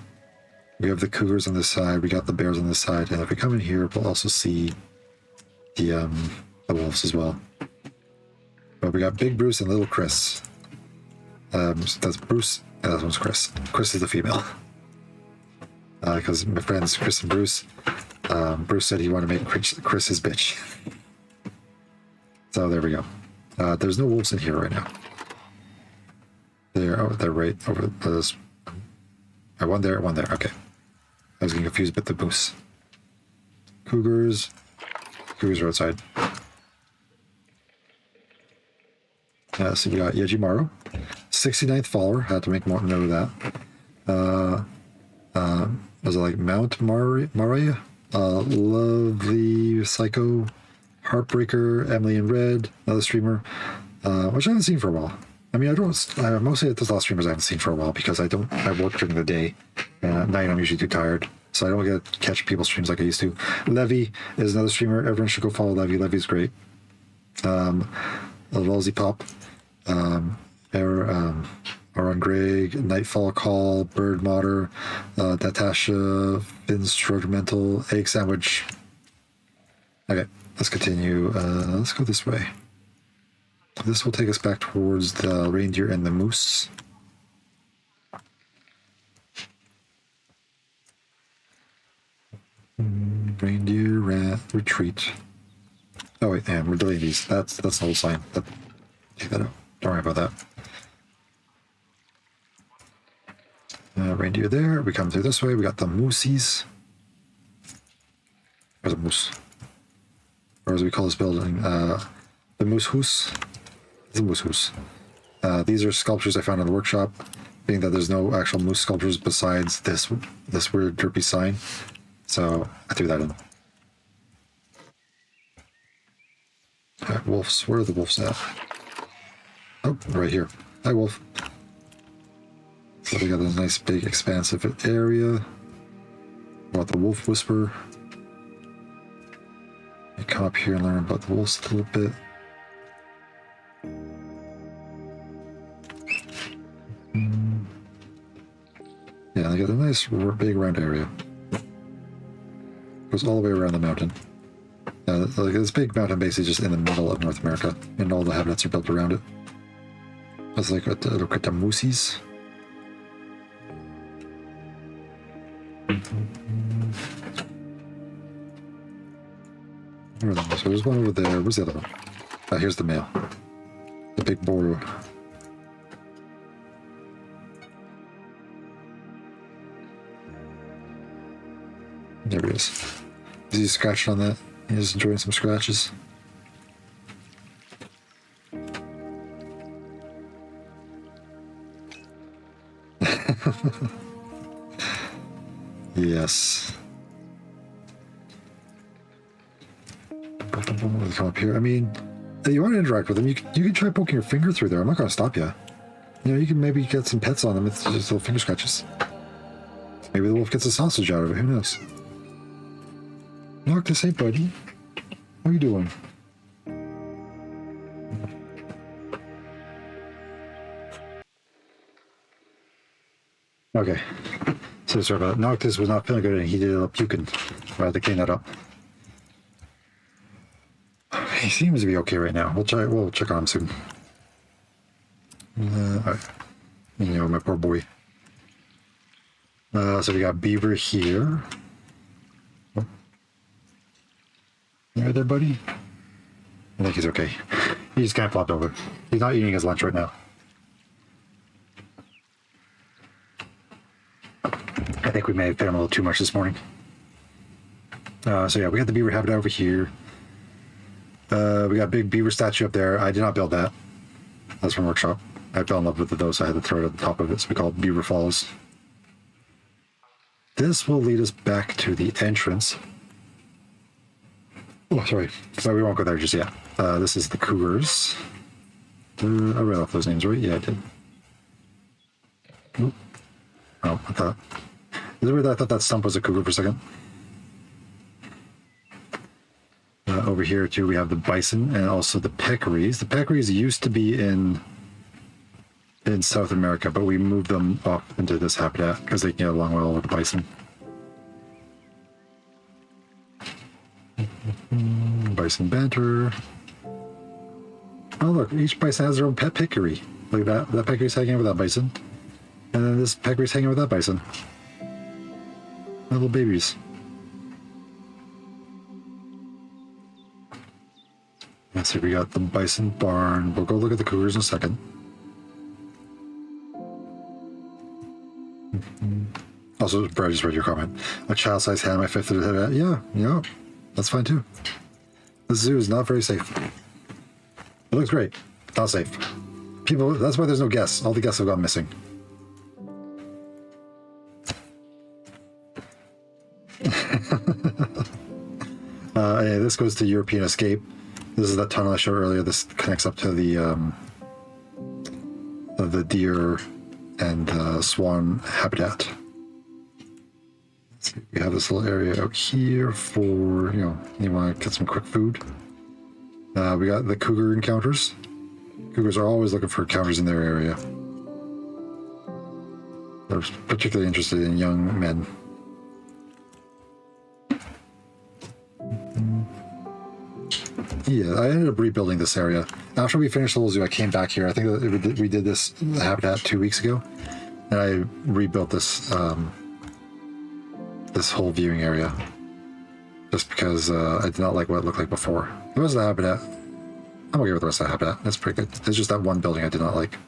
We have the cougars on this side. We got the bears on this side. And if we come in here, we'll also see the wolves as well. But we got Big Bruce and Little Chris. So that's Bruce, and that one's Chris. Chris is the female. Because my friends Chris and Bruce, Bruce said he wanted to make Chris his bitch. So there we go. There's no wolves in here right now. They're right over this. One there, one there. Okay. I was getting confused with the moose. Cougars. Cougars are outside. So we got Yejimaru. 69th follower. Had to make more note of that. Was it like Mount Maria? Lovely Psycho. Heartbreaker. Emily in Red. Another streamer. Which I haven't seen for a while. I mean, mostly at those last streamers I haven't seen for a while because I work during the day. And at night I'm usually too tired. So I don't get to catch people's streams like I used to. Levy is another streamer. Everyone should go follow Levy. Levy's great. Lolzy Pop. Aaron Gregg, Nightfall Call, Bird Modder, Natasha, Instrumental, Egg Sandwich. Okay, let's continue. Let's go this way. This will take us back towards the reindeer and the moose. Reindeer, rat, retreat. Oh wait, man, we're deleting these. That's the whole sign. Take that out. Don't worry about that. Reindeer there. We come through this way. We got the moosies. There's a moose. Or as we call this building, the moose hoose. It's a moose hoose. These are sculptures I found in the workshop, being that there's no actual moose sculptures besides this weird derpy sign. So I threw that in. Alright, wolves. Where are the wolves at? Oh, right here. Hi, wolf. So we got a nice big expansive area. About the wolf whisper. You come up here and learn about the wolves a little bit. Yeah, they got a nice big round area. Goes all the way around the mountain. Like this big mountain base is just in the middle of North America, and all the habitats are built around it. Let's look at the moosies. Where are they? So there's one over there. Where's the other one? Here's the male. The big bull. There he is. Is he scratching on that? He's enjoying some scratches. Yes. Come up here. I mean, if you want to interact with them, you can try poking your finger through there. I'm not going to stop you. You know, you can maybe get some pets on them. It's just little finger scratches. Maybe the wolf gets a sausage out of it. Who knows? Knock this, hey buddy. What are you doing? Okay. So sorry about that. Noctis was not feeling good and he did a puking. I had to clean that up. He seems to be okay right now. We'll check on him soon. Alright. You know, my poor boy. So we got beaver here. You right there, buddy? I think he's okay. He just kind of flopped over. He's not eating his lunch right now. I think we may have fed him a little too much this morning. So yeah, we got the beaver habitat over here. We got a big beaver statue up there. I did not build that. That's from workshop. I fell in love with those, so I had to throw it at the top of it. So we call it Beaver Falls. This will lead us back to the entrance. Oh, sorry. So we won't go there just yet. This is the Cougars. I read off those names, right? Yeah, I did. Oop. Oh, I thought. Is it weird that I thought that stump was a cougar for a second? Over here, too, we have the bison and also the peccaries. The peccaries used to be in South America, but we moved them up into this habitat because they can get along well with the bison. Bison banter. Oh, look, each bison has their own pet peccary. Look at that. That peccary's hanging out with that bison. And then this peccary's hanging with that bison. Little babies. Let's see, we got the bison barn. We'll go look at the cougars in a second. Also, Brad just read your comment. A child-sized hand, my fifth head. Yeah, that's fine too. The zoo is not very safe. It looks great. Not safe. People, that's why there's no guests. All the guests have gone missing. Anyway, this goes to European Escape. This is that tunnel I showed earlier. This connects up to the deer and swan habitat. Let's see, we have this little area out here for, you want to get some quick food. We got the cougar encounters. Cougars are always looking for encounters in their area. They're particularly interested in young men. Yeah, I ended up rebuilding this area. After we finished the little zoo, I came back here. I think that we did this habitat 2 weeks ago. And I rebuilt this this whole viewing area. Just because I did not like what it looked like before. The rest of the habitat, I'm okay with the rest of the habitat. That's pretty good. It's just that one building I did not like.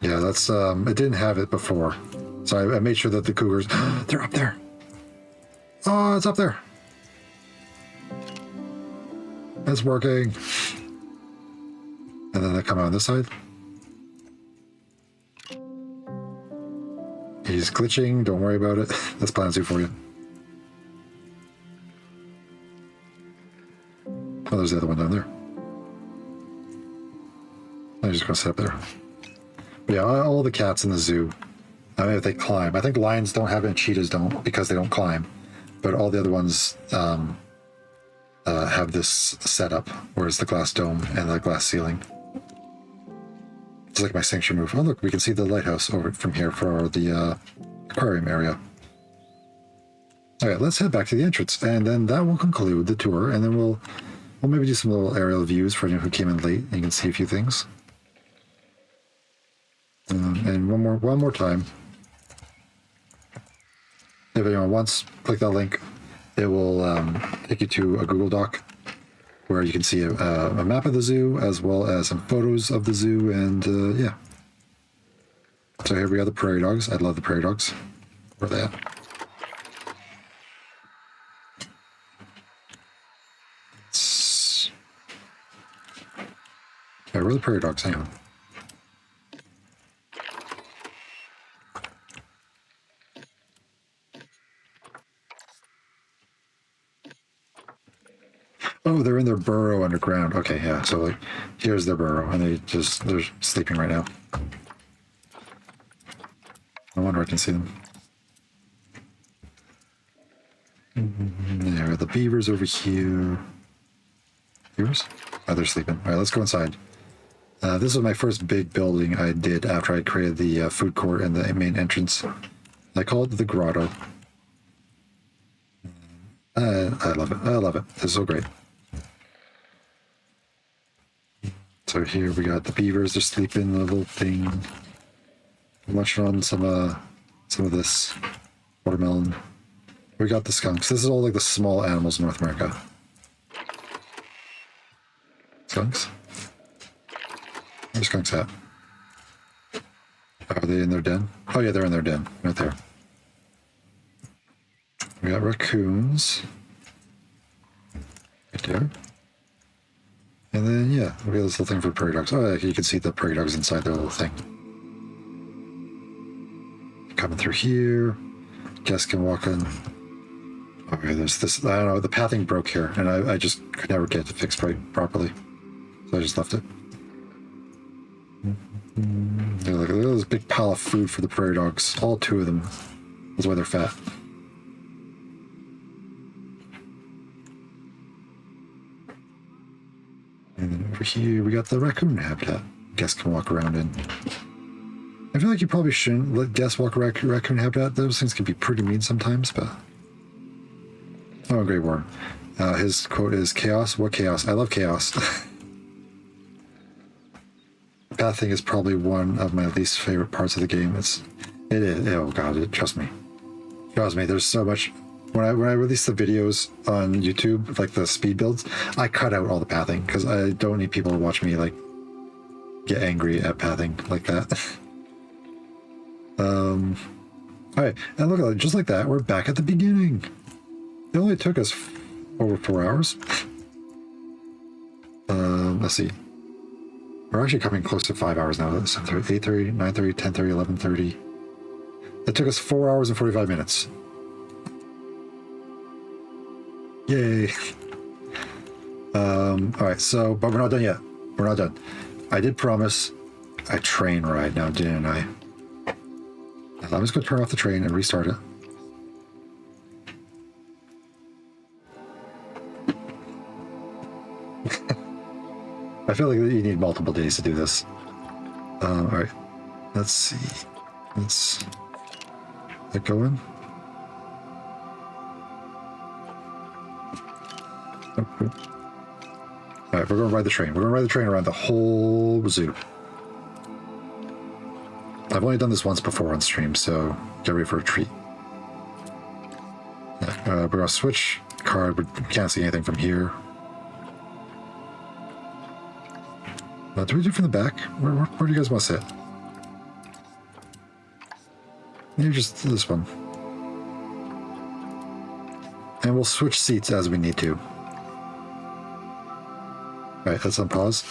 Yeah, that's, it didn't have it before. So I made sure that the cougars, they're up there. Oh, it's up there. It's working. And then they come out on this side. He's glitching. Don't worry about it. That's Plan Zoo for you. Oh, there's the other one down there. I'm just going to sit up there. But yeah, all the cats in the zoo, I mean, if they climb. I think lions don't have it and cheetahs don't because they don't climb. But all the other ones have this setup, where it's the glass dome and the glass ceiling. It's like my sanctuary move. Oh, look, we can see the lighthouse over from here for the aquarium area. All right, let's head back to the entrance, and then that will conclude the tour, and then we'll maybe do some little aerial views for anyone who came in late, and you can see a few things. And one more time. If anyone wants, click that link. It will take you to a Google Doc where you can see a map of the zoo as well as some photos of the zoo, and yeah. So here we got the prairie dogs. I love the prairie dogs. Where are they at? Yeah, where are the prairie dogs? Hang on. Oh, they're in their burrow underground. Okay, yeah. So like, here's their burrow, and they're sleeping right now. No wonder I can see them. There are the beavers over here. Beavers? Oh, they're sleeping. All right, let's go inside. This was my first big building I did after I created the food court and the main entrance. I call it the grotto. I love it. I love it. It's so great. So here we got the beavers. They're sleeping, the little thing. Munching on some of this watermelon. We got the skunks. This is all like the small animals in North America. Skunks? Where's skunks at? Are they in their den? Oh yeah, they're in their den. Right there. We got raccoons. Right there. And then, yeah, we got this little thing for prairie dogs. Oh, yeah, you can see the prairie dogs inside their little thing. Coming through here. Guests can walk in. Okay, there's this, I don't know, the pathing broke here, and I just could never get it fixed properly. So I just left it. Yeah, look at this big pile of food for the prairie dogs. All 2 of them. That's why they're fat. And then over here, we got the raccoon habitat. Guests can walk around in. I feel like you probably shouldn't let guests walk around raccoon habitat. Those things can be pretty mean sometimes, but... Oh, Grey Worm. His quote is, "Chaos? What chaos? I love chaos." Pathing is probably one of my least favorite parts of the game. It is. Oh god, trust me. Trust me, there's so much. When I release the videos on YouTube, like the speed builds, I cut out all the pathing because I don't need people to watch me like get angry at pathing like that. Alright, and look at it, just like that, we're back at the beginning. It only took us over 4 hours. Let's see. We're actually coming close to 5 hours now. 8:30, 9:30, 10:30, 11:30. It took us 4 hours and 45 minutes. Yay. Alright, so, but we're not done yet. We're not done. I did promise a train ride now, didn't I? I'm just going to turn off the train and restart it. I feel like you need multiple days to do this. Alright. Let's see. Let's get going. Alright, we're going to ride the train. We're going to ride the train around the whole zoo. I've only done this once before on stream, so get ready for a treat. We're going to switch card. We can't see anything from here. Do we do from the back? Where do you guys want to sit? Maybe just this one. And we'll switch seats as we need to. Alright, let's unpause.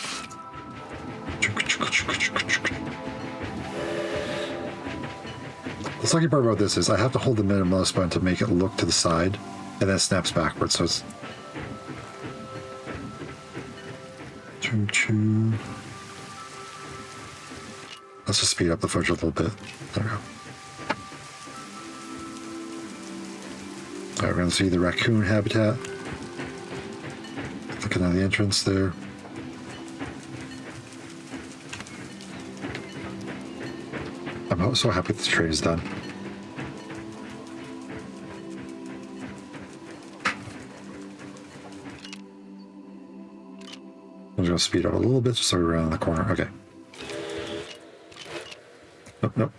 The sucky part about this is I have to hold the minimalist button to make it look to the side, and then it snaps backwards, so it's... Let's just speed up the footage a little bit. There we go. Alright, we're going to see the raccoon habitat. Looking at the entrance there. I'm so happy this train is done. I'm just going to speed up a little bit just so we're around the corner. Okay. Nope.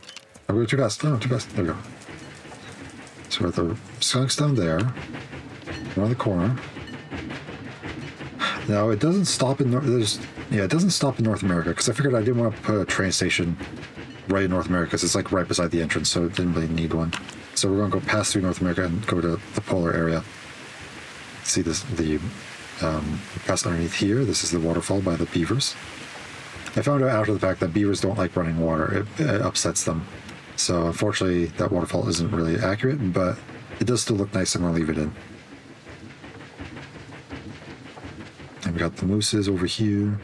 I'm going too fast. No, too fast. There we go. So we're at the skunks down there. Around the corner. Now it doesn't stop in it doesn't stop in North America because I figured I didn't want to put a train station right in North America because it's like right beside the entrance, so it didn't really need one. So we're going to go past through North America and go to the polar area. See this past underneath here. This is the waterfall by the beavers. I found out after the fact that beavers don't like running water. It upsets them. So unfortunately, that waterfall isn't really accurate, but it does still look nice. I'm going to leave it in. And we got the mooses over here.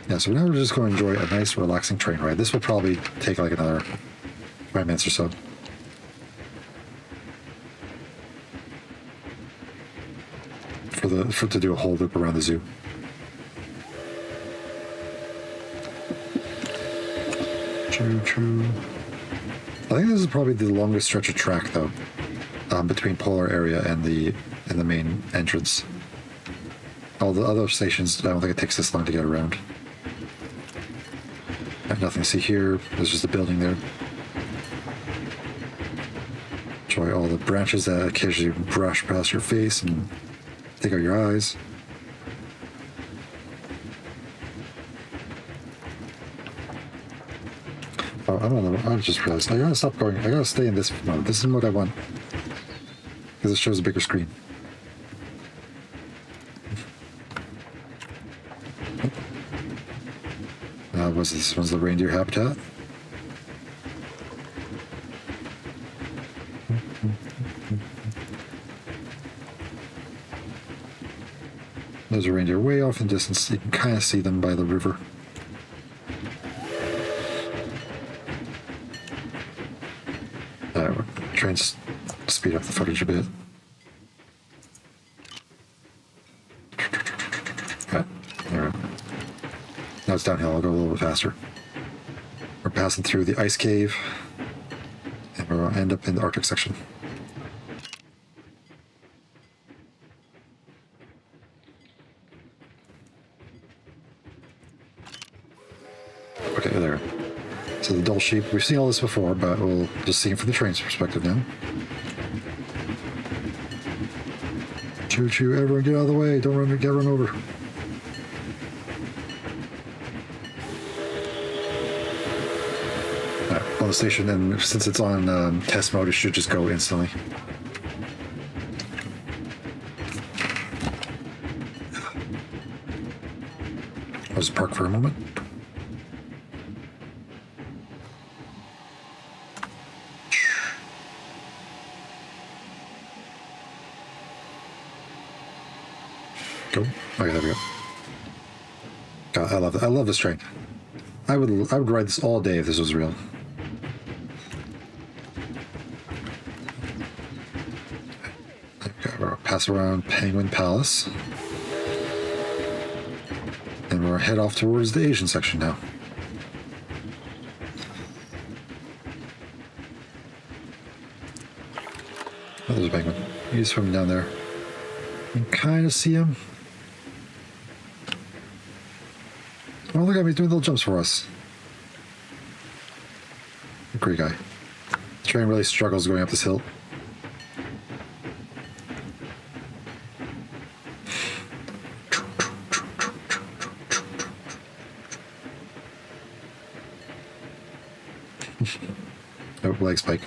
Yeah, so now we're just going to enjoy a nice, relaxing train ride. This will probably take like another 5 minutes or so. To do a whole loop around the zoo. True. I think this is probably the longest stretch of track though, between polar area and the in the main entrance. All the other stations, I don't think it takes this long to get around. Nothing to see here. There's just a building there. Enjoy all the branches that occasionally brush past your face and take out your eyes. Oh, I just realized I gotta stop going. I gotta stay in this mode. This is the mode I want because it shows a bigger screen. What's this? One's the reindeer habitat. There's a reindeer way off in the distance. You can kind of see them by the river. We're trying to speed up the footage a bit. Okay, there we go. Now it's downhill. I'll go a little bit faster. We're passing through the ice cave, and we'll end up in the Arctic section. Okay, there. So the dull sheep, we've seen all this before, but we'll just see it from the train's perspective now. Choo choo, everyone get out of the way, don't get run over. On the station, and since it's on test mode, it should just go instantly. I'll just park for a moment. Go. Okay, there we go. God, I love it. I love this train. I would ride this all day if this was real. We'll pass around Penguin Palace. And we'll head off towards the Asian section now. Oh, there's a penguin. He's swimming down there. You can kind of see him. Oh, look at me doing little jumps for us. Great guy. The train really struggles going up this hill. Oh, leg spike.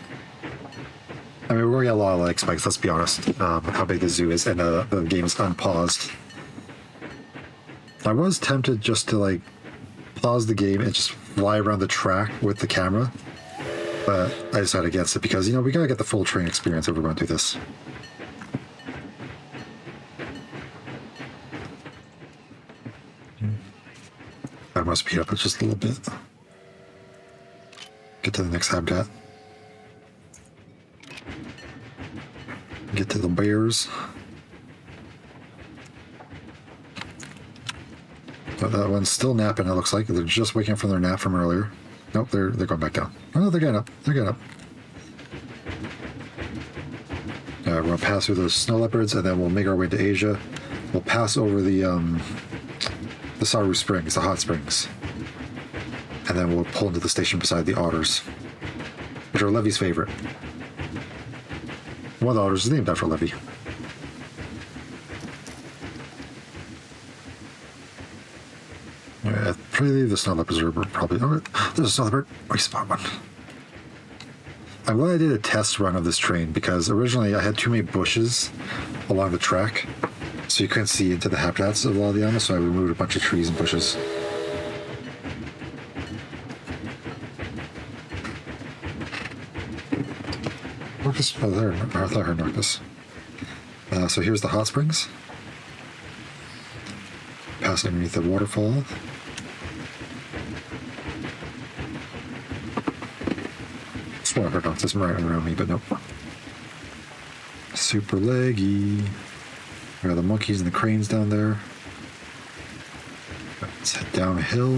I mean, we're going to get a lot of leg spikes, let's be honest. How big the zoo is, and the game is unpaused. I was tempted just to, like, pause the game and just fly around the track with the camera, but I decided against it because, you know, we gotta get the full train experience if we're going to do this. I must speed up it just a little bit. Get to the next habitat. Get to the bears. But that one's still napping, it looks like. They're just waking up from their nap from earlier. Nope, they're going back down. Oh, no, they're getting up. They're getting up. We're going to pass through those snow leopards, and then we'll make our way to Asia. We'll pass over the Saru Springs, the hot springs. And then we'll pull into the station beside the otters, which are Levy's favorite. One of the otters is named after Levy. I believe the snow leopards are probably... Oh, there's a snow leopard. We spot one. I'm glad I did a test run of this train because originally I had too many bushes along the track, so you couldn't see into the habitats of a lot of the animals, so I removed a bunch of trees and bushes. Norcus? Oh, there. I thought I heard Norcus. So here's the hot springs. Pass underneath the waterfall. I heard Norcus right around me, but nope. Super leggy. We got the monkeys and the cranes down there. Let's head down a hill.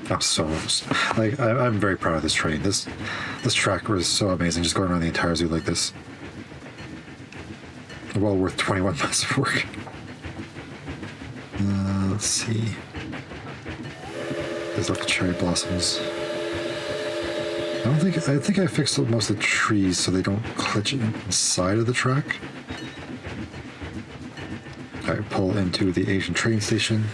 I'm so like I'm very proud of this train. This This track was so amazing, just going around the entire zoo like this. Well worth 21 months of work. Let's see. There's like the cherry blossoms. I think I fixed most of the trees so they don't clutch inside of the track. I pull into the Asian train station.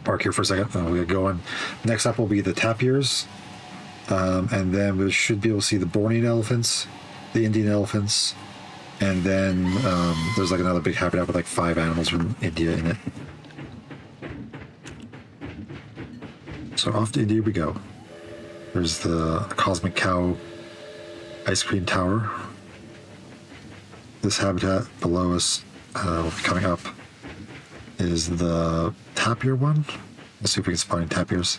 Park here for a second. We'll get going. Next up will be the tapirs. And then we should be able to see the Bornean elephants, the Indian elephants, and then there's like another big habitat with like 5 animals from India in it. So off to India we go. There's the Cosmic Cow ice cream tower. This habitat below us, coming up, is the tapir one. Let's see if we can spot any tapirs.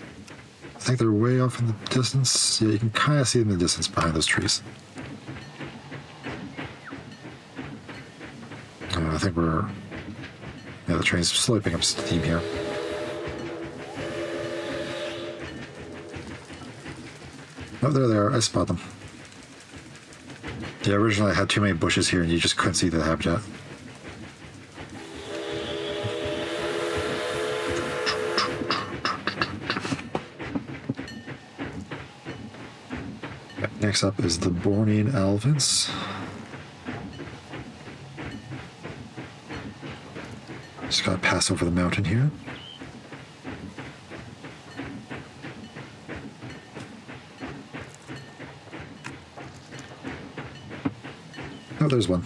I think they're way off in the distance. Yeah, you can kind of see them in the distance behind those trees. I think the train's slowly picking up steam here. Oh, there they are. I spot them. Yeah, originally I had too many bushes here and you just couldn't see the habitat. Next up is the Bornean elephants. Just gotta pass over the mountain here. Oh, there's one.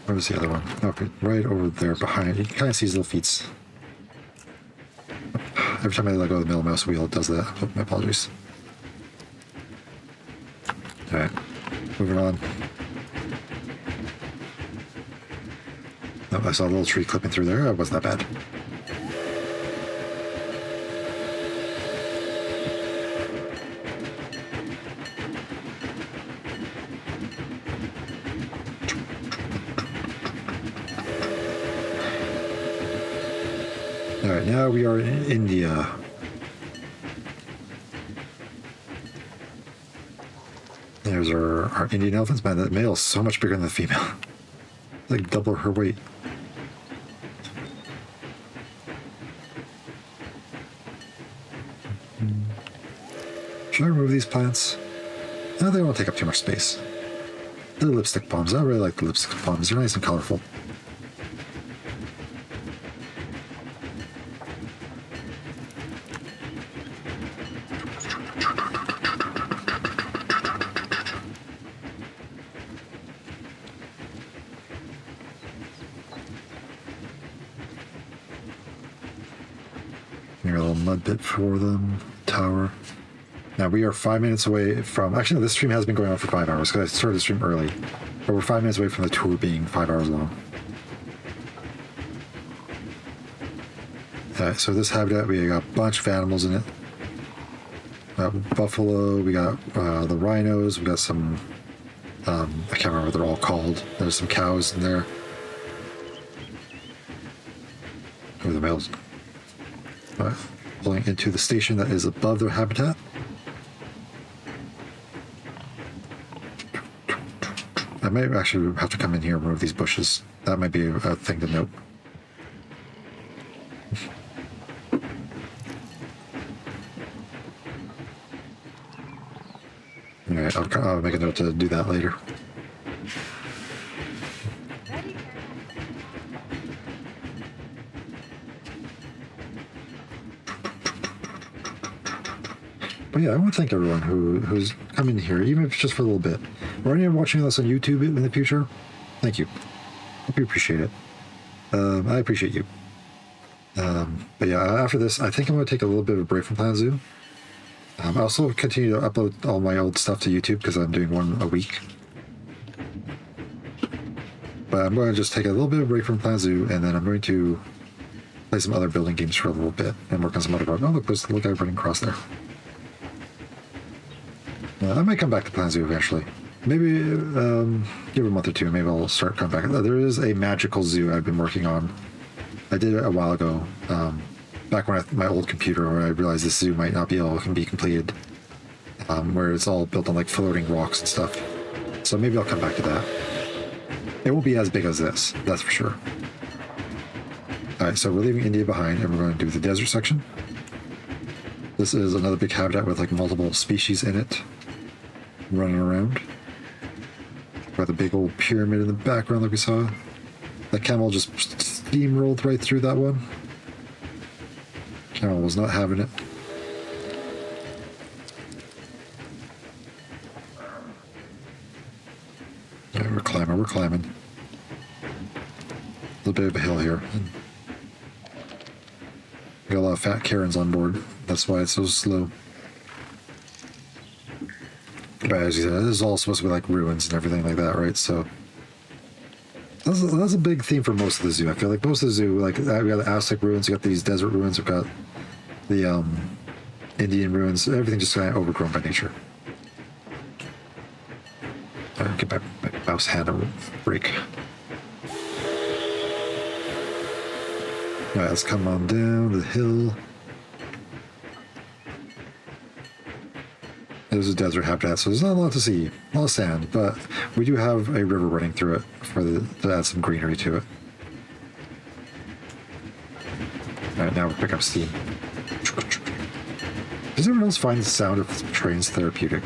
Where's the other one? Okay, right over there behind. You can kind of see his little feet. Every time I let go of the middle mouse wheel, it does that. Oh, my apologies. Alright, moving on. Oh, I saw a little tree clipping through there. It wasn't that bad. Alright, now we are in India. There's our Indian elephants. Man, that male is so much bigger than the female. Like double her weight. Should I remove these plants? No, they won't take up too much space. They're lipstick palms. I really like the lipstick palms. They're nice and colorful. Here, a little mud pit for them. Tower. Now we are 5 minutes away from... Actually, no, this stream has been going on for 5 hours because I started the stream early. But we're 5 minutes away from the tour being 5 hours long. So this habitat, we got a bunch of animals in it. We got buffalo, we got the rhinos, we got some... I can't remember what they're all called. There's some cows in there. Oh, the males. Pulling into the station that is above their habitat. I might actually have to come in here and remove these bushes. That might be a thing to note. Alright, I'll make a note to do that later. But yeah, I want to thank everyone who's come in here, even if it's just for a little bit. Or anyone watching this on YouTube in the future, thank you. Hope you appreciate it. I appreciate you. But yeah, after this, I think I'm going to take a little bit of a break from Planet Zoo. I also continue to upload all my old stuff to YouTube because I'm doing one a week. But I'm going to just take a little bit of a break from Planet Zoo, and then I'm going to play some other building games for a little bit and work on some other projects. Oh, look, there's a little guy running across there. I might come back to Planet Zoo eventually. Maybe give it a month or two. Maybe I'll start coming back. There is a magical zoo I've been working on. I did it a while ago, back when my old computer, where I realized this zoo might not be able to be completed, where it's all built on like floating rocks and stuff. So maybe I'll come back to that. It won't be as big as this, that's for sure. All right, so we're leaving India behind, and we're going to do the desert section. This is another big habitat with like multiple species in it, running around. Got the big old pyramid in the background like we saw. That camel just steamrolled right through that one. Camel was not having it. Yeah, we're climbing. A little bit of a hill here. Got a lot of fat Karens on board. That's why it's so slow. But as you said, this is all supposed to be like ruins and everything like that, right? So that's a big theme for most of the zoo. I feel like most of the zoo, like we got the Aztec ruins, we got these desert ruins, we've got the Indian ruins, everything just kind of overgrown by nature. Get my mouse hand a break. Alright, let's come on down the hill. There's a desert habitat, so there's not a lot to see. A lot of sand, but we do have a river running through it to add some greenery to it. Alright, now we'll pick up steam. Does anyone else find the sound of trains therapeutic?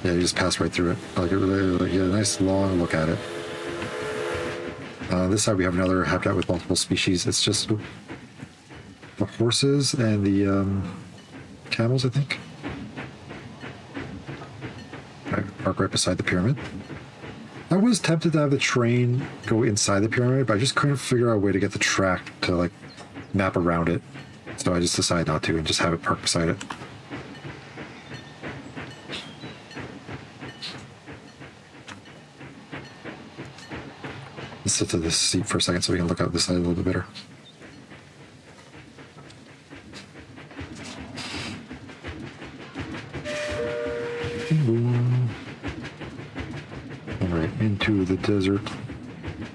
Yeah, you just pass right through it. Like it really, like, get a nice long look at it. This side we have another habitat with multiple species. It's just the horses and the camels, I think. I park right beside the pyramid. I was tempted to have the train go inside the pyramid, but I just couldn't figure out a way to get the track to like map around it. So I just decided not to and just have it parked beside it. Let's sit to this seat for a second so we can look out this side a little bit better. Alright, into the desert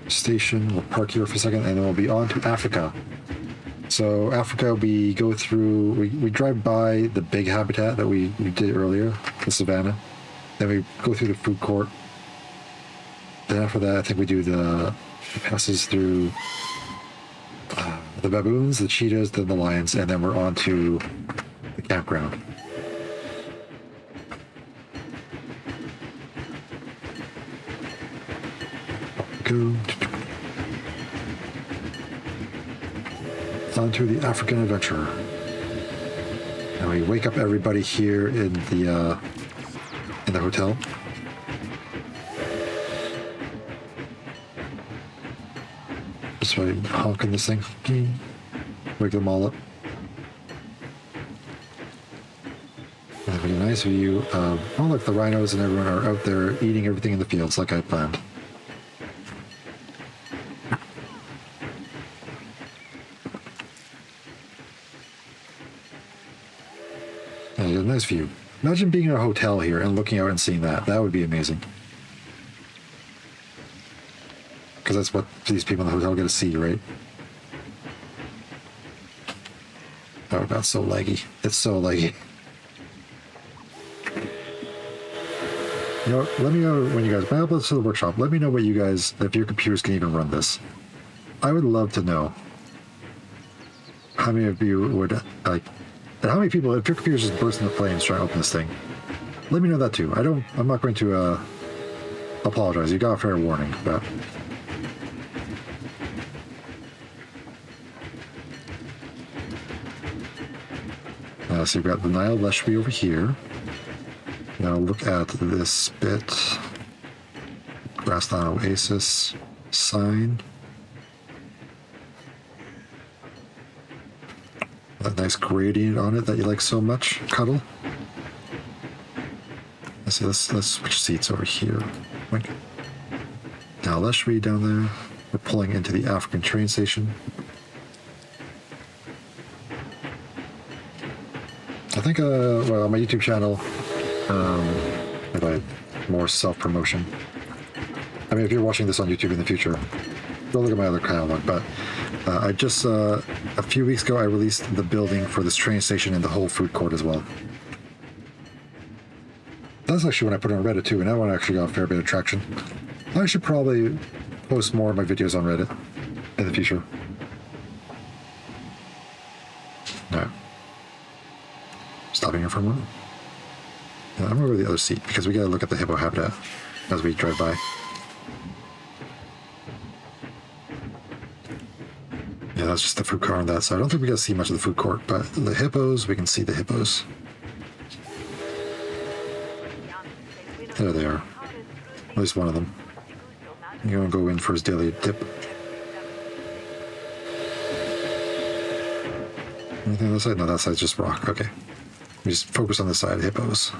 station. We'll park here for a second and then we'll be on to Africa. So Africa, we go through, we drive by the big habitat that we did earlier, the savannah. Then we go through the food court. Then after that, I think we do it passes through the baboons, the cheetahs, then the lions, and then we're on to the campground. Go on to the African adventure. And we wake up everybody here in the hotel. Just by honking this thing. Wake them all up. And have a nice view of, oh look, the rhinos and everyone are out there eating everything in the fields like I planned. And you got a nice view. Imagine being in a hotel here and looking out and seeing that. That would be amazing. Because that's what these people in the hotel get to see, right? Oh god, so laggy. It's so laggy. You know, let me know when you guys, when I upload this to the workshop, let me know what you guys, if your computers can even run this. I would love to know how many of you would, like, and how many people, if your computers just burst into flames trying to open this thing. Let me know that too. I'm not going to apologize. You got a fair warning, but... so we've got the Nile Leshby over here. Now look at this bit. Grassland Oasis sign. That nice gradient on it that you like so much. Cuddle. Let's see, let's switch seats over here. Now that should be down there. We're pulling into the African train station. I think, well, on my YouTube channel, if I had more self-promotion. I mean, if you're watching this on YouTube in the future, go look at my other catalog. But I just, a few weeks ago, I released the building for this train station and the whole food court as well. That's actually when I put it on Reddit too, and that one actually got a fair bit of traction. I should probably post more of my videos on Reddit in the future. Alright. Stopping here for a moment. Yeah, I'm gonna go to the other seat because we gotta look at the hippo habitat as we drive by. Yeah, that's just the food court on that side. I don't think we gotta see much of the food court, but the hippos, we can see the hippos. There they are. At least one of them. You're gonna go in for his daily dip. Anything on this side? No, that side's just rock. Okay. We just focus on the side of hippos.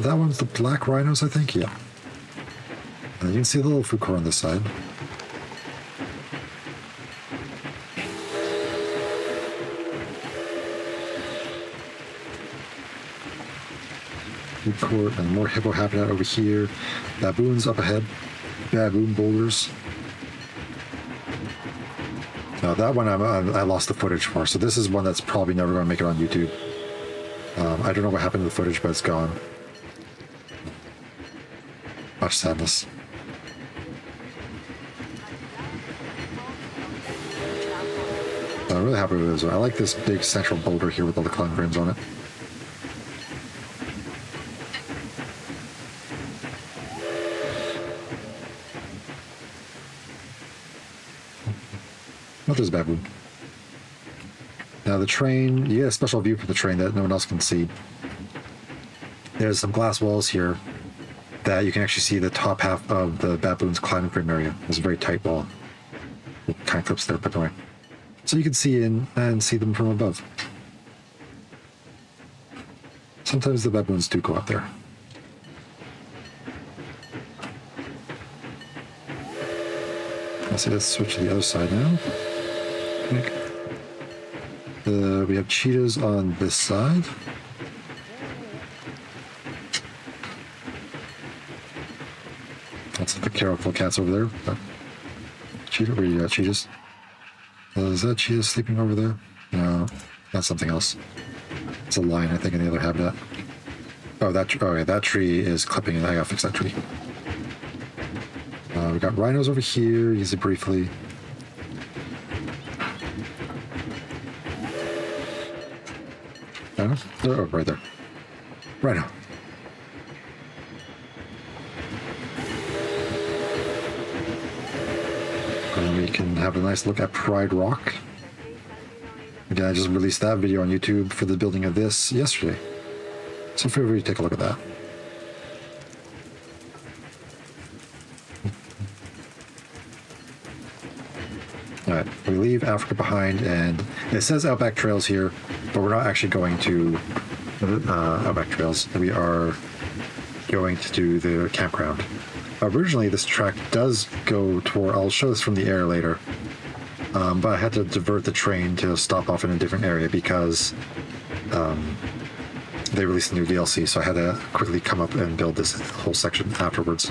That one's the black rhinos, I think. Yeah. And you can see the little food court on this side. Food court and more hippo habitat over here. Baboons up ahead. Baboon boulders. Now that one I lost the footage for, so this is one that's probably never going to make it on YouTube. I don't know what happened to the footage, but it's gone. Much sadness. I'm really happy with this one. I like this big central boulder here with all the climb frames on it. What is baboon? Now the train, you get a special view for the train that no one else can see. There's some glass walls here that you can actually see the top half of the baboon's climbing frame area. It's a very tight wall. It kind of clips there, but anyway. So you can see in and see them from above. Sometimes the baboons do go up there. Let's switch to the other side now. We have cheetahs on this side. That's the careful cats over there. Cheetah, where you got cheetahs? Is that cheetah sleeping over there? No, that's something else. It's a lion, I think, in the other habitat. Oh, that tree is clipping, and I gotta fix that tree. We got rhinos over here. Use it briefly. Rhino? Oh, right there. Rhino. And we can have a nice look at Pride Rock. Again, I just released that video on YouTube for the building of this yesterday. So feel free to take a look at that. Alright, we leave Africa behind, and it says Outback Trails here, but we're not actually going to Outback Trails. We are going to do the campground. Originally, this track does go toward, I'll show this from the air later, but I had to divert the train to stop off in a different area because they released a new DLC, so I had to quickly come up and build this whole section afterwards.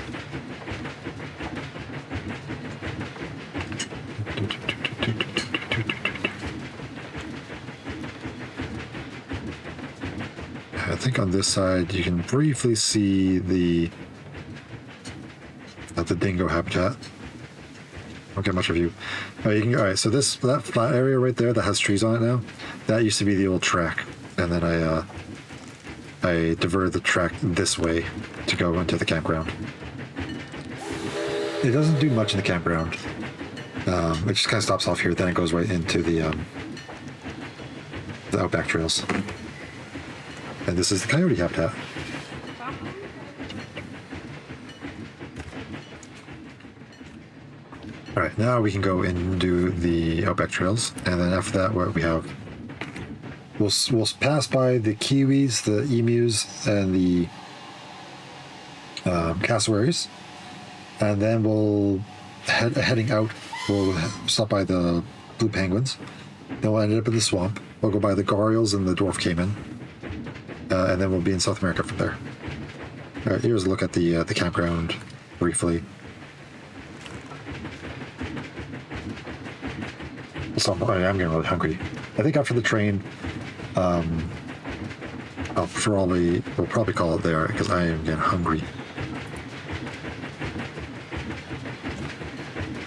I think on this side you can briefly see the dingo habitat. Don't get much of you. All right, so that flat area right there that has trees on it now, that used to be the old track, and then I diverted the track this way to go into the campground. It doesn't do much in the campground. It just kind of stops off here, then it goes right into the Outback Trails. And this is the coyote habitat. All right, now we can go and do the Outback Trails, and then after that, what we have, we'll pass by the kiwis, the emus, and the cassowaries, and then we'll heading out. We'll stop by the blue penguins. Then we'll end up in the swamp. We'll go by the gharials and the dwarf caiman, and then we'll be in South America from there. All right, here's a look at the campground briefly. So I'm getting really hungry. I think after the train, we'll probably call it there because I am getting hungry.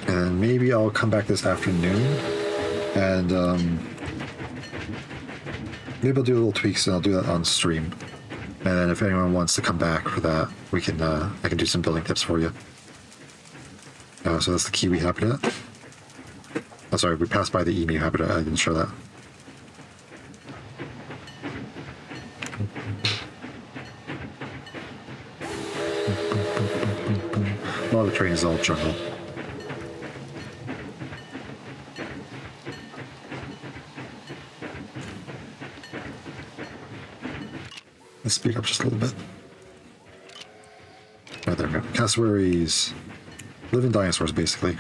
And maybe I'll come back this afternoon, and maybe I'll do little tweaks, and I'll do that on stream. And then if anyone wants to come back for that, we can I can do some building tips for you. So that's the kiwi habitat. Oh, sorry, we passed by the emu habitat. I didn't show that. A lot of the train is all jungle. Let's speed up just a little bit. Oh, there we go. Cassowaries. Living dinosaurs, basically.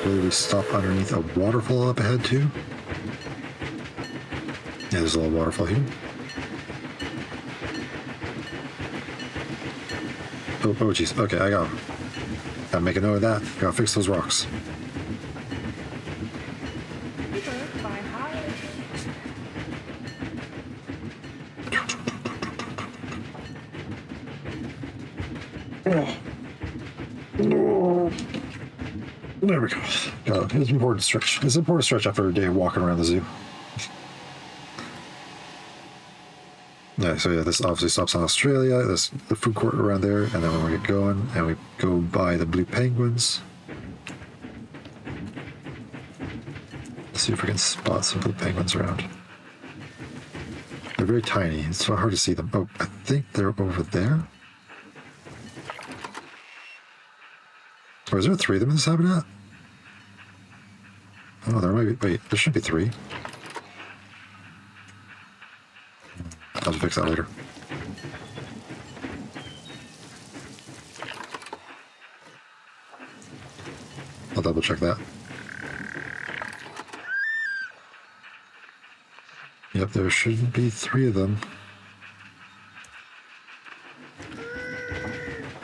Will we stop underneath a waterfall up ahead, too? Yeah, there's a little waterfall here. Oh, jeez. Okay, I gotta make a note of that. Gotta fix those rocks. There we go. It's important to stretch. It's important to stretch after a day of walking around the zoo. Yeah, so yeah, this obviously stops in Australia. There's the food court around there, and then when we get going, and we go by the blue penguins. Let's see if we can spot some blue penguins around. They're very tiny. It's so hard to see them. Oh, I think they're over there. Oh, is there 3 of them in this habitat? Oh, there might be. Wait, there should be 3. I'll fix that later. I'll double check that. Yep, there shouldn't be 3 of them.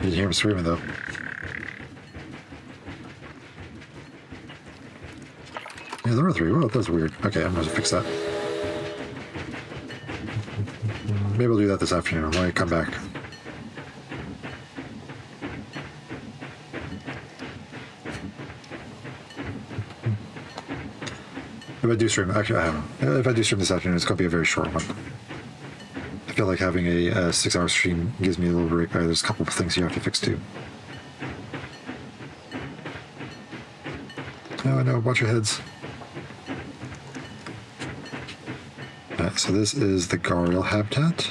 You can hear them screaming though. Yeah, there are 3. Oh, that's weird. Okay, I'm going to fix that. Maybe I'll do that this afternoon when I come back. If I do stream, actually, I haven't. If I do stream this afternoon, it's going to be a very short one. I feel like having a 6-hour stream gives me a little break. There's a couple of things you have to fix too. Oh, no, watch your heads. So this is the gharial habitat.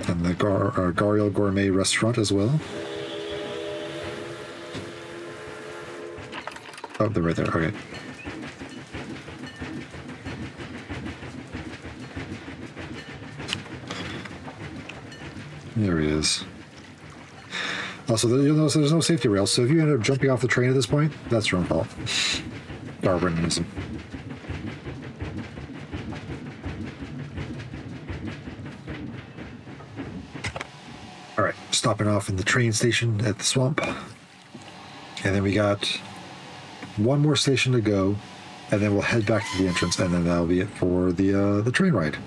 And the gharial gourmet restaurant as well. Oh, they're right there. Okay. There he is. Also, you'll notice there's no safety rails, so if you end up jumping off the train at this point, that's your own fault. Darwinism. Alright, stopping off in the train station at the swamp. And then we got one more station to go, and then we'll head back to the entrance, and then that'll be it for the train ride.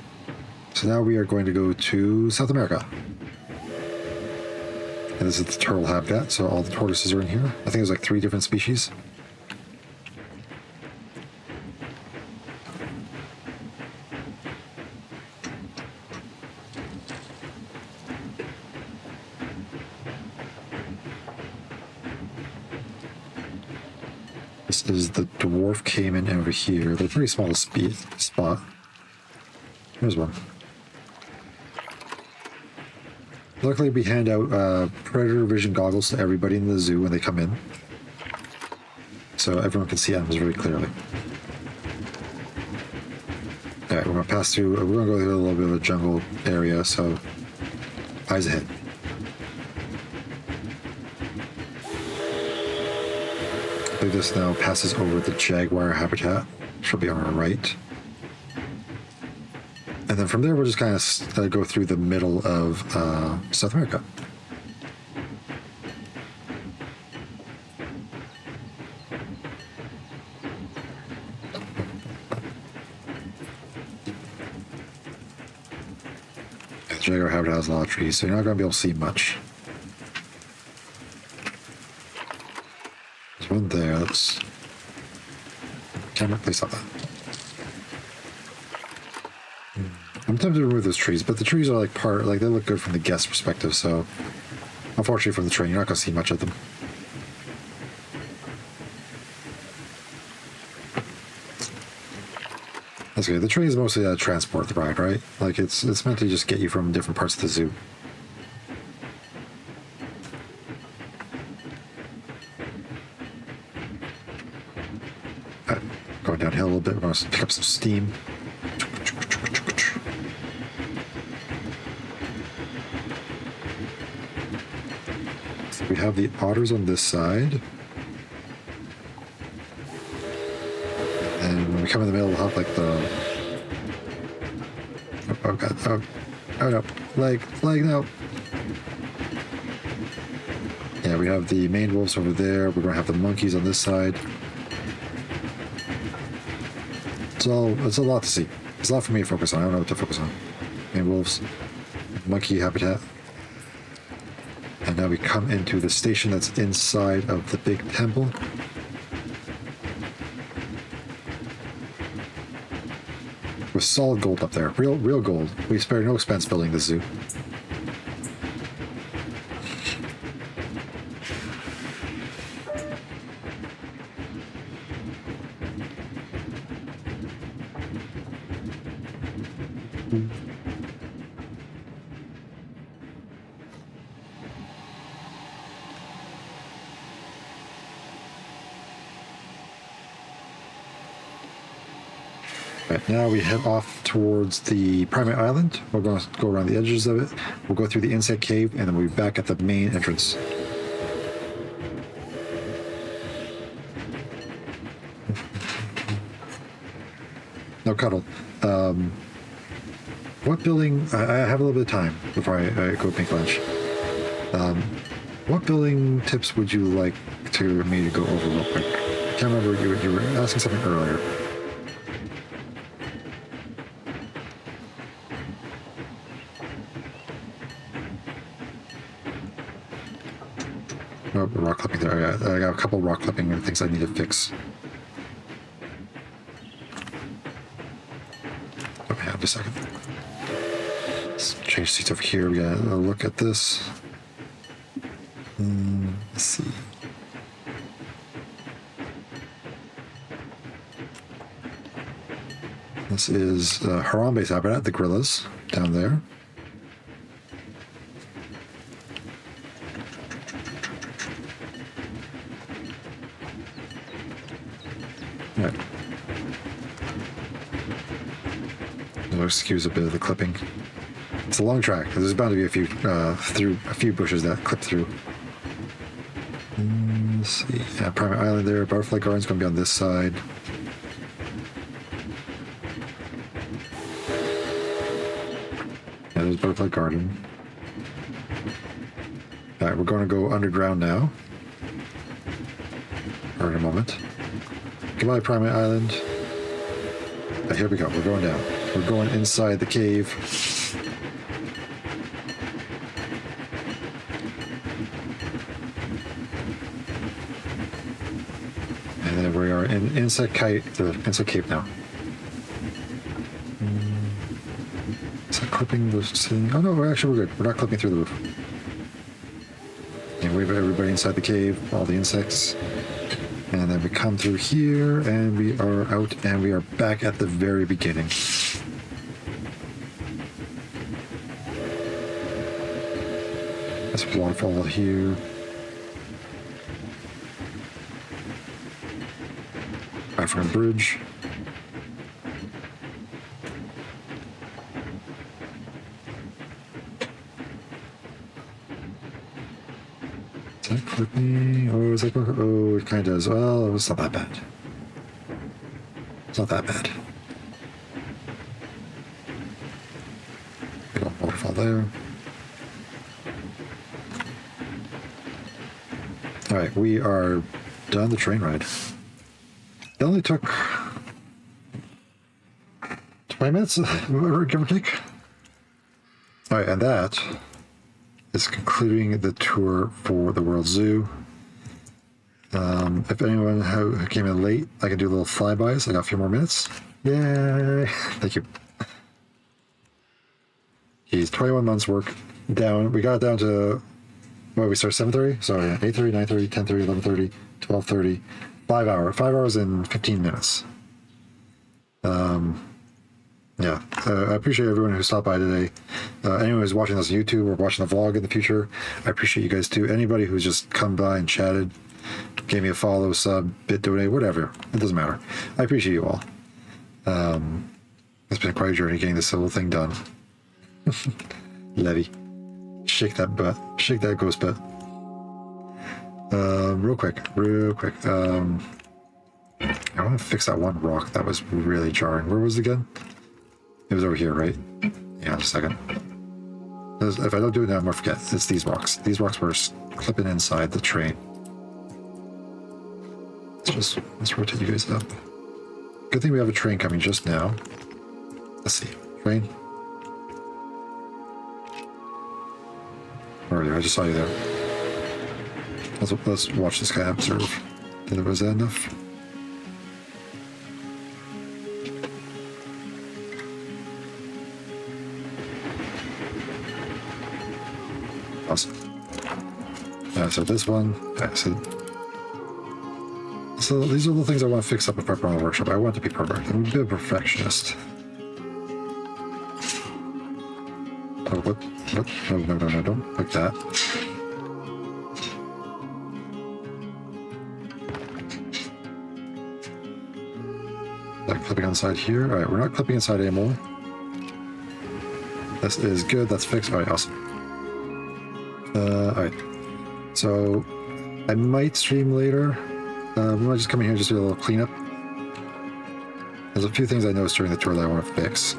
So now we are going to go to South America. And this is the turtle habitat, so all the tortoises are in here. I think there's like 3 different species. This is the dwarf caiman over here. They're pretty small spot. There's one. Luckily, we hand out predator vision goggles to everybody in the zoo when they come in, so everyone can see animals very clearly. All right, we're gonna pass through. We're gonna go through a little bit of a jungle area, so eyes ahead. I believe this now passes over the jaguar habitat, which will be on our right. And then from there, we'll just kind of go through the middle of South America. The jaguar habitat has a lot of trees, so you're not going to be able to see much. There's one there. Let's camera place on that. I'm tempted to remove those trees, but the trees are like they look good from the guest perspective, so unfortunately from the train, you're not going to see much of them. That's okay. The train is mostly a transport ride, right? Like it's meant to just get you from different parts of the zoo. Going downhill a little bit, we're going to pick up some steam. We have the otters on this side. And when we come in the middle, we'll have like the... Oh god, oh no, leg, no. Yeah, we have the maned wolves over there. We're going to have the monkeys on this side. It's a lot to see. It's a lot for me to focus on. I don't know what to focus on. Maned wolves, monkey habitat. And now we come into the station that's inside of the big temple. With solid gold up there. Real gold. We spare no expense building this zoo. Right, now we head off towards the Primate Island. We're going to go around the edges of it. We'll go through the insect cave, and then we'll be back at the main entrance. No cuddle. What building... I have a little bit of time before I go make lunch. What building tips would you like me to go over real quick? I can't remember. You were asking something earlier. Oh, rock clipping there. I got a couple rock clipping things I need to fix. Oh, hang on just a second. Let's change seats over here. We got a look at this. Let's see. This is Harambe's habitat, the gorillas down there. Right. I'll excuse a bit of the clipping. It's a long track. There's bound to be a few bushes that clip through. Let's see. Yeah, Primate Island there. Butterfly Garden's going to be on this side. Yeah, there's Butterfly Garden. All right, we're going to go underground now. Or in a moment. Goodbye, Primate Island. Here we go. We're going down. We're going inside the cave. And then we are in insect cave now. Is that clipping the ceiling? Oh no, actually we're good. We're not clipping through the roof. And we have everybody inside the cave, all the insects. And then we come through here, and we are out, and we are back at the very beginning. This waterfall here. African bridge. Does that clip me? Oh, is that clip? Oh, it kind of does. Well, it's not that bad. It's not that bad. Big old waterfall there. Alright, we are done the train ride. It only took 20 minutes, give or take. Alright, and that is concluding the tour for the World Zoo. If anyone who came in late, I can do a little flybys. I got a few more minutes. Yay! Thank you. He's 21 months work down. We got it down to, well, we started 7:30? Sorry, 8:30, 9:30, 10:30, 11:30, 12:30. 5 hours. 5 hours and 15 minutes. Yeah, I appreciate everyone who stopped by today. Anyone who's watching this on YouTube or watching the vlog in the future, I appreciate you guys too. Anybody who's just come by and chatted, gave me a follow, sub, bit donate, whatever. It doesn't matter. I appreciate you all. It's been quite a journey getting this whole thing done. Levy. Shake that butt. Shake that ghost butt. Real quick. I want to fix that one rock that was really jarring. Where was it again? It was over here, right? Yeah, just a second. If I don't do it now, I'm going to forget. It's these rocks. These rocks were clipping inside the train. Let's rotate you guys up. Good thing we have a train coming just now. Let's see. Train. Where are you? I just saw you there. Let's watch this guy observe. Was that enough? Awesome. Yeah, so this one. Okay, so these are the things I want to fix up if I run the workshop. I want it to be perfect. I'm a bit of a perfectionist. Oh, what? No, don't like that. That clipping on the side here. Alright, we're not clipping inside anymore. This is good, that's fixed. Alright, awesome. Alright. So, I might stream later. We might just come in here and just do a little cleanup. There's a few things I noticed during the tour that I want to fix.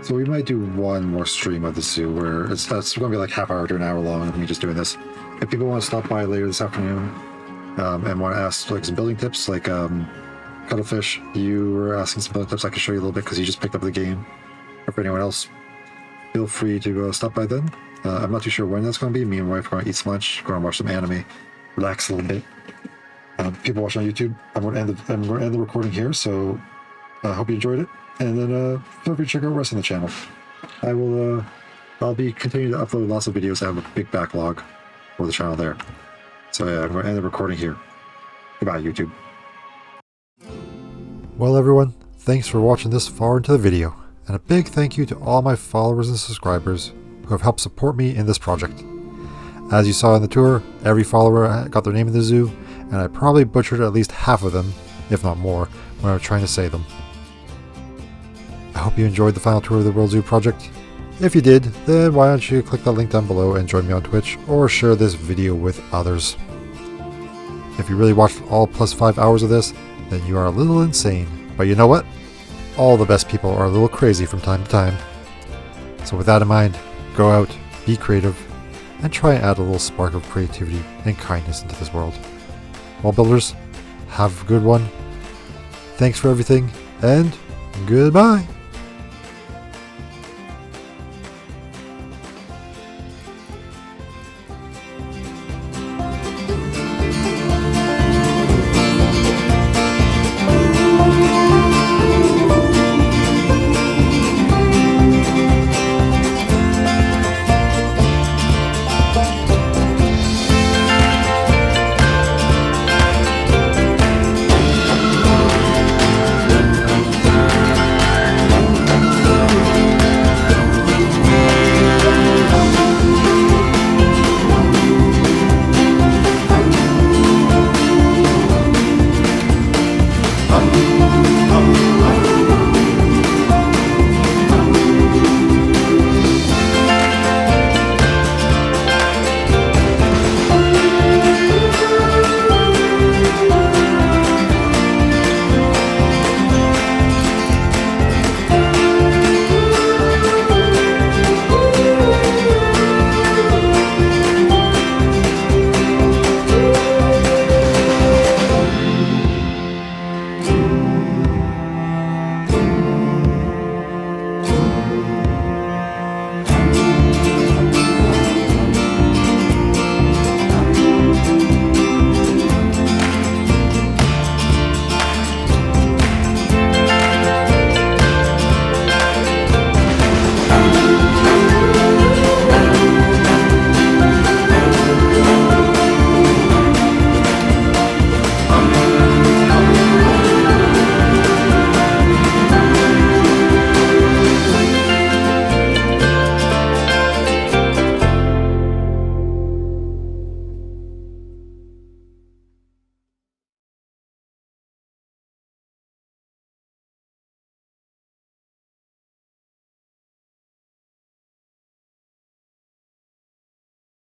So we might do one more stream of the zoo where it's going to be like half hour to an hour long of me just doing this. If people want to stop by later this afternoon and want to ask like some building tips, like Cuttlefish, you were asking some building tips, I can show you a little bit because you just picked up the game. Or for anyone else, feel free to stop by then. I'm not too sure when that's going to be. Me and my wife are going to eat some lunch, going to watch some anime, relax a little bit. People watching on YouTube, I'm going to end the recording here, so I hope you enjoyed it. And then feel free to check out the rest of the channel. I'll be continuing to upload lots of videos. I have a big backlog for the channel there. So yeah, I'm going to end the recording here. Goodbye, YouTube. Well everyone, thanks for watching this far into the video, and a big thank you to all my followers and subscribers who have helped support me in this project. As you saw in the tour, every follower got their name in the zoo, and I probably butchered at least half of them, if not more, when I was trying to say them. I hope you enjoyed the final tour of the World Zoo project. If you did, then why don't you click that link down below and join me on Twitch, or share this video with others. If you really watched all plus 5 hours of this, then you are a little insane. But you know what? All the best people are a little crazy from time to time. So with that in mind, go out, be creative, and try and add a little spark of creativity and kindness into this world. Well, builders, have a good one. Thanks for everything, and goodbye!